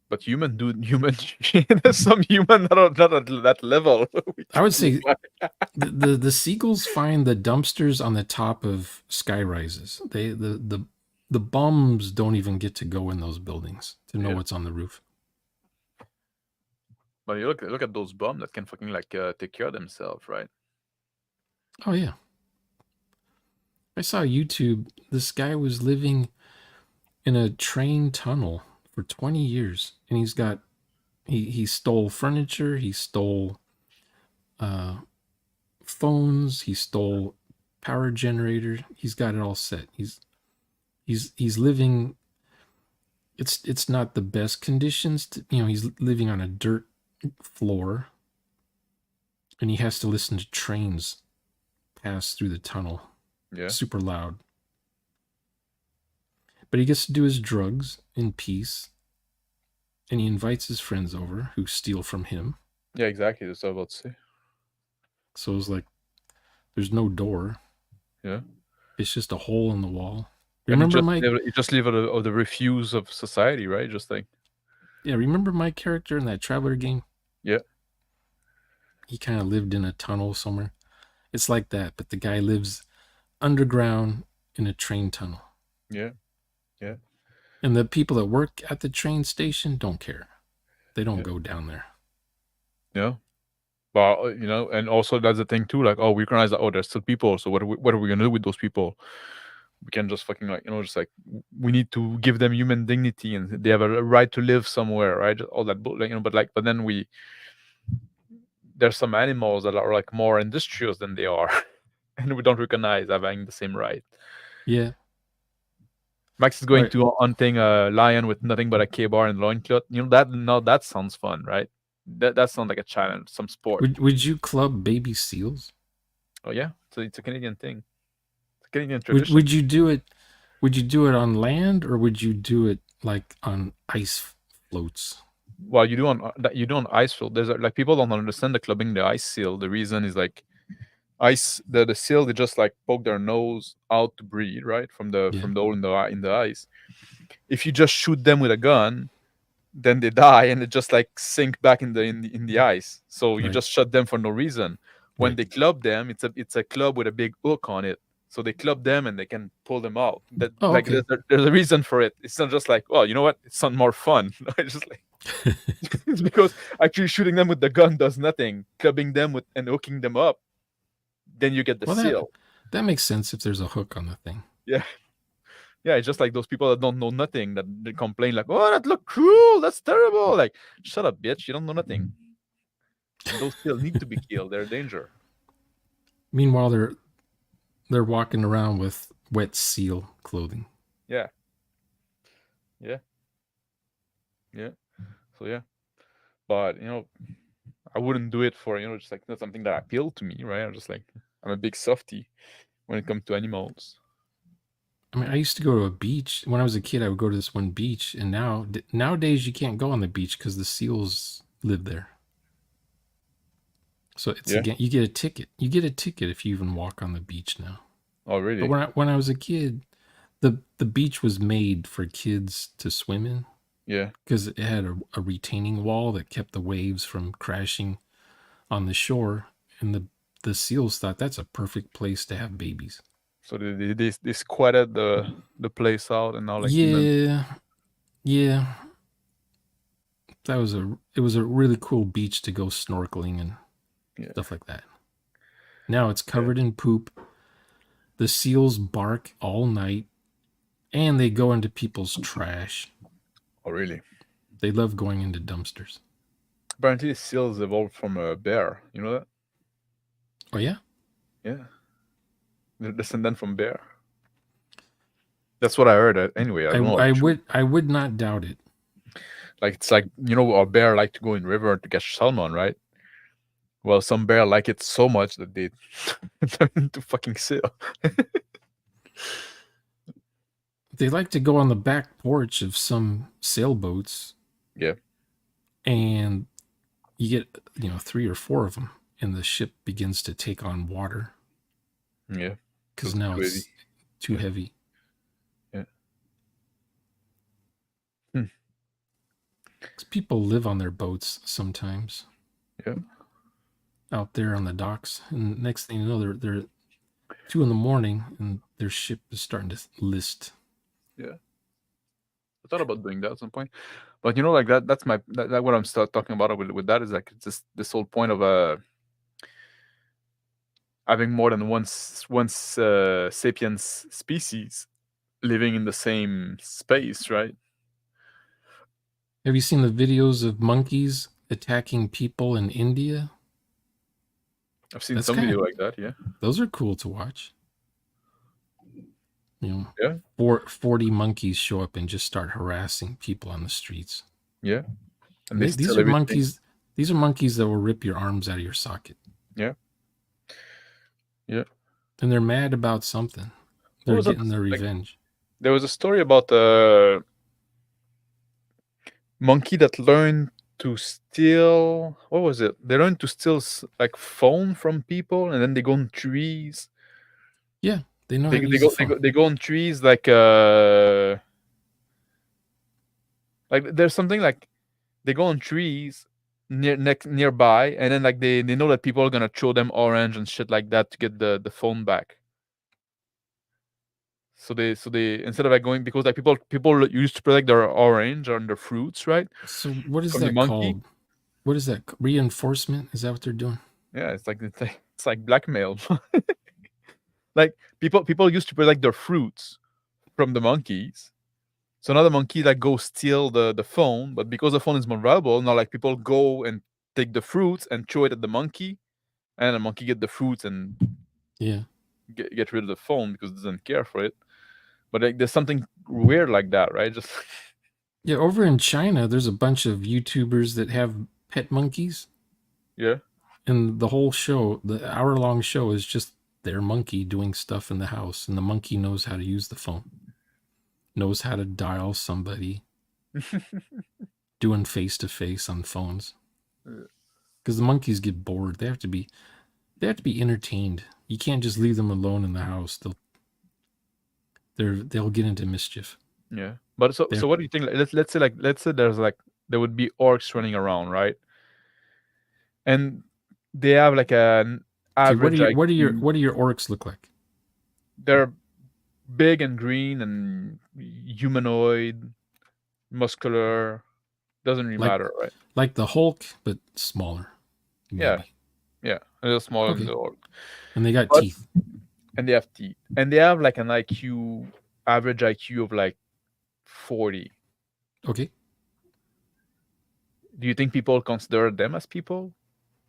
But there's some human not at that level. I would say the seagulls find the dumpsters on the top of sky rises. The bums don't even get to go in those buildings to know what's on the roof. But you look at those bums that can fucking like take care of themselves, right? Oh yeah. I saw YouTube. This guy was living in a train tunnel for 20 years, and he stole furniture, he stole phones, he stole power generator. He's got it all set. He's living. It's not the best conditions. He's living on a dirt floor, and he has to listen to trains pass through the tunnel. Yeah, super loud. But he gets to do his drugs in peace, and he invites his friends over who steal from him. Yeah, exactly. That's what I was about to say. So it's like there's no door. Yeah, it's just a hole in the wall. Remember you just live of the refuse of society, right? Just like remember my character in that Traveler game? Yeah, he kind of lived in a tunnel somewhere. It's like that, but the guy lives underground in a train tunnel. Yeah. And the people that work at the train station don't care. They don't go down there. Yeah. But and also that's the thing too. Like, we recognize that there's still people. So what are we gonna do with those people? We can just fucking just like we need to give them human dignity and they have a right to live somewhere, right? All that, but then there's some animals that are like more industrious than they are, and we don't recognize having the same right. Yeah. Max is going to hunting a lion with nothing but a K-bar and loincloth. That sounds fun, right? That sounds like a challenge, some sport. Would you club baby seals? Oh yeah, so it's a Canadian thing. It's a Canadian tradition. Would you do it? Would you do it on land or would you do it like on ice floats? Well, you do on ice float. There's like people don't understand the clubbing the ice seal. The reason is like ice the seal, they just like poke their nose out to breathe, right, from the hole in the ice. If you just shoot them with a gun, then they die and they just like sink back in the ice. So you just shot them for no reason. When they club them, it's a club with a big hook on it. So they club them and they can pull them out. There's a reason for it. It's not just like, you know what? It's not more fun. It's just like it's because actually shooting them with the gun does nothing. Clubbing them and hooking them up, then you get the seal. That makes sense if there's a hook on the thing. Yeah. Yeah, it's just like those people that don't know nothing that they complain like, "Oh, that look cruel. That's terrible." Like, shut up, bitch. You don't know nothing. And those still need to be killed. They're a danger. Meanwhile, they're walking around with wet seal clothing. Yeah. So yeah, but I wouldn't do it for just like not something that appealed to me, right? I'm a big softie when it comes to animals. I mean, I used to go to a beach when I was a kid. I would go to this one beach, and nowadays you can't go on the beach because the seals live there. So it's Yeah. again, you get a ticket. You get a ticket if you even walk on the beach now. Oh, really? But when I was a kid, the beach was made for kids to swim in. Yeah. Because it had a retaining wall that kept the waves from crashing on the shore, and the seals thought that's a perfect place to have babies. So they squatted the place out and now like yeah. It was a really cool beach to go snorkeling and stuff like that. Now it's covered in poop. The seals bark all night, and they go into people's trash. Oh, really? They love going into dumpsters. Apparently, seals evolved from a bear. You know that? Oh yeah. Yeah. They're descendant from bear. That's what I heard. Anyway, I don't know. I would not doubt it. Like it's like a bear like to go in river to catch salmon, right? Well, some bear like it so much that they turn into fucking seal. They like to go on the back porch of some sailboats. Yeah. And you get 3 or 4 of them, and the ship begins to take on water. Yeah. Because now it's too heavy. Yeah. Because people live on their boats sometimes. Yeah. Out there on the docks, and next thing you know, they're 2 a.m, and their ship is starting to list. Yeah. I thought about doing that at some point, but like that's what I'm talking about with that is like just this whole point of having more than one sapiens species living in the same space, right? Have you seen the videos of monkeys attacking people in India? I've seen some video like that. Yeah, those are cool to watch. Yeah. 40 monkeys show up and just start harassing people on the streets. Yeah. And these are monkeys. These are monkeys that will rip your arms out of your socket. Yeah. Yeah. And they're mad about something. They're getting their revenge. There was a story about a monkey that learned to steal. What was it? They learned to steal like phone from people, and then they go on trees. Yeah, they know. They go on trees like there's something like they go on trees nearby, and then like they know that people are gonna throw them orange and shit like that to get the phone back. So they instead of like going, because like people used to protect their orange or their fruits, right? So what is that called? What is that? Reinforcement? Is that what they're doing? Yeah, it's like blackmail. Like people used to protect their fruits from the monkeys. So now the monkey like go steal the phone, but because the phone is more valuable, now like people go and take the fruits and throw it at the monkey, and the monkey get the fruits and get rid of the phone because it doesn't care for it. But like, there's something weird like that, right? Just over in China, there's a bunch of YouTubers that have pet monkeys. Yeah. And the whole show, the hour-long show, is just their monkey doing stuff in the house, and the monkey knows how to use the phone, knows how to dial somebody, doing face-to-face on phones. Because the monkeys get bored. They have to be entertained. You can't just leave them alone in the house. They'll get into mischief. Yeah. But so what do you think? Let's say there would be orcs running around, right? And they have like an average. What do your orcs look like? They're big and green and humanoid, muscular. Doesn't really matter, right? Like the Hulk, but smaller. Maybe. Yeah, a little smaller than the Hulk. And they got teeth. And they have teeth. And they have like an average IQ of like 40. Okay. Do you think people consider them as people?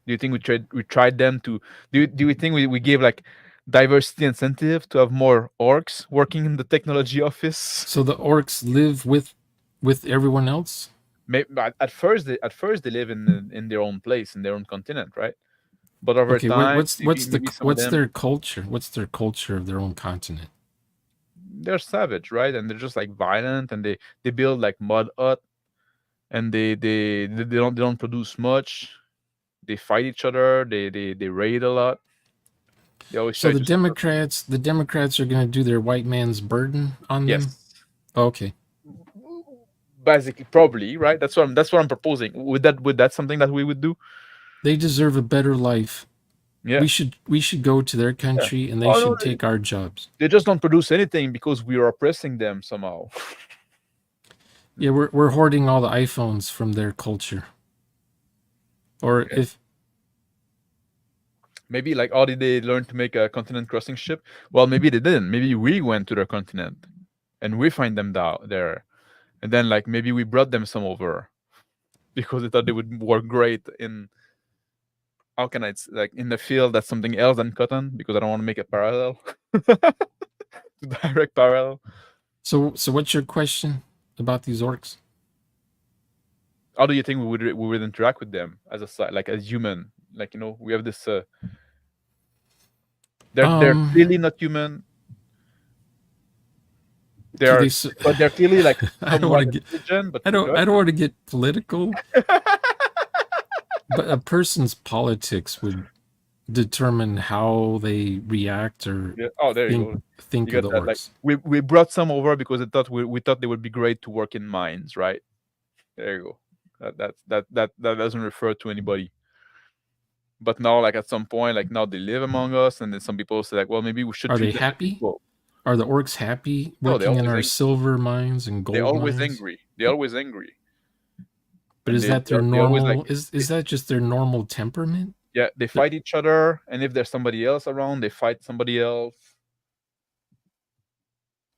Do you think we tried them to? Do you think we gave like diversity incentive to have more orcs working in the technology office. So the orcs live with everyone else? Maybe, at first they live in their own place, in their own continent, right? But over time, maybe some of them, their culture? What's their culture of their own continent? they're savage, right? And they're just like violent, and they build like mud hut, and they don't produce much. They fight each other. They raid a lot. They always So try the Democrats are going to do their white man's burden on them. Yes. Okay. Basically, probably, right? That's what I'm proposing. Would that something that we would do? They deserve a better life. Yeah. We should go to their country and they should take our jobs. They just don't produce anything because we are oppressing them somehow. Yeah, we're hoarding all the iPhones from their culture. Or if maybe like, how did they learn to make a continent crossing ship? Well, maybe they didn't. Maybe we went to their continent and we find them there. And then like maybe we brought them some over because they thought they would work great in, how can I, like in the field that's something else than cotton, because I don't want to make a parallel. Direct parallel. So what's your question about these orcs? How do you think we would interact with them as a, like as human? Like, you know, we have this they're clearly not human. But they're clearly like I don't want to get political. But a person's politics would determine how they react or think of the orcs. Like, we brought some over because we thought they would be great to work in mines, right? There you go. That doesn't refer to anybody. But now, like at some point, like now they live among us, and then some people say like, well, maybe we should. Are they happy? Are the orcs happy working in our silver mines and gold mines? They're always angry. They're always angry. But is that their normal? Is that just their normal temperament? Yeah, they fight each other, and if there's somebody else around, they fight somebody else.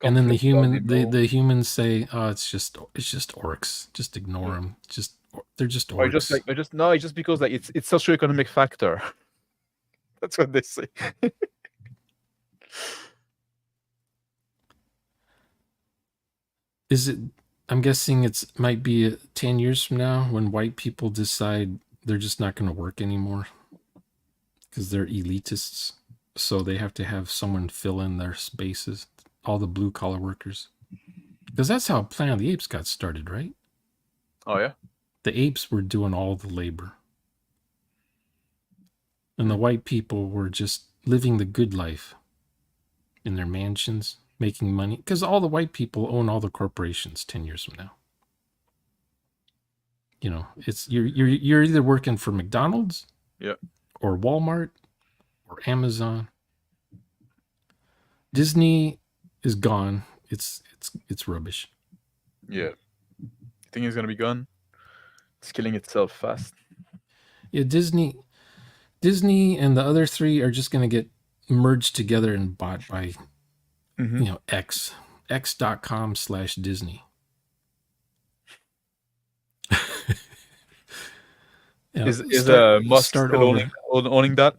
And then the humans say, "Oh, it's just orcs. Just ignore them. They're just orcs." It's just because like it's socioeconomic factor. That's what they say. Is it? I'm guessing might be 10 years from now when white people decide they're just not going to work anymore because they're elitists. So they have to have someone fill in their spaces, all the blue collar workers. Because that's how Planet of the Apes got started, right? Oh, yeah? The apes were doing all the labor. And the white people were just living the good life in their mansions, making money. Because all the white people own all the corporations 10 years from now. You know, it's you're either working for McDonald's, or Walmart, or Amazon. Disney is gone. It's rubbish. Yeah. You think it's gonna be gone? It's killing itself fast. Yeah, Disney and the other three are just gonna get merged together and bought by x.com/Disney. Is Musk still owning that?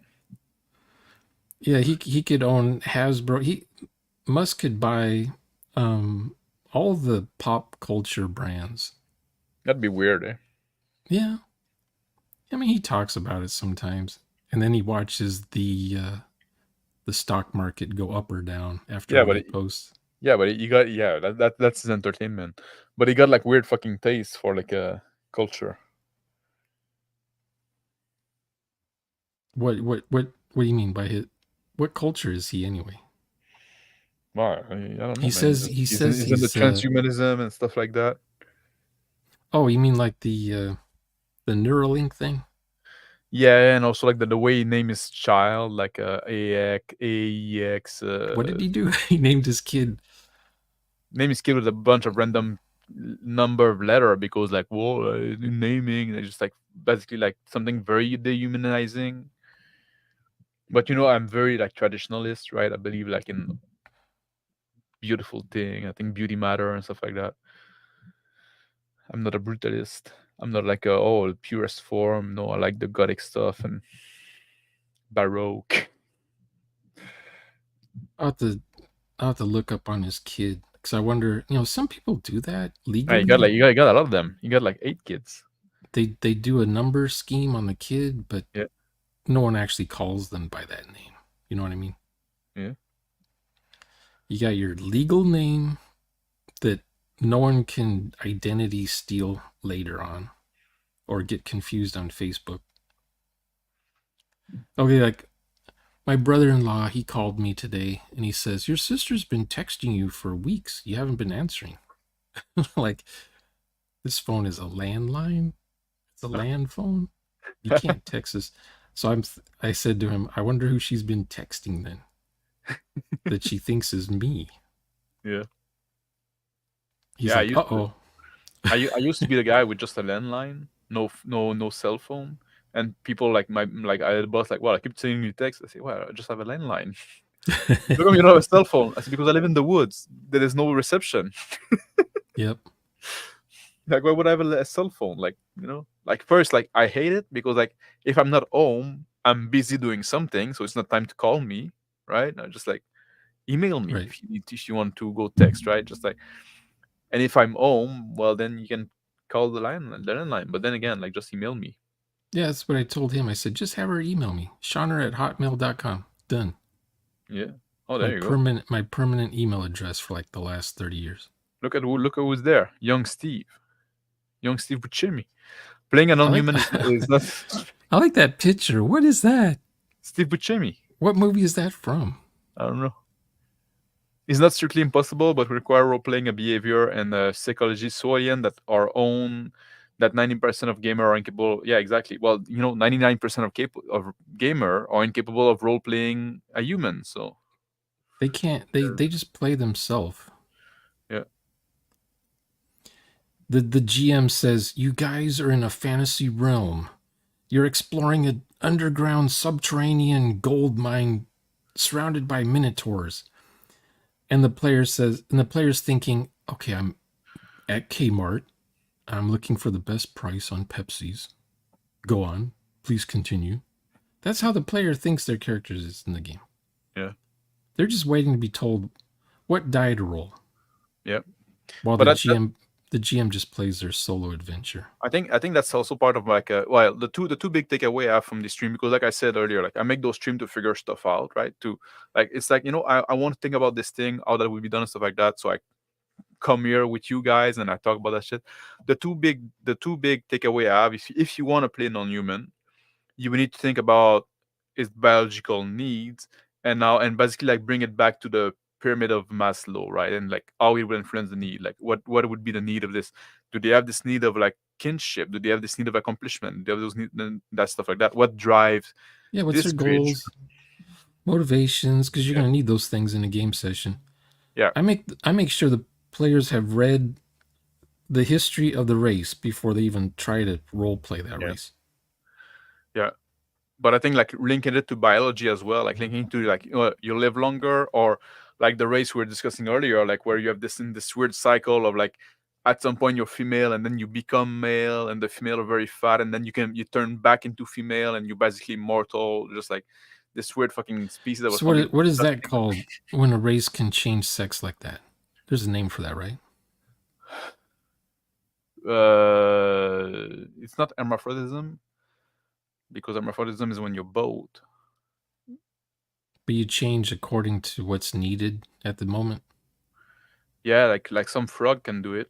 Yeah, he could own Hasbro. Musk could buy all the pop culture brands. That'd be weird, eh? Yeah. I mean, he talks about it sometimes, and then he watches the stock market go up or down after he posts. Yeah, but that's his entertainment. But he got like weird fucking taste for like a culture. What do you mean by his? What culture is he anyway? Well, I don't know. He says he's into transhumanism and stuff like that. Oh, you mean like the Neuralink thing? Yeah, and also like the way he named his child, like AEX. What did he do? He named his kid. Named his kid with a bunch of random number of letter because like, whoa, naming. It's just like basically like something very dehumanizing. But you know, I'm very like traditionalist, right? I believe like in beautiful thing. I think beauty matter and stuff like that. I'm not a brutalist. I'm not like purest form. No, I like the gothic stuff and Baroque. I'll have to look up on his kid because I wonder. Some people do that Yeah, legally. you got a lot of them. You got like 8 kids. They do a number scheme on the kid, but Yeah. no one actually calls them by that name. You know what I mean? Yeah. You got your legal name that no one can identity steal later on or get confused on Facebook. Okay, like my brother-in-law, he called me today and he says, your sister's been texting you for weeks. You haven't been answering. Like, this phone is a landline. It's a land phone. You can't text us. So I said to him, I wonder who she's been texting then that she thinks is me. Yeah. He's like, uh-oh. I used to be the guy with just a landline, no cell phone, and people like I boss like, well, I keep sending you texts. I say, well, I just have a landline. How come you don't have a cell phone? I said, because I live in the woods. There is no reception. Yep. Like, why would I have a cell phone? Like, like first, like I hate it because like if I'm not home, I'm busy doing something, so it's not time to call me, right? I just like email me Right. if you want to go text, right? Just like, and if I'm home, well, then you can call the landline. But then again, like just email me. Yeah, that's what I told him. I said, just have her email me. Shauner@hotmail.com. Done. Yeah. Oh, there you go. My permanent email address for like the last 30 years. Look at who's there. Young Steve Buscemi. Playing a non-human is not. I like that picture. What is that? Steve Buscemi. What movie is that from? I don't know. It's not strictly impossible, but require role-playing a behavior and a psychology so alien that our own, that 90% of gamer are incapable. Yeah, exactly. Well, 99% of gamer are incapable of role-playing a human. So they can't. They just play themselves. Yeah. The GM says, you guys are in a fantasy realm. You're exploring an underground subterranean gold mine surrounded by minotaurs. And the player's thinking, okay, I'm at Kmart. I'm looking for the best price on Pepsi's. Go on. Please continue. That's how the player thinks their character is in the game. Yeah. They're just waiting to be told what die to roll. Yep. While the GM just plays their solo adventure. I think that's also part of like the two big takeaway I have from this stream, because like I said earlier, like I make those streams to figure stuff out, right? To like it's like I want to think about this thing, how that will be done and stuff like that. So I come here with you guys and I talk about that shit. The two big takeaway I have, if you want to play non-human, you need to think about its biological needs and basically like bring it back to the pyramid of Maslow, right? And like how it will influence the need. Like what would be the need of this? Do they have this need of like kinship? Do they have this need of accomplishment? Do they have those need, that stuff like that? What drives? Yeah, what's their goals, motivations? Because you're going to need those things in a game session. Yeah, I make sure the players have read the history of the race before they even try to role play that race. Yeah. But I think like linking it to biology as well, like linking to like you live longer, or like the race we were discussing earlier, like where you have this weird cycle of like at some point you're female and then you become male, and the female are very fat, and then you turn back into female and you're basically mortal, just like this weird fucking species that was. So what is that called when a race can change sex like that? There's a name for that, right? It's not hermaphroditism. Because hermaphroditism is when you're both. But you change according to what's needed at the moment. Yeah, like some frog can do it.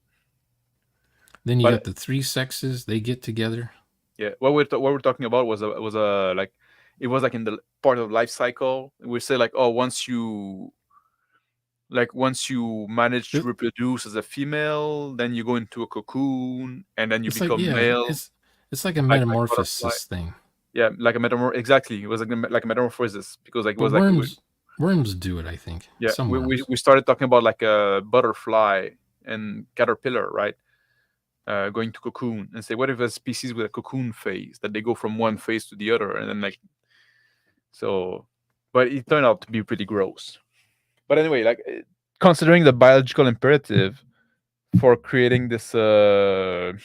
Then you got the three sexes; they get together. Yeah, what we're talking about was like it was like in the part of life cycle. We say like, oh, once you manage to reproduce as a female, then you go into a cocoon, and then you become male. It's like a metamorphosis thing. Yeah, like a exactly. It was like a metamorphosis, because like it was worms do it, I think. Yeah, we started talking about like a butterfly and caterpillar, right? Going to cocoon, and say, what if a species with a cocoon phase, that they go from one phase to the other, and then like so, but it turned out to be pretty gross. But anyway, like considering the biological imperative for creating this for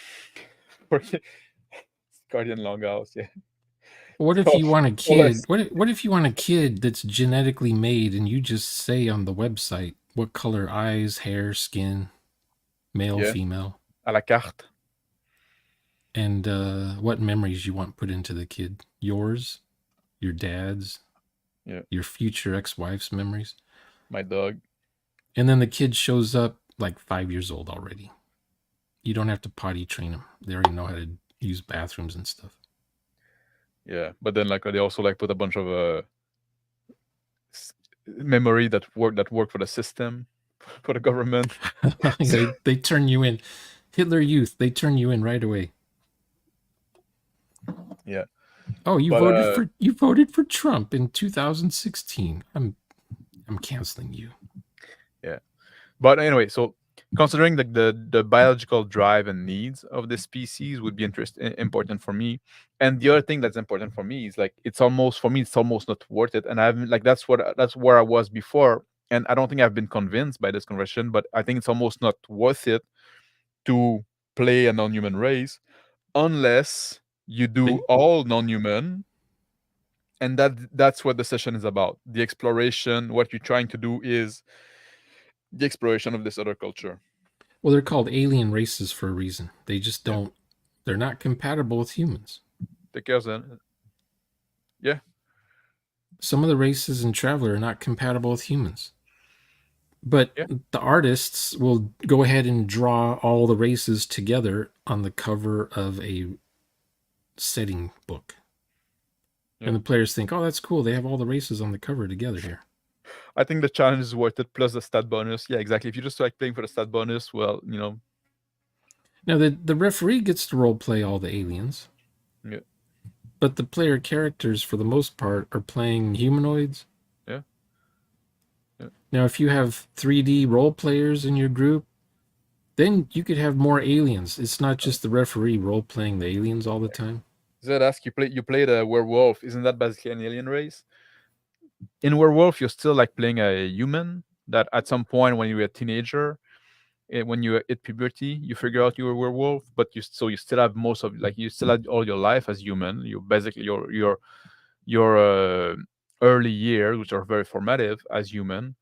Guardian Longhouse, yeah. What if you want a kid? What if you want a kid that's genetically made and you just say on the website what color eyes, hair, skin, male, female, à la carte, and what memories you want put into the kid? Yours, your dad's, your future ex-wife's memories, my dog, and then the kid shows up like 5 years old already. You don't have to potty train them; they already know how to use bathrooms and stuff. Yeah, but then like they also like put a bunch of memory that work for the system, for the government. they turn you in. Hitler Youth, they turn you in right away. Yeah. Oh, you voted for Trump in 2016. I'm canceling you. Yeah. But anyway, so considering the biological drive and needs of the species would be important for me. And the other thing that's important for me is like it's almost not worth it. And I've like that's where I was before. And I don't think I've been convinced by this conversion, but I think it's almost not worth it to play a non-human race unless you do all non-human. And that's what the session is about. The exploration, what you're trying to do is the exploration of this other culture. Well, they're called alien races for a reason. They just don't, they're not compatible with humans. Yeah. Some of the races in Traveler are not compatible with humans. But the artists will go ahead and draw all the races together on the cover of a setting book. Yeah. And the players think, oh, that's cool. They have all the races on the cover together here. I think the challenge is worth it, plus the stat bonus. Yeah, exactly. If you just like playing for the stat bonus, well, you know. Now, the referee gets to role play all the aliens. Yeah. But the player characters, for the most part, are playing humanoids. Yeah. Now, if you have 3D role players in your group, then you could have more aliens. It's not just the referee role playing the aliens all the time. Zed ask you played a werewolf. Isn't that basically an alien race? In werewolf, you're still like playing a human that at some point when you're a teenager, when you hit puberty, you figure out you're a werewolf, but you still have most of you still had all your life as human. You basically your early years, which are very formative as human.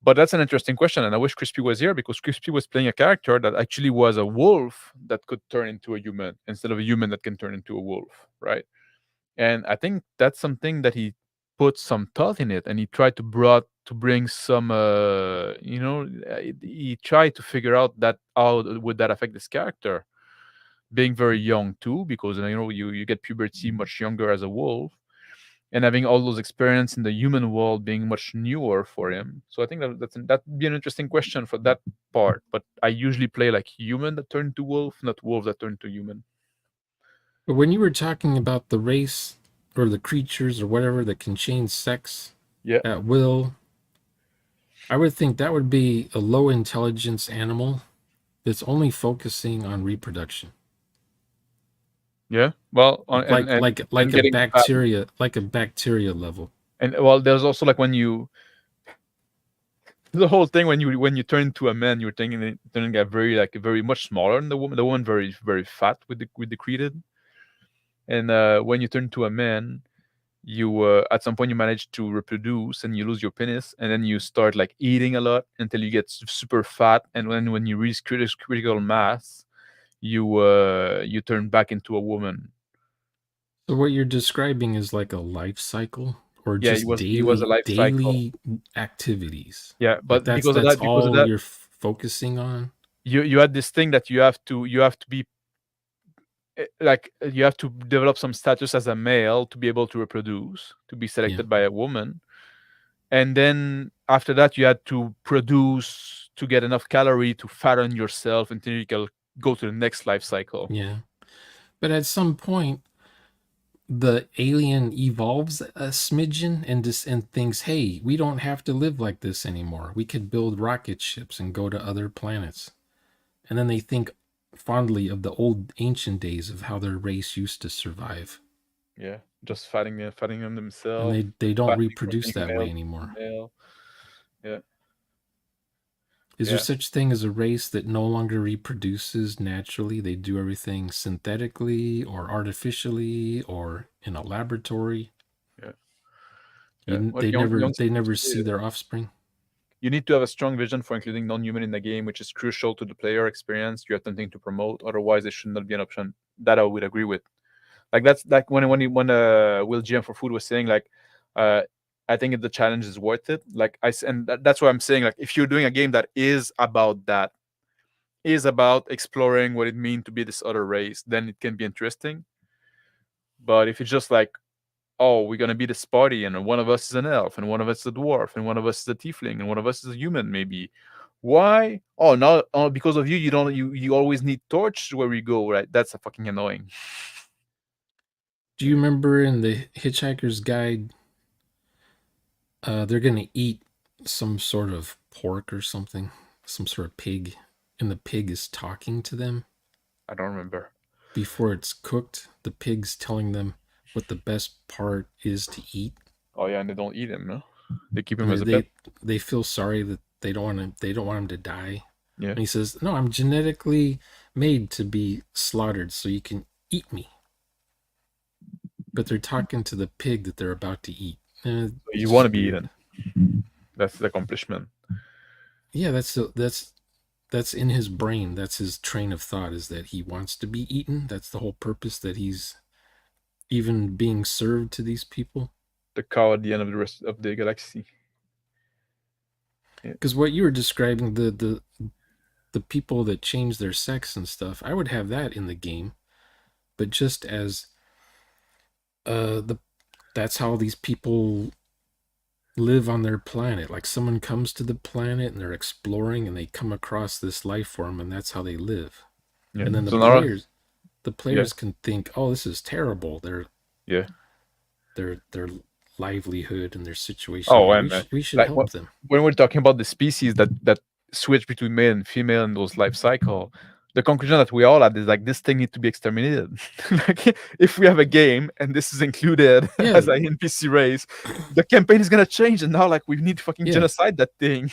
But that's an interesting question, and I wish Crispy was here because Crispy was playing a character that actually was a wolf that could turn into a human instead of a human that can turn into a wolf, right? And I think that's something that he put some thought in it, and he tried to bring some, he tried to figure out that how would that affect this character, being very young too, because you get puberty much younger as a wolf. And having all those experience in the human world being much newer for him. So I think that'd be an interesting question for that part. But I usually play like human that turn to wolf, not wolf that turn to human. But when you were talking about the race or the creatures or whatever that can change sex at will, I would think that would be a low intelligence animal that's only focusing on reproduction. Yeah, well, like a bacteria, like a bacteria level. And well, there's also like when you, the whole thing when you turn into a man, you're turning very much smaller than the woman. The woman very very fat with the created. And when you turn to a man, you at some point you manage to reproduce and you lose your penis, and then you start like eating a lot until you get super fat, and when you reach critical mass, you turn back into a woman. So what you're describing is like a life cycle, or just it was a life daily cycle. Activities. Yeah, but like because of that, you're focusing on. You had this thing that you have to be like you have to develop some status as a male to be able to reproduce, to be selected by a woman, and then after that you had to produce to get enough calorie to fatten yourself until you can go to the next life cycle. Yeah, but at some point the alien evolves a smidgen and thinks, hey, we don't have to live like this anymore. We could build rocket ships and go to other planets. And then they think fondly of the old ancient days of how their race used to survive. Yeah, just fattening them themselves. And they don't reproduce that way anymore. Yeah. Is there such thing as a race that no longer reproduces naturally? They do everything synthetically or artificially or in a laboratory. They never see their offspring. You need to have a strong vision for including non-human in the game, which is crucial to the player experience you are attempting to promote. Otherwise, it should not be an option. That I would agree with. Like that's like when Will GM for Food was saying like, I think if the challenge is worth it. Like that's why I'm saying like if you're doing a game that is about that, is about exploring what it means to be this other race, then it can be interesting. But if it's just like, oh, we're gonna be this party, and one of us is an elf, and one of us is a dwarf, and one of us is a tiefling, and one of us is a human, maybe. Why? Oh, no, because of you, you always need torch where we go, right? That's a fucking annoying. Do you remember in the Hitchhiker's Guide, they're gonna eat some sort of pork or something, some sort of pig, and the pig is talking to them? I don't remember. Before it's cooked, the pig's telling them what the best part is to eat. Oh yeah, and they don't eat him, no? They keep him as a pet. They feel sorry that they don't want him to die. Yeah. And he says, "No, I'm genetically made to be slaughtered so you can eat me." But they're talking to the pig that they're about to eat. You want to be eaten. That's the accomplishment. Yeah, that's in his brain. That's his train of thought, is that he wants to be eaten. That's the whole purpose that he's even being served to these people. The cow at the end of the rest of the galaxy. Because what you were describing, the people that change their sex and stuff, I would have that in the game, but just as that's how these people live on their planet. Like someone comes to the planet and they're exploring and they come across this life form, and that's how they live. Yeah. And then the players can think, oh, this is terrible. Their livelihood and their situation. Oh, we should help them. When we're talking about the species that switch between male and female in those life cycle, the conclusion that we all had is like this thing needs to be exterminated. Like if we have a game and this is included as an NPC race, the campaign is gonna change, and now like we need to fucking genocide that thing.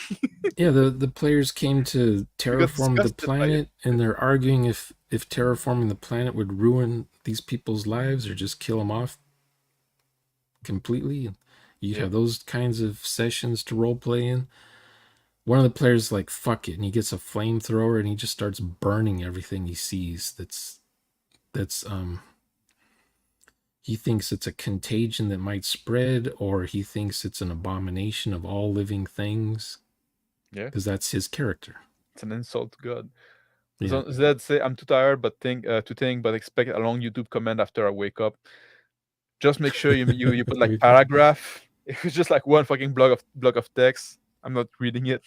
The players came to terraform the planet, and they're arguing if terraforming the planet would ruin these people's lives or just kill them off completely. You have those kinds of sessions to role play in. One of the players like, fuck it, and he gets a flamethrower and he just starts burning everything he sees. That's he thinks it's a contagion that might spread, or he thinks it's an abomination of all living things. Yeah, because that's his character. It's an insult to God. So Zed say, I'm too tired, but but expect a long YouTube comment after I wake up. Just make sure you put like paragraph. If it's just like one fucking block of text, I'm not reading it.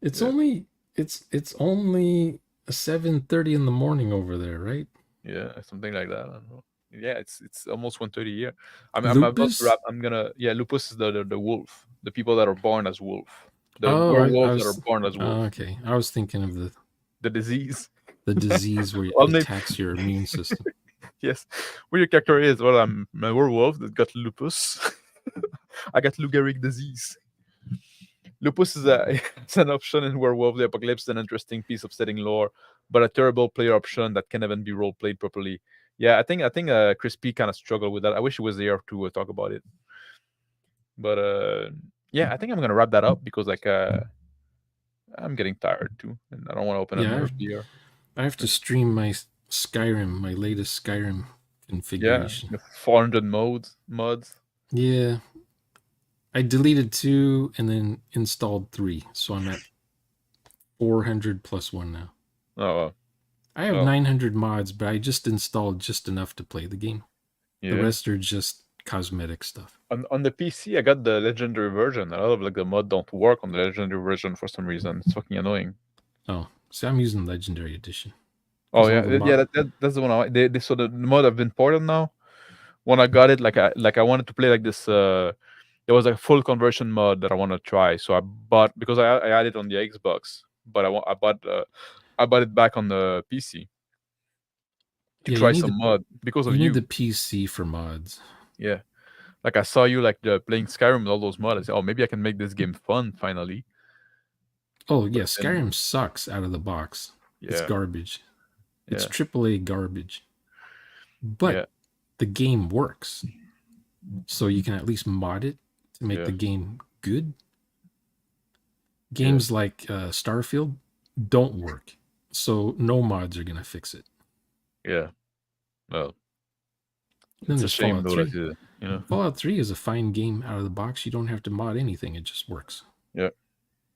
It's only 7:30 in the morning over there, right? Yeah, something like that. I don't know. Yeah, it's almost 1:30 here. Lupus is the wolf. The people that are born as wolf. The werewolves that are born as wolf. Okay, I was thinking of the disease. The disease where it attacks your immune system. Yes. Where your character is? Well, I'm a werewolf that got lupus. I got Lou Gehrig disease. Lupus is an option in Werewolf the Apocalypse, an interesting piece of setting lore, but a terrible player option that can even be role played properly. Yeah, I think Crispy kind of struggled with that. I wish he was there to talk about it. But I think I'm gonna wrap that up because I'm getting tired too, and I don't want to open up more beer. I have to stream my Skyrim, my latest Skyrim configuration. Yeah, 400 mods. Yeah. I deleted 2 and then installed 3, so I'm at 400 plus 1 now. Oh. I have 900 mods, but I just installed just enough to play the game. Yeah. The rest are just cosmetic stuff. On the PC, I got the legendary version. A lot of the mod don't work on the legendary version for some reason. It's fucking annoying. Oh, see, I'm using legendary edition. Oh yeah, that's the one. So the mod have been ported now. When I got it, I wanted to play like this. There was a full conversion mod that I want to try, so I bought because I had it on the Xbox, but I bought it back on the PC to try some mod because of you. You need the PC for mods. Yeah, like I saw you playing Skyrim with all those mods. I said, oh, maybe I can make this game fun finally. Oh yeah, Skyrim sucks out of the box. Yeah. It's garbage. It's Yeah. AAA garbage. But the game works. So you can at least mod it to make the game good. Games like Starfield don't work. So no mods are going to fix it. Yeah. Well, then it's a there's shame Fallout 3. though. You know, Fallout 3 is a fine game out of the box. You don't have to mod anything. It just works. Yeah.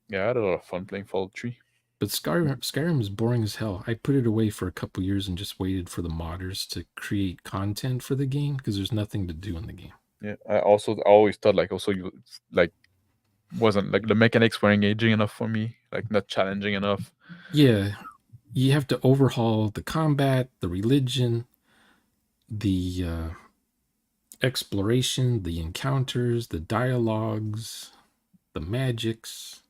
Yeah, I had a lot of fun playing Fallout 3. But Skyrim is boring as hell. I put it away for a couple years and just waited for the modders to create content for the game because there's nothing to do in the game. Yeah, I always thought like also you like wasn't like the mechanics were engaging enough for me, like not challenging enough. Yeah, you have to overhaul the combat, the religion, the exploration, the encounters, the dialogues, the magics,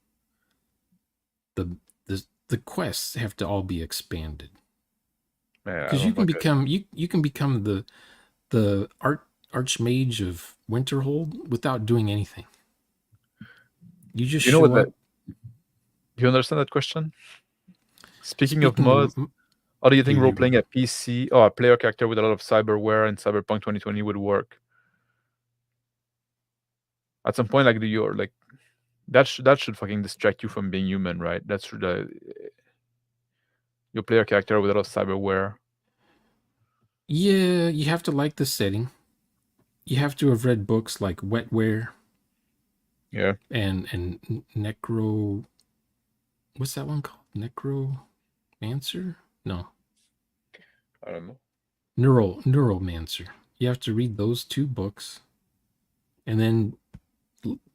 the quests have to all be expanded. Because you can become you can become the archmage of Winterhold without doing anything. You just show up. Do you understand that question? Speaking of mods, how do you think role-playing a PC or a player character with a lot of cyberware and Cyberpunk 2020 would work? At some point, like that should fucking distract you from being human, right? That's your player character with a lot of cyberware. Yeah, you have to like the setting. You have to have read books like Wetware. Yeah. And Necro. What's that one called? Necromancer? No. I don't know. Neuromancer. You have to read those 2 books and then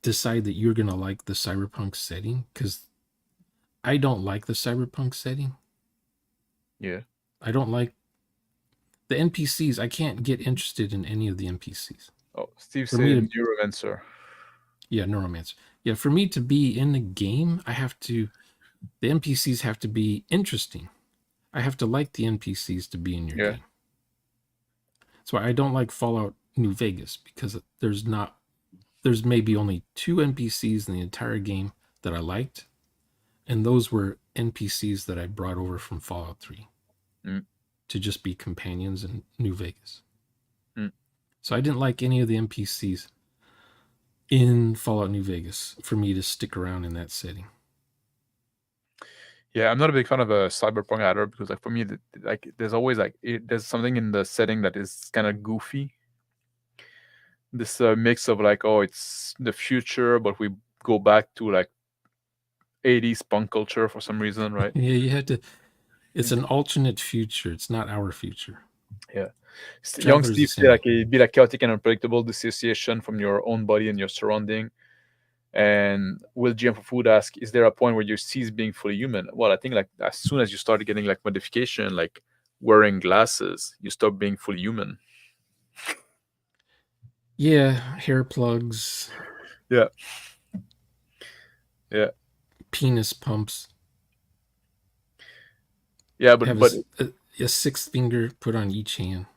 decide that you're going to like the cyberpunk setting, because I don't like the cyberpunk setting. Yeah. I don't like the NPCs. I can't get interested in any of the NPCs. Oh, Steve said Neuromancer. Yeah, Neuromancer. Yeah, for me to be in the game, the NPCs have to be interesting. I have to like the NPCs to be in your game. That's why I don't like Fallout New Vegas, because there's maybe only 2 NPCs in the entire game that I liked, and those were NPCs that I brought over from Fallout 3 to just be companions in New Vegas. So I didn't like any of the NPCs in Fallout New Vegas for me to stick around in that setting. Yeah, I'm not a big fan of a cyberpunk either, because like for me, like there's always there's something in the setting that is kind of goofy. This mix of like, oh, it's the future, but we go back to like 80s punk culture for some reason, right? Yeah, you had to. It's an alternate future. It's not our future. Yeah. Young Steve said like it'd be like chaotic and unpredictable dissociation from your own body and your surrounding. And Will GM for Food ask, is there a point where you cease being fully human? Well, I think like as soon as you start getting like modification, like wearing glasses, you stop being fully human. Yeah, hair plugs. Yeah. Yeah. Penis pumps. Yeah, but a 6th finger put on each hand.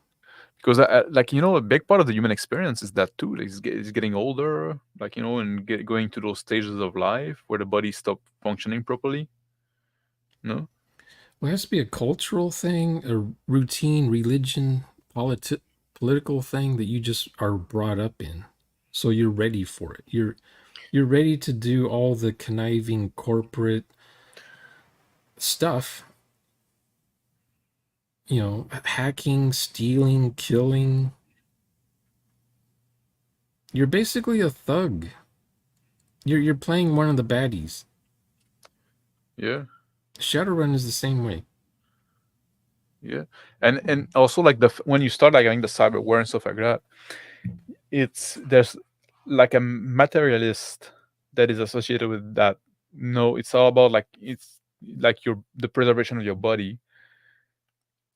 Because like, you know, a big part of the human experience is that too. Like, it's getting older, like, you know, and going to those stages of life where the body stops functioning properly. No? Well, it has to be a cultural thing, a routine, religion, political thing that you just are brought up in. So you're ready for it. You're ready to do all the conniving corporate stuff. You know, hacking, stealing, killing. You're basically a thug. You're playing one of the baddies. Yeah. Shadowrun is the same way. Yeah, and also like when you start like having the cyberware and stuff like that, there's like a materialist that is associated with that. No, it's all about like it's like the preservation of your body,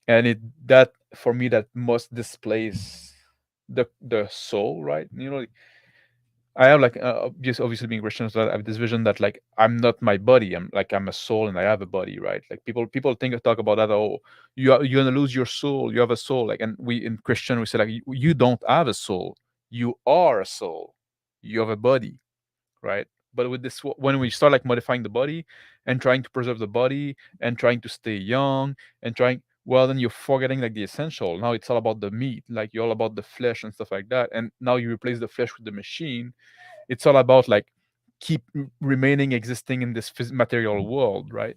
and that for me that must displace the soul, right? You know, I have like just obviously being Christian, so I have this vision that like I'm not my body. I'm a soul and I have a body, right? Like people talk about that. Oh, you're gonna lose your soul. You have a soul. Like, and we in Christian we say like you don't have a soul. You are a soul. You have a body, right? But with this, when we start like modifying the body, and trying to preserve the body and trying to stay young and trying. Well, then you're forgetting like the essential. Now it's all about the meat, like you're all about the flesh and stuff like that. And now you replace the flesh with the machine. It's all about like keep remaining existing in this material world, right?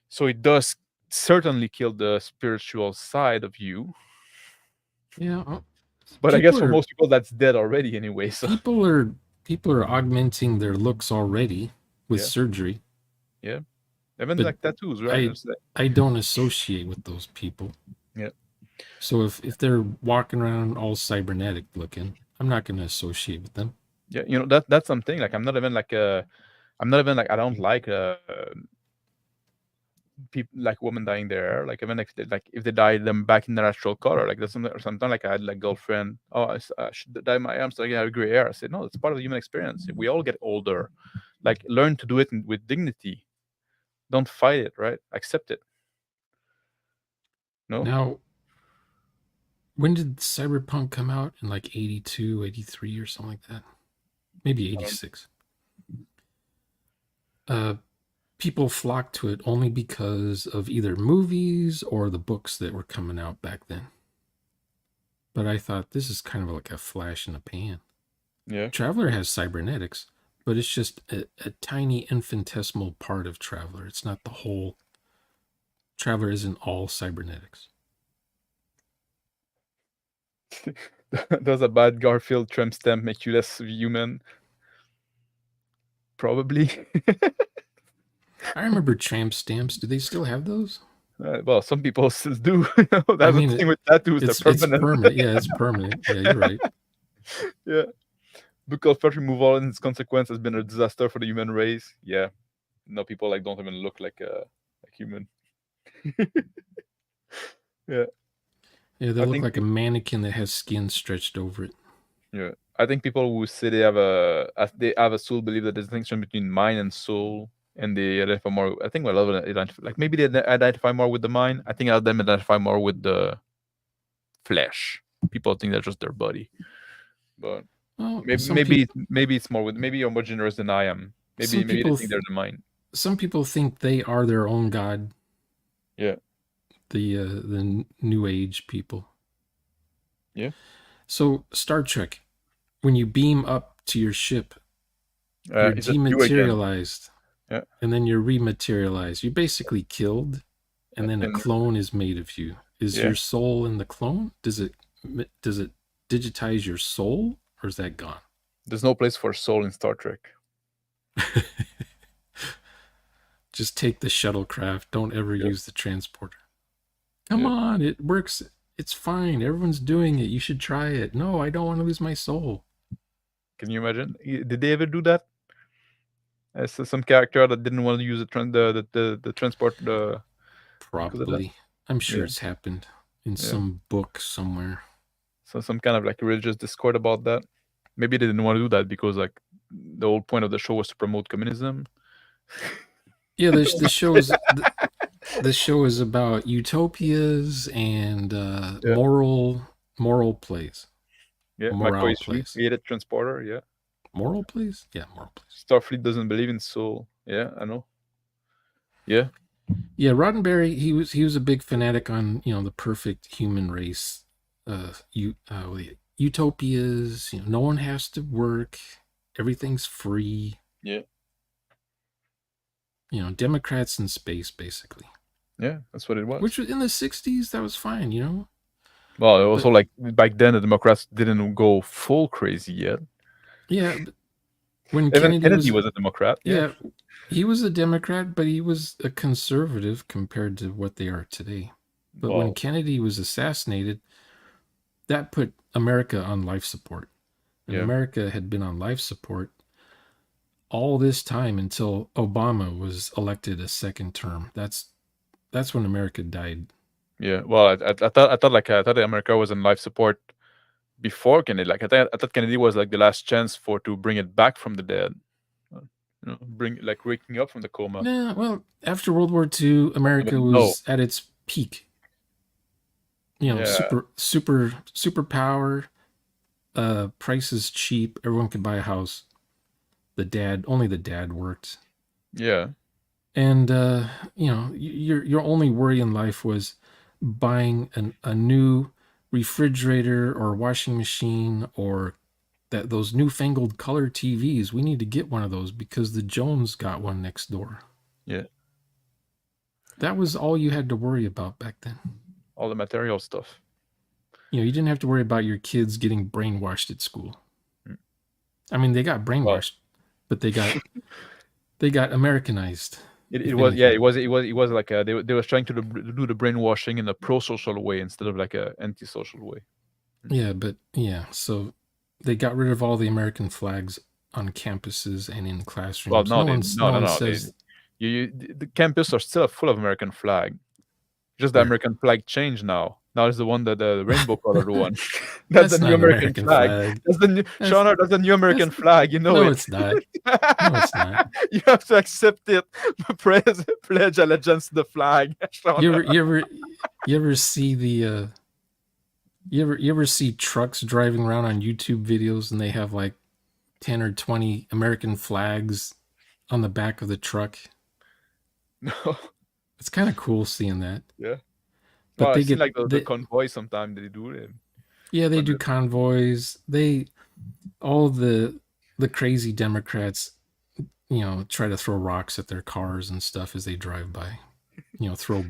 So it does certainly kill the spiritual side of you. Yeah. But I guess for most people that's dead already anyway. So people are augmenting their looks already with surgery. Yeah. Even like tattoos, right? I don't associate with those people. Yeah. So if they're walking around all cybernetic looking, I'm not going to associate with them. Yeah, you know, that's something. Like I'm not even like I don't like people like women dyeing their hair. Like even if they dye them back in their natural color, like that's something. Or sometimes like I had like girlfriend. Oh, I should dye my hair. I'm starting to have gray hair. I said no, it's part of the human experience. We all get older. Like learn to do it with dignity. Don't fight it, right? Accept it. No. Now, when did Cyberpunk come out? In like 82, 83 or something like that? Maybe 86. People flocked to it only because of either movies or the books that were coming out back then. But I thought this is kind of like a flash in the pan. Yeah. Traveler has cybernetics, but it's just a tiny infinitesimal part of Traveler. It's not the whole. Traveler isn't all cybernetics. Does a bad Garfield tramp stamp make you less human? Probably. I remember tramp stamps. Do they still have those? Well, some people still do. That's the thing with tattoos. It's permanent. Permanent. Yeah, it's permanent. Yeah, you're right. Yeah. Buccal fat removal and its consequence has been a disaster for the human race. Yeah. No, people like don't even look like human. Yeah. Yeah, they look like a mannequin that has skin stretched over it. Yeah. I think people who say they have a soul believe that there's a distinction between mind and soul, and they identify more. I think a lot of it, like maybe they identify more with the mind. I think a lot of them identify more with the flesh. People think that's just their body, but maybe it's more with. Maybe you're more generous than I am. Maybe they think they're the mind. Some people think they are their own god. Yeah. The New Age people. Yeah. So Star Trek, when you beam up to your ship, you're dematerialized. Yeah. And then you're rematerialized. You're basically killed, and then a clone is made of you. Is your soul in the clone? Does it digitize your soul, or is that gone? There's no place for soul in Star Trek. Just take the shuttlecraft. Don't ever use the transporter. Come on, it works. It's fine. Everyone's doing it. You should try it. No, I don't want to lose my soul. Can you imagine? Did they ever do that? As some character that didn't want to use the transport. Probably. I'm sure it's happened in some book somewhere. So some kind of like religious discord about that. Maybe they didn't want to do that because like the whole point of the show was to promote communism. Yeah, the show is the show is about utopias and moral plays. Yeah, moral plays. Created transporter. Yeah. Moral plays? Yeah, moral plays. Starfleet doesn't believe in soul. Yeah, I know. Yeah. Yeah, Roddenberry, he was a big fanatic on, the perfect human race. Utopias, no one has to work. Everything's free. Yeah. Democrats in space, basically. Yeah, that's what it was. Which was in the 60s, that was fine, Well, also like back then, the Democrats didn't go full crazy yet. Yeah, but when Kennedy was a Democrat. Yeah, he was a Democrat, but he was a conservative compared to what they are today. But when Kennedy was assassinated, that put America on life support. And America had been on life support all this time until Obama was elected a second term. That's when America died. Yeah, well, I thought America was on life support before Kennedy. Like I thought Kennedy was like the last chance to bring it back from the dead. Waking up from the coma. Yeah, well, after World War II, America was at its peak. Superpower, prices cheap, everyone could buy a house. Only the dad worked. Yeah. And your only worry in life was buying a new refrigerator or washing machine or those newfangled color TVs. We need to get one of those because the Jones got one next door. Yeah. That was all you had to worry about back then. All the material stuff. You didn't have to worry about your kids getting brainwashed at school. I mean, they got brainwashed, but they got Americanized. It was like they were trying to do the brainwashing in a pro-social way instead of like a anti-social way. So they got rid of all the American flags on campuses and in classrooms. Well, no one says the campus are still full of American flag. Just the American flag changed now. Now it's the one that the rainbow colored one. That's the new American flag. That's the new Shauna. That's the new American flag. No, it's not. No, it's not. You have to accept it. Pledge allegiance to the flag. You ever see the you ever see trucks driving around on YouTube videos and they have like 10 or 20 American flags on the back of the truck? No. It's kind of cool seeing that. Yeah. But they get like the convoys sometimes they do it. Yeah, they do convoys. All the crazy Democrats, try to throw rocks at their cars and stuff as they drive by. Throw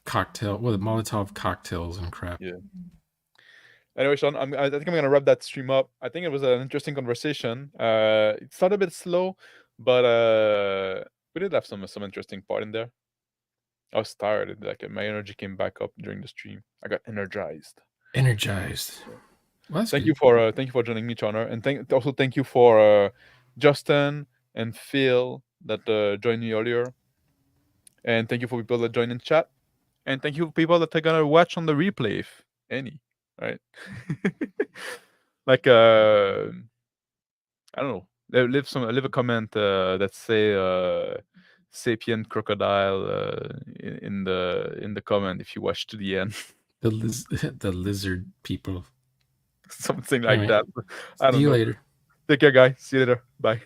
Molotov cocktails and crap. Yeah. Anyway, Sean, I think I'm gonna wrap that stream up. I think it was an interesting conversation. It started a bit slow, but we did have some interesting part in there. I was tired. Like my energy came back up during the stream. I got energized. Well, thank you for joining me, Chana, and thank you for Justin and Phil that joined me earlier, and thank you for people that joined in chat, and thank you for people that are gonna watch on the replay, if any. Right? Like I don't know. Leave a comment that say sapient crocodile in the comment if you watch to the end. The lizard people. Something like that. See you later. Take care, guys. See you later. Bye.